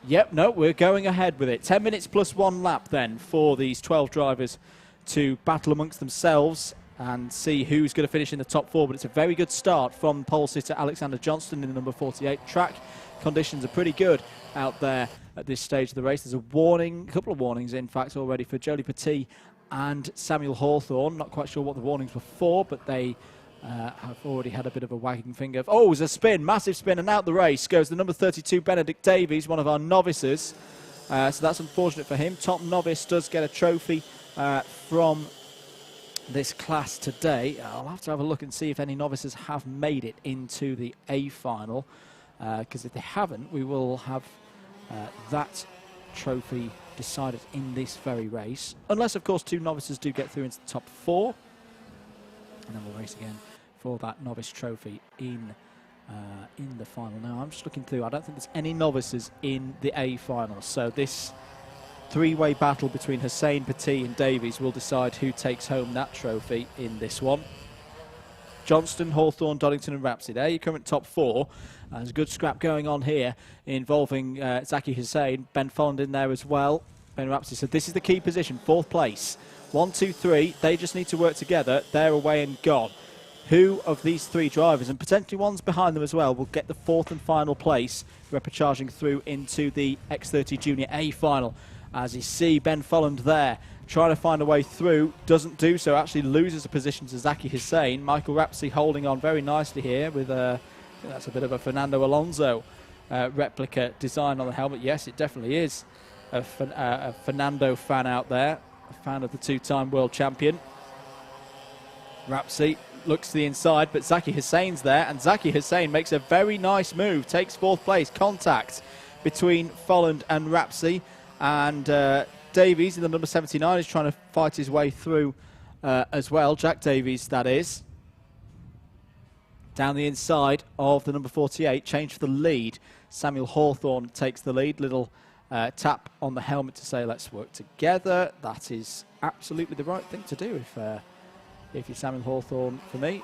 Yep, no, we're going ahead with it. 10 minutes plus 1 lap then for these 12 drivers to battle amongst themselves and see who's going to finish in the top 4. But it's a very good start from pole sitter Alexander Johnston in the number 48 track. Conditions are pretty good out there at this stage of the race. There's a warning, a couple of warnings in fact already for Jolie Petit and Samuel Hawthorne. Not quite sure what the warnings were for, but they have already had a bit of a wagging finger. Oh, there's a spin, massive spin, and out the race goes the number 32 Benedict Davies, one of our novices. So that's unfortunate for him. Top novice does get a trophy from this class today. I'll have to have a look and see if any novices have made it into the A final, because if they haven't, we will have that trophy decided in this very race. Unless, of course, 2 novices do get through into the top 4. And then we'll race again for that novice trophy in the final. Now, I'm just looking through. I don't think there's any novices in the A final. So this 3-way battle between Hussein, Petit and Davies will decide who takes home that trophy in this one. Johnston, Hawthorne, Doddington and Rapsey. There, your current top 4. There's a good scrap going on here involving Zaki Hussein. Ben Folland in there as well. Ben Rapsey. So this is the key position, 4th place. 1, 2, 3. They just need to work together. They're away and gone. Who of these 3 drivers, and potentially ones behind them as well, will get the 4th and final place, charging through into the X30 Junior A final? As you see, Ben Folland there trying to find a way through, doesn't do so, actually loses a position to Zaki Hussein. Michael Rapsey holding on very nicely here with that's a bit of a Fernando Alonso replica design on the helmet. Yes, it definitely is a Fernando fan out there. a fan of the two-time world champion. Rapsey looks to the inside, but Zaki Hussein's there, and Zaki Hussein makes a very nice move, takes 4th place. Contact between Folland and Rapsey, and Davies in the number 79 is trying to fight his way through as well. Jack Davies, that is. Down the inside of the number 48, change for the lead. Samuel Hawthorne takes the lead. Little tap on the helmet to say, let's work together. That is absolutely the right thing to do if you're Samuel Hawthorne, for me.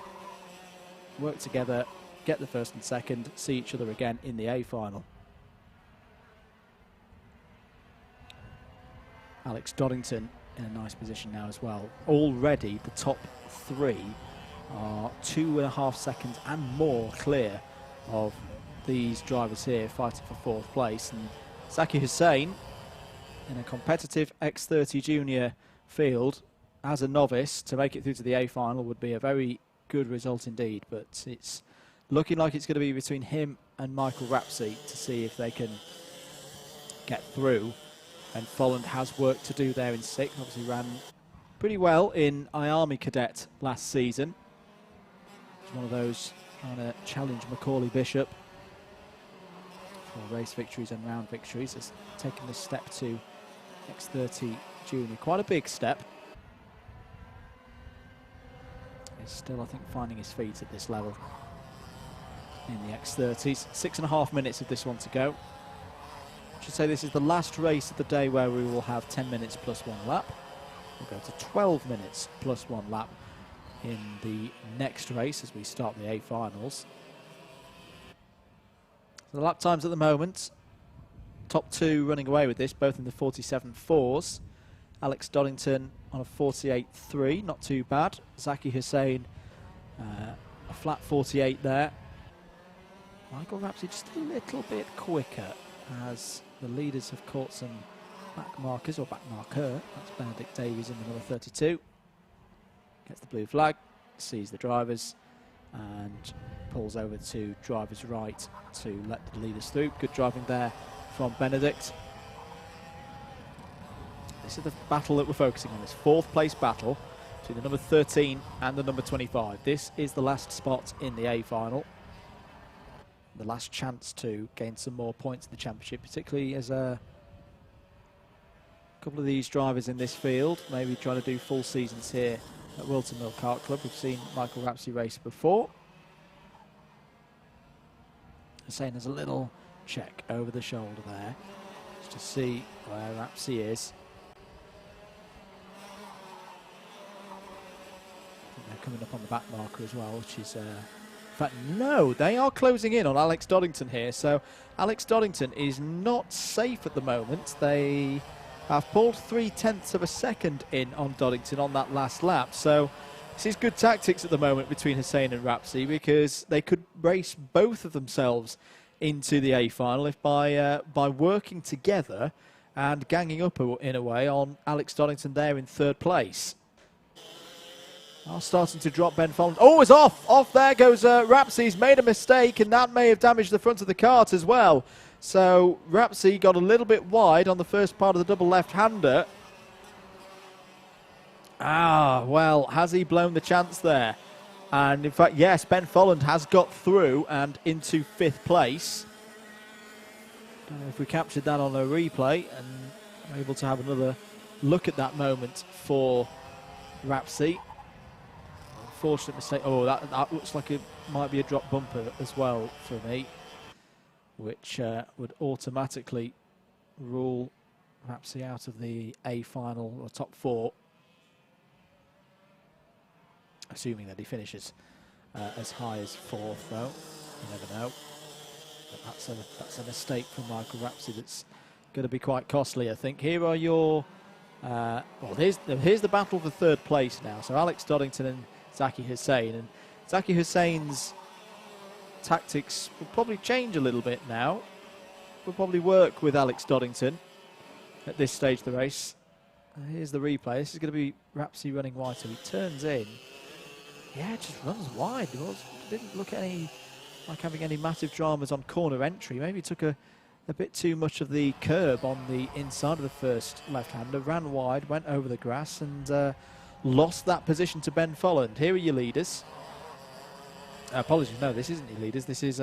Work together, get the first and second, see each other again in the A final. Alex Doddington in a nice position now as well. Already the top 3 are 2.5 seconds and more clear of these drivers here fighting for 4th place. And Zaki Hussein, in a competitive X30 junior field, as a novice, to make it through to the A final would be a very good result indeed. But it's looking like it's going to be between him and Michael Rapsey to see if they can get through. And Folland has work to do there in 6th. Obviously ran pretty well in Army Cadet last season. It's one of those trying to challenge Macaulay Bishop for race victories and round victories. Has taken this step to X30 junior. Quite a big step. He's still, I think, finding his feet at this level in the X30s. 6.5 minutes of this one to go. I should say this is the last race of the day where we will have 10 minutes plus 1 lap. We'll go to 12 minutes plus 1 lap in the next race as we start the A finals. So the lap times at the moment, top 2 running away with this, both in the 47.4s. Alex Doddington on a 48.3, not too bad. Zaki Hussein, a flat 48 there. Michael Rapsey just a little bit quicker as the leaders have caught some back markers, or back marker. That's Benedict Davies in the number 32. Gets the blue flag, sees the drivers, and pulls over to driver's right to let the leaders through. Good driving there from Benedict. This is the battle that we're focusing on, this 4th place battle between the number 13 and the number 25. This is the last spot in the A final. The last chance to gain some more points in the championship, particularly as a couple of these drivers in this field maybe trying to do full seasons here at Whilton Mill Kart Club. We've seen Michael Rapsey race before. Hussein has a little check over the shoulder there just to see where Rapsey is. I think they're coming up on the back marker as well, which is in fact, no, they are closing in on Alex Doddington here. So Alex Doddington is not safe at the moment. They have pulled 0.3 of a second in on Doddington on that last lap. So this is good tactics at the moment between Hussein and Rapsey, because they could race both of themselves into the A final if by working together and ganging up in a way on Alex Doddington there in 3rd place. Are starting to drop Ben Folland. Oh, it's off! Off there goes Rapsey. He's made a mistake, and that may have damaged the front of the kart as well. So Rapsey got a little bit wide on the first part of the double left-hander. Ah, well, has he blown the chance there? And in fact, yes, Ben Folland has got through and into 5th place. Don't know if we captured that on a replay and are able to have another look at that moment for Rapsey. Unfortunate mistake. Oh, that looks like it might be a drop bumper as well for me, which would automatically rule Rapsey out of the A final or top 4, assuming that he finishes as high as 4th, though. You never know. But that's a mistake from Michael Rapsey that's going to be quite costly, I think. Here are your well, here's the battle for 3rd place now. So Alex Doddington and Zaki Hussein, and Zaki Hussein's tactics will probably change a little bit now. Will probably work with Alex Doddington at this stage of the race. Here's the replay. This is going to be Rapsey running wide, so he turns in. Yeah, just runs wide. Didn't look like having any massive dramas on corner entry. Maybe took a a bit too much of the curb on the inside of the first left-hander, ran wide, went over the grass and lost that position to Ben Folland. Here are your leaders. Apologies, no, this isn't your leaders. This is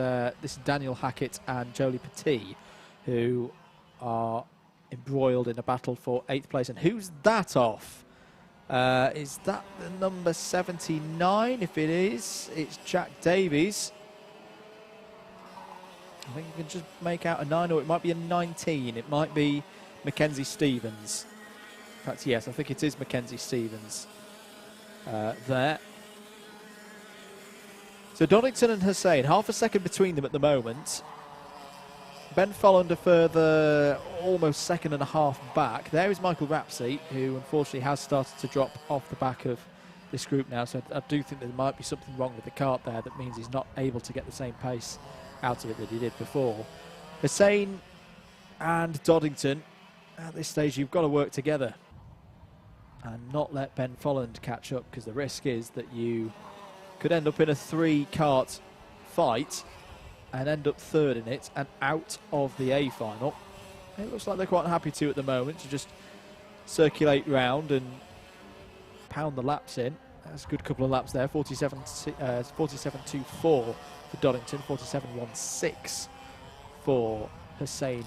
Daniel Hackett and Jolie Petit, who are embroiled in a battle for 8th place. And who's that off? Is that the number 79? If it is, it's Jack Davies. I think you can just make out a 9, or it might be a 19. It might be Mackenzie Stevens. In fact, yes, I think it is Mackenzie Stevens there. So Donington and Hussain, half a second between them at the moment. Ben Folland a further almost second and a half back. There is Michael Rapsey, who unfortunately has started to drop off the back of this group now. So I do think there might be something wrong with the kart there that means he's not able to get the same pace out of it that he did before. Hussain and Doddington, at this stage you've got to work together and not let Ben Folland catch up, because the risk is that you could end up in a 3-kart fight and end up third in it and out of the A final. It looks like they're quite happy to at the moment to just circulate round and pound the laps in. That's a good couple of laps there. 47.24 for Doddington, 47.16 for Hussain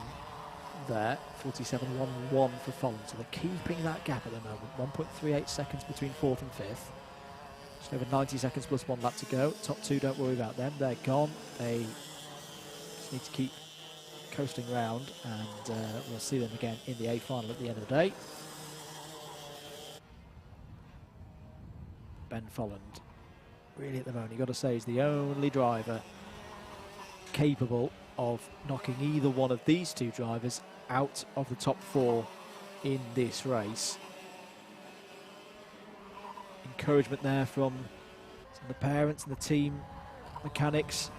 there, 47.11 for Folland. So they're keeping that gap at the moment. 1.38 seconds between 4th and 5th. Just over 90 seconds plus 1 lap to go. Top 2, don't worry about them. They're gone. They just need to keep coasting round, and we'll see them again in the A final at the end of the day. Ben Folland, really at the moment, you've got to say, is the only driver capable of knocking either one of these two drivers out of the top 4 in this race. Encouragement there from the parents and the team mechanics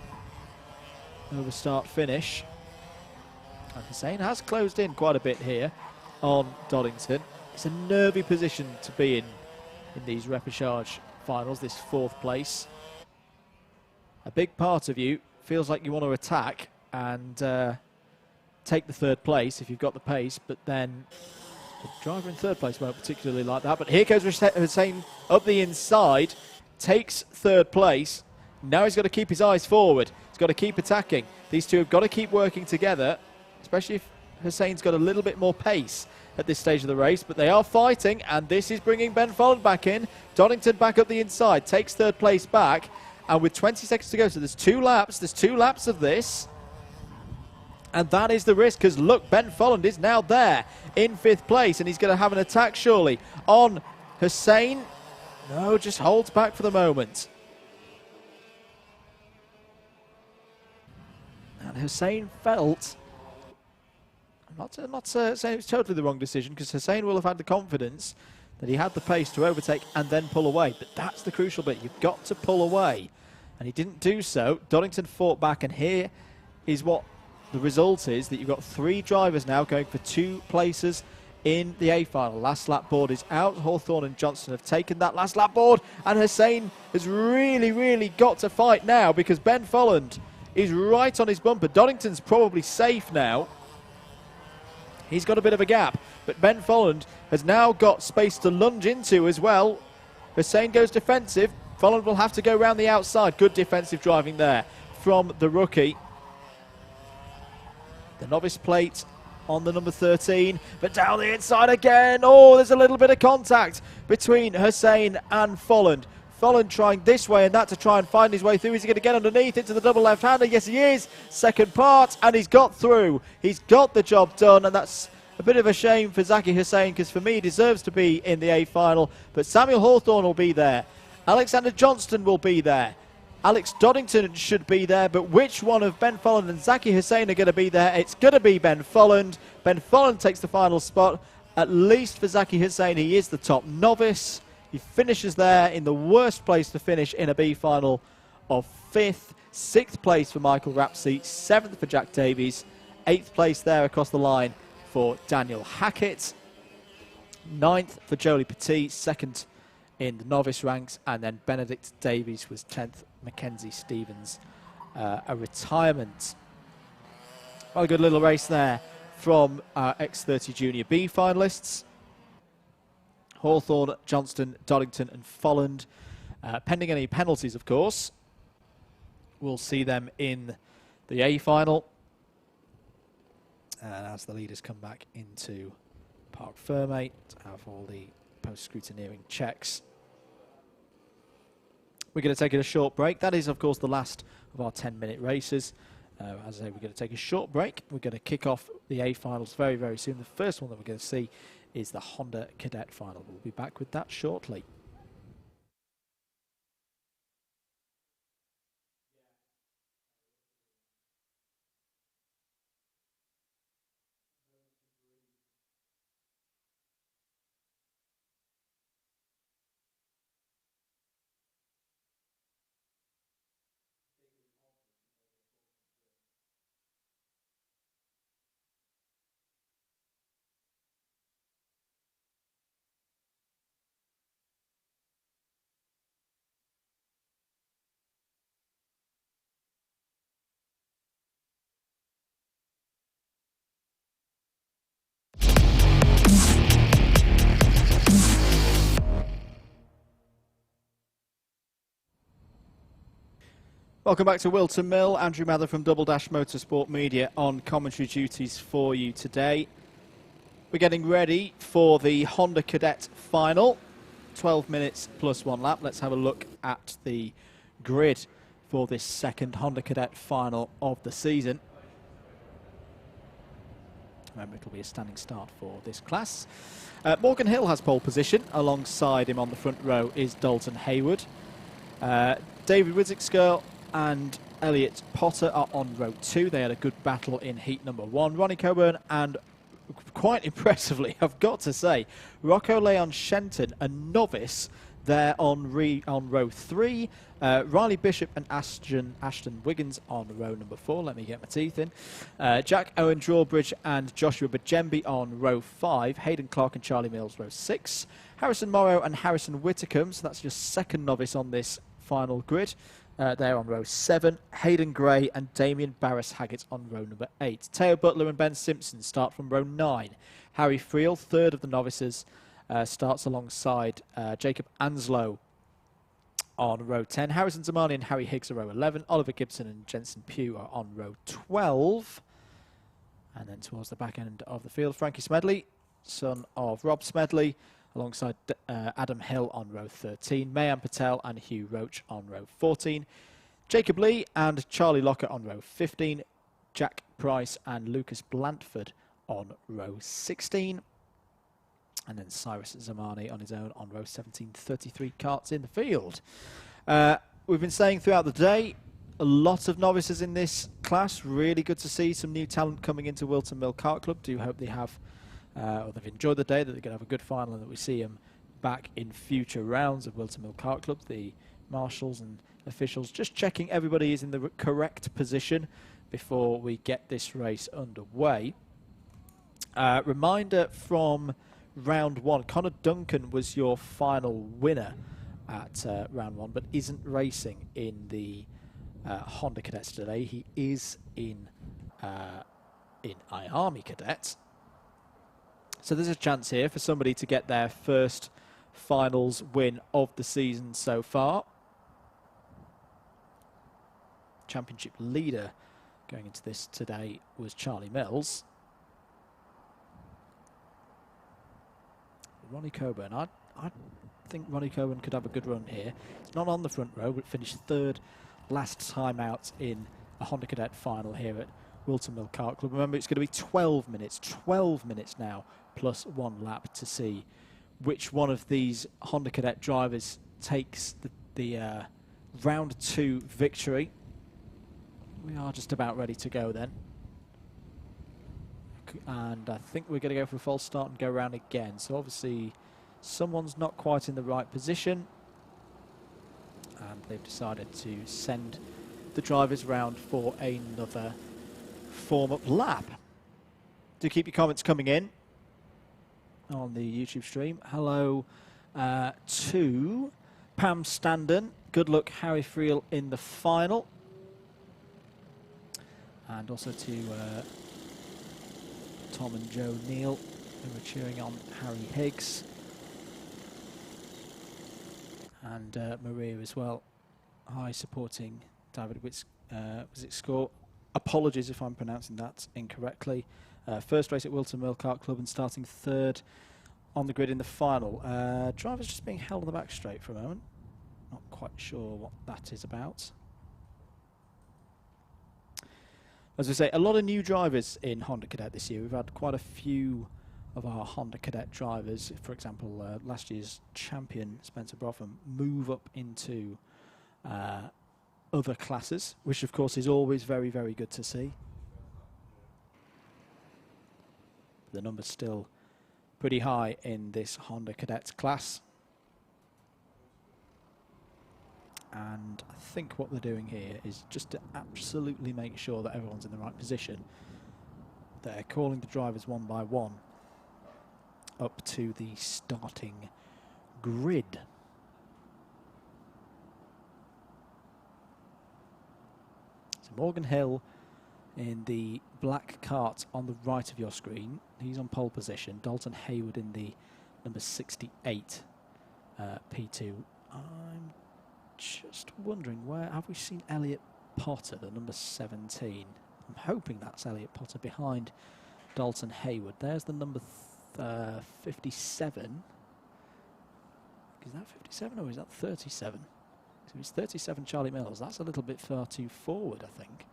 over start finish. And Hussain has closed in quite a bit here on Doddington. It's a nervy position to be in these repechage finals, this 4th place. A big part of you feels like you want to attack and take the 3rd place if you've got the pace, but then the driver in 3rd place won't particularly like that. But here goes Hussain up the inside, takes 3rd place. Now he's got to keep his eyes forward. He's got to keep attacking. These two have got to keep working together, especially if Hussain's got a little bit more pace at this stage of the race. But they are fighting, and this is bringing Ben Folland back in. Doddington back up the inside, takes 3rd place back, and with 20 seconds to go, so there's 2 laps. There's 2 laps of this. And that is the risk, because look, Ben Folland is now there in 5th place, and he's going to have an attack surely on Hussain. No, just holds back for the moment. And Hussain felt, I'm not saying it's totally the wrong decision, because Hussain will have had the confidence that he had the pace to overtake and then pull away. But that's the crucial bit. You've got to pull away. And he didn't do so. Doddington fought back, and here is what the result is, that you've got 3 drivers now going for 2 places in the A final. Last lap board is out. Hawthorne and Johnston have taken that last lap board, and Hussain has really got to fight now, because Ben Folland is right on his bumper. Doddington's probably safe now. He's got a bit of a gap, but Ben Folland has now got space to lunge into as well. Hussain goes defensive. Folland will have to go round the outside. Good defensive driving there from the rookie. The novice plate on the number 13, but down the inside again. Oh, there's a little bit of contact between Hussain and Folland. Folland trying this way and that to try and find his way through. Is he going to get underneath into the double left-hander? Yes, he is. Second part, and he's got through. He's got the job done, and that's a bit of a shame for Zaki Hussain, because for me he deserves to be in the A final. But Samuel Hawthorne will be there. Alexander Johnston will be there. Alex Doddington should be there, but which one of Ben Folland and Zaki Hussain are going to be there? It's going to be Ben Folland. Ben Folland takes the final spot. At least for Zaki Hussain, he is the top novice. He finishes there in the worst place to finish in a B final of 5th. 6th place for Michael Rapsey. 7th for Jack Davies. 8th place there across the line for Daniel Hackett. 9th for Jolie Petit. 2nd in the novice ranks. And then Benedict Davies was 10th. Mackenzie Stevens, a retirement Well, a good little race there from our X30 Junior B finalists. Hawthorne, Johnston, Doddington and Folland. Pending any penalties, of course, we'll see them in the A final. And as the leaders come back into Parc Fermé to have all the post-scrutineering checks. We're going to take a short break. That is, of course, the last of our 10-minute races. As I say, we're going to take a short break. We're going to kick off the A finals very, very soon. The first one that we're going to see is the Honda Cadet final. We'll be back with that shortly. Welcome back to Whilton Mill. Andrew Mather from Double Dash Motorsport Media on commentary duties for you today. We're getting ready for the Honda Cadet final. 12 minutes plus 1 lap. Let's have a look at the grid for this second Honda Cadet final of the season. Remember, it'll be a standing start for this class. Morgan Hill has pole position. Alongside him on the front row is Dalton Hayward. David Witzigsker and Elliot Potter are on row 2. They had a good battle in heat number 1. Ronnie Coburn and, quite impressively, I've got to say, Rocco Leon Shenton, a novice, there on row 3. Riley Bishop and Ashton Wiggins on row number 4. Let me get my teeth in. Jack Owen Drawbridge and Joshua Bajembi on row 5. Hayden Clark and Charlie Mills row 6. Harrison Morrow and Harrison Whitacombe, so that's your second novice on this final grid. They're on row 7. Hayden Gray and Damien Barris-Haggett on row number 8. Teo Butler and Ben Simpson start from row 9. Harry Friel, third of the novices, starts alongside Jacob Anslow on row 10. Harrison Zamani and Harry Higgs are row 11. Oliver Gibson and Jensen Pugh are on row 12. And then towards the back end of the field, Frankie Smedley, son of Rob Smedley, alongside Adam Hill on row 13, Mayan Patel and Hugh Roach on row 14, Jacob Lee and Charlie Locker on row 15, Jack Price and Lucas Blantford on row 16, and then Cyrus Zamani on his own on row 17, 33 karts in the field. We've been saying throughout the day, a lot of novices in this class. Really good to see some new talent coming into Whilton Mill Kart Club. Do hope they have or they've enjoyed the day, that they're going to have a good final and that we see them back in future rounds of Whilton Mill Kart Club. The marshals and officials just checking everybody is in the correct position before we get this race underway. Reminder from round 1, Connor Duncan was your final winner at round 1, but isn't racing in the Honda Cadets today. He is in iArmy Cadets. So there's a chance here for somebody to get their first finals win of the season so far. Championship leader going into this today was Charlie Mills. Ronnie Coburn, I think Ronnie Coburn could have a good run here. He's not on the front row, but finished third last time out in a Honda Cadet final here at Whilton Mill Kart Club. Remember, it's going to be 12 minutes now, plus 1 lap to see which one of these Honda Cadet drivers takes the round 2 victory. We are just about ready to go then. And I think we're going to go for a false start and go around again. So obviously someone's not quite in the right position. And they've decided to send the drivers round for another form-up lap. Do keep your comments coming in on the YouTube stream. Hello to Pam Standen. Good luck, Harry Friel, in the final. and also to Tom and Joe Neal, who were cheering on Harry Higgs, and Maria as well. Hi, supporting David Score. Apologies if I'm pronouncing that incorrectly. First race at Whilton Mill Kart Club and starting third on the grid in the final. Drivers just being held on the back straight for a moment. Not quite sure what that is about. As I say, a lot of new drivers in Honda Cadet this year. We've had quite a few of our Honda Cadet drivers, for example, last year's champion Spencer Brotham, move up into other classes, which of course is always very, very good to see. The number's still pretty high in this Honda Cadet class. And I think what they're doing here is just to absolutely make sure that everyone's in the right position. They're calling the drivers one by one up to the starting grid. So Morgan Hill in the black kart on the right of your screen. He's on pole position. Dalton Hayward in the number 68 P2. I'm just wondering, where have we seen Elliot Potter, the number 17? I'm hoping that's Elliot Potter behind Dalton Hayward. There's the number 57. Is that 57 or is that 37? So it's 37 Charlie Mills. That's a little bit far too forward, I think,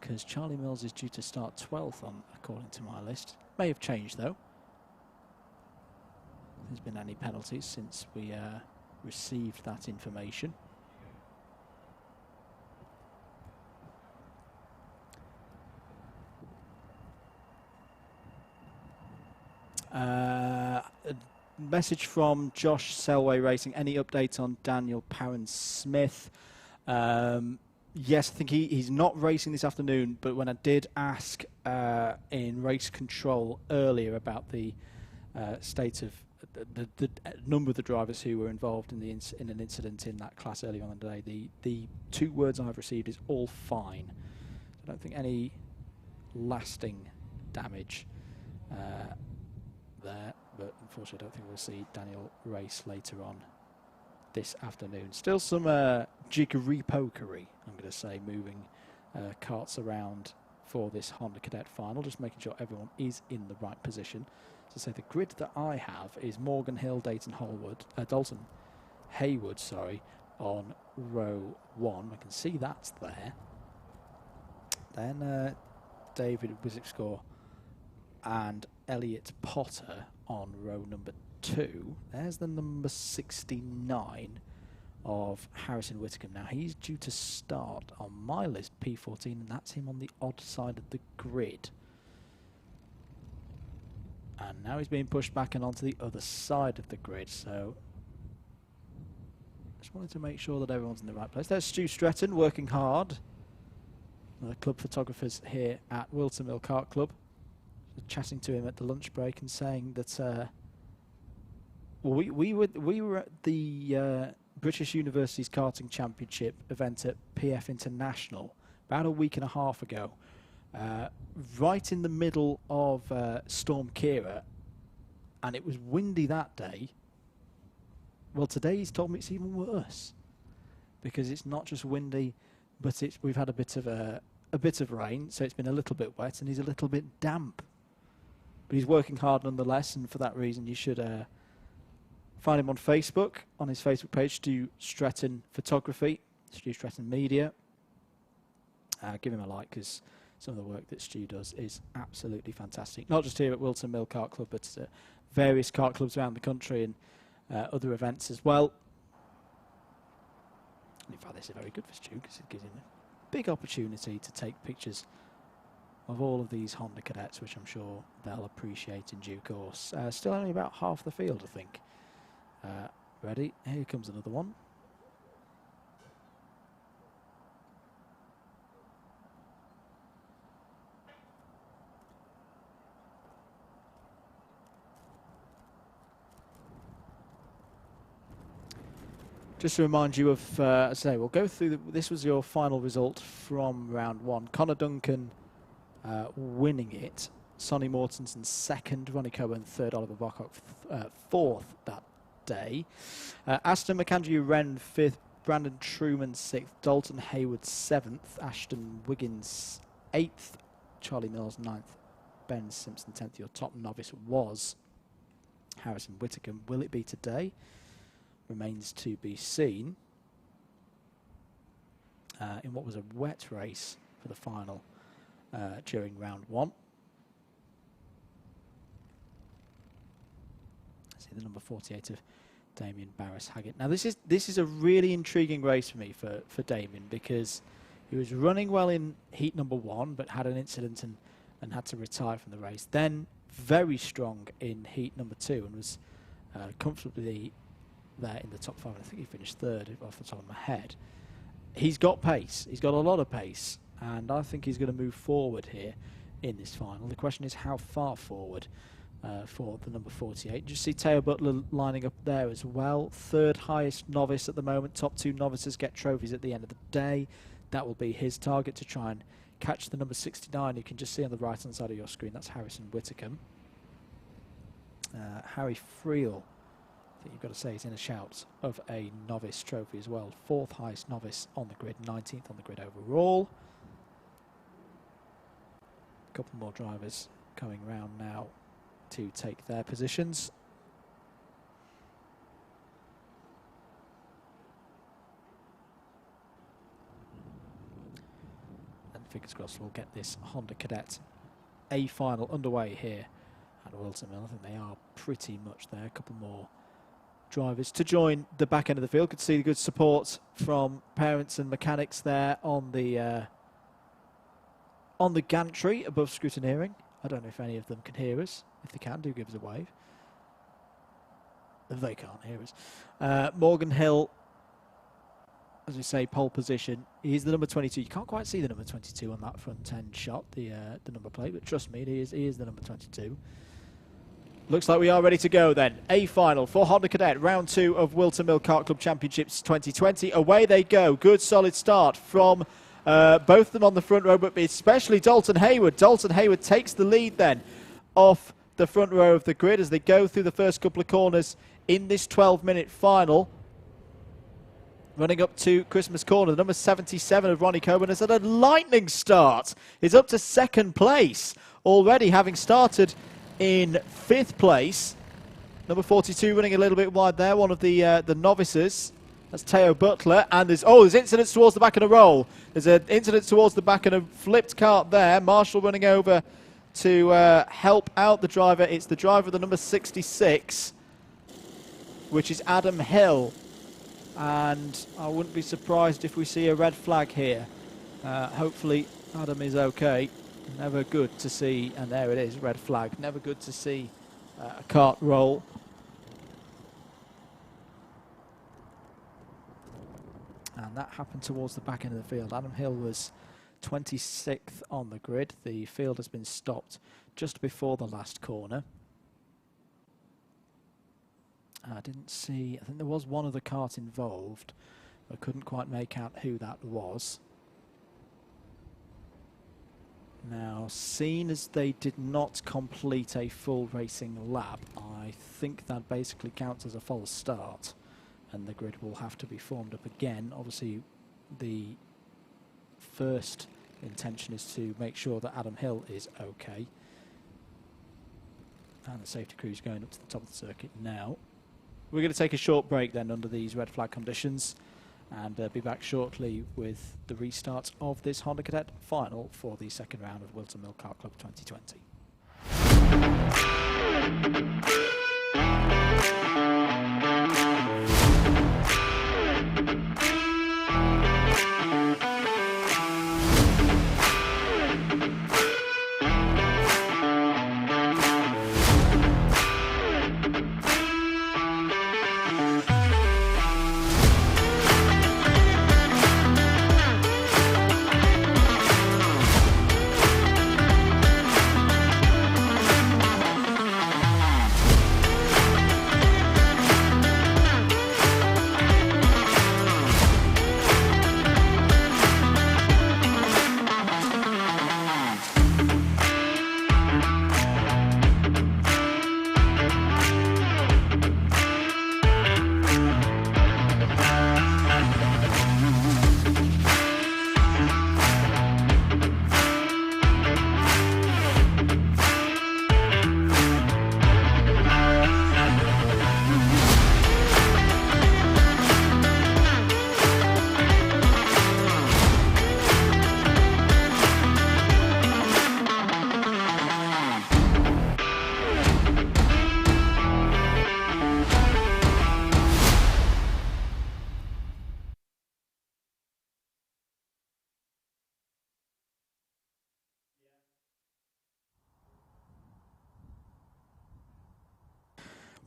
because Charlie Mills is due to start 12th on, according to my list. May have changed though. There's been any penalties since we received that information. A message from Josh Selway Racing. Any update on Daniel Parron-Smith? Yes, I think he's not racing this afternoon, but when I did ask in race control earlier about the state of the number of the drivers who were involved in an incident in that class earlier on in the day, the two words I've received is all fine. I don't think any lasting damage there, but unfortunately I don't think we'll see Daniel race later on this afternoon. Still some jiggery-pokery, I'm going to say, moving karts around for this Honda Cadet final, just making sure everyone is in the right position. So say the grid that I have is Morgan Hill, Dalton Hayward, sorry, on row 1. I can see that's there. Then David Wizipscore and Elliot Potter on row number 2. There's the number 69 of Harrison Whitcomb. Now he's due to start on my list P14, and that's him on the odd side of the grid. And now he's being pushed back and onto the other side of the grid, so just wanted to make sure that everyone's in the right place. There's Stu Stretton working hard. The club photographers here at Whilton Mill Kart Club, chatting to him at the lunch break and saying that we were at the British Universities Karting Championship event at PF International about a week and a half ago, right in the middle of Storm Kira, and it was windy that day. Well, today he's told me it's even worse, because it's not just windy, but we've had a bit of rain, so it's been a little bit wet and he's a little bit damp. But he's working hard nonetheless, and for that reason you should find him on Facebook, on his Facebook page, Stu Stretton Photography, Stu Stretton Media. Give him a like, because some of the work that Stu does is absolutely fantastic. Not just here at Whilton Mill Kart Club, but various kart clubs around the country and other events as well. And in fact, this is very good for Stu, because it gives him a big opportunity to take pictures of all of these Honda Cadets, which I'm sure they'll appreciate in due course. Still only about half the field, I think. Ready? Here comes another one. Just to remind you of, as I say, we'll go through, this was your final result from round 1. Connor Duncan winning it. Sonny Mortensen second, Ronnie Coburn third, Oliver Bocock fourth that day. Aston McAndrew Wren fifth, Brandon Truman sixth, Dalton Hayward seventh, Ashton Wiggins eighth, Charlie Mills ninth, Ben Simpson 10th. Your top novice was Harrison Whitcomb. Will it be today? Remains to be seen. In what was a wet race for the final during round 1. See the number 48 of Damien Barris-Haggett. Now this is a really intriguing race for me for Damien, because he was running well in heat number 1 but had an incident and had to retire from the race. Then very strong in heat number 2 and was comfortably there in the top 5. I think he finished third off the top of my head. He's got pace. He's got a lot of pace, and I think he's going to move forward here in this final. The question is how far forward for the number 48. You see Teo Butler lining up there as well. Third highest novice at the moment. Top 2 novices get trophies at the end of the day. That will be his target, to try and catch the number 69. You can just see on the right hand side of your screen, that's Harrison Whitcomb. Harry Friel, I think you've got to say, he's in a shout of a novice trophy as well. 4th highest novice on the grid, 19th on the grid overall. A couple more drivers coming round now to take their positions. And fingers crossed we'll get this Honda Cadet A final underway here at Whilton Mill. I think they are pretty much there. A couple more drivers to join the back end of the field. Could see the good support from parents and mechanics there on the gantry above scrutineering. I don't know if any of them can hear us. If they can, do give us a wave. They can't hear us. Morgan Hill, as we say, pole position. He's the number 22. You can't quite see the number 22 on that front end shot, the number plate, but trust me, he is the number 22. Looks like we are ready to go then. A final for Honda Cadet, round 2 of Whilton Mill Kart Club Championships 2020. Away they go. Good solid start from both of them on the front row, but especially Dalton Hayward. Dalton Hayward takes the lead then off the front row of the grid as they go through the first couple of corners in this 12-minute final. Running up to Christmas corner, the number 77 of Ronnie Coburn has had a lightning start. He's up to 2nd place already, having started in 5th place. Number 42 running a little bit wide there, one of the novices. That's Teo Butler, and there's incidents towards the back of the roll. There's an incident towards the back and a flipped cart there. Marshall running over to help out the driver. It's the driver of the number 66, which is Adam Hill. And I wouldn't be surprised if we see a red flag here. Hopefully Adam is okay. Never good to see, and there it is, red flag. Never good to see a cart roll. And that happened towards the back end of the field. Adam Hill was 26th on the grid. The field has been stopped just before the last corner. I didn't see, I think there was one other cart involved. I couldn't quite make out who that was. Now, seeing as they did not complete a full racing lap, I think that basically counts as a false start, and the grid will have to be formed up again. Obviously, the first intention is to make sure that Adam Hill is okay. And the safety crew's going up to the top of the circuit now. We're going to take a short break then under these red flag conditions, and be back shortly with the restart of this Honda Cadet final for the 2nd round of Whilton Mill Kart Club 2020.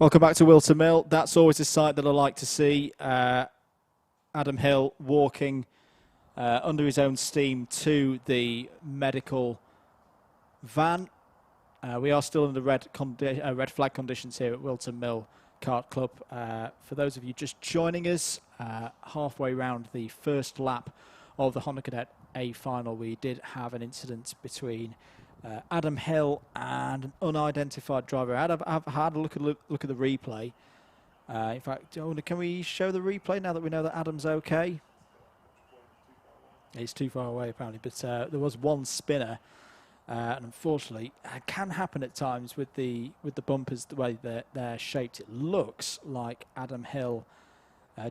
Welcome back to Whilton Mill. That's always a sight that I like to see. Adam Hill walking under his own steam to the medical van. We are still in the red flag conditions here at Whilton Mill Kart Club. For those of you just joining us, halfway round the first lap of the Honda Cadet A final, we did have an incident between Adam Hill and an unidentified driver. I've had a look at the replay. In fact, can we show the replay now that we know that Adam's okay? He's too far away apparently, but there was one spinner, and unfortunately, it can happen at times with the bumpers the way they're shaped. It looks like Adam Hill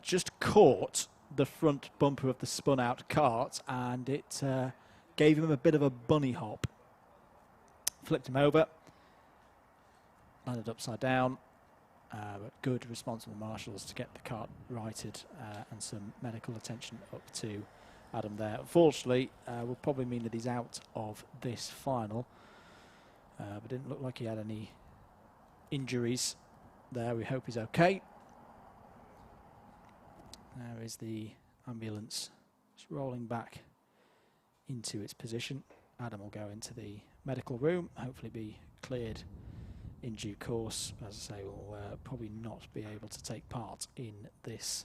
just caught the front bumper of the spun-out kart, and it gave him a bit of a bunny hop. Flipped him over, landed upside down, but good response from the marshals to get the kart righted and some medical attention up to Adam there. Unfortunately, will probably mean that he's out of this final, but didn't look like he had any injuries there. We hope he's okay. There is the ambulance just rolling back into its position. Adam will go into the medical room, hopefully be cleared in due course. As I say, will probably not be able to take part in this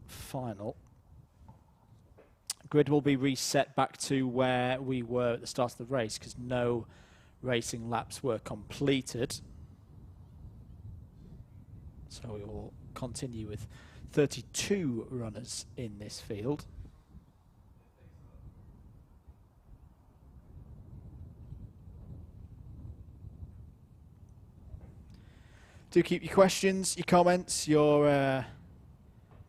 final. Grid will be reset back to where we were at the start of the race because no racing laps were completed. So we will continue with 32 runners in this field. Do keep your questions, your comments, your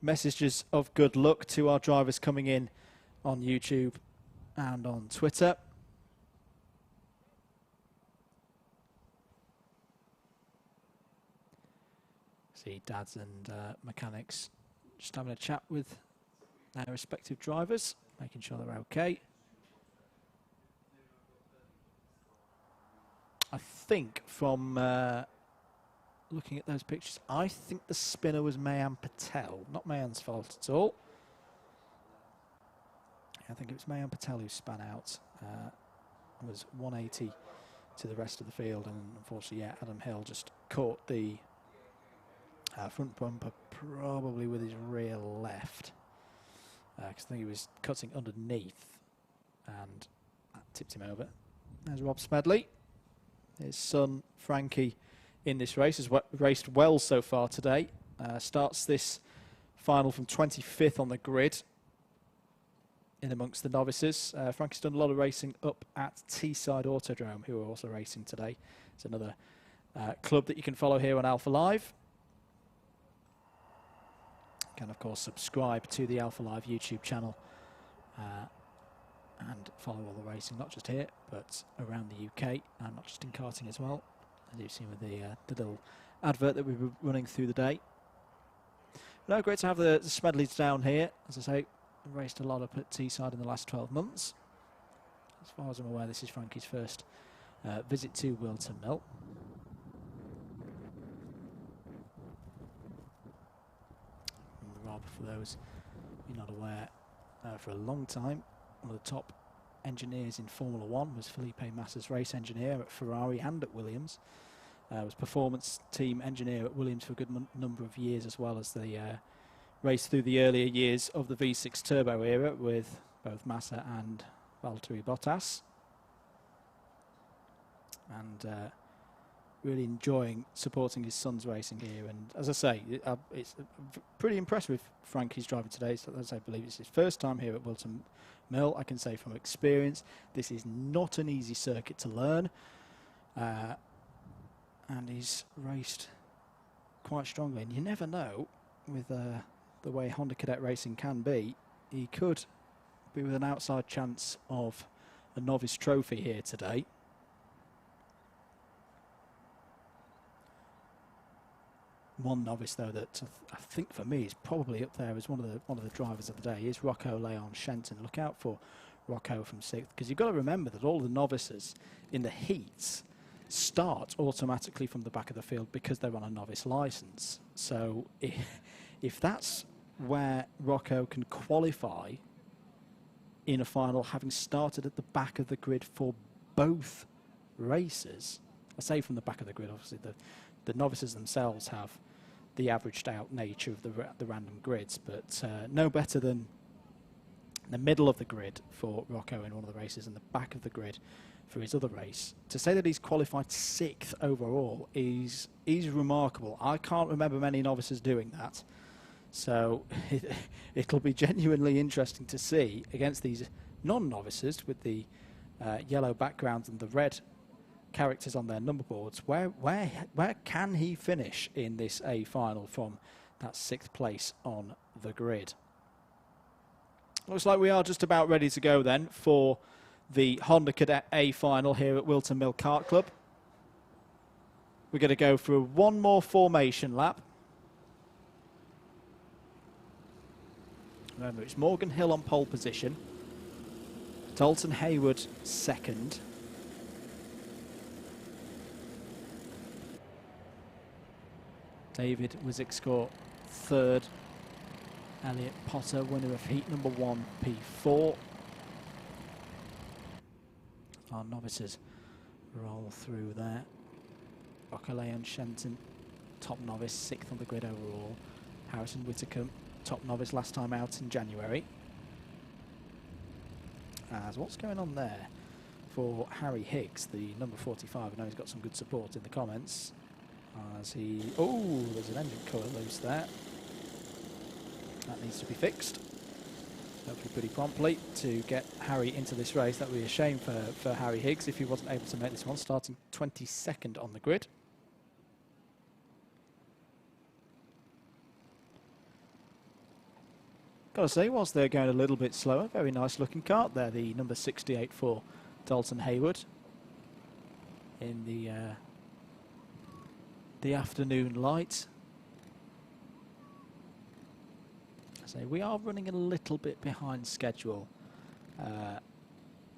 messages of good luck to our drivers coming in on YouTube and on Twitter. See dads and mechanics just having a chat with their respective drivers, making sure they're okay. I think from looking at those pictures, I think the spinner was Mayan Patel, not Mayan's fault at all. I think it was Mayan Patel who span out. It was 180 to the rest of the field, and unfortunately, yeah, Adam Hill just caught the front bumper probably with his rear left, because I think he was cutting underneath, and that tipped him over. There's Rob Smedley, his son Frankie, in this race has raced well so far today. Starts this final from 25th on the grid in amongst the novices. Frankie's done a lot of racing up at Teesside Autodrome, who are also racing today. It's another club that you can follow here on Alpha Live. You can, of course, subscribe to the Alpha Live YouTube channel and follow all the racing, not just here, but around the UK, and not just in karting as well, as you've seen with the little advert that we've been running through the day. No, great to have the Smedleys down here. As I say, raced a lot up at Teesside in the last 12 months. As far as I'm aware, this is Frankie's first visit to Whilton Mill. And Rob, for those you're not aware, for a long time, one of the top engineers in Formula One was Felipe Massa's race engineer at Ferrari and at Williams. Was performance team engineer at Williams for a good number of years, as well as the race through the earlier years of the V6 Turbo era with both Massa and Valtteri Bottas. And really enjoying supporting his son's racing here. And as I say, it's pretty impressed with Frankie's driving today. So as I believe it's his first time here at Whilton Mill. I can say from experience, this is not an easy circuit to learn. And he's raced quite strongly. And you never know with the way Honda Cadet racing can be. He could be with an outside chance of a novice trophy here today. One novice, though, that I think for me is probably up there as one of the drivers of the day is Rocco Leon Shenton. Look out for Rocco from 6th, because you've got to remember that all the novices in the heats start automatically from the back of the field because they're on a novice licence. So if that's where Rocco can qualify in a final, having started at the back of the grid for both races, I say from the back of the grid, obviously the novices themselves have the averaged out nature of the random grids, but no better than the middle of the grid for Rocco in one of the races and the back of the grid for his other race. To say that he's qualified 6th overall is remarkable. I can't remember many novices doing that. So it'll be genuinely interesting to see against these non-novices with the yellow backgrounds and the red characters on their number boards. Where can he finish in this A final from that 6th place on the grid? Looks like we are just about ready to go then for the Honda Cadet A final here at Whilton Mill Kart Club. We're going to go for one more formation lap. Remember, it's Morgan Hill on pole position, Dalton Hayward second, David Wizixcore third, Elliot Potter, winner of heat number 1, P4. Our novices roll through there. Leon Shenton, top novice, 6th on the grid overall. Harrison Whittaker, top novice last time out in January. As what's going on there for Harry Higgs, the number 45? I know he's got some good support in the comments. As he, oh, there's an engine coil loose there. That needs to be fixed, hopefully pretty promptly, to get Harry into this race. That would be a shame for Harry Higgs if he wasn't able to make this one, starting 22nd on the grid. Got to say, whilst they're going a little bit slower, very nice looking kart there, the number 68 for Dalton Hayward in the afternoon light. So we are running a little bit behind schedule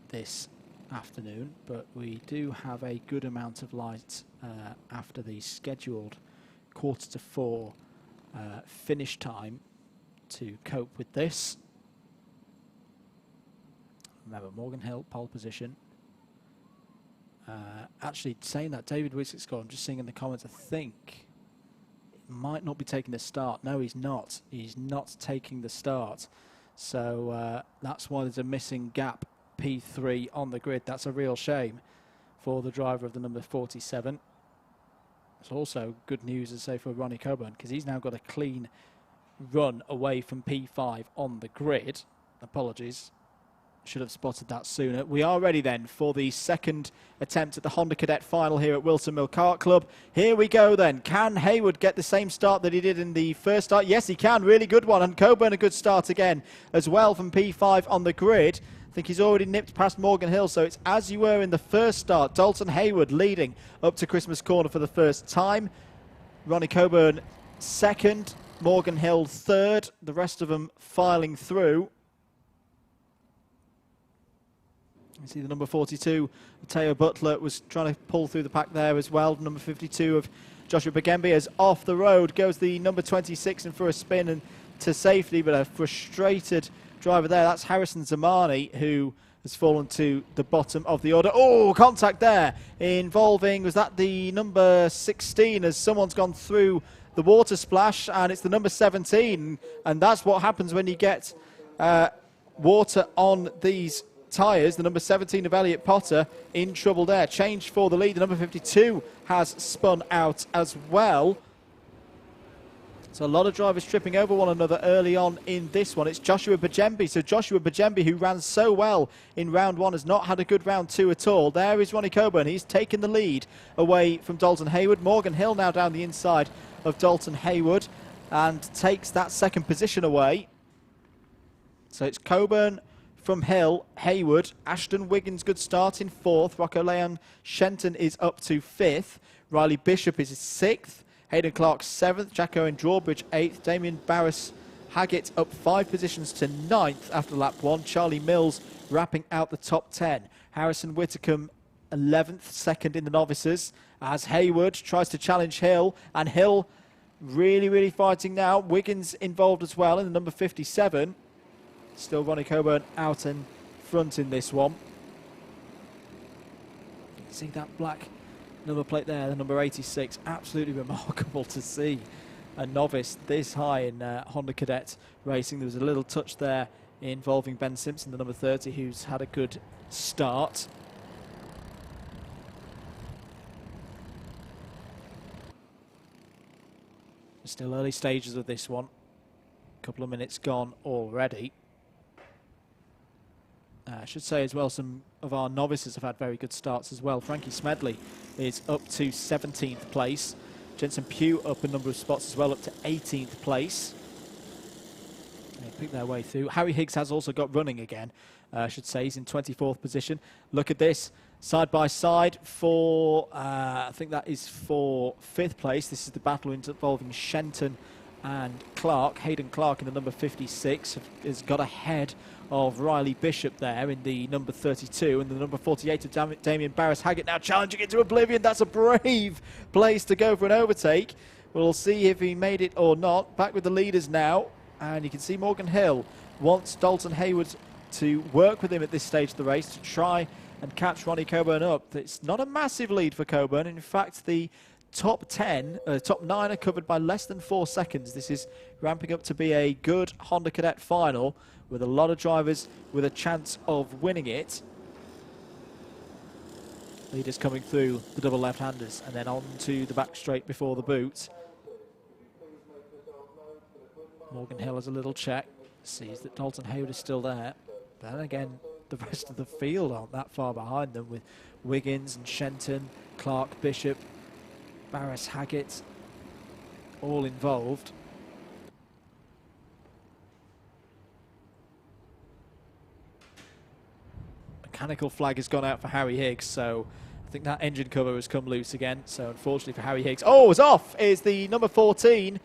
this afternoon, but we do have a good amount of light after the scheduled 3:45 finish time to cope with this. Remember, Morgan Hill, pole position. Actually, saying that, David Wisick's I'm just seeing in the comments, I think might not be taking the start. No, he's not. He's not taking the start. So that's why there's a missing gap, P3 on the grid. That's a real shame for the driver of the number 47. It's also good news, as I say, for Ronnie Coburn, because he's now got a clean run away from P5 on the grid. Apologies. Should have spotted that sooner. We are ready then for the second attempt at the Honda Cadet final here at Whilton Mill Kart Club. Here we go then. Can Hayward get the same start that he did in the first start? Yes, he can. Really good one. And Coburn a good start again as well from P5 on the grid. I think he's already nipped past Morgan Hill, so it's as you were in the first start. Dalton Hayward leading up to Christmas Corner for the first time. Ronnie Coburn second. Morgan Hill third. The rest of them filing through. You see the number 42, Matteo Butler, was trying to pull through the pack there as well. Number 52 of Joshua Bagembi is off the road. Goes the number 26 and for a spin and to safety, but a frustrated driver there. That's Harrison Zamani, who has fallen to the bottom of the order. Oh, contact there involving, was that the number 16, as someone's gone through the water splash, and it's the number 17. And that's what happens when you get water on these tyres. The number 17 of Elliot Potter in trouble there. Changed for the lead. The number 52 has spun out as well. So a lot of drivers tripping over one another early on in this one. It's Joshua Bagembi. So Joshua Bagembi, who ran so well in round 1, has not had a good round 2 at all. There is Ronnie Coburn. He's taken the lead away from Dalton Hayward. Morgan Hill now down the inside of Dalton Hayward and takes that second position away. So it's Coburn from Hill, Hayward, Ashton Wiggins, good start in 4th. Rocco Leon Shenton is up to 5th. Riley Bishop is 6th. Hayden Clark 7th. Jack Owen Drawbridge 8th. Damien Barris Haggett up 5 positions to 9th after lap 1. Charlie Mills wrapping out the top 10. Harrison Whittaker 11th, second in the novices, as Hayward tries to challenge Hill, and Hill really fighting now. Wiggins involved as well in the number 57. Still Ronnie Coburn out in front in this one. You can see that black number plate there, the number 86. Absolutely remarkable to see a novice this high in Honda Cadet racing. There was a little touch there involving Ben Simpson, the number 30, who's had a good start. Still early stages of this one. A couple of minutes gone already. I should say as well, some of our novices have had very good starts as well. Frankie Smedley is up to 17th place. Jensen Pugh up a number of spots as well, up to 18th place. They pick their way through. Harry Higgs has also got running again, I should say. He's in 24th position. Look at this, side by side for, I think that is for 5th place. This is the battle involving Shenton and Clark. Hayden Clark in the number 56 has got ahead of Riley Bishop there in the number 32, and the number 48 of Damien Barris-Haggett now challenging into oblivion. That's a brave place to go for an overtake. We'll see if he made it or not. Back with the leaders now, and you can see Morgan Hill wants Dalton Hayward to work with him at this stage of the race to try and catch Ronnie Coburn up. It's not a massive lead for Coburn. In fact, the top 9 are covered by less than 4 seconds. This is ramping up to be a good Honda Cadet final with a lot of drivers with a chance of winning it. Leaders coming through the double left-handers and then on to the back straight before the boot. Morgan Hill has a little check, sees that Dalton Hayward is still there. But then again, the rest of the field aren't that far behind them, with Wiggins and Shenton, Clark, Bishop, Barris-Haggett all involved. Mechanical flag has gone out for Harry Higgs, so I think that engine cover has come loose again. So unfortunately for Harry Higgs, oh, it's off is the number 14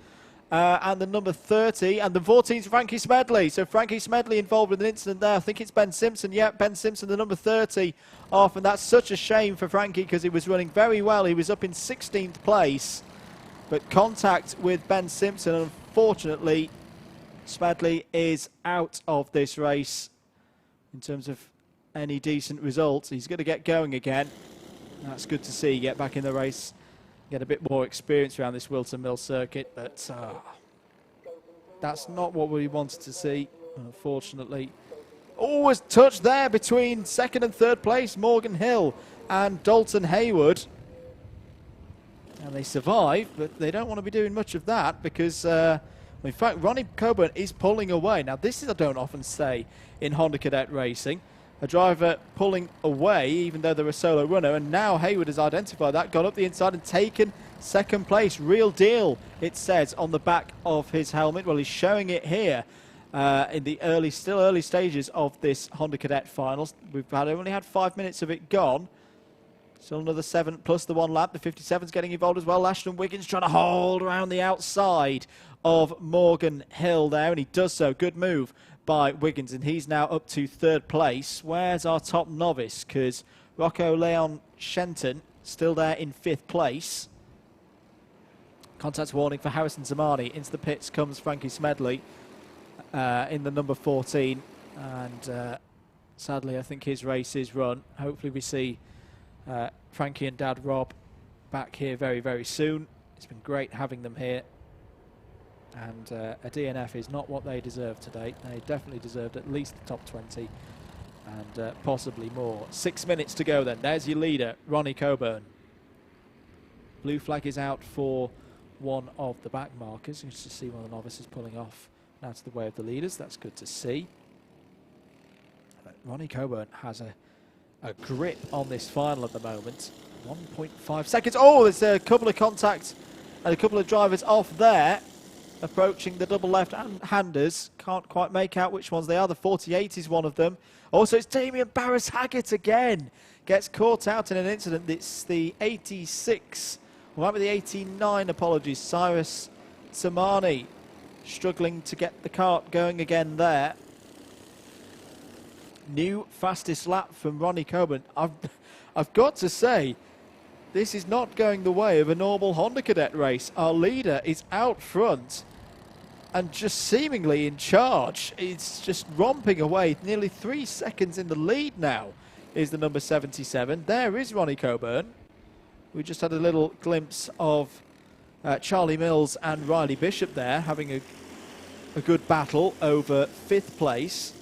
and the number 30, and the 14 is Frankie Smedley. So Frankie Smedley involved with an incident there. I think it's Ben Simpson. Yeah, Ben Simpson, the number 30 off, and that's such a shame for Frankie because he was running very well. He was up in 16th place, but contact with Ben Simpson. Unfortunately, Smedley is out of this race in terms of any decent results. He's going to get going again. That's good to see. Get back in the race, get a bit more experience around this Whilton Mill circuit, but that's not what we wanted to see, unfortunately. Always touch there between 2nd and 3rd place, Morgan Hill and Dalton Hayward. And they survive, but they don't want to be doing much of that because, in fact, Ronnie Coburn is pulling away. Now, this is, I don't often say in Honda Cadet racing, a driver pulling away even though they're a solo runner, and now Hayward has identified that, got up the inside and taken 2nd place. Real deal, it says on the back of his helmet. Well, he's showing it here in the still early stages of this Honda Cadet finals. We've only had 5 minutes of it gone. Still another 7 plus the 1 lap. The 57's getting involved as well. Ashton Wiggins trying to hold around the outside of Morgan Hill there, and he does so. Good move by Wiggins, and he's now up to 3rd place. Where's our top novice? Because Rocco Leon Shenton still there in 5th place. Contact warning for Harrison Zamani. Into the pits comes Frankie Smedley in the number 14, and sadly I think his race is run. Hopefully we see Frankie and Dad Rob back here very soon. It's been great having them here. And a DNF is not what they deserve today. They definitely deserved at least the top 20 and possibly more. 6 minutes to go then. There's your leader, Ronnie Coburn. Blue flag is out for one of the back markers. You can see one of the novices pulling off now to the way of the leaders. That's good to see. But Ronnie Coburn has a grip on this final at the moment. 1.5 seconds. Oh, there's a couple of contacts and a couple of drivers off there, approaching the double left-handers. Can't quite make out which ones they are. The 48 is one of them. Also, it's Damien Barris-Haggett again. Gets caught out in an incident. It's the 86, or might be the 89, apologies. Cyrus Samani struggling to get the kart going again there. New fastest lap from Ronnie Coburn. I've got to say, this is not going the way of a normal Honda Cadet race. Our leader is out front and just seemingly in charge. It's just romping away. Nearly 3 seconds in the lead now is the number 77. There is Ronnie Coburn. We just had a little glimpse of Charlie Mills and Riley Bishop there having a good battle over 5th place.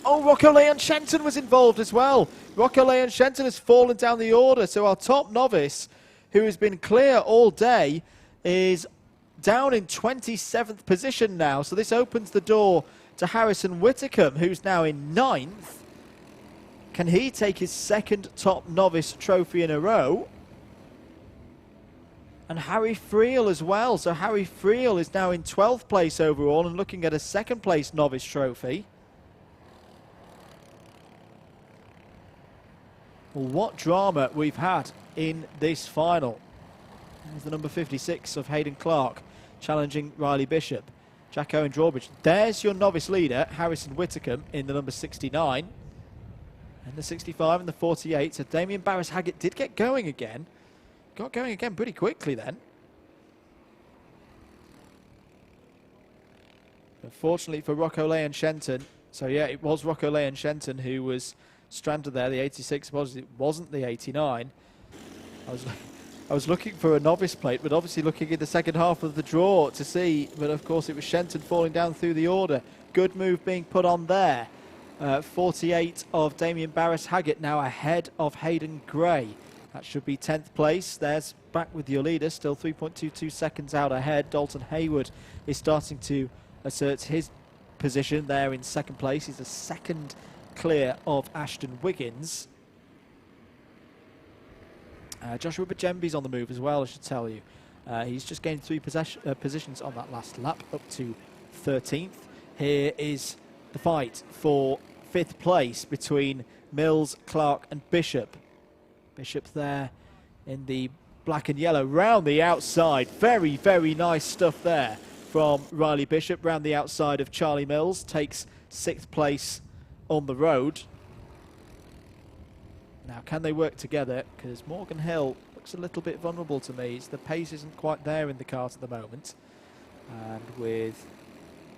Rocco Leon Shenton was involved as well. Rocco Leon Shenton has fallen down the order, so our top novice, who has been clear all day, is down in 27th position now. So this opens the door to Harrison Whitcomb, who's now in 9th. Can he take his 2nd top novice trophy in a row? And Harry Friel as well. So Harry Friel is now in 12th place overall and looking at a 2nd place novice trophy. Well, what drama we've had in this final. There's the number 56 of Hayden Clark challenging Riley Bishop. Jack Owen Drawbridge. There's your novice leader, Harrison Whitcomb, in the number 69. And the 65 and the 48. So Damien Barris-Haggett did get going again. Got going again pretty quickly then. Unfortunately for Rocco Leon Shenton. So yeah, it was Rocco Leon Shenton who was stranded there. The 86 was, it wasn't the 89. I was looking for a novice plate, but obviously looking in the second half of the draw to see. But of course it was Shenton falling down through the order. Good move being put on there. 48 of Damien Barris-Haggett now ahead of Hayden Gray. That should be 10th place. There's back with your leader, still 3.22 seconds out ahead. Dalton Hayward is starting to assert his position there in 2nd place. He's a 2nd clear of Ashton Wiggins. Joshua Bajembi's on the move as well, I should tell you. He's just gained 3 positions on that last lap, up to 13th. Here is the fight for 5th place between Mills, Clark and Bishop. Bishop there in the black and yellow round the outside. Very, very nice stuff there from Riley Bishop round the outside of Charlie Mills. Takes 6th place on the road. Now, can they work together? Because Morgan Hill looks a little bit vulnerable to me. The pace isn't quite there in the kart at the moment. And with,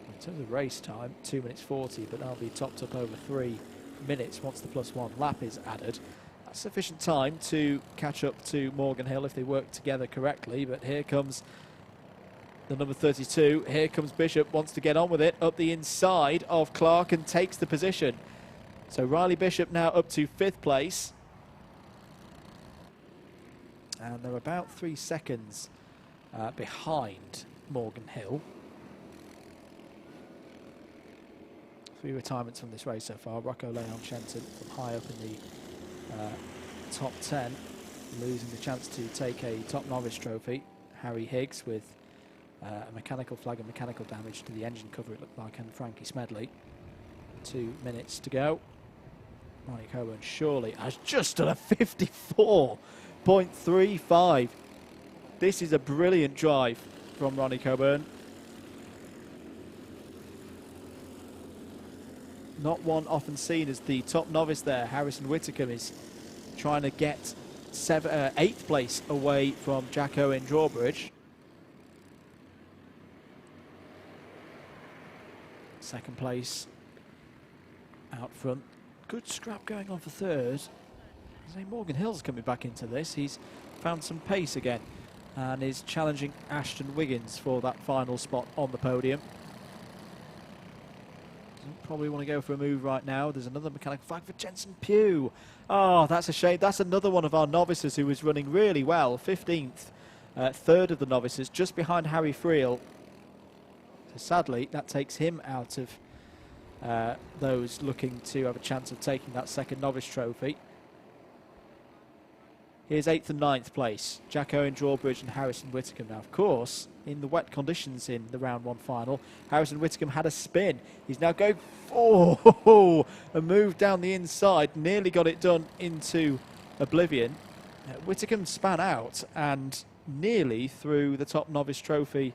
in terms of race time, 2 minutes 40, but that'll be topped up over 3 minutes once the +1 lap is added. That's sufficient time to catch up to Morgan Hill if they work together correctly. But here comes the number 32. Here comes Bishop, wants to get on with it, up the inside of Clark and takes the position. So Riley Bishop now up to 5th place. And they're about 3 seconds behind Morgan Hill. 3 retirements from this race so far. Rocco Leon Shenton from high up in the top 10, losing the chance to take a top novice trophy. Harry Higgs with a mechanical flag and mechanical damage to the engine cover, it looked like, and Frankie Smedley. 2 minutes to go. Ronnie Coburn surely has just done a 54.35. This is a brilliant drive from Ronnie Coburn. Not one often seen as the top novice there. Harrison Whitcomb is trying to get 8th place away from Jack Owen Drawbridge. 2nd place out front. Good scrap going on for 3rd. Morgan Hill's coming back into this. He's found some pace again and is challenging Ashton Wiggins for that final spot on the podium. Probably want to go for a move right now. There's another mechanical flag for Jensen Pugh. Oh, that's a shame. That's another one of our novices who was running really well. 15th, 3rd of the novices, just behind Harry Friel. So sadly, that takes him out of those looking to have a chance of taking that 2nd novice trophy. Here's 8th and 9th place, Jack Owen Drawbridge and Harrison Whitcomb. Now, of course, in the wet conditions in the round 1 final, Harrison Whitcomb had a spin. He's now going for a move down the inside, nearly got it done into oblivion. Whitcomb span out and nearly threw the top novice trophy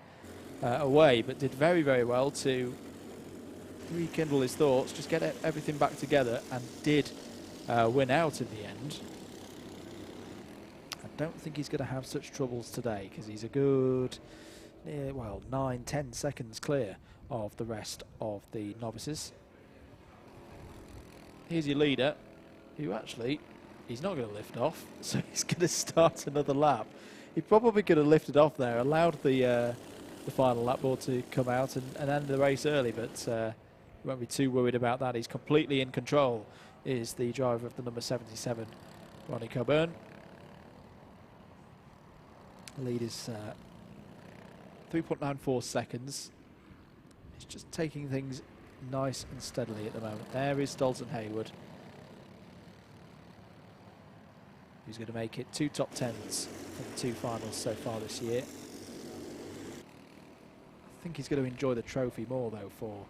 away, but did very, very well to rekindle his thoughts, just get everything back together, and did win out in the end. I don't think he's going to have such troubles today, because he's a good, well, 9-10 seconds clear of the rest of the novices. Here's your leader, who actually, he's not going to lift off, so he's going to start another lap. He probably could have lifted off there, allowed the final lap board to come out and end the race early, but won't be too worried about that. He's completely in control, is the driver of the number 77, Ronnie Coburn. Lead is 3.94 seconds. He's just taking things nice and steadily at the moment. There is Dalton Hayward, who's going to make it 2 top 10s in the 2 finals so far this year. I think he's going to enjoy the trophy more, though, for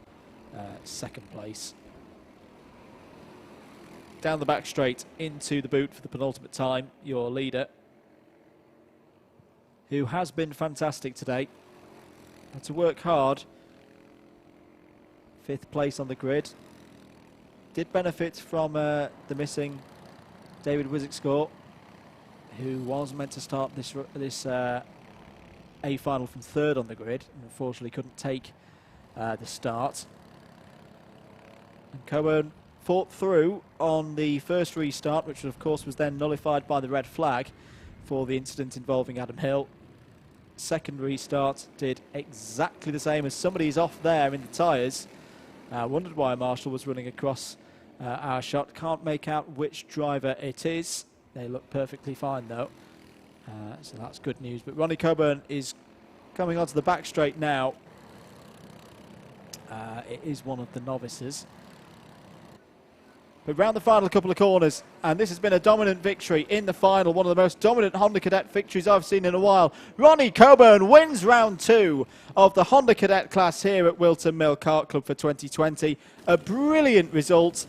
second place. Down the back straight into the boot for the penultimate time, your leader, who has been fantastic today. Had to work hard. 5th place on the grid. Did benefit from the missing David Wizzick-Score, who was meant to start this A final from 3rd on the grid, and unfortunately couldn't take the start. And Coburn fought through on the first restart, which of course was then nullified by the red flag for the incident involving Adam Hill. Second restart did exactly the same, as somebody's off there in the tyres. Wondered why Marshall was running across our shot. Can't make out which driver it is. They look perfectly fine though, so that's good news. But Ronnie Coburn is coming onto the back straight now. It is one of the novices. But round the final couple of corners, and this has been a dominant victory in the final, one of the most dominant Honda Cadet victories I've seen in a while. Ronnie Coburn wins round 2 of the Honda Cadet class here at Whilton Mill Kart Club for 2020. A brilliant result.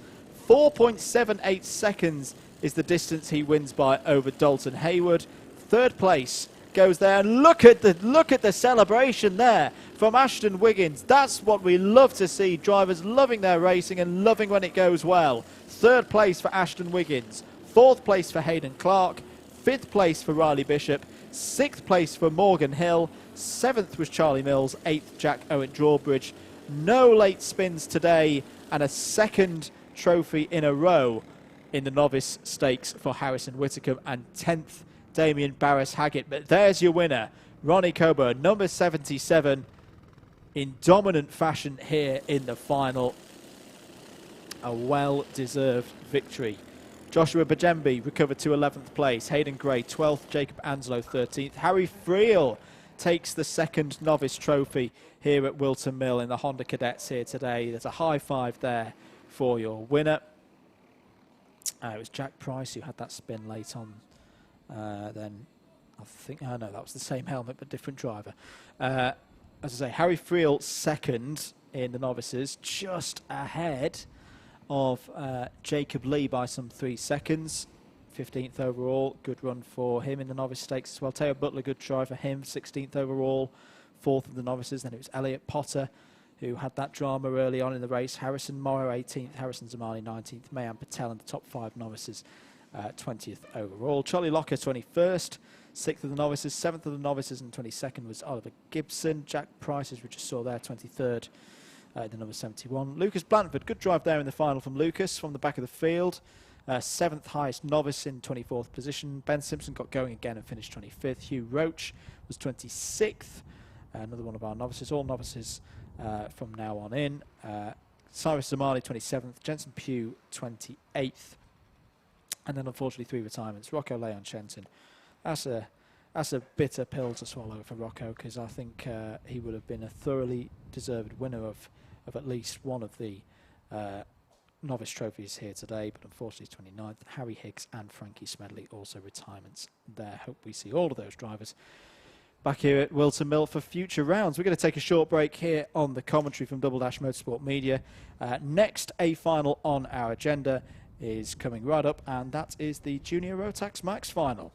4.78 seconds is the distance he wins by over Dalton Hayward. 3rd place goes there, and look at the celebration there from Ashton Wiggins. That's what we love to see, drivers loving their racing and loving when it goes well. 3rd place for Ashton Wiggins, 4th place for Hayden Clark, 5th place for Riley Bishop, 6th place for Morgan Hill, 7th was Charlie Mills, 8th Jack Owen Drawbridge. No late spins today, and a 2nd trophy in a row in the novice stakes for Harrison Whitacombe, and 10th Damien Barris Haggett. But there's your winner, Ronnie Coburn, number 77, in dominant fashion here in the final. A well-deserved victory. Joshua Bajembi recovered to 11th place. Hayden Gray 12th. Jacob Anslow 13th. Harry Friel takes the 2nd novice trophy here at Whilton Mill in the Honda Cadets here today. There's a high five there for your winner. It was Jack Price who had that spin late on. Then I think, no, that was the same helmet but different driver. As I say, Harry Friel 2nd in the novices, just ahead of Jacob Lee by some 3 seconds. 15th overall, good run for him in the novice stakes as well. Teo Butler, good try for him, 16th overall, 4th of the novices. Then it was Elliot Potter who had that drama early on in the race. Harrison Morrow 18th, Harrison Zamani 19th, Mayan Patel in the top 5 novices, 20th overall. Charlie Locker 21st, 6th of the novices, 7th of the novices, and 22nd was Oliver Gibson. Jack Price, as we just saw there, 23rd. The number 71. Lucas Blanford, good drive there in the final from Lucas from the back of the field. 7th highest novice in 24th position. Ben Simpson got going again and finished 25th. Hugh Roach was 26th. Another one of our novices. All novices from now on in. Cyrus Zamani 27th. Jensen Pugh 28th. And then unfortunately 3 retirements. Rocco Leon Shenton. That's a bitter pill to swallow for Rocco, because I think he would have been a thoroughly deserved winner of at least one of the novice trophies here today, but unfortunately 29th. Harry Higgs and Frankie Smedley also retirements there. Hope we see all of those drivers back here at Whilton Mill for future rounds. We're going to take a short break here on the commentary from Double Dash Motorsport Media. Next A final on our agenda is coming right up, and that is the Junior Rotax Max final.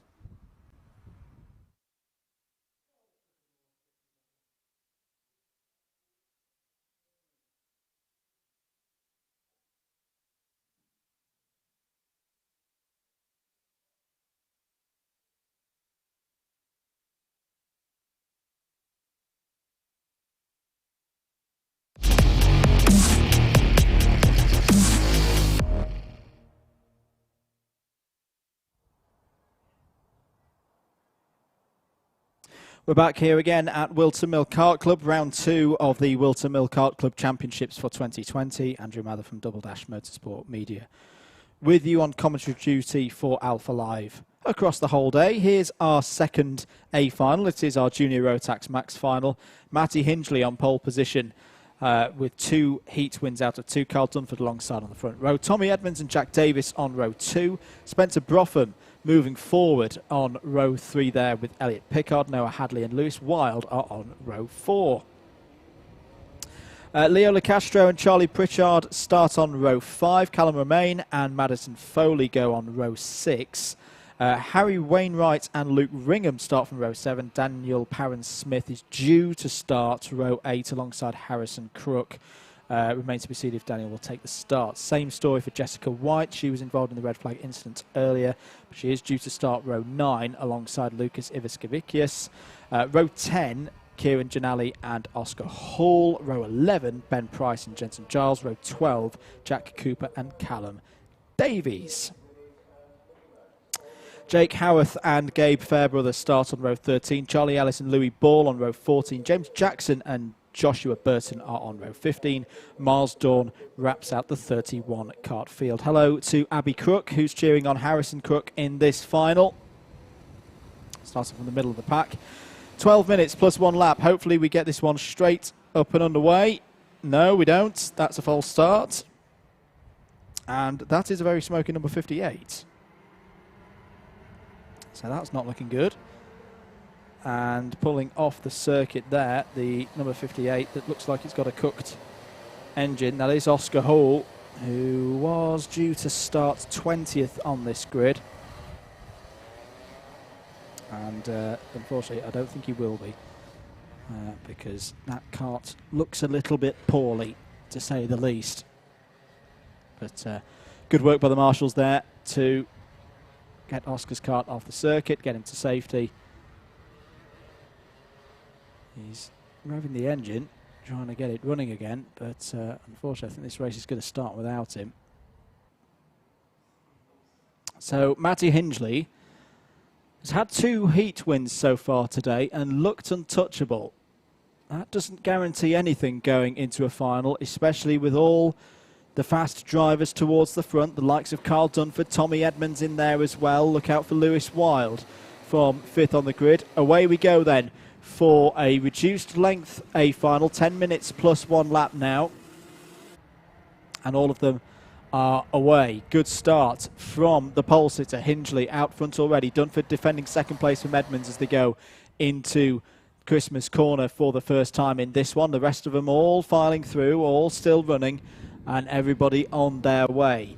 We're back here again at Whilton Mill Kart Club, round 2 of the Whilton Mill Kart Club Championships for 2020. Andrew Mather from Double Dash Motorsport Media with you on commentary duty for Alpha Live across the whole day. Here's our second A final. It is our Junior Rotax Max final. Matty Hingley on pole position with 2 heat wins out of 2. Carl Dunford alongside on the front row. Tommy Edmonds and Jack Davis on row 2. Spencer Bropham moving forward on row 3 there with Elliot Pickard. Noah Hadley and Lewis Wild are on row 4. Leo LaCastro and Charlie Pritchard start on row 5. Callum Romain and Madison Foley go on row 6. Harry Wainwright and Luke Ringham start from row 7. Daniel Parron-Smith is due to start row 8 alongside Harrison Crook. Remains to be seen if Daniel will take the start. Same story for Jessica White. She was involved in the red flag incident earlier, but she is due to start row 9 alongside Lucas Ivaskevicius. Row 10, Kieran Janali and Oscar Hall. Row 11, Ben Price and Jensen Giles. Row 12, Jack Cooper and Callum Davies. Jake Howarth and Gabe Fairbrother start on row 13. Charlie Ellis and Louis Ball on row 14. James Jackson and Joshua Burton are on row 15. Miles Dawn wraps out the 31 kart field. Hello to Abby Crook, who's cheering on Harrison Crook in this final. Starting from the middle of the pack. 12 minutes plus 1 lap. Hopefully we get this one straight up and underway. No, we don't. That's a false start. And that is a very smoky number 58. So that's not looking good. And pulling off the circuit there, the number 58 that looks like it's got a cooked engine. That is Oscar Hall, who was due to start 20th on this grid. And unfortunately, I don't think he will be, because that kart looks a little bit poorly, to say the least. But good work by the marshals there to get Oscar's kart off the circuit, get him to safety. He's revving the engine, trying to get it running again, but unfortunately I think this race is going to start without him. So Matty Hingley has had 2 heat wins so far today and looked untouchable. That doesn't guarantee anything going into a final, especially with all the fast drivers towards the front, the likes of Carl Dunford, Tommy Edmonds in there as well. Look out for Lewis Wild from 5th on the grid. Away we go then for a reduced length A final, 10 minutes plus 1 lap now. And all of them are away. Good start from the pole sitter, Hingley out front already. Dunford defending 2nd place from Edmonds as they go into Christmas corner for the first time in this one. The rest of them all filing through, all still running, and everybody on their way.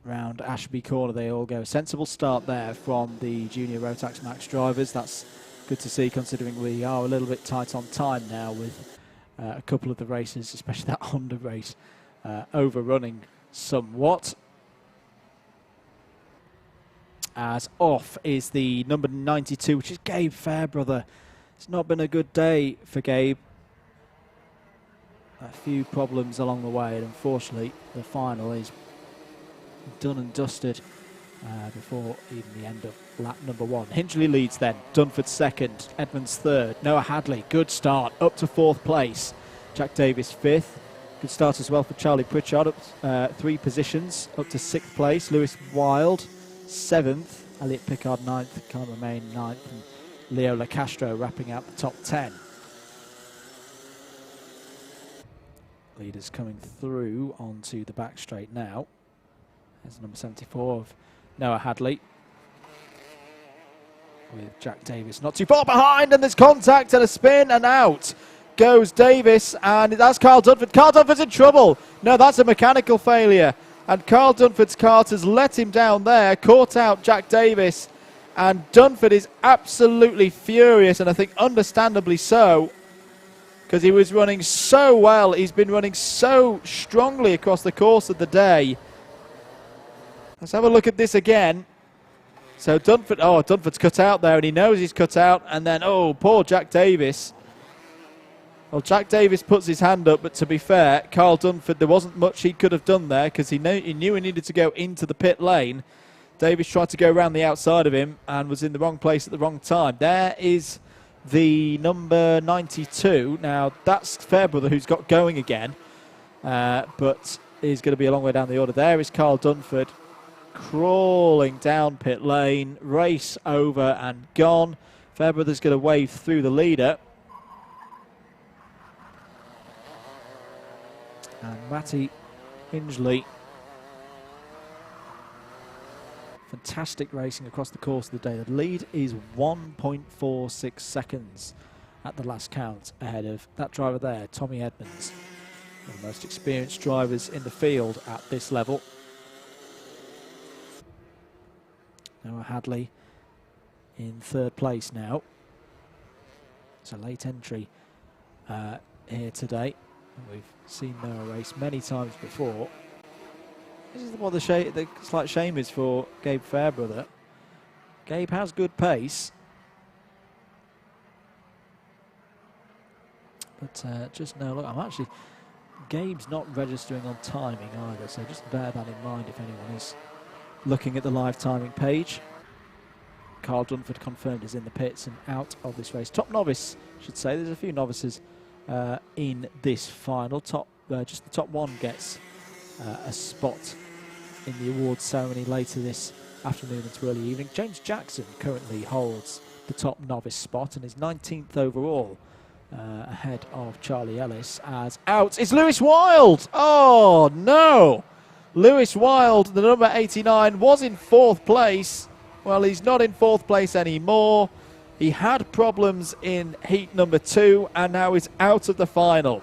Round Ashby Corner they all go. Sensible start there from the Junior Rotax Max drivers. That's good to see, considering we are a little bit tight on time now with a couple of the races, especially that Honda race, overrunning somewhat. As off is the number 92, which is Gabe Fairbrother. It's not been a good day for Gabe. A few problems along the way, and unfortunately the final is done and dusted before even the end of lap number 1. Hingley leads then, Dunford 2nd, Edmonds 3rd, Noah Hadley, good start, up to 4th place. Jack Davis 5th, good start as well for Charlie Pritchard, up 3 positions, up to 6th place. Lewis Wild 7th, Elliot Pickard 9th, Callum Romain 9th, and Leo LaCastro wrapping out the top 10. Leaders coming through onto the back straight now. There's number 74 of Noah Hadley with Jack Davis not too far behind, and there's contact and a spin, and out goes Davis, and that's Carl Dunford. Carl Dunford's in trouble. No, that's a mechanical failure, and Carl Dunford's kart has let him down there, caught out Jack Davis, and Dunford is absolutely furious, and I think understandably so, because he was running so well. He's been running so strongly across the course of the day. Let's have a look at this again. So Dunford, Dunford's cut out there, and he knows he's cut out, and then, oh, poor Jack Davis. Well, Jack Davis puts his hand up, but to be fair, Carl Dunford, there wasn't much he could have done there, because he knew he needed to go into the pit lane Davis tried to go around the outside of him and was in the wrong place at the wrong time. There is the number 92. Now, that's Fairbrother, who's got going again, but is going to be a long way down the order. There is Carl Dunford crawling down pit lane, race over and gone. Fairbrother's going to wave through the leader. And Matty Hingley, fantastic racing across the course of the day. The lead is 1.46 seconds at the last count ahead of that driver there, Tommy Edmonds, one of the most experienced drivers in the field at this level. Noah Hadley in third place now. It's a late entry here today. We've seen Noah race many times before. This is what the slight shame is for Gabe Fairbrother. Gabe has good pace, but just no look. Gabe's not registering on timing either, so just bear that in mind if anyone is looking at the live timing page. Carl Dunford confirmed is in the pits and out of this race. Top novice, I should say. There's a few novices in this final. Just the top one gets a spot in the awards ceremony later this afternoon into early evening. James Jackson currently holds the top novice spot and is 19th overall, ahead of Charlie Ellis. As out is Lewis Wild. Oh no! Lewis Wild, the number 89, was in fourth place. Well, he's not in fourth place anymore. He had problems in heat number 2 and now is out of the final.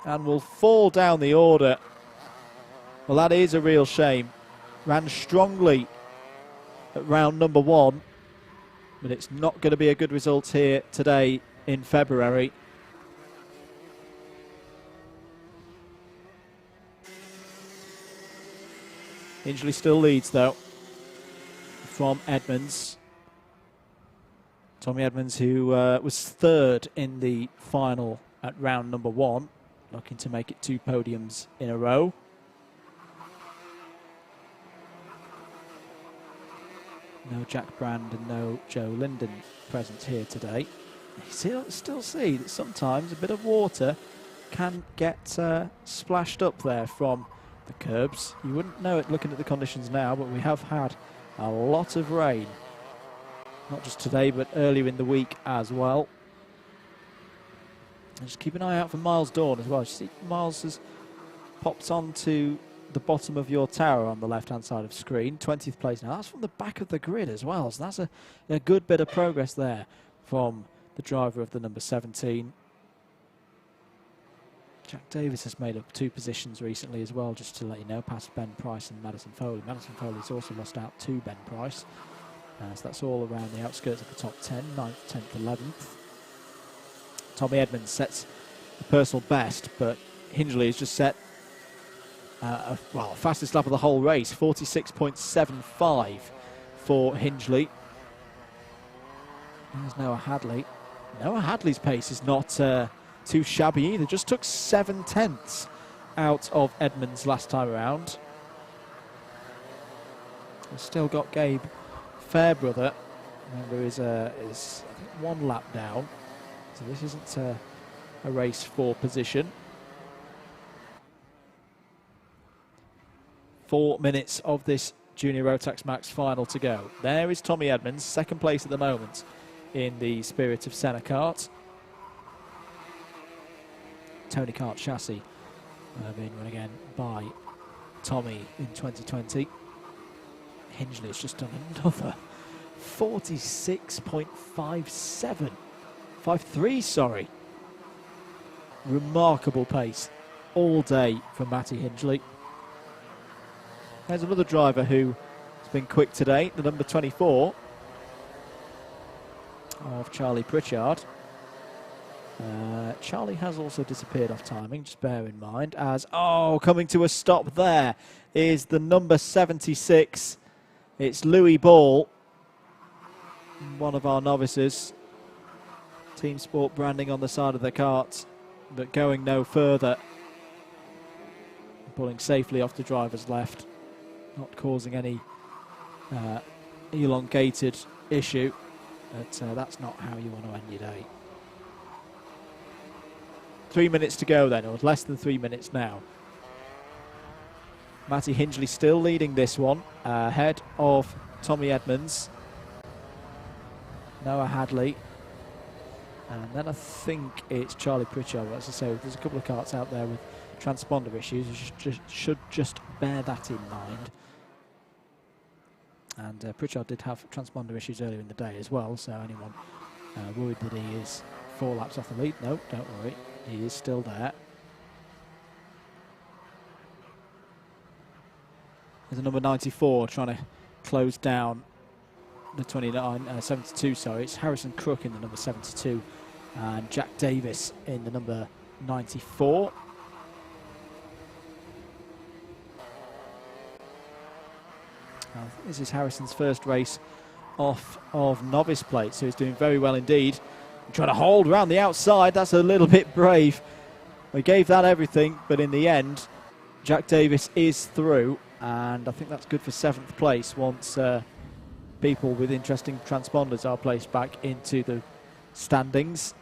And will fall down the order. Well, that is a real shame. Ran strongly at round number 1, but it's not going to be a good result here today in February. Hingley still leads though from Edmonds. Tommy Edmonds, who was third in the final at round number 1, looking to make it 2 podiums in a row. No Jack Brand and no Joe Linden present here today. You still see that sometimes a bit of water can get splashed up there from the curbs. You wouldn't know it looking at the conditions now, but we have had a lot of rain. Not just today, but earlier in the week as well. And just keep an eye out for Miles Dawn as well. You see Miles has popped onto the bottom of your tower on the left-hand side of the screen. 20th place now. That's from the back of the grid as well. So that's a good bit of progress there from the driver of the number 17. Jack Davis has made up 2 positions recently as well, just to let you know, past Ben Price and Madison Foley. Madison Foley's also lost out to Ben Price. So that's all around the outskirts of the top 10, 9th, 10th, 11th. Tommy Edmonds sets the personal best, but Hingley has just set fastest lap of the whole race, 46.75 for Hingley. There's Noah Hadley. Noah Hadley's pace is not too shabby either. Just took 7/10 out of Edmonds last time around. We've still got Gabe Fairbrother. Remember, is I think 1 lap down, so this isn't a race for position. 4 minutes of this Junior Rotax Max final to go. There is Tommy Edmonds, second place at the moment in the Spirit of Senna Kart. Tony Kart chassis being run again by Tommy in 2020. Hingley has just done another 46.57. 53, sorry. Remarkable pace all day from Matty Hingley. There's another driver who has been quick today, the number 24 of Charlie Pritchard. Charlie has also disappeared off timing, just bear in mind, as, coming to a stop there is the number 76. It's Louis Ball, one of our novices. Team Sport branding on the side of the kart, but going no further. Pulling safely off the driver's left. not causing any elongated issue, but that's not how you want to end your day. 3 minutes to go then, or less than 3 minutes now. Matty Hingley still leading this one, ahead of Tommy Edmonds, Noah Hadley, and then I think it's Charlie Pritchard. As I say, there's a couple of karts out there with transponder issues. You should just bear that in mind. And Pritchard did have transponder issues earlier in the day as well, so anyone worried that he is 4 laps off the lead? No, don't worry, he is still there. There's a number 94 trying to close down the 72, sorry. It's Harrison Crook in the number 72 and Jack Davis in the number 94. This is Harrison's first race off of novice plate, so he's doing very well indeed. Trying to hold around the outside, that's a little bit brave. They gave that everything, but in the end, Jack Davis is through, and I think that's good for 7th place once people with interesting transponders are placed back into the standings.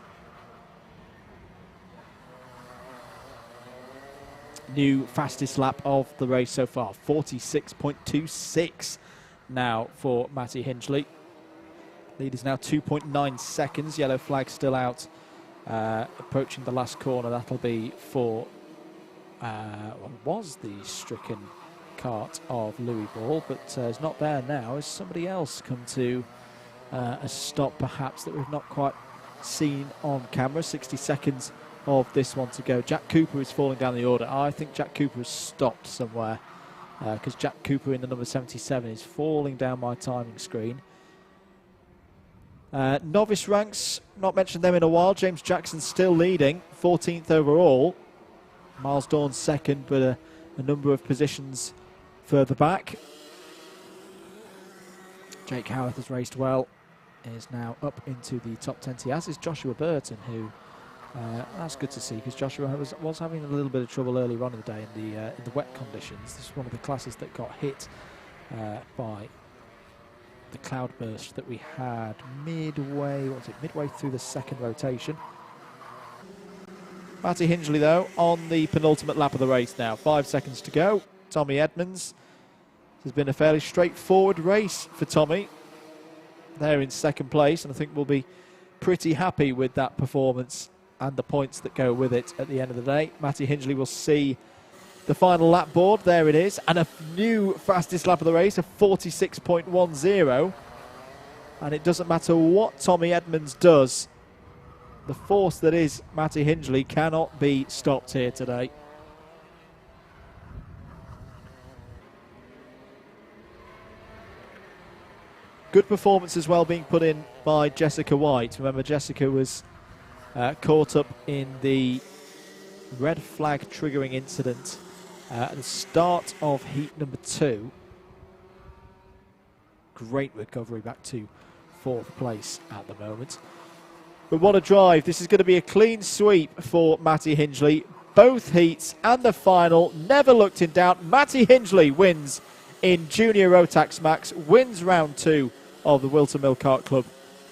New fastest lap of the race so far, 46.26 now for Matty Hingley. Lead is now 2.9 seconds, yellow flag still out, approaching the last corner. That'll be for what was the stricken kart of Louis Ball, but is not there now. Has somebody else come to a stop perhaps that we've not quite seen on camera? 60 seconds of this one to go. Jack Cooper is falling down the order. I think Jack Cooper has stopped somewhere because Jack Cooper in the number 77 is falling down my timing screen. Novice ranks, not mentioned them in a while. James Jackson still leading, 14th overall. Miles Dawn second, but a number of positions further back. Jake Howarth has raced well, is now up into the top 20, as is Joshua Burton, who that's good to see, because Joshua was having a little bit of trouble earlier on in the day in the wet conditions. This is one of the classes that got hit by the cloudburst that we had midway through the second rotation. Matty Hingley, though, on the penultimate lap of the race now. 5 seconds to go. Tommy Edmonds. This has been a fairly straightforward race for Tommy. They're in second place, and I think we'll be pretty happy with that performance and the points that go with it at the end of the day. Matty Hingley will see the final lap board. There it is. And a new fastest lap of the race, a 46.10. And it doesn't matter what Tommy Edmonds does. The force that is Matty Hingley cannot be stopped here today. Good performance as well being put in by Jessica White. Remember, Jessica was caught up in the red flag triggering incident at the start of heat number 2. Great recovery back to 4th place at the moment. But what a drive. This is going to be a clean sweep for Matty Hingley. Both heats and the final never looked in doubt. Matty Hingley wins in Junior Rotax Max, wins round 2 of the Whilton Mill Kart Club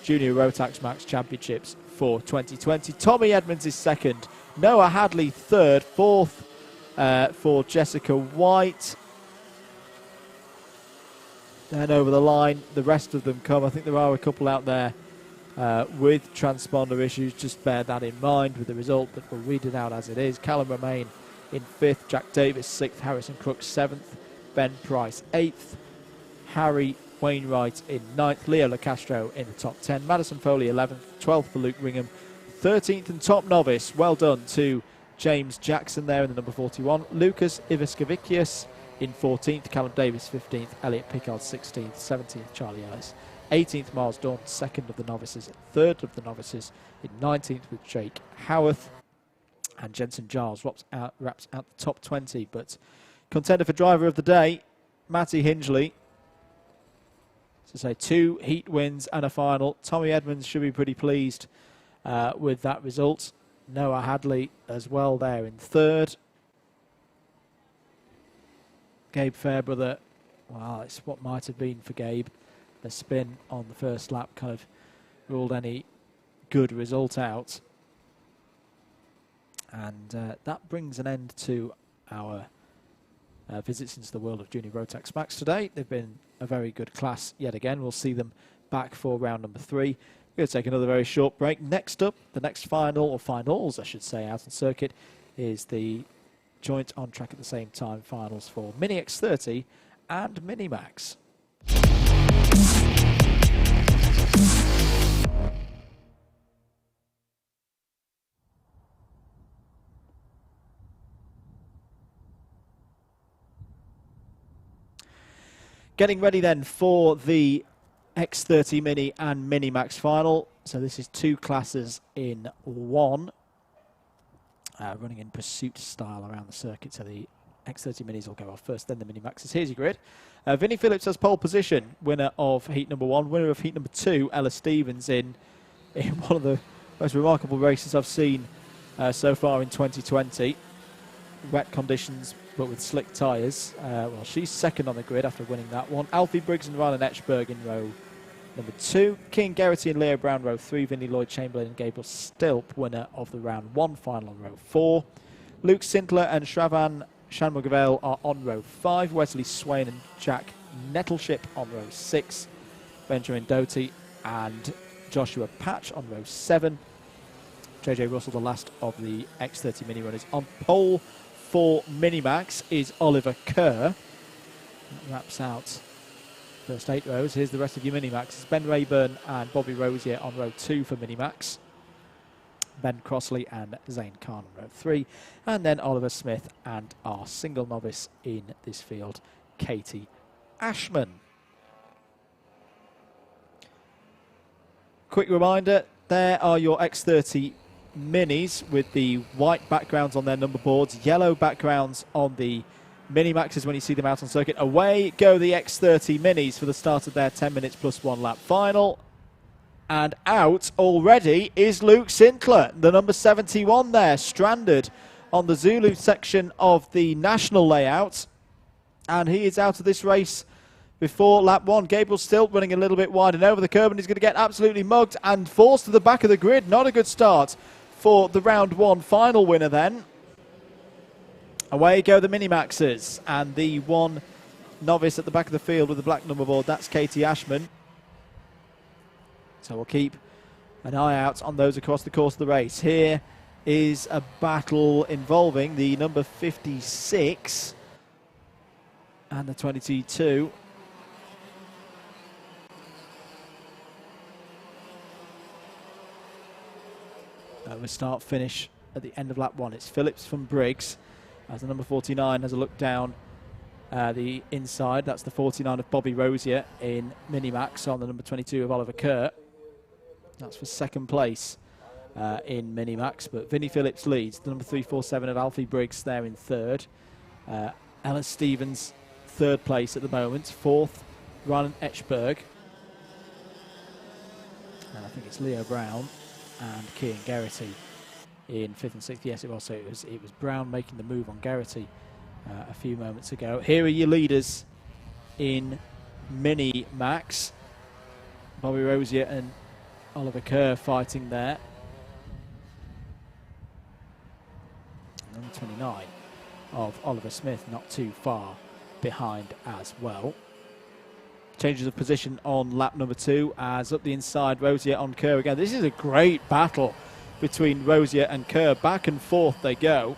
Junior Rotax Max Championships for 2020. Tommy Edmonds is second, Noah Hadley third, fourth for Jessica White. Then over the line, the rest of them come. I think there are a couple out there with transponder issues. Just bear that in mind with the result, but we'll read it out as it is. Callum Romain in 5th, Jack Davis 6th, Harrison Crook 7th, Ben Price 8th, Harry Wainwright in 9th, Leo LaCastro in the top 10, Madison Foley 11th, 12th for Luke Ringham, 13th and top novice. Well done to James Jackson there in the number 41, Lucas Ivaskevicius in 14th, Callum Davis 15th, Elliot Pickard 16th, 17th Charlie Ellis, 18th Miles Dawn, 2nd of the novices, 3rd of the novices in 19th with Jake Howarth, and Jensen Giles wraps out the top 20. But contender for driver of the day, Matty Hingley. To say 2 heat wins and a final. Tommy Edmonds should be pretty pleased with that result. Noah Hadley as well there in 3rd. Gabe Fairbrother Well, it's what might have been for Gabe. The spin on the first lap kind of ruled any good result out. And that brings an end to our visits into the world of Junior Rotax Max today. They've been a very good class yet again. We'll see them back for round number 3. We're going to take another very short break. Next up, the next final, or finals I should say, out on circuit is the joint on track at the same time finals for Mini X30 and Mini Max. Getting ready then for the X30 Mini and Mini Max final. So this is 2 classes in 1, running in pursuit style around the circuit. So the X30 Minis will go off first, then the Mini Maxes. Here's your grid. Vinnie Phillips has pole position, winner of heat number 1. Winner of heat number 2, Ella Stevens, in one of the most remarkable races I've seen so far in 2020. Wet conditions, but with slick tyres. Well, she's second on the grid after winning that one. Alfie Briggs and Rylan Etchberg in row number 2. Keane Geraghty and Leo Brown, row 3. Vinnie Lloyd-Chamberlain and Gabriel Stilp, winner of the round 1 final on row 4. Luke Sintler and Shravan Shanmugavale are on row 5. Wesley Swain and Jack Nettleship on row 6. Benjamin Doty and Joshua Patch on row 7. JJ Russell, the last of the X30 Mini runners. On pole for Minimax is Oliver Kerr. That wraps out first 8 rows. Here's the rest of your Minimax. Ben Rayburn and Bobby Rosier on row 2 for Minimax. Ben Crossley and Zane Khan on row 3. And then Oliver Smith and our single novice in this field, Katie Ashman. Quick reminder, there are your X30 Minis with the white backgrounds on their number boards, yellow backgrounds on the Mini Maxes when you see them out on circuit. Away go the X30 Minis for the start of their 10 minutes plus 1 lap final. And out already is Luke Sintler, the number 71 there, stranded on the Zulu section of the national layout. And he is out of this race before lap 1. Gabriel Stilp running a little bit wide and over the curb, and he's going to get absolutely mugged and forced to the back of the grid. Not a good start for the round 1 final winner then. Away go the Minimaxes, and the one novice at the back of the field with the black number board, that's Katie Ashman. So we'll keep an eye out on those across the course of the race. Here is a battle involving the number 56 and the 22. We start finish at the end of lap 1. It's Phillips from Briggs as the number 49 has a look down the inside. That's the 49 of Bobby Rosier in Minimax on the number 22 of Oliver Kerr. That's for second place in Minimax, but Vinnie Phillips leads. The number 347 of Alfie Briggs there in third. Ella Stevens third place at the moment. Fourth, Rylan Etchberg. And I think it's Leo Brown and Keane Geraghty in 5th and 6th. Yes, it was. So it was Brown making the move on Geraghty a few moments ago. Here are your leaders in Mini Max. Bobby Rosier and Oliver Kerr fighting there. Number 29 of Oliver Smith not too far behind as well. Changes of position on lap number 2 as up the inside, Rosier on Kerr again. This is a great battle between Rosier and Kerr. Back and forth they go.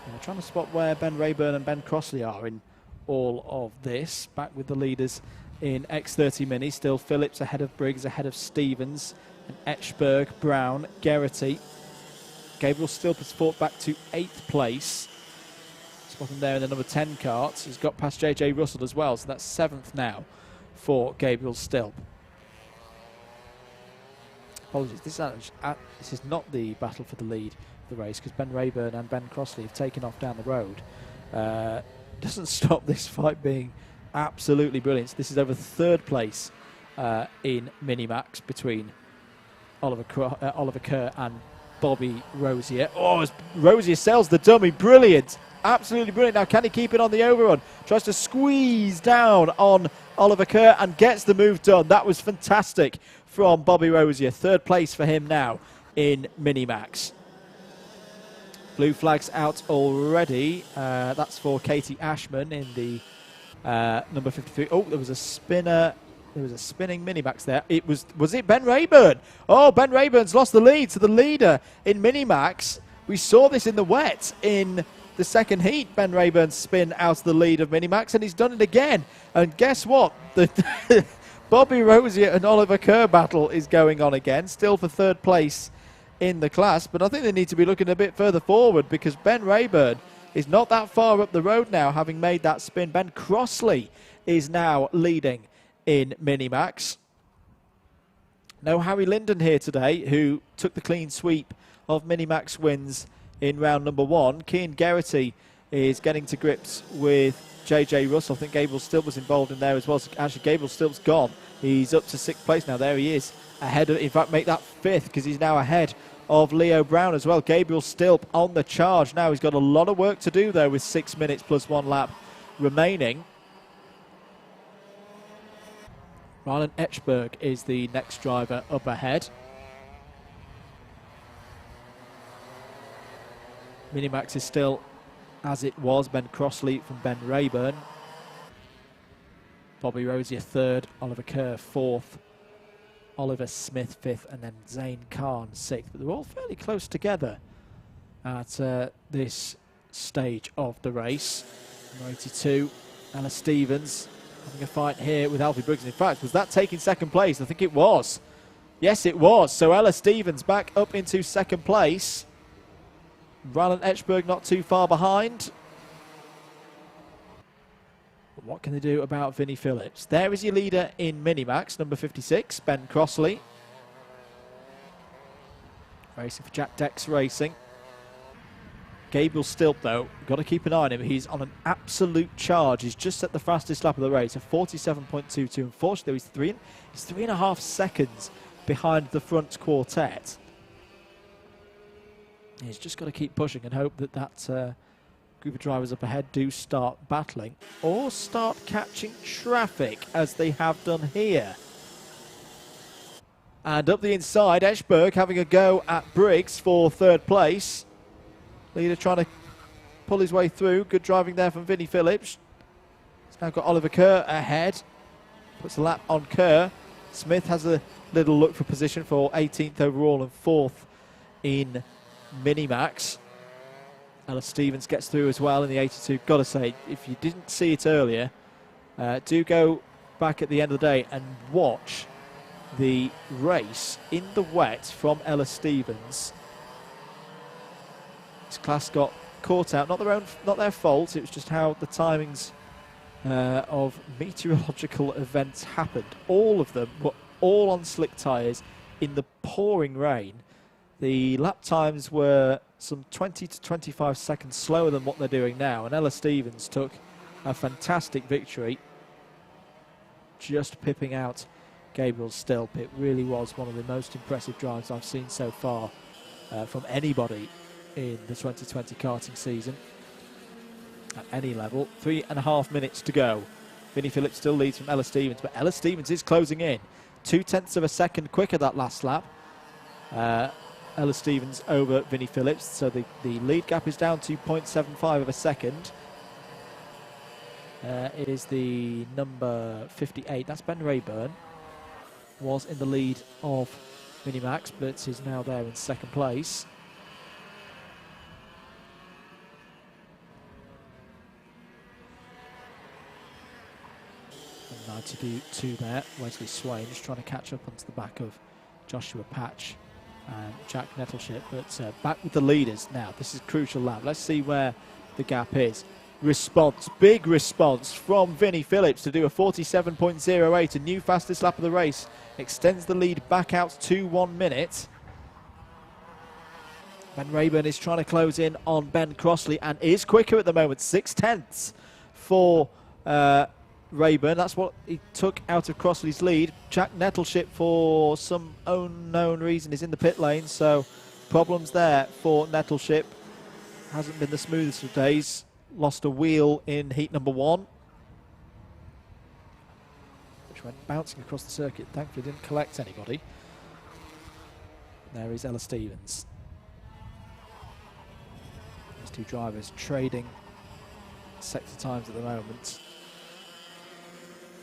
And we're trying to spot where Ben Rayburn and Ben Crossley are in all of this. Back with the leaders in X30 Mini. Still Phillips ahead of Briggs, ahead of Stevens, and Etchberg, Brown, Geraghty. Gabriel Stilp has fought back to 8th place. Spotting there in the number 10 carts. He's got past JJ Russell as well, so that's 7th now for Gabriel Stilp. Apologies, this is not the battle for the lead of the race because Ben Rayburn and Ben Crossley have taken off down the road. Doesn't stop this fight being absolutely brilliant. So this is over 3rd place in Minimax between Oliver Kerr and Bobby Rosier. Oh, as Rosier sells the dummy. Brilliant. Absolutely brilliant. Now, can he keep it on the overrun? Tries to squeeze down on Oliver Kerr and gets the move done. That was fantastic from Bobby Rosier. Third place for him now in Minimax. Blue flags out already. That's for Katie Ashman in the number 53. Oh, there was a spinner. There was a spinning Minimax there. Was it Ben Rayburn? Oh, Ben Rayburn's lost the lead to the leader in Minimax. We saw this in the wet in the second heat. Ben Rayburn spin out the lead of Minimax, and he's done it again. And guess what? The Bobby Rosier and Oliver Kerr battle is going on again, still for third place in the class. But I think they need to be looking a bit further forward, because Ben Rayburn is not that far up the road now, having made that spin. Ben Crossley is now leading in Minimax. No Harry Linden here today, who took the clean sweep of Minimax wins in round number 1. Cian Geraghty is getting to grips with JJ Russell. I think Gabriel Stilp was involved in there as well. So actually, Gabriel Stilp's gone. He's up to 6th place now. There he is, ahead of, in fact, make that 5th, because he's now ahead of Leo Brown as well. Gabriel Stilp on the charge now. He's got a lot of work to do there with 6 minutes plus 1 lap remaining. Rylan Etchberg is the next driver up ahead. Minimax is still as it was. Ben Crossley from Ben Rayburn. Bobby Rosier 3rd, Oliver Kerr 4th, Oliver Smith 5th, and then Zane Khan 6th. But they're all fairly close together at this stage of the race. Number 82, Ella Stevens, having a fight here with Alfie Briggs. In fact, was that taking 2nd place? I think it was. Yes, it was. So Ella Stevens back up into 2nd place. Rylan Etchberg not too far behind. But what can they do about Vinnie Phillips? There is your leader in Minimax, number 56, Ben Crossley. Racing for Jack Dex Racing. Gabriel Stilp, though, got to keep an eye on him. He's on an absolute charge. He's just at the fastest lap of the race, a 47.22. Unfortunately, he's 3.5 seconds behind the front quartet. He's just got to keep pushing and hope that that group of drivers up ahead do start battling or start catching traffic, as they have done here. And up the inside, Etchberg having a go at Briggs for 3rd place. Leader trying to pull his way through. Good driving there from Vinnie Phillips. He's now got Oliver Kerr ahead. Puts a lap on Kerr. Smith has a little look for position for 18th overall and 4th in Minimax. Ella Stevens gets through as well in the 82. Got to say, if you didn't see it earlier, do go back at the end of the day and watch the race in the wet from Ella Stevens. This class got caught out, not their fault. It was just how the timings of meteorological events happened. All of them were all on slick tyres in the pouring rain. The lap times were some 20 to 25 seconds slower than what they're doing now, and Ella Stevens took a fantastic victory, just pipping out Gabriel Stilp. It really was one of the most impressive drives I've seen so far from anybody in the 2020 karting season at any level. 3.5 minutes to go. Vinnie Phillips still leads from Ella Stevens, but Ella Stevens is closing in. 0.2 of a second quicker that last lap. Ella Stevens over Vinnie Phillips, so the lead gap is down to 0.75 of a second. It is the number 58, that's Ben Rayburn, was in the lead of Minimax, but is now there in 2nd place. And 92 there, Wesley Swain just trying to catch up onto the back of Joshua Patch and Jack Nettleship, but back with the leaders now. This is a crucial lap. Let's see where the gap is. Response, big response from Vinnie Phillips to do a 47.08, a new fastest lap of the race. Extends the lead back out to 1 minute. Ben Rayburn is trying to close in on Ben Crossley and is quicker at the moment. 0.6 for Rayburn. That's what he took out of Crossley's lead. Jack Nettleship, for some unknown reason, is in the pit lane, so problems there for Nettleship. Hasn't been the smoothest of days. Lost a wheel in heat number 1, which went bouncing across the circuit. Thankfully didn't collect anybody. There is Ella Stevens. These two drivers trading sector times at the moment.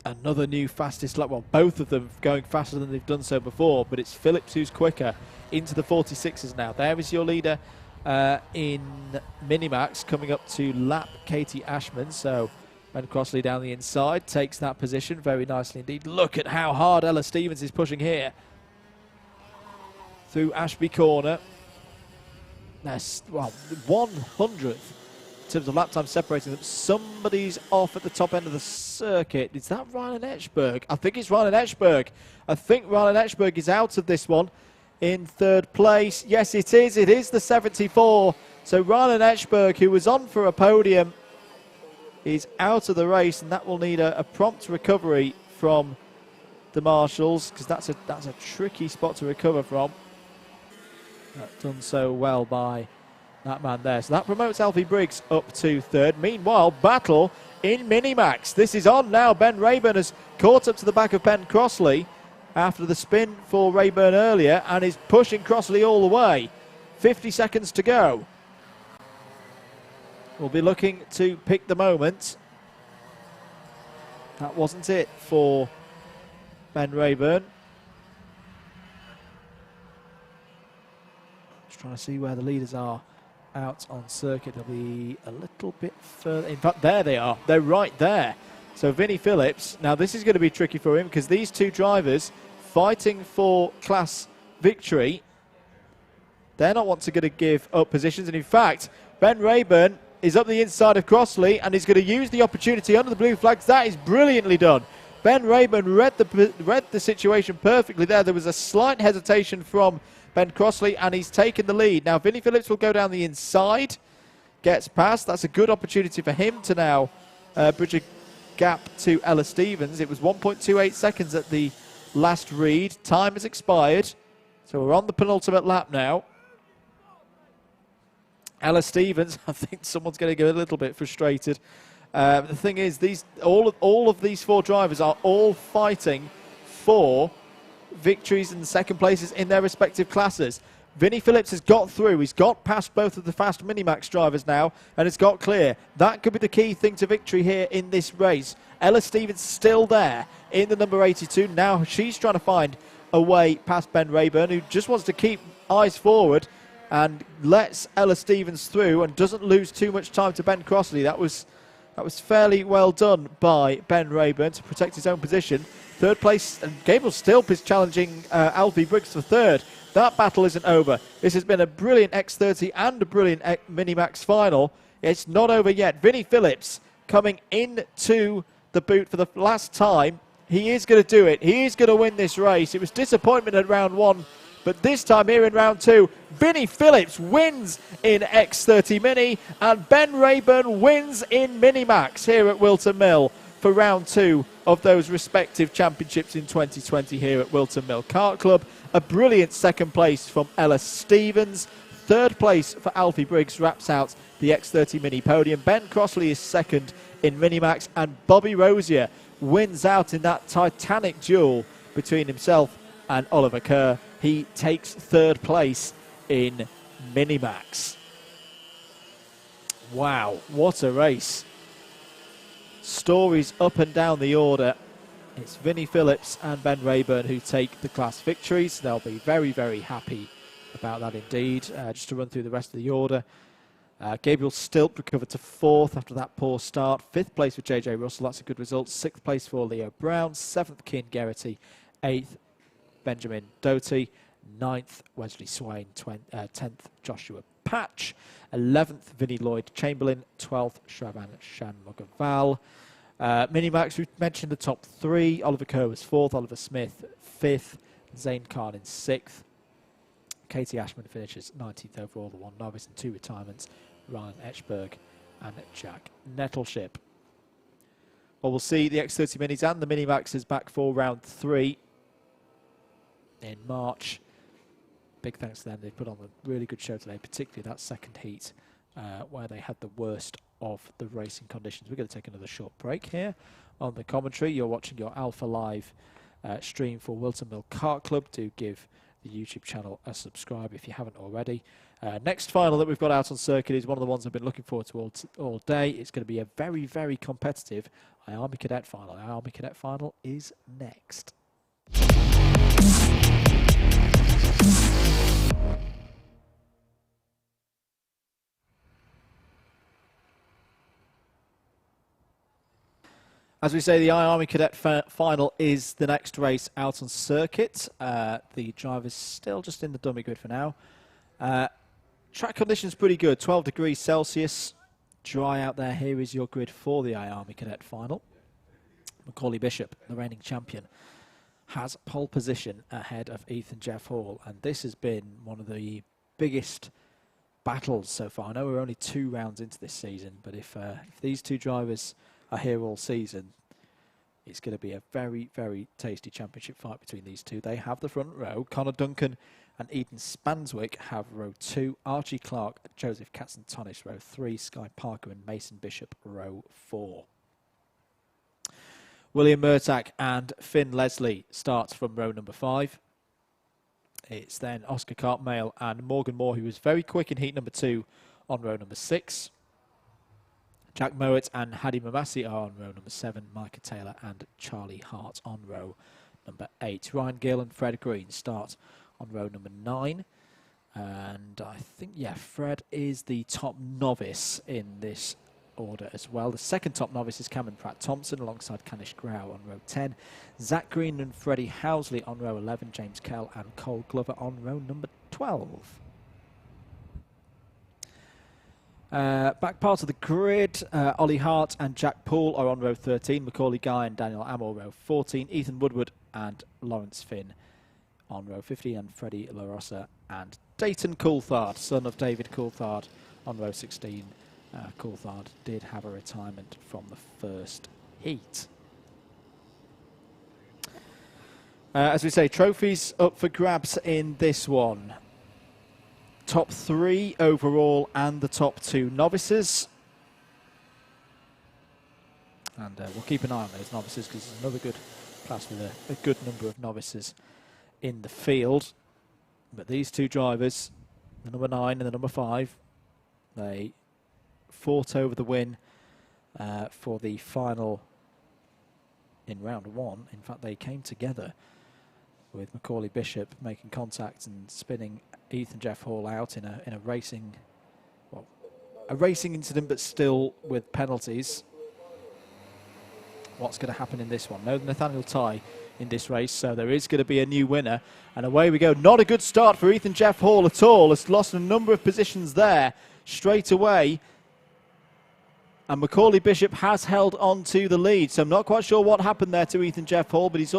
Another new fastest lap. Well, both of them going faster than they've done so before, but it's Phillips who's quicker into the 46s now. There is your leader in Minimax coming up to lap Katie Ashman. So Ben Crossley down the inside takes that position very nicely indeed. Look at how hard Ella Stevens is pushing here through Ashby Corner. That's, well, 100th in terms of lap time separating them. Somebody's off at the top end of the circuit. Is that Rylan Etchberg? I think it's Rylan Etchberg. I think Rylan Etchberg is out of this one in 3rd place. Yes, it is. It is the 74. So Rylan Etchberg, who was on for a podium, is out of the race, and that will need a prompt recovery from the marshals, because that's a tricky spot to recover from. Done so well by that man there. So that promotes Alfie Briggs up to 3rd. Meanwhile, battle in Minimax. This is on now. Ben Rayburn has caught up to the back of Ben Crossley after the spin for Rayburn earlier and is pushing Crossley all the way. 50 seconds to go. We'll be looking to pick the moment. That wasn't it for Ben Rayburn. Just trying to see where the leaders are out on circuit. They'll be a little bit further. In fact, there they are. They're right there. So Vinnie Phillips, now this is going to be tricky for him because these two drivers fighting for class victory, they're not wanting to give up positions. And in fact, Ben Rayburn is up the inside of Crossley and is going to use the opportunity under the blue flags. That is brilliantly done. Ben Rayburn read the situation perfectly there. There was a slight hesitation from Ben Crossley and he's taken the lead. Now Vinnie Phillips will go down the inside, gets past. That's a good opportunity for him to now bridge a gap to Ella Stevens. It was 1.28 seconds at the last read. Time has expired, so we're on the penultimate lap now. Ella Stevens, I think someone's going to get a little bit frustrated. The thing is, all of these 4 drivers are all fighting for victories and second places in their respective classes. Vinnie Phillips has got through. He's got past both of the fast Minimax drivers now, and it's got clear. That could be the key thing to victory here in this race. Ella Stevens still there in the number 82. Now she's trying to find a way past Ben Rayburn, who just wants to keep eyes forward and lets Ella Stevens through and doesn't lose too much time to Ben Crossley. That was fairly well done by Ben Rayburn to protect his own position. 3rd place, and Gabriel Stilp is challenging Alfie Briggs for 3rd. That battle isn't over. This has been a brilliant X30 and a brilliant Minimax final. It's not over yet. Vinnie Phillips coming into the boot for the last time. He is going to do it. He is going to win this race. It was disappointment at round 1, but this time here in round 2, Vinnie Phillips wins in X30 Mini and Ben Rayburn wins in Minimax here at Whilton Mill for round 2 of those respective championships in 2020 here at Whilton Mill Kart Club. A brilliant 2nd place from Ella Stevens. 3rd place for Alfie Briggs wraps out the X30 Mini podium. Ben Crossley is 2nd in Minimax and Bobby Rosier wins out in that titanic duel between himself and Oliver Kerr. He takes 3rd place in Minimax. Wow, what a race. Stories up and down the order. It's Vinnie Phillips and Ben Rayburn who take the class victories. They'll be very, very happy about that indeed. Just to run through the rest of the order. Gabriel Stilp recovered to 4th after that poor start. 5th place for JJ Russell, that's a good result. 6th place for Leo Brown. 7th, Cian Geraghty. 8th, Benjamin Doty. 9th, Wesley Swain. 10th, Joshua Patch. 11th, Vinnie Lloyd Chamberlain. 12th, Shravan Shanmugaval. Minimax, we've mentioned the top 3. Oliver Kerr was 4th, Oliver Smith 5th, Zane Khan in 6th. Katie Ashman finishes 19th overall, the 1 novice and 2 retirements, Ryan Etchberg and Jack Nettleship. Well, we'll see the X30 Minis and the Minimaxes back for round 3 in March. big thanks to them. They put on a really good show today, particularly that second heat where they had the worst of the racing conditions. We're going to take another short break here on the commentary. You're watching your Alpha Live stream for Whilton Mill Kart Club. Do give the YouTube channel a subscribe if you haven't already. Next final that we've got out on circuit is one of the ones I've been looking forward to all day. It's going to be a very, very competitive Army Cadet final. Our Army Cadet final is next. As we say, the Army Cadet final is the next race out on circuit. The driver's still just in the dummy grid for now. Track conditions pretty good, 12 degrees Celsius. Dry out there. Here is your grid for the Army Cadet final. Macaulay Bishop, the reigning champion, has pole position ahead of Ethan Jeff Hall. And this has been one of the biggest battles so far. I know we're only 2 rounds into this season, but if these two drivers are here all season, it's going to be a very, very tasty championship fight between these two. They have the front row. Connor Duncan and Eden Spanswick have row 2. Archie Clark, Joseph Katzentonis, row 3. Sky Parker and Mason Bishop, row 4. William Murtagh and Finn Leslie starts from row number 5. It's then Oscar Cartmale and Morgan Moore, who was very quick in heat number 2, on row number 6. Jack Mowat and Hadi Mamasi are on row number 7. Micah Taylor and Charlie Hart on row number 8. Ryan Gill and Fred Green start on row number 9. And I think, yeah, Fred is the top novice in this order as well. The second top novice is Cameron Pratt-Thompson alongside Canish Grau on row 10. Zach Green and Freddie Housley on row 11. James Kell and Cole Glover on row number 12. Back part of the grid, Ollie Hart and Jack Poole are on row 13. Macaulay Guy and Daniel Amor, row 14. Ethan Woodward and Lawrence Finn on row 15. And Freddie LaRossa and Dayton Coulthard, son of David Coulthard, on row 16. Coulthard did have a retirement from the first heat. As we say, trophies up for grabs in this one. Top 3 overall and the top 2 novices. And we'll keep an eye on those novices because it's another good class with a good number of novices in the field. But these two drivers, the number 9 and the number 5, they fought over the win for the final in round 1. In fact, they came together with Macaulay Bishop making contact and spinning Ethan Jeff Hall out in a racing, well, a racing incident, but still with penalties. What's going to happen in this one? No Nathaniel Ty in this race, so there is going to be a new winner. And away we go. Not a good start for Ethan Jeff Hall at all. Has lost a number of positions there straight away. And Macaulay Bishop has held on to the lead. So I'm not quite sure what happened there to Ethan Jeff Hall, but he's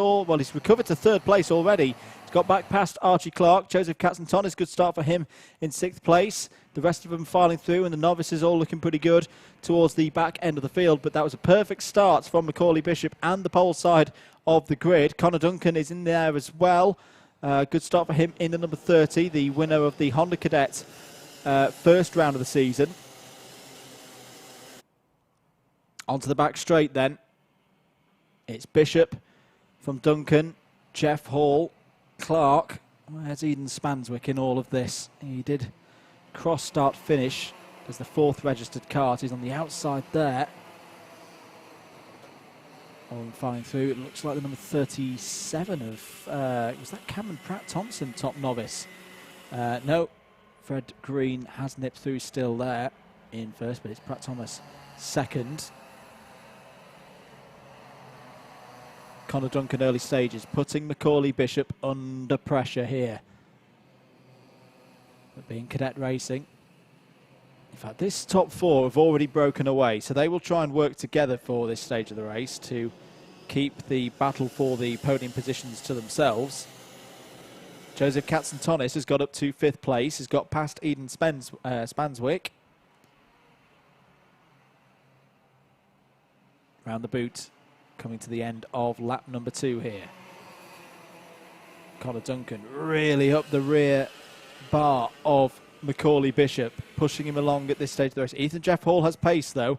recovered to 3rd place already. He's got back past Archie Clark. Joseph Katzentonis, good start for him in 6th place. The rest of them filing through, and the novices all looking pretty good towards the back end of the field. But that was a perfect start from Macaulay Bishop and the pole side of the grid. Connor Duncan is in there as well. Good start for him in the number 30, the winner of the Honda Cadet first round of the season. Onto the back straight then. It's Bishop from Duncan, Jeff Hall, Clark. Where's Eden Spanswick in all of this? He did cross start finish as the 4th registered kart. He's on the outside there. On filing through, it looks like the number 37 of, was that Cameron Pratt-Thompson, top novice? No, Fred Green has nipped through, still there in first, but it's Pratt-Thomas second. Connor Duncan early stages, putting Macaulay Bishop under pressure here. But being cadet racing. In fact, this top 4 have already broken away, so they will try and work together for this stage of the race to keep the battle for the podium positions to themselves. Joseph Katzentonis has got up to 5th place, has got past Eden Spanswick. Round the boot, coming to the end of lap number 2 here. Connor Duncan really up the rear bar of Macaulay Bishop, pushing him along at this stage of the race. Ethan Jeff Hall has pace, though.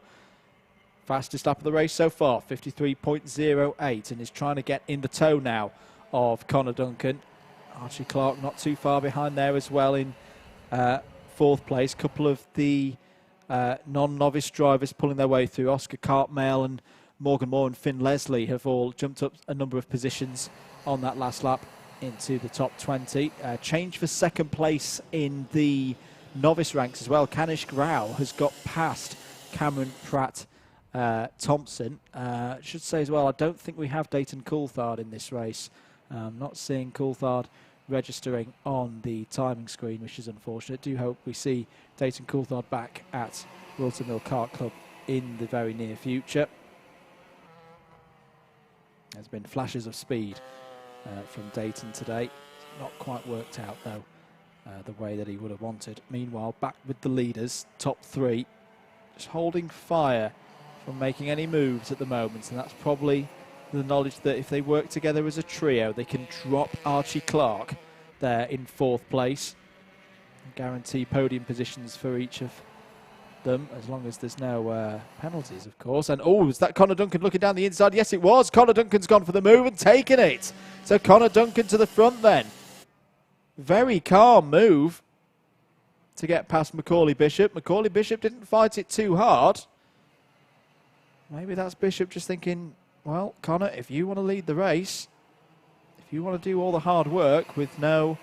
Fastest lap of the race so far, 53.08, and is trying to get in the toe now of Connor Duncan. Archie Clark not too far behind there as well in fourth place. Couple of the non-novice drivers pulling their way through. Oscar Cartmail and Morgan Moore and Finn Leslie have all jumped up a number of positions on that last lap into the top 20. Change for second place in the novice ranks as well. Canish Grau has got past Cameron Pratt Thompson. Should say as well, I don't think we have Dayton Coulthard in this race. Not seeing Coulthard registering on the timing screen, which is unfortunate. Do hope we see Dayton Coulthard back at Wilton Mill Kart Club in the very near future. There's been flashes of speed from Dayton today. Not quite worked out, though, the way that he would have wanted. Meanwhile, back with the leaders, top three, just holding fire from making any moves at the moment, and that's probably the knowledge that if they work together as a trio, they can drop Archie Clark there in fourth place and guarantee podium positions for each of them, as long as there's no penalties, of course. And oh, was that Connor Duncan looking down the inside? Yes, it was. Connor Duncan's gone for the move and taken it. So Connor Duncan to the front then. Very calm move to get past Macaulay Bishop. Macaulay Bishop didn't fight it too hard. Maybe that's Bishop just thinking, well, Connor, if you want to lead the race, if you want to do all the hard work with no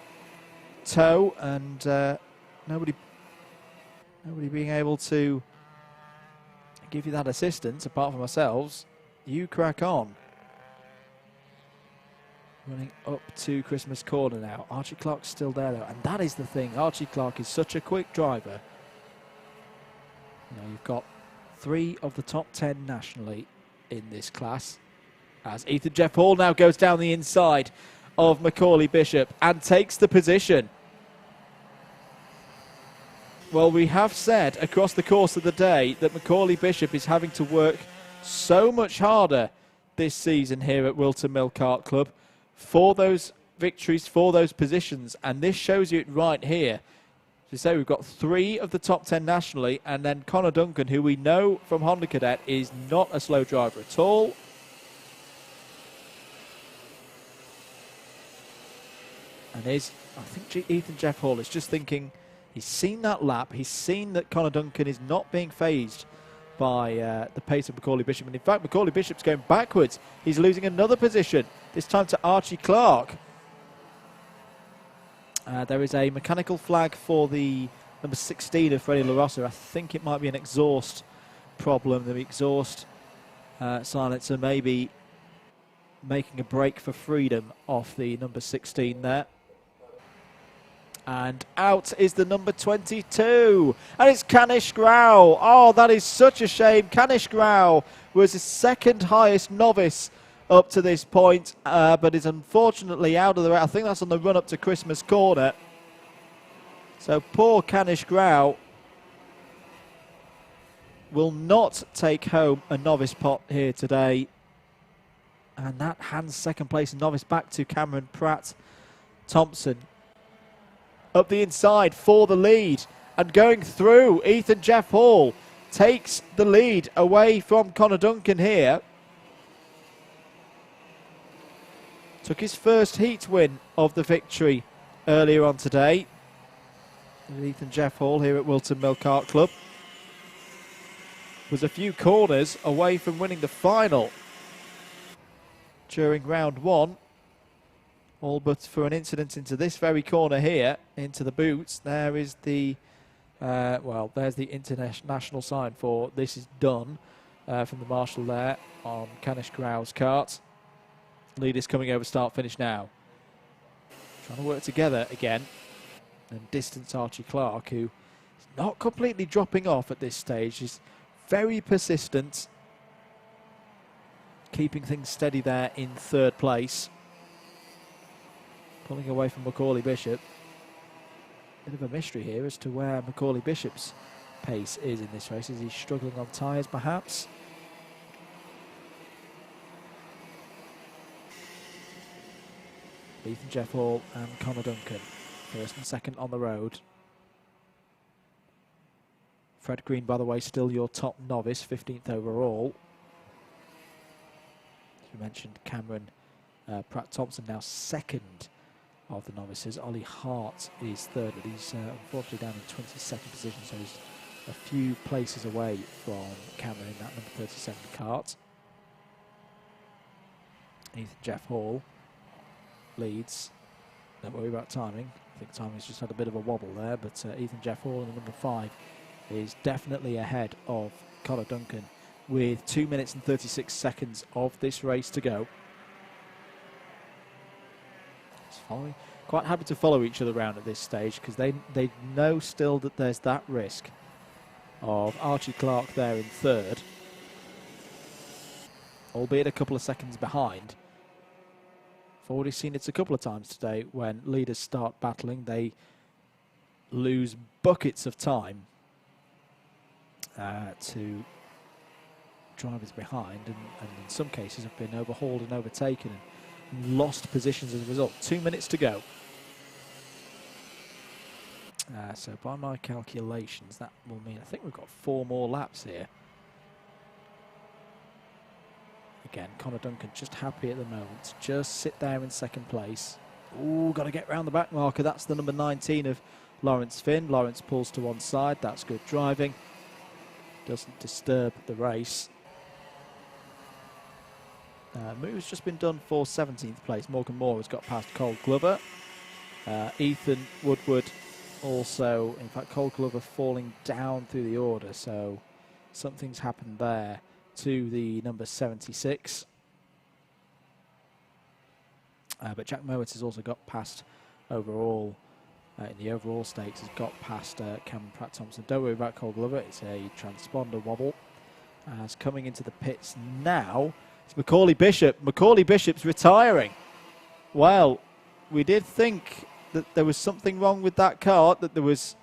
toe and nobody being able to give you that assistance apart from ourselves, you crack on. Running up to Christmas Corner now. Archie Clark's still there, though, and that is the thing. Archie Clark is such a quick driver. You know, you've got 3 of the top 10 nationally in this class, as Ethan Jeff Hall now goes down the inside of Macaulay Bishop and takes the position. Well, we have said across the course of the day that Macaulay Bishop is having to work so much harder this season here at Wilton Mill Kart Club for those victories, for those positions, and this shows you it right here. To say we've got 3 of the top 10 nationally, and then Connor Duncan, who we know from Honda Cadet is not a slow driver at all. And I think Ethan Jeff Hall is just thinking, he's seen that lap, he's seen that Connor Duncan is not being phased by the pace of Macaulay Bishop, and in fact Macaulay Bishop's going backwards. He's losing another position, this time to Archie Clark. There is a mechanical flag for the number 16 of Freddie LaRossa. I think it might be an exhaust problem. The exhaust silencer maybe making a break for freedom off the number 16 there. And out is the number 22. And it's Canish Grau. Oh, that is such a shame. Canish Grau was the second highest novice up to this point, but is unfortunately out of the race. I think that's on the run up to Christmas Corner. So poor Canish Grau will not take home a novice pot here today. And that hands second place novice back to Cameron Pratt Thompson. Up the inside for the lead and going through, Ethan Jeff Hall takes the lead away from Connor Duncan here. Took his first heat win of the victory earlier on today. Ethan Jeff Hall here at Wilton Mill Kart Club was a few corners away from winning the final during round 1. All but for an incident into this very corner here, into the boots. There is the, well, there's the international sign for this is done from the marshal there on Canish Grau's kart. Leaders coming over start finish now. Trying to work together again and distance Archie Clark, who is not completely dropping off at this stage. He's very persistent, keeping things steady there in third place. Pulling away from Macaulay Bishop. Bit of a mystery here as to where Macaulay Bishop's pace is in this race. Is he struggling on tyres perhaps? Ethan Jeff Hall and Connor Duncan First and second on the road. Fred Green, by the way, still your top novice, 15th overall. As we mentioned, Cameron Pratt-Thompson now second of the novices. Ollie Hart is third, but he's unfortunately down in 22nd position, so he's a few places away from Cameron in that number 37 kart. Ethan Jeff Hall leads. Don't worry about timing. I think timing's just had a bit of a wobble there, but Ethan Jeff Hall in the number 5 is definitely ahead of Connor Duncan with 2 minutes and 36 seconds of this race to go. Quite happy to follow each other around at this stage because they know still that there's that risk of Archie Clark there in third, albeit a couple of seconds behind. I've already seen it a couple of times today when leaders start battling, they lose buckets of time to drivers behind, and in some cases have been overhauled and overtaken and lost positions as a result. 2 minutes to go. So by my calculations, that will mean I think we've got 4 more laps here. Again, Connor Duncan just happy at the moment to just sit there in second place. Ooh, got to get round the back marker. That's the number 19 of Lawrence Finn. Lawrence pulls to one side. That's good driving. Doesn't disturb the race. Move's just been done for 17th place. Morgan Moore has got past Cole Glover. Ethan Woodward also, in fact, Cole Glover falling down through the order, so something's happened there to the number 76. But Jack Mowat has also got past overall, in the overall stakes, has got past Cameron Pratt-Thompson. Don't worry about Cole Glover, it's a transponder wobble. As coming into the pits now, it's Macaulay Bishop. Macaulay Bishop's retiring. Well, we did think that there was something wrong with that kart, that there was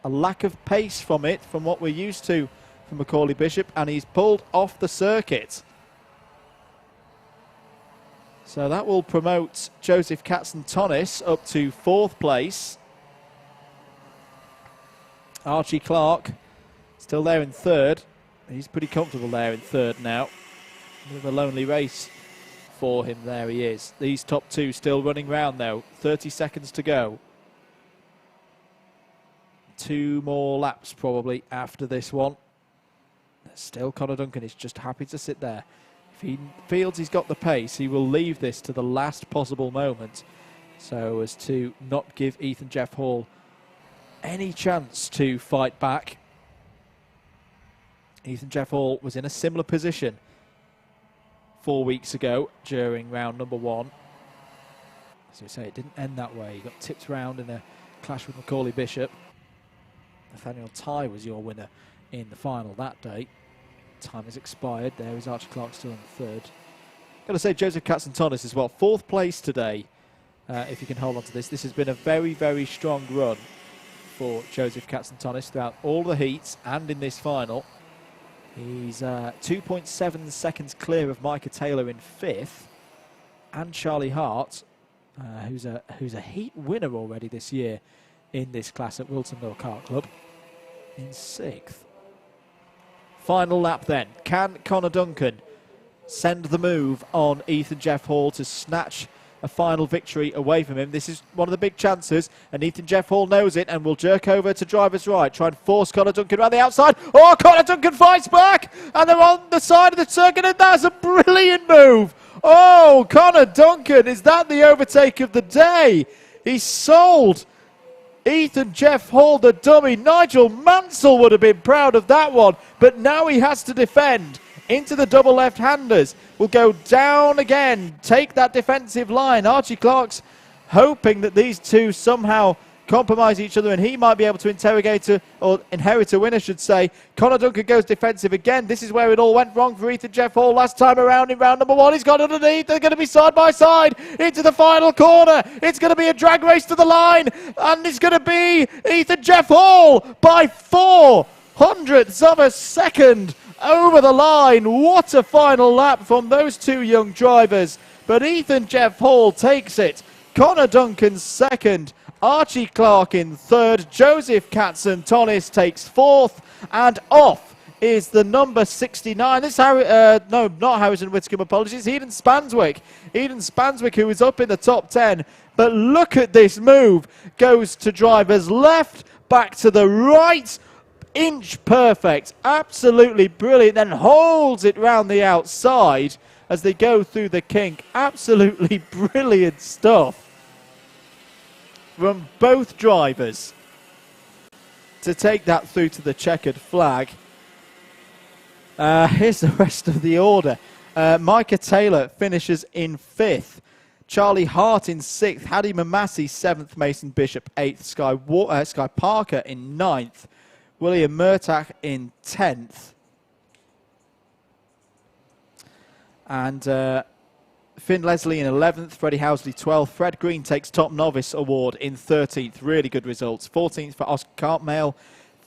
a lack of pace from it, from what we're used to from Macaulay Bishop, and he's pulled off the circuit. So that will promote Joseph Katzentonis up to 4th place. Archie Clark still there in 3rd. He's pretty comfortable there in 3rd now. A bit of a lonely race for him, there he is. These top 2 still running round though, 30 seconds to go. 2 more laps probably after this one. Still Connor Duncan is just happy to sit there. If he feels he's got the pace, he will leave this to the last possible moment so as to not give Ethan Jeff Hall any chance to fight back. Ethan Jeff Hall was in a similar position 4 weeks ago during round number 1. As we say, it didn't end that way. He got tipped around in a clash with Macaulay Bishop. Nathaniel Ty was your winner in the final that day. Time has expired. There is Archie Clark still in 3rd. Got to say, Joseph Katzentonis as well. 4th place today, if you can hold on to this. This has been a very, very strong run for Joseph Katzentonis throughout all the heats and in this final. He's 2.7 seconds clear of Micah Taylor in 5th, and Charlie Hart, who's a heat winner already this year in this class at Whilton Mill Kart Club, in 6th. Final lap then. Can Connor Duncan send the move on Ethan Jeff Hall to snatch a final victory away from him? This is one of the big chances, and Ethan Jeff Hall knows it and will jerk over to driver's right, try and force Connor Duncan around the outside. Oh, Connor Duncan fights back, and they're on the side of the circuit, and that's a brilliant move. Oh, Connor Duncan, is that the overtake of the day? He sold Ethan Jeff Hall the dummy. Nigel Mansell would have been proud of that one, but now he has to defend into the double left-handers. Will go down again, take that defensive line. Archie Clark's hoping that these two somehow compromise each other and he might be able to inherit a win, I should say. Connor Duncan goes defensive again. This is where it all went wrong for Ethan Jeff Hall last time around in round number 1. He's got underneath. They're going to be side by side into the final corner. It's going to be a drag race to the line, and it's going to be Ethan Jeff Hall by 0.04 of a second over the line. What a final lap from those two young drivers. But Ethan Jeff Hall takes it. Connor Duncan's second, Archie Clark in third. Joseph Katzentonis takes fourth. And off is the number 69. This no, not Harrison Whitcomb, apologies. Eden Spanswick. Eden Spanswick, who is up in the top 10. But look at this move. Goes to driver's left, back to the right. Inch perfect. Absolutely brilliant. Then holds it round the outside as they go through the kink. Absolutely brilliant stuff from both drivers to take that through to the checkered flag. Here's the rest of the order. Micah Taylor finishes in 5th. Charlie Hart in 6th. Hadi Mamasi 7th. Mason Bishop 8th. Sky Parker in 9th. William Murtagh in 10th. And Finn Leslie in 11th, Freddie Housley 12th. Fred Green takes Top Novice Award in 13th. Really good results. 14th for Oscar Cartmail.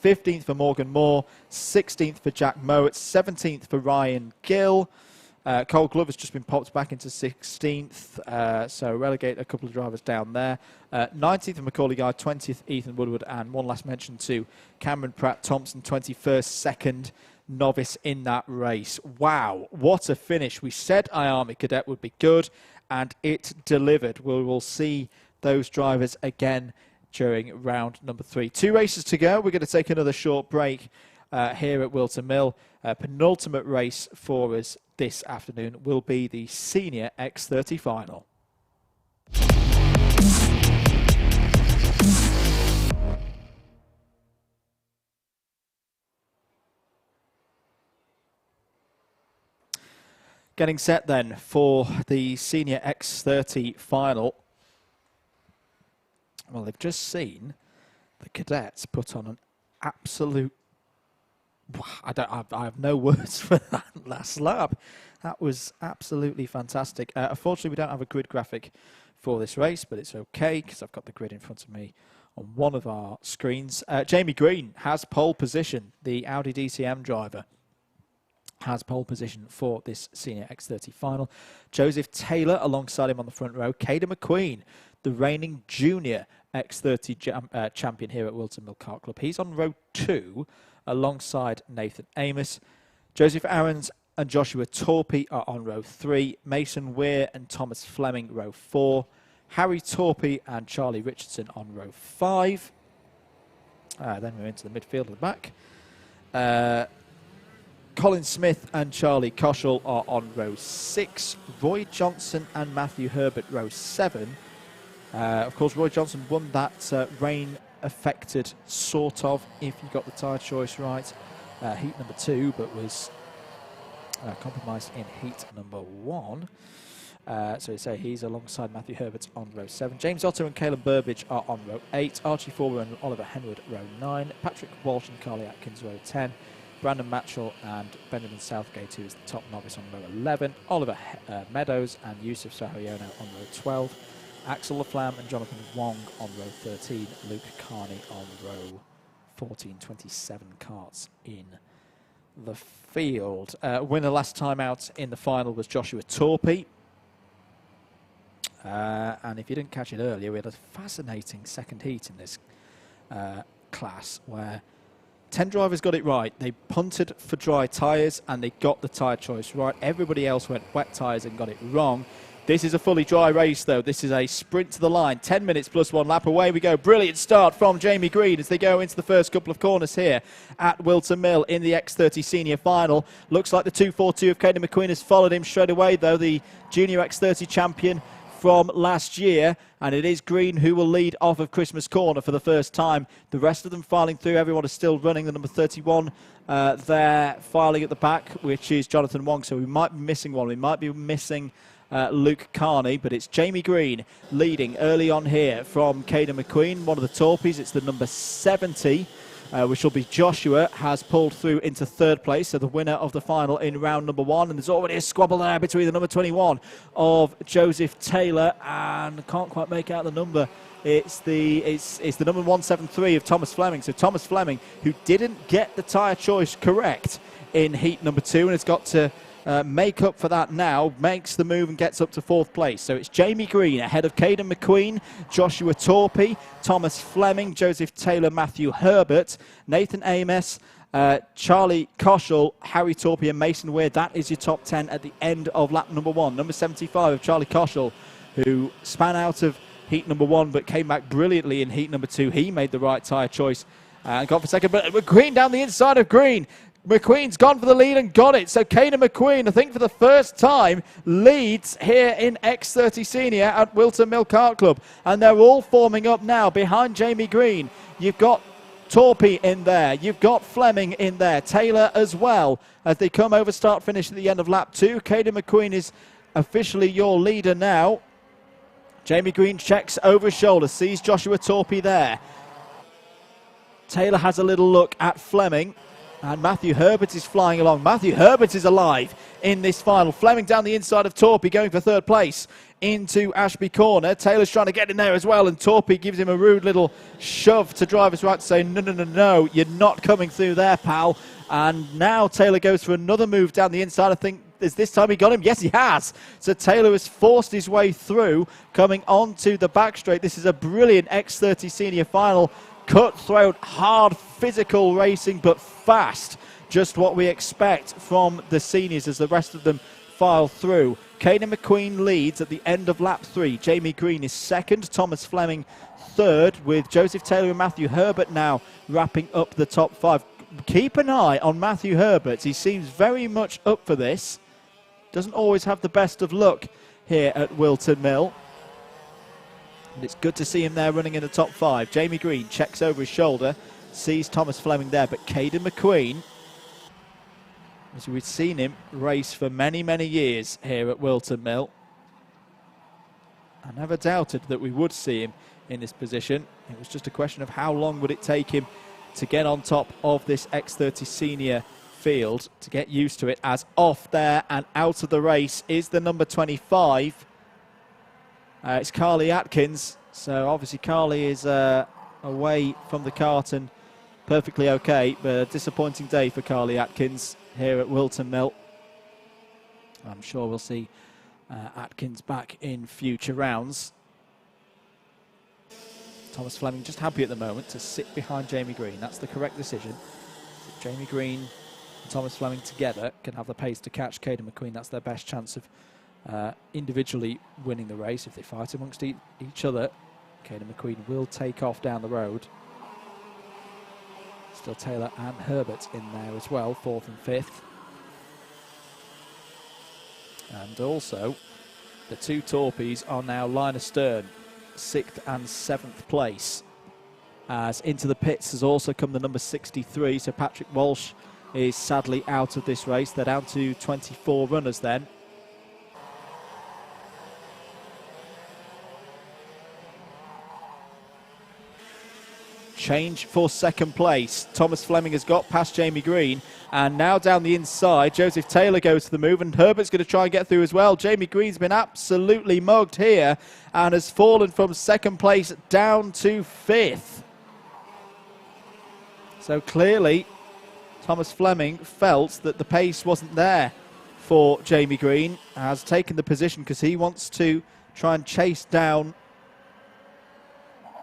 15th for Morgan Moore. 16th for Jack Mowat. 17th for Ryan Gill. Cole Glover's just been popped back into 16th, so relegate a couple of drivers down there. 19th for Macaulay Guy. 20th Ethan Woodward. And one last mention to Cameron Pratt Thompson, 21st, second novice in that race. Wow, what a finish. We said Army Cadet would be good, and it delivered. We will see those drivers again during round number 3. 2 races to go. We're going to take another short break here at Whilton Mill. Penultimate race for us this afternoon will be the Senior X30 final. Getting set then for the Senior X30 final. Well, they've just seen the cadets put on an absolute... I have no words for that last lap. That was absolutely fantastic. Unfortunately, we don't have a grid graphic for this race, but it's okay because I've got the grid in front of me on one of our screens. Jamie Green has pole position, the Audi DTM driver. Has pole position for this Senior X30 final. Joseph Taylor alongside him on the front row. Caden McQueen, the reigning Junior X30 champion here at Whilton Mill Kart Club. He's on row 2 alongside Nathan Amos. Joseph Aarons and Joshua Torpey are on row 3. Mason Weir and Thomas Fleming row 4. Harry Torpey and Charlie Richardson on row 5. Then we're into the midfield at the back. Colin Smith and Charlie Koschel are on row 6. Roy Johnson and Matthew Herbert row 7. Of course, Roy Johnson won that rain-affected, sort of, if you got the tyre choice right, heat number 2, but was compromised in heat number 1. So you say he's alongside Matthew Herbert on row 7. James Otto and Caleb Burbage are on row 8. Archie Forber and Oliver Henwood row 9. Patrick Walsh and Carly Atkins row 10. Brandon Matchell and Benjamin Southgate, who is the top novice, on row 11. Oliver Meadows and Yusuf Sahoyona on row 12. Axel Laflamme and Jonathan Wong on row 13. Luke Carney on row 14. 27 karts in the field. Winner last time out in the final was Joshua Torpey. And if you didn't catch it earlier, we had a fascinating second heat in this class where 10 drivers got it right. They punted for dry tyres and they got the tyre choice right. Everybody else went wet tyres and got it wrong. This is a fully dry race, though. This is a sprint to the line. 10 minutes plus 1 lap. Away we go. Brilliant start from Jamie Green as they go into the first couple of corners here at Whilton Mill in the X30 Senior Final. Looks like the 242 of Caden McQueen has followed him straight away, though, the Junior X30 champion from last year, and it is Green who will lead off of Christmas Corner for the first time. The rest of them filing through. Everyone is still running. The number 31 there filing at the back, which is Jonathan Wong, so we might be missing one. We might be missing Luke Carney, but it's Jamie Green leading early on here from Caden McQueen, one of the Torpies. It's the number 70, which will be Joshua, has pulled through into 3rd place, so the winner of the final in round number 1. And there's already a squabble there between the number 21 of Joseph Taylor and can't quite make out the number. It's the number 173 of Thomas Fleming. So Thomas Fleming, who didn't get the tyre choice correct in heat number 2 and has got to make up for that now, makes the move and gets up to 4th place. So it's Jamie Green ahead of Caden McQueen, Joshua Torpey, Thomas Fleming, Joseph Taylor, Matthew Herbert, Nathan Amos, Charlie Koschel, Harry Torpey and Mason Weir. That is your top 10 at the end of lap number 1. Number 75 of Charlie Koschel, who span out of heat number 1 but came back brilliantly in heat number 2. He made the right tyre choice and got for second. But McQueen down the inside of Green. McQueen's gone for the lead and got it. So Caden McQueen, I think for the first time, leads here in X30 Senior at Whilton Mill Kart Club. And they're all forming up now behind Jamie Green. You've got Torpey in there. You've got Fleming in there. Taylor as well as they come over start finish at the end of lap 2. Caden McQueen is officially your leader now. Jamie Green checks over his shoulder, sees Joshua Torpey there. Taylor has a little look at Fleming. And Matthew Herbert is flying along. Matthew Herbert is alive in this final. Fleming down the inside of Torpey, going for 3rd place into Ashby Corner. Taylor's trying to get in there as well, and Torpey gives him a rude little shove to driver's right to say, no, you're not coming through there, pal. And now Taylor goes for another move down the inside. I think, is this time he got him? Yes, he has. So Taylor has forced his way through, coming onto the back straight. This is a brilliant X30 Senior final. Cutthroat, hard, physical racing, but fast. Just what we expect from the seniors as the rest of them file through. Caden McQueen leads at the end of lap 3. Jamie Green is 2nd. Thomas Fleming 3rd, with Joseph Taylor and Matthew Herbert now wrapping up the top 5. Keep an eye on Matthew Herbert. He seems very much up for this. Doesn't always have the best of luck here at Whilton Mill. And it's good to see him there running in the top 5. Jamie Green checks over his shoulder, sees Thomas Fleming there, but Caden McQueen, as we've seen him race for many, many years here at Whilton Mill. I never doubted that we would see him in this position. It was just a question of how long would it take him to get on top of this X30 Senior field, to get used to it, as off there and out of the race is the number 25. It's Carly Atkins, so obviously Carly is away from the kart and perfectly okay, but a disappointing day for Carly Atkins here at Whilton Mill. I'm sure we'll see Atkins back in future rounds. Thomas Fleming just happy at the moment to sit behind Jamie Green. That's the correct decision. Jamie Green and Thomas Fleming together can have the pace to catch Caden McQueen. That's their best chance of individually winning the race. If they fight amongst each other, Caden McQueen will take off down the road. Still Taylor and Herbert in there as well, 4th and 5th. And also, the 2 Torpeys are now line astern, 6th and 7th place. As into the pits has also come the number 63, so Patrick Walsh is sadly out of this race. They're down to 24 runners then. Change for 2nd place. Thomas Fleming has got past Jamie Green, and now down the inside, Joseph Taylor goes to the move, and Herbert's going to try and get through as well. Jamie Green's been absolutely mugged here and has fallen from 2nd place down to 5th. So clearly, Thomas Fleming felt that the pace wasn't there for Jamie Green, has taken the position because he wants to try and chase down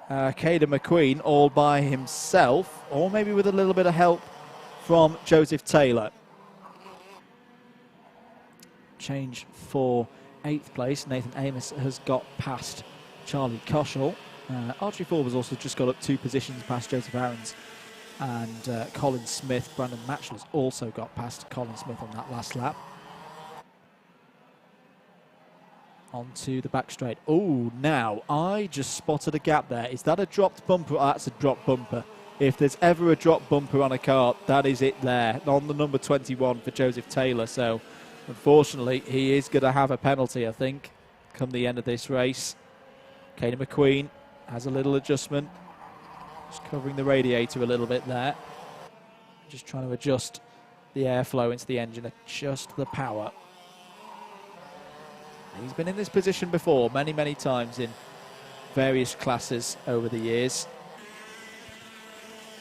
Caden McQueen all by himself, or maybe with a little bit of help from Joseph Taylor. Change for 8th place. Nathan Amos has got past Charlie Koschel. Archie Ford has also just got up 2 positions past Joseph Aarons. And Colin Smith, Brandon Matchell's also got past Colin Smith on that last lap. Onto the back straight. Oh, now I just spotted a gap there. Is that a dropped bumper? Oh, that's a dropped bumper. If there's ever a drop bumper on a kart, that is it there, on the number 21 for Joseph Taylor. So, unfortunately, he is going to have a penalty, I think, come the end of this race. Caden McQueen has a little adjustment. Just covering the radiator a little bit there. Just trying to adjust the airflow into the engine, adjust the power. He's been in this position before, many, many times in various classes over the years.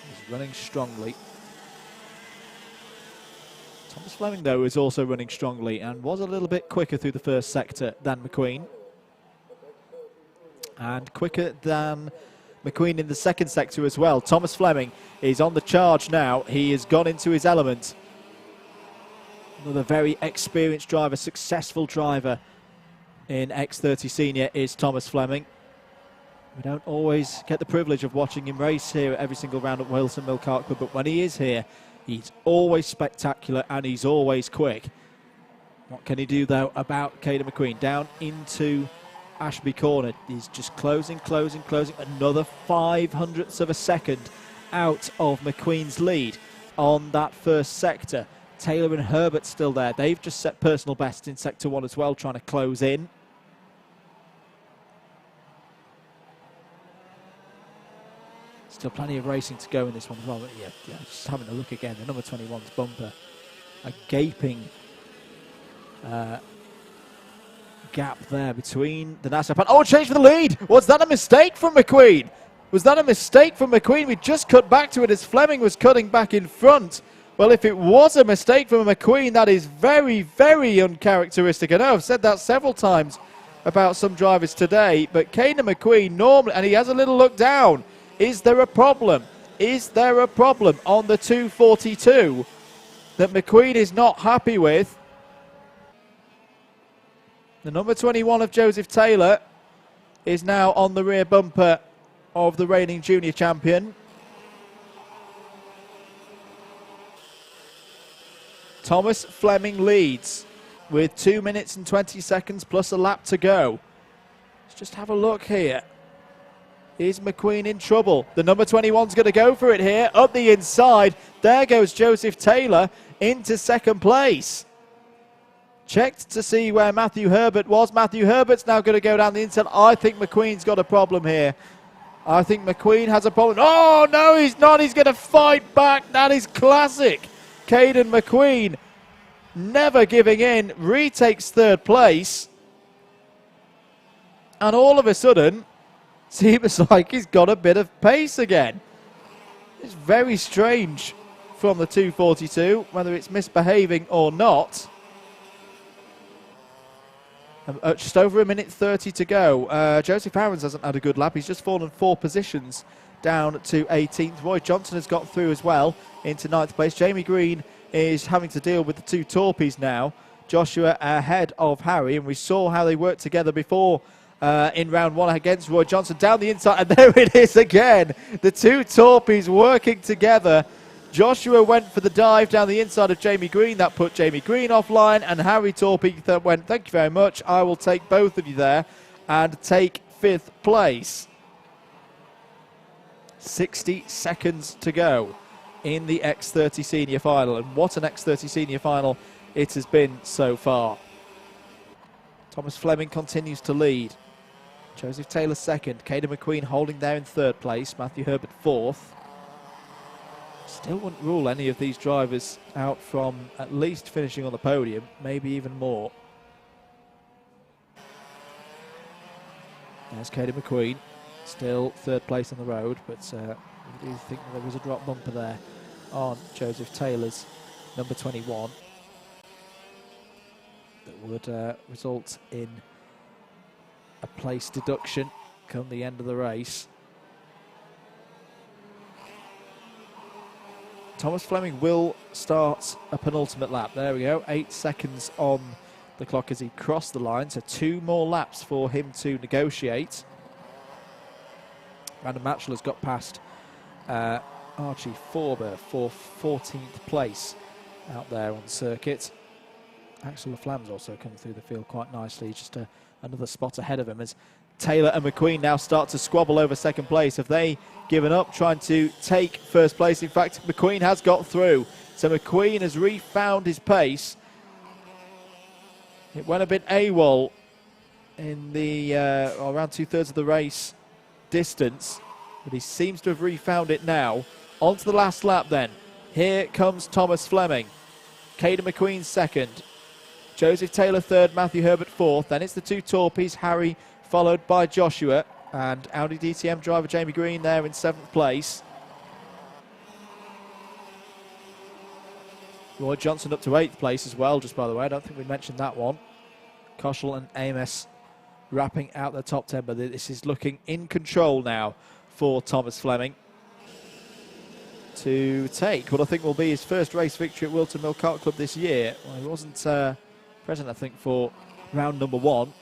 He's running strongly. Thomas Fleming, though, is also running strongly and was a little bit quicker through the first sector than McQueen. And quicker than McQueen in the second sector as well. Thomas Fleming is on the charge now. He has gone into his element. Another very experienced driver, successful driver in X30 Senior is Thomas Fleming. We don't always get the privilege of watching him race here every single round at Whilton Mill Kart Club, but when he is here, he's always spectacular and he's always quick. What can he do, though, about Caden McQueen? Down into Ashby Corner. He's just closing. Another 0.05 of a second out of McQueen's lead on that first sector. Taylor and Herbert still there. They've just set personal best in Sector 1 as well, trying to close in. Still plenty of racing to go in this one as well. But yeah, just having a look again. The number 21's bumper. A gaping gap there between the NASA. Oh, change for the lead! Was that a mistake from McQueen? Was that a mistake from McQueen? We just cut back to it as Fleming was cutting back in front. Well, if it was a mistake from McQueen, that is very, very uncharacteristic. I know I've said that several times about some drivers today, but Caden McQueen normally, and he has a little look down. Is there a problem? Is there a problem on the 242 that McQueen is not happy with? The number 21 of Joseph Taylor is now on the rear bumper of the reigning junior champion. Thomas Fleming leads with 2 minutes and 20 seconds plus a lap to go. Let's just have a look here. Is McQueen in trouble? The number 21's going to go for it here. Up the inside. There goes Joseph Taylor into second place. Checked to see where Matthew Herbert was. Matthew Herbert's now going to go down the inside. I think McQueen's got a problem here. I think McQueen has a problem. Oh, no, he's not. He's going to fight back. That is classic. Caden McQueen never giving in. Retakes third place. And all of a sudden, seems like he's got a bit of pace again. It's very strange from the 242, whether it's misbehaving or not. Just over 1:30 to go. Joseph Aarons hasn't had a good lap. He's just fallen 4 positions down to 18th. Roy Johnson has got through as well into 9th place. Jamie Green is having to deal with the 2 Torpies now. Joshua ahead of Harry, and we saw how they worked together before in round 1 against Roy Johnson. Down the inside, and there it is again. The 2 Torpies working together. Joshua went for the dive down the inside of Jamie Green. That put Jamie Green offline, and Harry Torpy went, thank you very much, I will take both of you there, and take 5th place. 60 seconds to go in the X30 Senior Final, and what an X30 Senior Final it has been so far. Thomas Fleming continues to lead. Joseph Taylor 2nd, Caden McQueen holding there in 3rd place, Matthew Herbert 4th. Still wouldn't rule any of these drivers out from at least finishing on the podium, maybe even more. There's Caden McQueen, still 3rd place on the road, but we do think that there was a drop bumper there on Joseph Taylor's number 21 that would result in a place deduction come the end of the race. Thomas Fleming will start a penultimate lap. There we go, 8 seconds on the clock as he crossed the line, so 2 more laps for him to negotiate. Brandon Matchell has got past Archie Forber for 14th place out there on circuit. Axel Laflamme's also come through the field quite nicely, just another spot ahead of him as Taylor and McQueen now start to squabble over 2nd place. Have they given up trying to take 1st place? In fact, McQueen has got through. So McQueen has refound his pace. It went a bit AWOL in the around 2/3 of the race distance, but he seems to have refound it now. On to the last lap then. Here comes Thomas Fleming. Caden McQueen 2nd. Joseph Taylor 3rd, Matthew Herbert 4th. Then it's the 2 Torpies, Harry followed by Joshua, and Audi DTM driver Jamie Green there in 7th place. Roy Johnson up to 8th place as well, just by the way. I don't think we mentioned that one. Koshel and Amos wrapping out the top 10, but this is looking in control now for Thomas Fleming to take what I think will be his first race victory at Whilton Mill Kart Club this year. Well, he wasn't present, I think, for round number 1.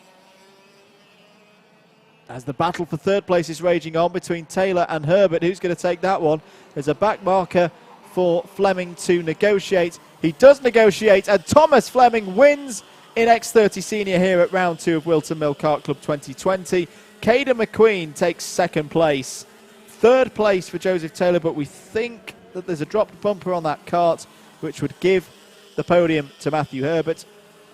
As the battle for 3rd place is raging on between Taylor and Herbert, who's going to take that one? There's a back marker for Fleming to negotiate. He does negotiate, and Thomas Fleming wins in X30 Senior here at round 2 of Whilton Mill Kart Club 2020. Caden McQueen takes 2nd place. 3rd place for Joseph Taylor, but we think that there's a dropped bumper on that kart, which would give the podium to Matthew Herbert.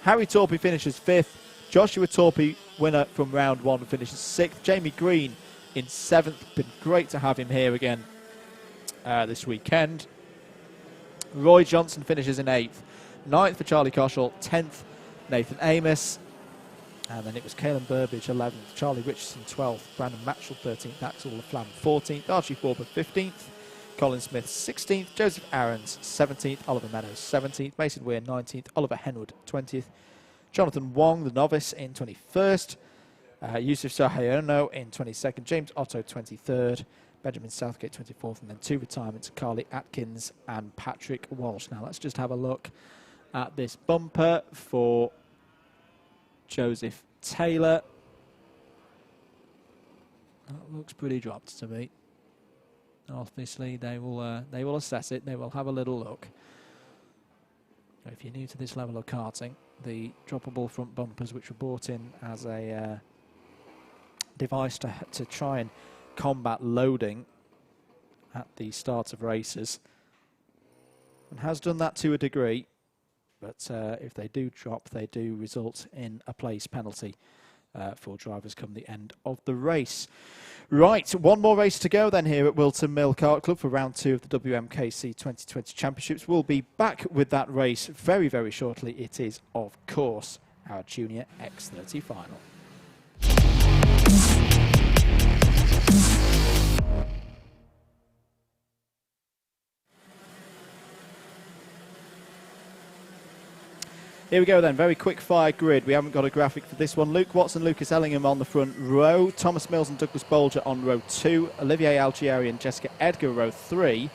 Harry Torpey finishes 5th. Joshua Torpey, winner from round 1, finishes 6th. Jamie Green in 7th. Been great to have him here again this weekend. Roy Johnson finishes in 8th. 9th for Charlie Koshel. 10th, Nathan Amos. And then it was Caelan Burbage, 11th. Charlie Richardson, 12th. Brandon Matchell, 13th. Axel Laflamme, 14th. Archie Forber, 15th. Colin Smith, 16th. Joseph Aarons, 17th. Oliver Meadows, 17th. Mason Weir, 19th. Oliver Henwood, 20th. Jonathan Wong, the novice, in 21st. Yusuf Sahayono in 22nd. James Otto, 23rd. Benjamin Southgate, 24th. And then 2 retirements, Carly Atkins and Patrick Walsh. Now let's just have a look at this bumper for Joseph Taylor. That looks pretty dropped to me. Obviously, they will assess it. They will have a little look. If you're new to this level of karting, the droppable front bumpers, which were brought in as a device to try and combat loading at the start of races, and has done that to a degree. But if they do drop, they do result in a place penalty for drivers come the end of the race. Right, one more race to go then here at Whilton Mill Kart Club for round 2 of the WMKC 2020 Championships. We'll be back with that race very, very shortly. It is, of course, our Junior X30 final. Here we go then, very quick fire grid. We haven't got a graphic for this one. Luke Watson, Lucas Ellingham on the front row. Thomas Mills and Douglas Bolger on row 2. Olivier Algieri and Jessica Edgar row 3.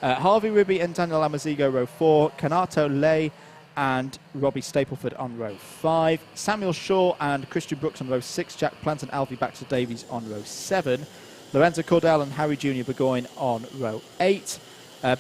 Harvey Ribby and Daniel Amazigo row 4. Kanato Lay and Robbie Stapleford on row 5. Samuel Shaw and Christian Brooks on row 6. Jack Plant and Alfie Baxter Davies on row 7. Lorenzo Cordell and Harry Jr. Burgoyne on row 8.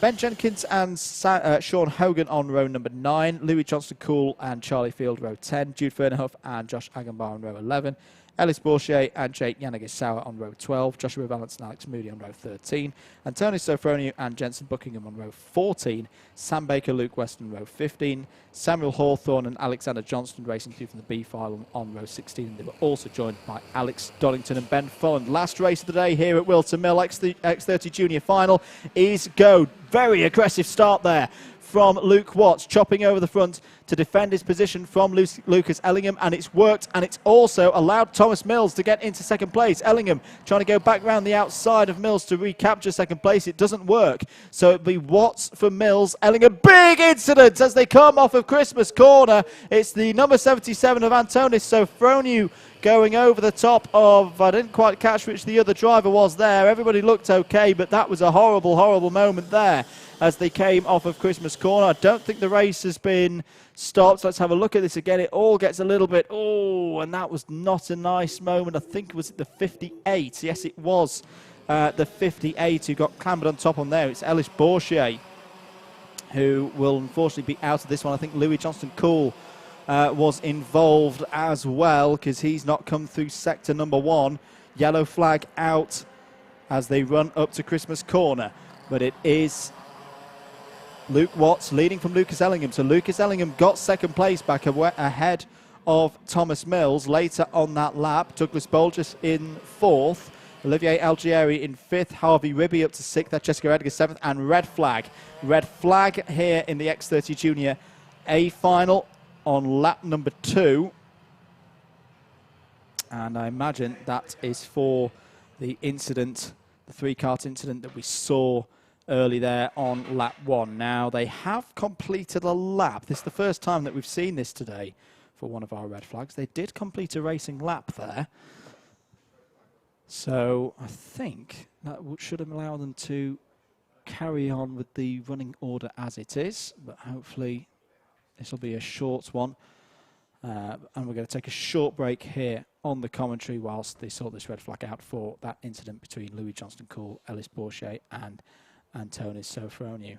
Ben Jenkins and Sean Hogan on row number 9. Louis Johnston-Cool and Charlie Field, row 10. Jude Fernerhoff and Josh Agenbar on row 11. Ellis Bourchier and Jake Yanagisawa on row 12. Joshua Valance and Alex Moody on row 13. Antonio Sofronio and Jensen Buckingham on row 14. Sam Baker, Luke Weston, row 15. Samuel Hawthorne and Alexander Johnston racing through from the B file on row 16. And they were also joined by Alex Donington and Ben Folland. Last race of the day here at Whilton Mill X30 Junior Final is go. Very aggressive start there from Luke Watts, chopping over the front to defend his position from Lucas Ellingham, and it's worked, and it's also allowed Thomas Mills to get into second place. Ellingham trying to go back round the outside of Mills to recapture second place. It doesn't work, so it'll be Watts for Mills. Ellingham, big incident as they come off of Christmas corner. It's the number 77 of Antonis Sofroniou going over the top of, I didn't quite catch which the other driver was there. Everybody looked okay, but that was a horrible, horrible moment there as they came off of Christmas corner. I don't think the race has been stopped. Let's have a look at this again. It all gets a little bit, oh, and that was not a nice moment. I think it was the 58. Yes, it was the 58 who got clambered on top on there. It's Ellis Bourchier who will unfortunately be out of this one. I think Louis Johnston-Cool was involved as well because he's not come through sector number 1. Yellow flag out as they run up to Christmas corner. But it is Luke Watts leading from Lucas Ellingham. So Lucas Ellingham got second place back ahead of Thomas Mills later on that lap. Douglas Bolger in 4th. Olivier Algieri in 5th. Harvey Ribby up to 6th. That's Jessica Edgar 7th. And red flag. Red flag here in the X30 Junior A final on lap number 2. And I imagine that is for the incident, the 3-kart incident that we saw early there on lap 1. Now, they have completed a lap. This is the first time that we've seen this today for one of our red flags. They did complete a racing lap there. So I think that should allow them to carry on with the running order as it is, but hopefully this will be a short one. And we're going to take a short break here on the commentary whilst they sort this red flag out for that incident between Louis Johnston-Cool, Ellis Bourchier and Antonis Sofroniou.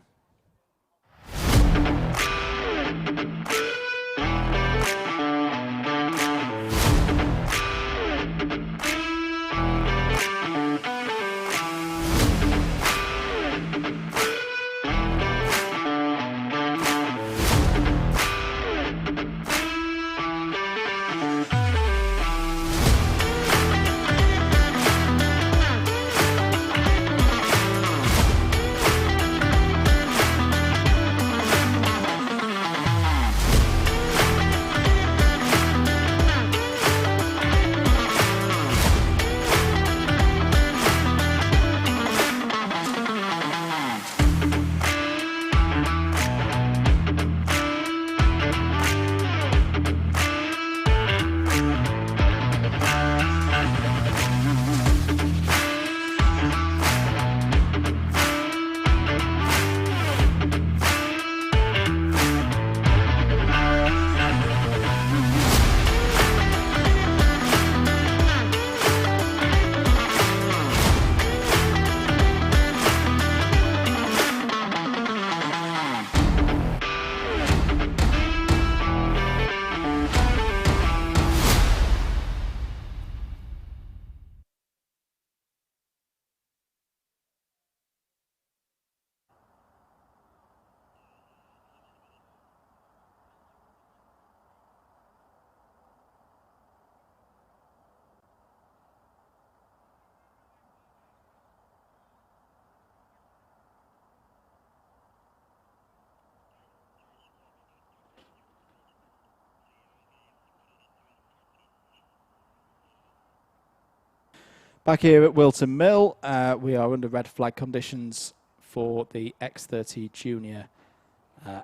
Back here at Whilton Mill, we are under red flag conditions for the X30 Junior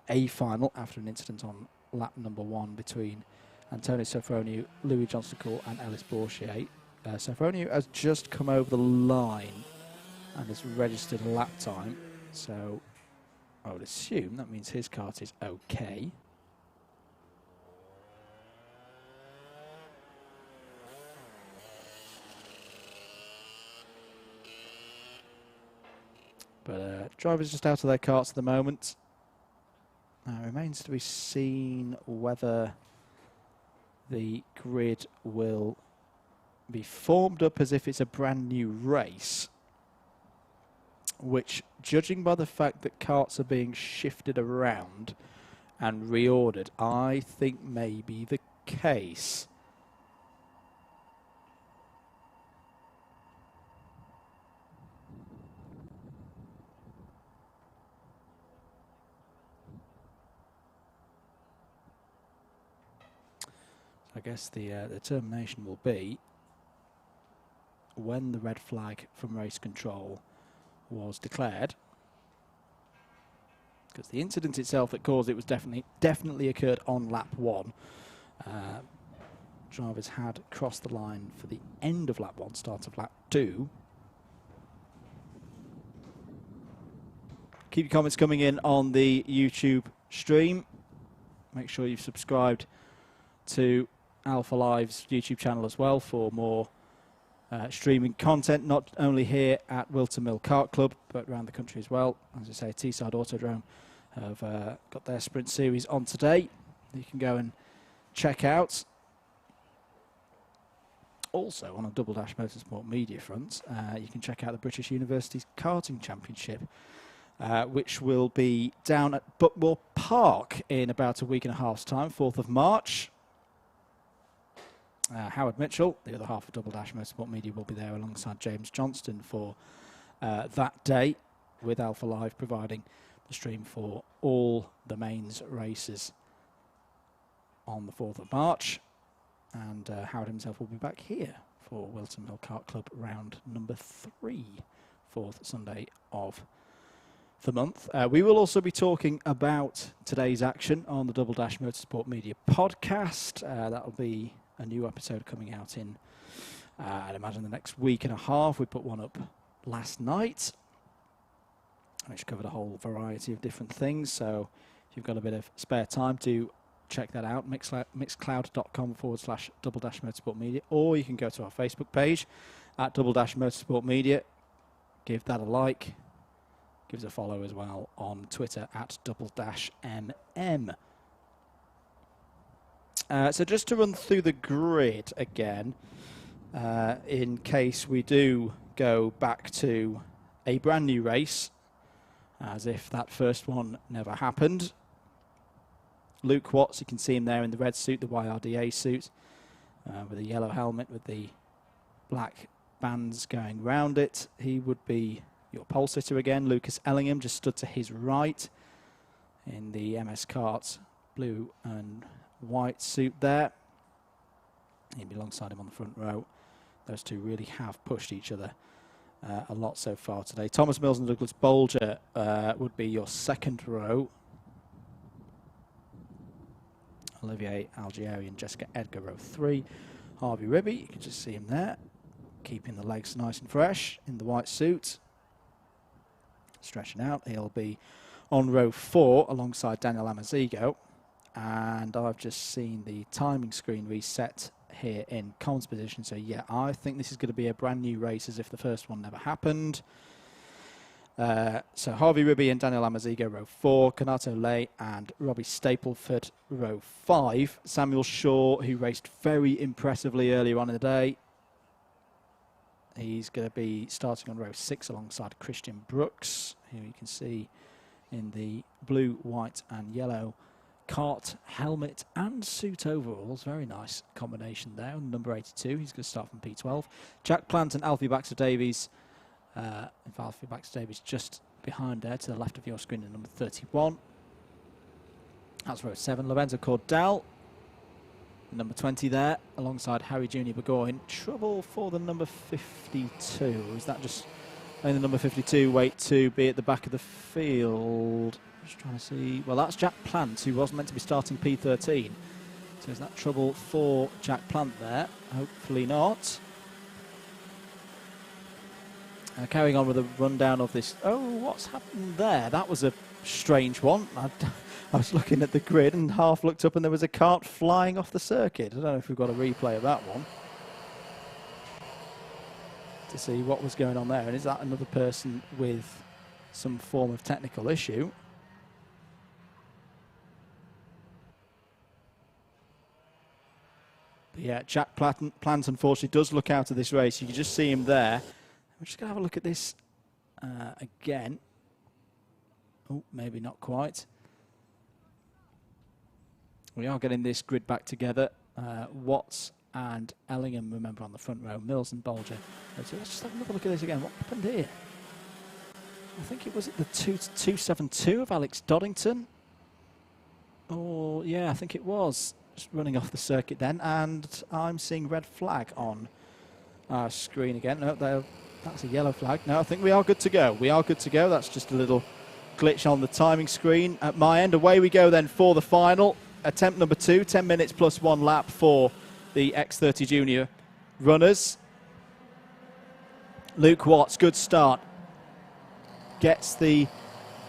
A final after an incident on lap number 1 between Antonis Sofroniou, Louis Johnston-Cool and Ellis Bourchier. Sofroniou has just come over the line and has registered a lap time, so I would assume that means his kart is okay. But drivers just out of their karts at the moment. Now it remains to be seen whether the grid will be formed up as if it's a brand new race, which, judging by the fact that karts are being shifted around and reordered, I think may be the case. I guess the determination will be when the red flag from race control was declared, because the incident itself that caused it was definitely occurred on lap 1. Drivers had crossed the line for the end of lap 1, start of lap 2. Keep your comments coming in on the YouTube stream. Make sure you've subscribed to Alpha Live's YouTube channel as well for more streaming content, not only here at Whilton Mill Kart Club, but around the country as well. As I say, Teesside Autodrome have got their sprint series on today. You can go and check out. Also, on a Double Dash Motorsport Media front, you can check out the British University's Karting Championship, which will be down at Buckmore Park in about a week and a half's time, 4th of March. Howard Mitchell, the other half of Double Dash Motorsport Media, will be there alongside James Johnston for that day, with Alpha Live providing the stream for all the mains races on the 4th of March. And Howard himself will be back here for Whilton Mill Kart Club round number 3, 4th Sunday of the month. We will also be talking about today's action on the Double Dash Motorsport Media podcast. That'll be a new episode coming out in, I'd imagine, the next week and a half. We put one up last night, which covered a whole variety of different things. So if you've got a bit of spare time, to check that out, mixcloud.com/Double Dash Motorsport Media, or you can go to our Facebook page at Double Dash Motorsport Media. Give that a like. Give us a follow as well on Twitter at Double Dash MM. So just to run through the grid again, in case we do go back to a brand new race, as if that first one never happened. Luke Watts, you can see him there in the red suit, the YRDA suit, with a yellow helmet with the black bands going round it. He would be your pole sitter again. Lucas Ellingham just stood to his right in the MS Kart blue and white suit there. He'd be alongside him on the front row. Those two really have pushed each other a lot so far today. Thomas Mills and Douglas Bolger would be your second row. Olivier Algieri and Jessica Edgar, row 3. Harvey Ribby, you can just see him there, keeping the legs nice and fresh in the white suit. Stretching out, he'll be on row 4 alongside Daniel Amazigo. And I've just seen the timing screen reset here in comms position. So yeah, I think this is going to be a brand new race as if the first one never happened. So Harvey Ribby and Daniel Amazigo, row 4. Kanato Lay and Robbie Stapleford, row 5. Samuel Shaw, who raced very impressively earlier on in the day. He's going to be starting on row 6 alongside Christian Brooks, who you can see in the blue, white and yellow kart helmet and suit overalls. Very nice combination there. Number 82, he's going to start from P12. Jack Plant and Alfie Baxter-Davies. Alfie Baxter-Davies just behind there to the left of your screen at number 31. That's row 7. Lorenzo Cordell, number 20 there, alongside Harry Jr. Burgoyne. Trouble for the number 52. Is that just the number 52 wait to be at the back of the field? Just trying to see. Well, that's Jack Plant, who was meant to be starting P13. So is that trouble for Jack Plant there? Hopefully not. Carrying on with a rundown of this. Oh, what's happened there? That was a strange one. I was looking at the grid and half looked up and there was a kart flying off the circuit. I don't know if we've got a replay of that one to see what was going on there. And is that another person with some form of technical issue? But yeah, Jack Plant unfortunately does look out of this race. You can just see him there. I'm just going to have a look at this again. Oh, maybe not quite. We are getting this grid back together. Watts and Ellingham, remember, on the front row. Mills and Bolger. So let's just have another look at this again. What happened here? I think it was at the 272 of Alex Doddington. Oh, yeah, I think it was. Just running off the circuit then. And I'm seeing red flag on our screen again. No, that's a yellow flag. No, I think we are good to go. We are good to go. That's just a little glitch on the timing screen. At my end, away we go then for the final. Attempt number 2, 10 minutes plus 1 lap for the X30 Junior runners. Luke Watts, good start. Gets the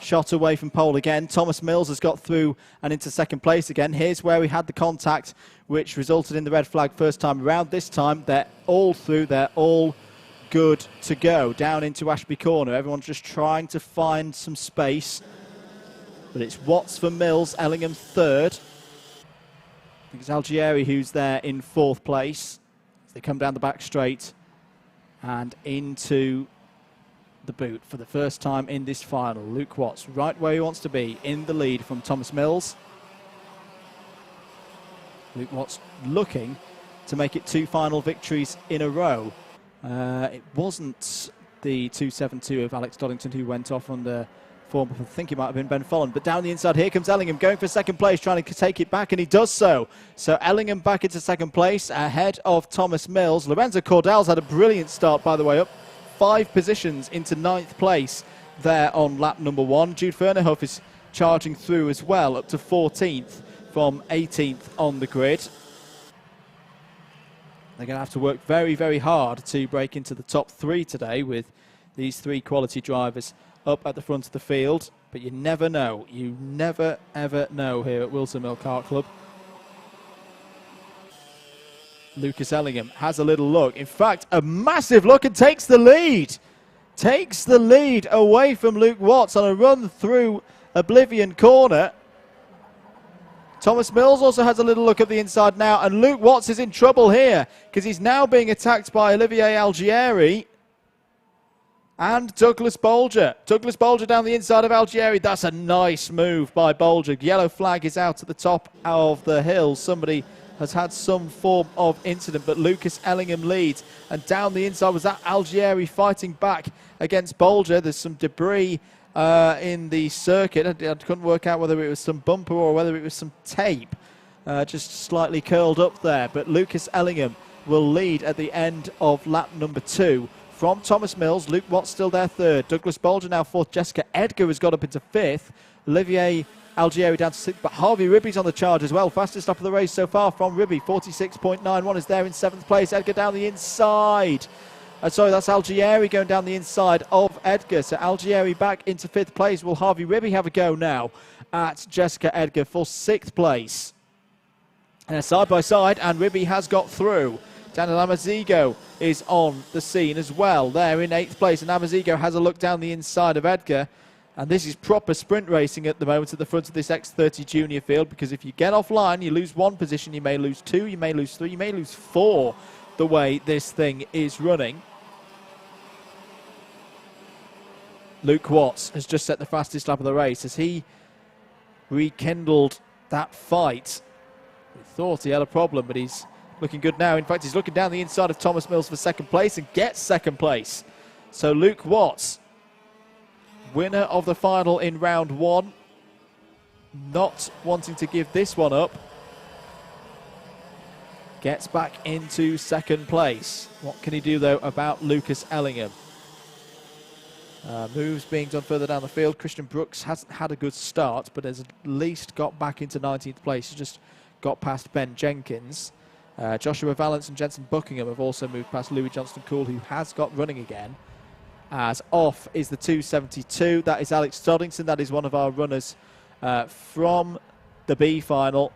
shot away from pole again. Thomas Mills has got through and into second place again. Here's where we had the contact, which resulted in the red flag first time around. This time, they're all through. They're all good to go. Down into Ashby Corner. Everyone's just trying to find some space. But it's Watts for Mills, Ellingham third. I think it's Algieri who's there in fourth place. As they come down the back straight and into the boot for the first time in this final. Luke Watts right where he wants to be, in the lead from Thomas Mills. Luke Watts looking to make it 2 final victories in a row. It wasn't the 272 of Alex Doddington who went off under form. I think it might have been Ben Folland. But down the inside, here comes Ellingham going for second place, trying to take it back, and he does so. So Ellingham back into second place, ahead of Thomas Mills. Lorenzo Cordell's had a brilliant start, by the way, up 5 positions into 9th place there on lap number 1. Jude Fernerhoff is charging through as well, up to 14th from 18th on the grid. They're going to have to work very, very hard to break into the top 3 today with these 3 quality drivers up at the front of the field. But you never know. You never, ever know here at Wilton Mill Kart Club. Lucas Ellingham has a little look. In fact, a massive look and takes the lead. Takes the lead away from Luke Watts on a run through Oblivion Corner. Thomas Mills also has a little look at the inside now, and Luke Watts is in trouble here because he's now being attacked by Olivier Algieri and Douglas Bolger. Douglas Bolger down the inside of Algieri. That's a nice move by Bolger. Yellow flag is out at the top of the hill. Somebody has had some form of incident, but Lucas Ellingham leads. And down the inside was that Algieri fighting back against Bolger. There's some debris in the circuit. I couldn't work out whether it was some bumper or whether it was some tape. Just slightly curled up there. But Lucas Ellingham will lead at the end of lap number 2 from Thomas Mills. Luke Watts still there 3rd. Douglas Bolger now 4th. Jessica Edgar has got up into 5th. Olivier Algieri down to 6th, but Harvey Ribby's on the charge as well. Fastest lap of the race so far from Ribby, 46.91 is there in 7th place. Edgar down the inside. Sorry, that's Algieri going down the inside of Edgar. So Algieri back into 5th place. Will Harvey Ribby have a go now at Jessica Edgar for 6th place? And side by side, and Ribby has got through. Daniel Amazigo is on the scene as well. There in 8th place, and Amazigo has a look down the inside of Edgar. And this is proper sprint racing at the moment at the front of this X30 junior field, because if you get offline, you lose 1 position, you may lose 2, you may lose 3, you may lose 4 the way this thing is running. Luke Watts has just set the fastest lap of the race as he rekindled that fight. We thought he had a problem, but he's looking good now. In fact, he's looking down the inside of Thomas Mills for 2nd place and gets 2nd place. So Luke Watts, winner of the final in round 1, not wanting to give this one up, gets back into 2nd place. What can he do, though, about Lucas Ellingham? Moves being done further down the field. Christian Brooks hasn't had a good start, but has at least got back into 19th place. He's just got past Ben Jenkins. Joshua Valance and Jensen Buckingham have also moved past Louis Johnston-Cool, who has got running again. As off is the 272. That is Alex Doddington. That is one of our runners from the B final.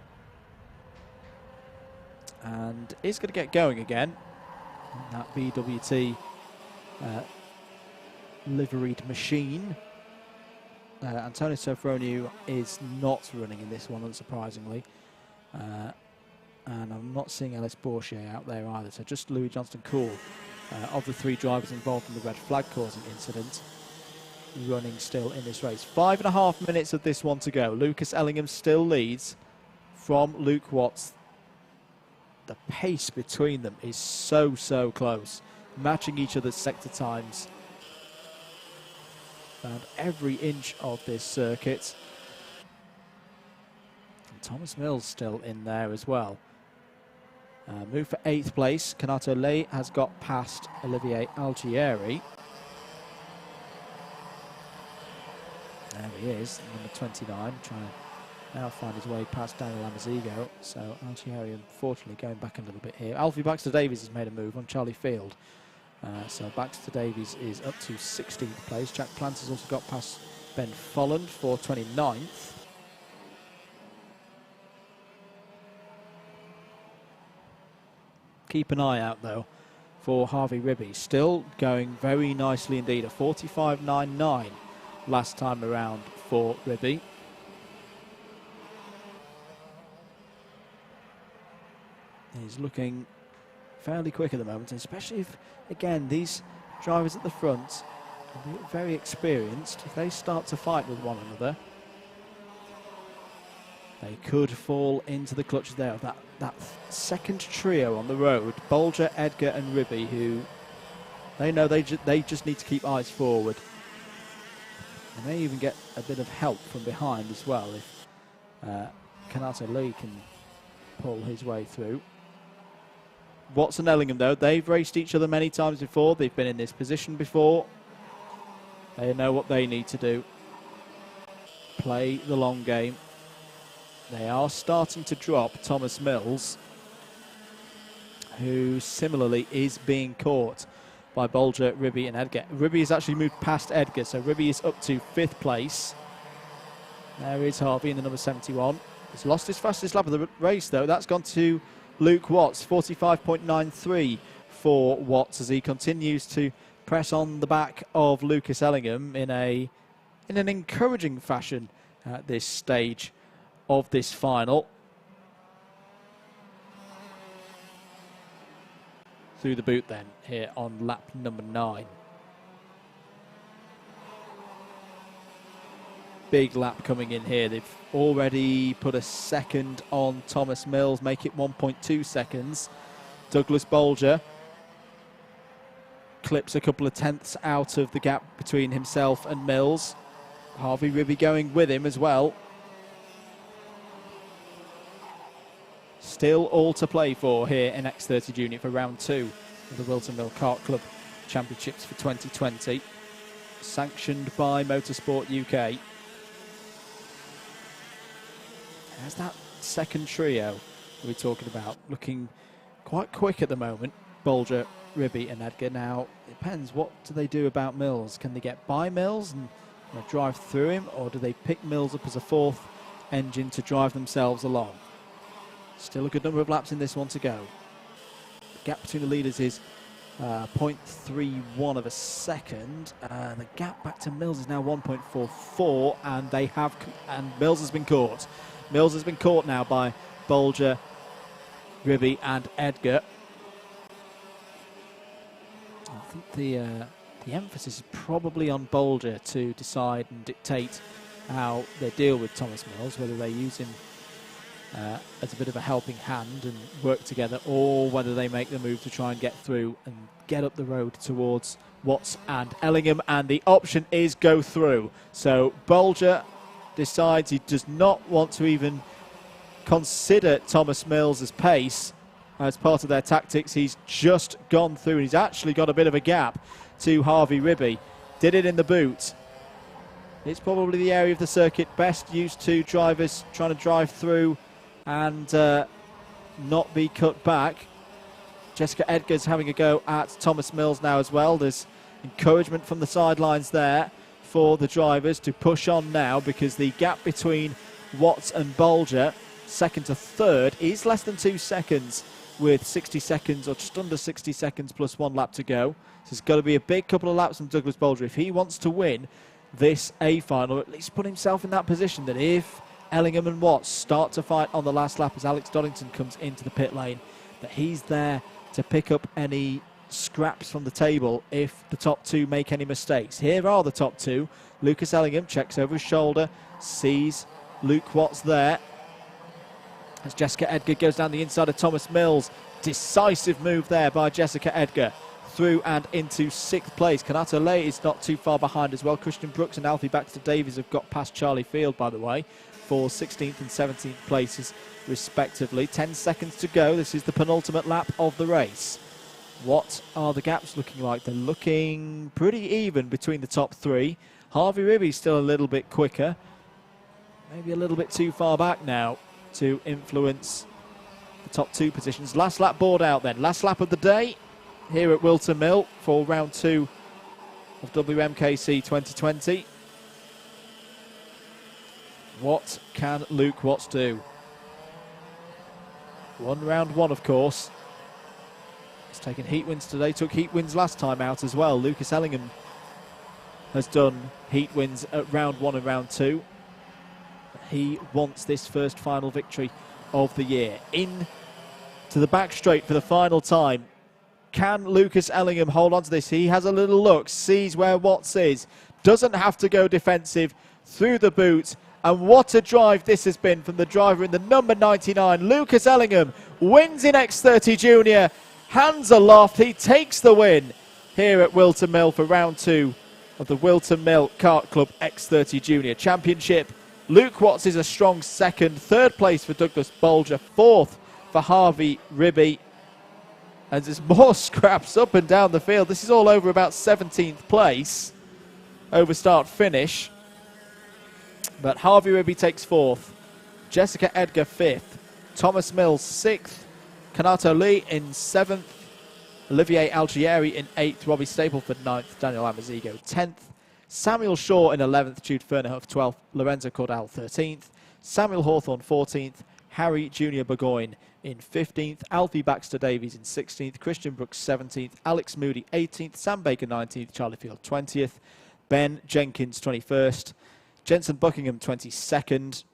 And is going to get going again. That BWT liveried machine. Antonio Sofroniou is not running in this one, unsurprisingly. And I'm not seeing Ellis Bourchier out there either. So just Louis Johnston-Cool. Of the 3 drivers involved in the red flag causing incident, running still in this race. 5.5 minutes of this one to go. Lucas Ellingham still leads from Luke Watts. The pace between them is so, so close, matching each other's sector times around every inch of this circuit. And Thomas Mills still in there as well. Move for 8th place. Kanato Lay has got past Olivier Algieri. There he is, number 29, trying to now find his way past Daniel Amazigo. So Algieri, unfortunately, going back a little bit here. Alfie Baxter-Davies has made a move on Charlie Field. So Baxter-Davies is up to 16th place. Jack Plant has also got past Ben Folland for 29th. Keep an eye out, though, for Harvey Ribby. Still going very nicely indeed. A 45.99 last time around for Ribby. He's looking fairly quick at the moment, especially if, again, these drivers at the front are very experienced. If they start to fight with one another, they could fall into the clutches there of that second trio on the road, Bolger, Edgar and Ribby, who they know they just need to keep eyes forward. And they even get a bit of help from behind as well if Kanato Lee can pull his way through. Watson Ellingham, though, they've raced each other many times before. They've been in this position before. They know what they need to do. Play the long game. They are starting to drop Thomas Mills, who similarly is being caught by Bolger, Ribby and Edgar. Ribby has actually moved past Edgar, so Ribby is up to 5th place. There is Harvey in the number 71. He's lost his fastest lap of the race, though. That's gone to Luke Watts, 45.93 for Watts, as he continues to press on the back of Lucas Ellingham in an encouraging fashion at this stage of this final. Through the boot then, here on lap number 9. Big lap coming in here. They've already put a second on Thomas Mills, make it 1.2 seconds. Douglas Bolger clips a couple of tenths out of the gap between himself and Mills. Harvey Ribby going with him as well. Still all to play for here in X30 Junior for round 2 of the Whilton Mill Kart Club Championships for 2020. Sanctioned by Motorsport UK. There's that second trio we're talking about, looking quite quick at the moment. Bolger, Ribby and Edgar. Now, it depends, what do they do about Mills? Can they get by Mills and drive through him, or do they pick Mills up as a 4th engine to drive themselves along? Still a good number of laps in this one to go. The gap between the leaders is 0.31 of a second. The gap back to Mills is now 1.44, and Mills has been caught. Mills has been caught now by Bolger, Ribby and Edgar. I think the emphasis is probably on Bolger to decide and dictate how they deal with Thomas Mills, whether they use him as a bit of a helping hand and work together, or whether they make the move to try and get through and get up the road towards Watts and Ellingham, and the option is go through. So Bolger decides he does not want to even consider Thomas Mills' pace as part of their tactics. He's just gone through, and he's actually got a bit of a gap to Harvey Ribby. Did it in the boot. It's probably the area of the circuit best used to drivers trying to drive through and not be cut back. Jessica Edgar's having a go at Thomas Mills now as well. There's encouragement from the sidelines there for the drivers to push on now, because the gap between Watts and Bolger, 2nd to 3rd, is less than 2 seconds, with 60 seconds or just under 60 seconds plus 1 lap to go. So it's got to be a big couple of laps from Douglas Bolger if he wants to win this A final, or at least put himself in that position that if Ellingham and Watts start to fight on the last lap as Alex Doddington comes into the pit lane, that he's there to pick up any scraps from the table if the top 2 make any mistakes. Here are the top 2. Lucas Ellingham checks over his shoulder, sees Luke Watts there. As Jessica Edgar goes down the inside of Thomas Mills. Decisive move there by Jessica Edgar. Through and into 6th place. Kanata Lay is not too far behind as well. Christian Brooks and Alfie Baxter Davies have got past Charlie Field, by the way, for 16th and 17th places respectively. 10 seconds to go. This is the penultimate lap of the race. What are the gaps looking like? They're looking pretty even between the top 3. Harvey Ribby still a little bit quicker. Maybe a little bit too far back now to influence the top 2 positions. Last lap board out then. Last lap of the day here at Whilton Mill for round 2 of WMKC 2020. What can Luke Watts do? Round 1, of course. He's taken heat wins today, took heat wins last time out as well. Lucas Ellingham has done heat wins at round 1 and round 2. He wants this first final victory of the year. In to the back straight for the final time. Can Lucas Ellingham hold on to this? He has a little look, sees where Watts is, doesn't have to go defensive, through the boot. And what a drive this has been from the driver in the number 99. Lucas Ellingham wins in X30 Junior. Hands aloft, he takes the win here at Whilton Mill for round 2 of the Whilton Mill Kart Club X30 Junior Championship. Luke Watts is a strong 2nd. 3rd place for Douglas Bolger. 4th for Harvey Ribby. And there's more scraps up and down the field. This is all over about 17th place. over start finish. But Harvey Ribby takes 4th, Jessica Edgar 5th, Thomas Mills 6th, Kanato Lee in 7th, Olivier Algieri in 8th, Robbie Stapleford 9th, Daniel Amazigo 10th, Samuel Shaw in 11th, Jude Fernerhoff 12th, Lorenzo Cordell 13th, Samuel Hawthorne 14th, Harry Junior Burgoyne in 15th, Alfie Baxter Davies in 16th, Christian Brooks 17th, Alex Moody 18th, Sam Baker 19th, Charlie Field 20th, Ben Jenkins 21st, Jensen Buckingham 22nd,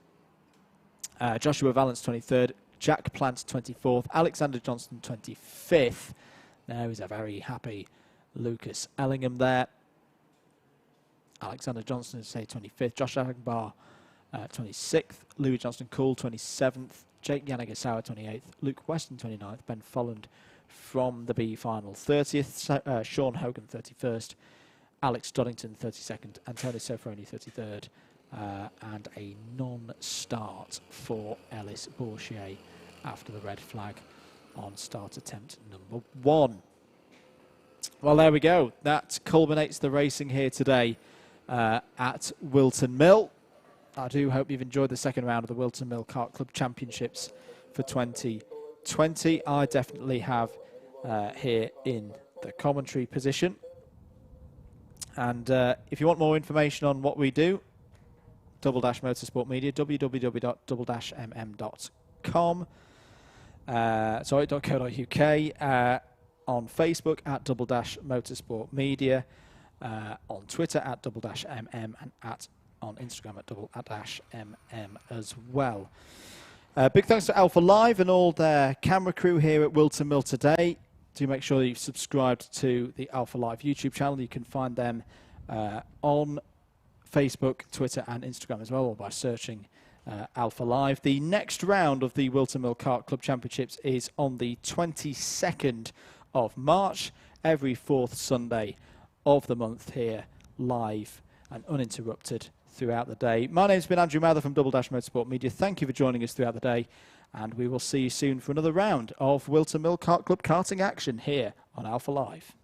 Joshua Valance 23rd, Jack Plant 24th, Alexander Johnston 25th. Now is a very happy Lucas Ellingham there. Alexander Johnston is say 25th, Josh Agbar 26th, Louis Johnston Cool 27th, Jake Yanagisawa 28th, Luke Weston 29th, Ben Folland from the B final 30th, Sean Hogan 31st, Alex Doddington 32nd, Antonio Sofroni 33rd, and a non-start for Ellis Bourchier after the red flag on start attempt number 1. Well, there we go. That culminates the racing here today at Whilton Mill. I do hope you've enjoyed the second round of the Whilton Mill Kart Club Championships for 2020. I definitely have here in the commentary position. And if you want more information on what we do, Double Dash Motorsport Media, www.double-mm.com, .co.uk, on Facebook at Double Dash Motorsport Media, on Twitter at Double Dash MM, and on Instagram at Double Dash MM as well. Big thanks to Alpha Live and all their camera crew here at Whilton Mill today. Do make sure that you've subscribed to the Alpha Live YouTube channel. You can find them on Facebook, Twitter and Instagram as well, or by searching Alpha Live. The next round of the Whilton Mill Kart Club Championships is on the 22nd of March, every 4th Sunday of the month here, live and uninterrupted throughout the day. My name's been Andrew Mather from Double Dash Motorsport Media. Thank you for joining us throughout the day, and we will see you soon for another round of Whilton Mill Kart Club karting action here on Alpha Live.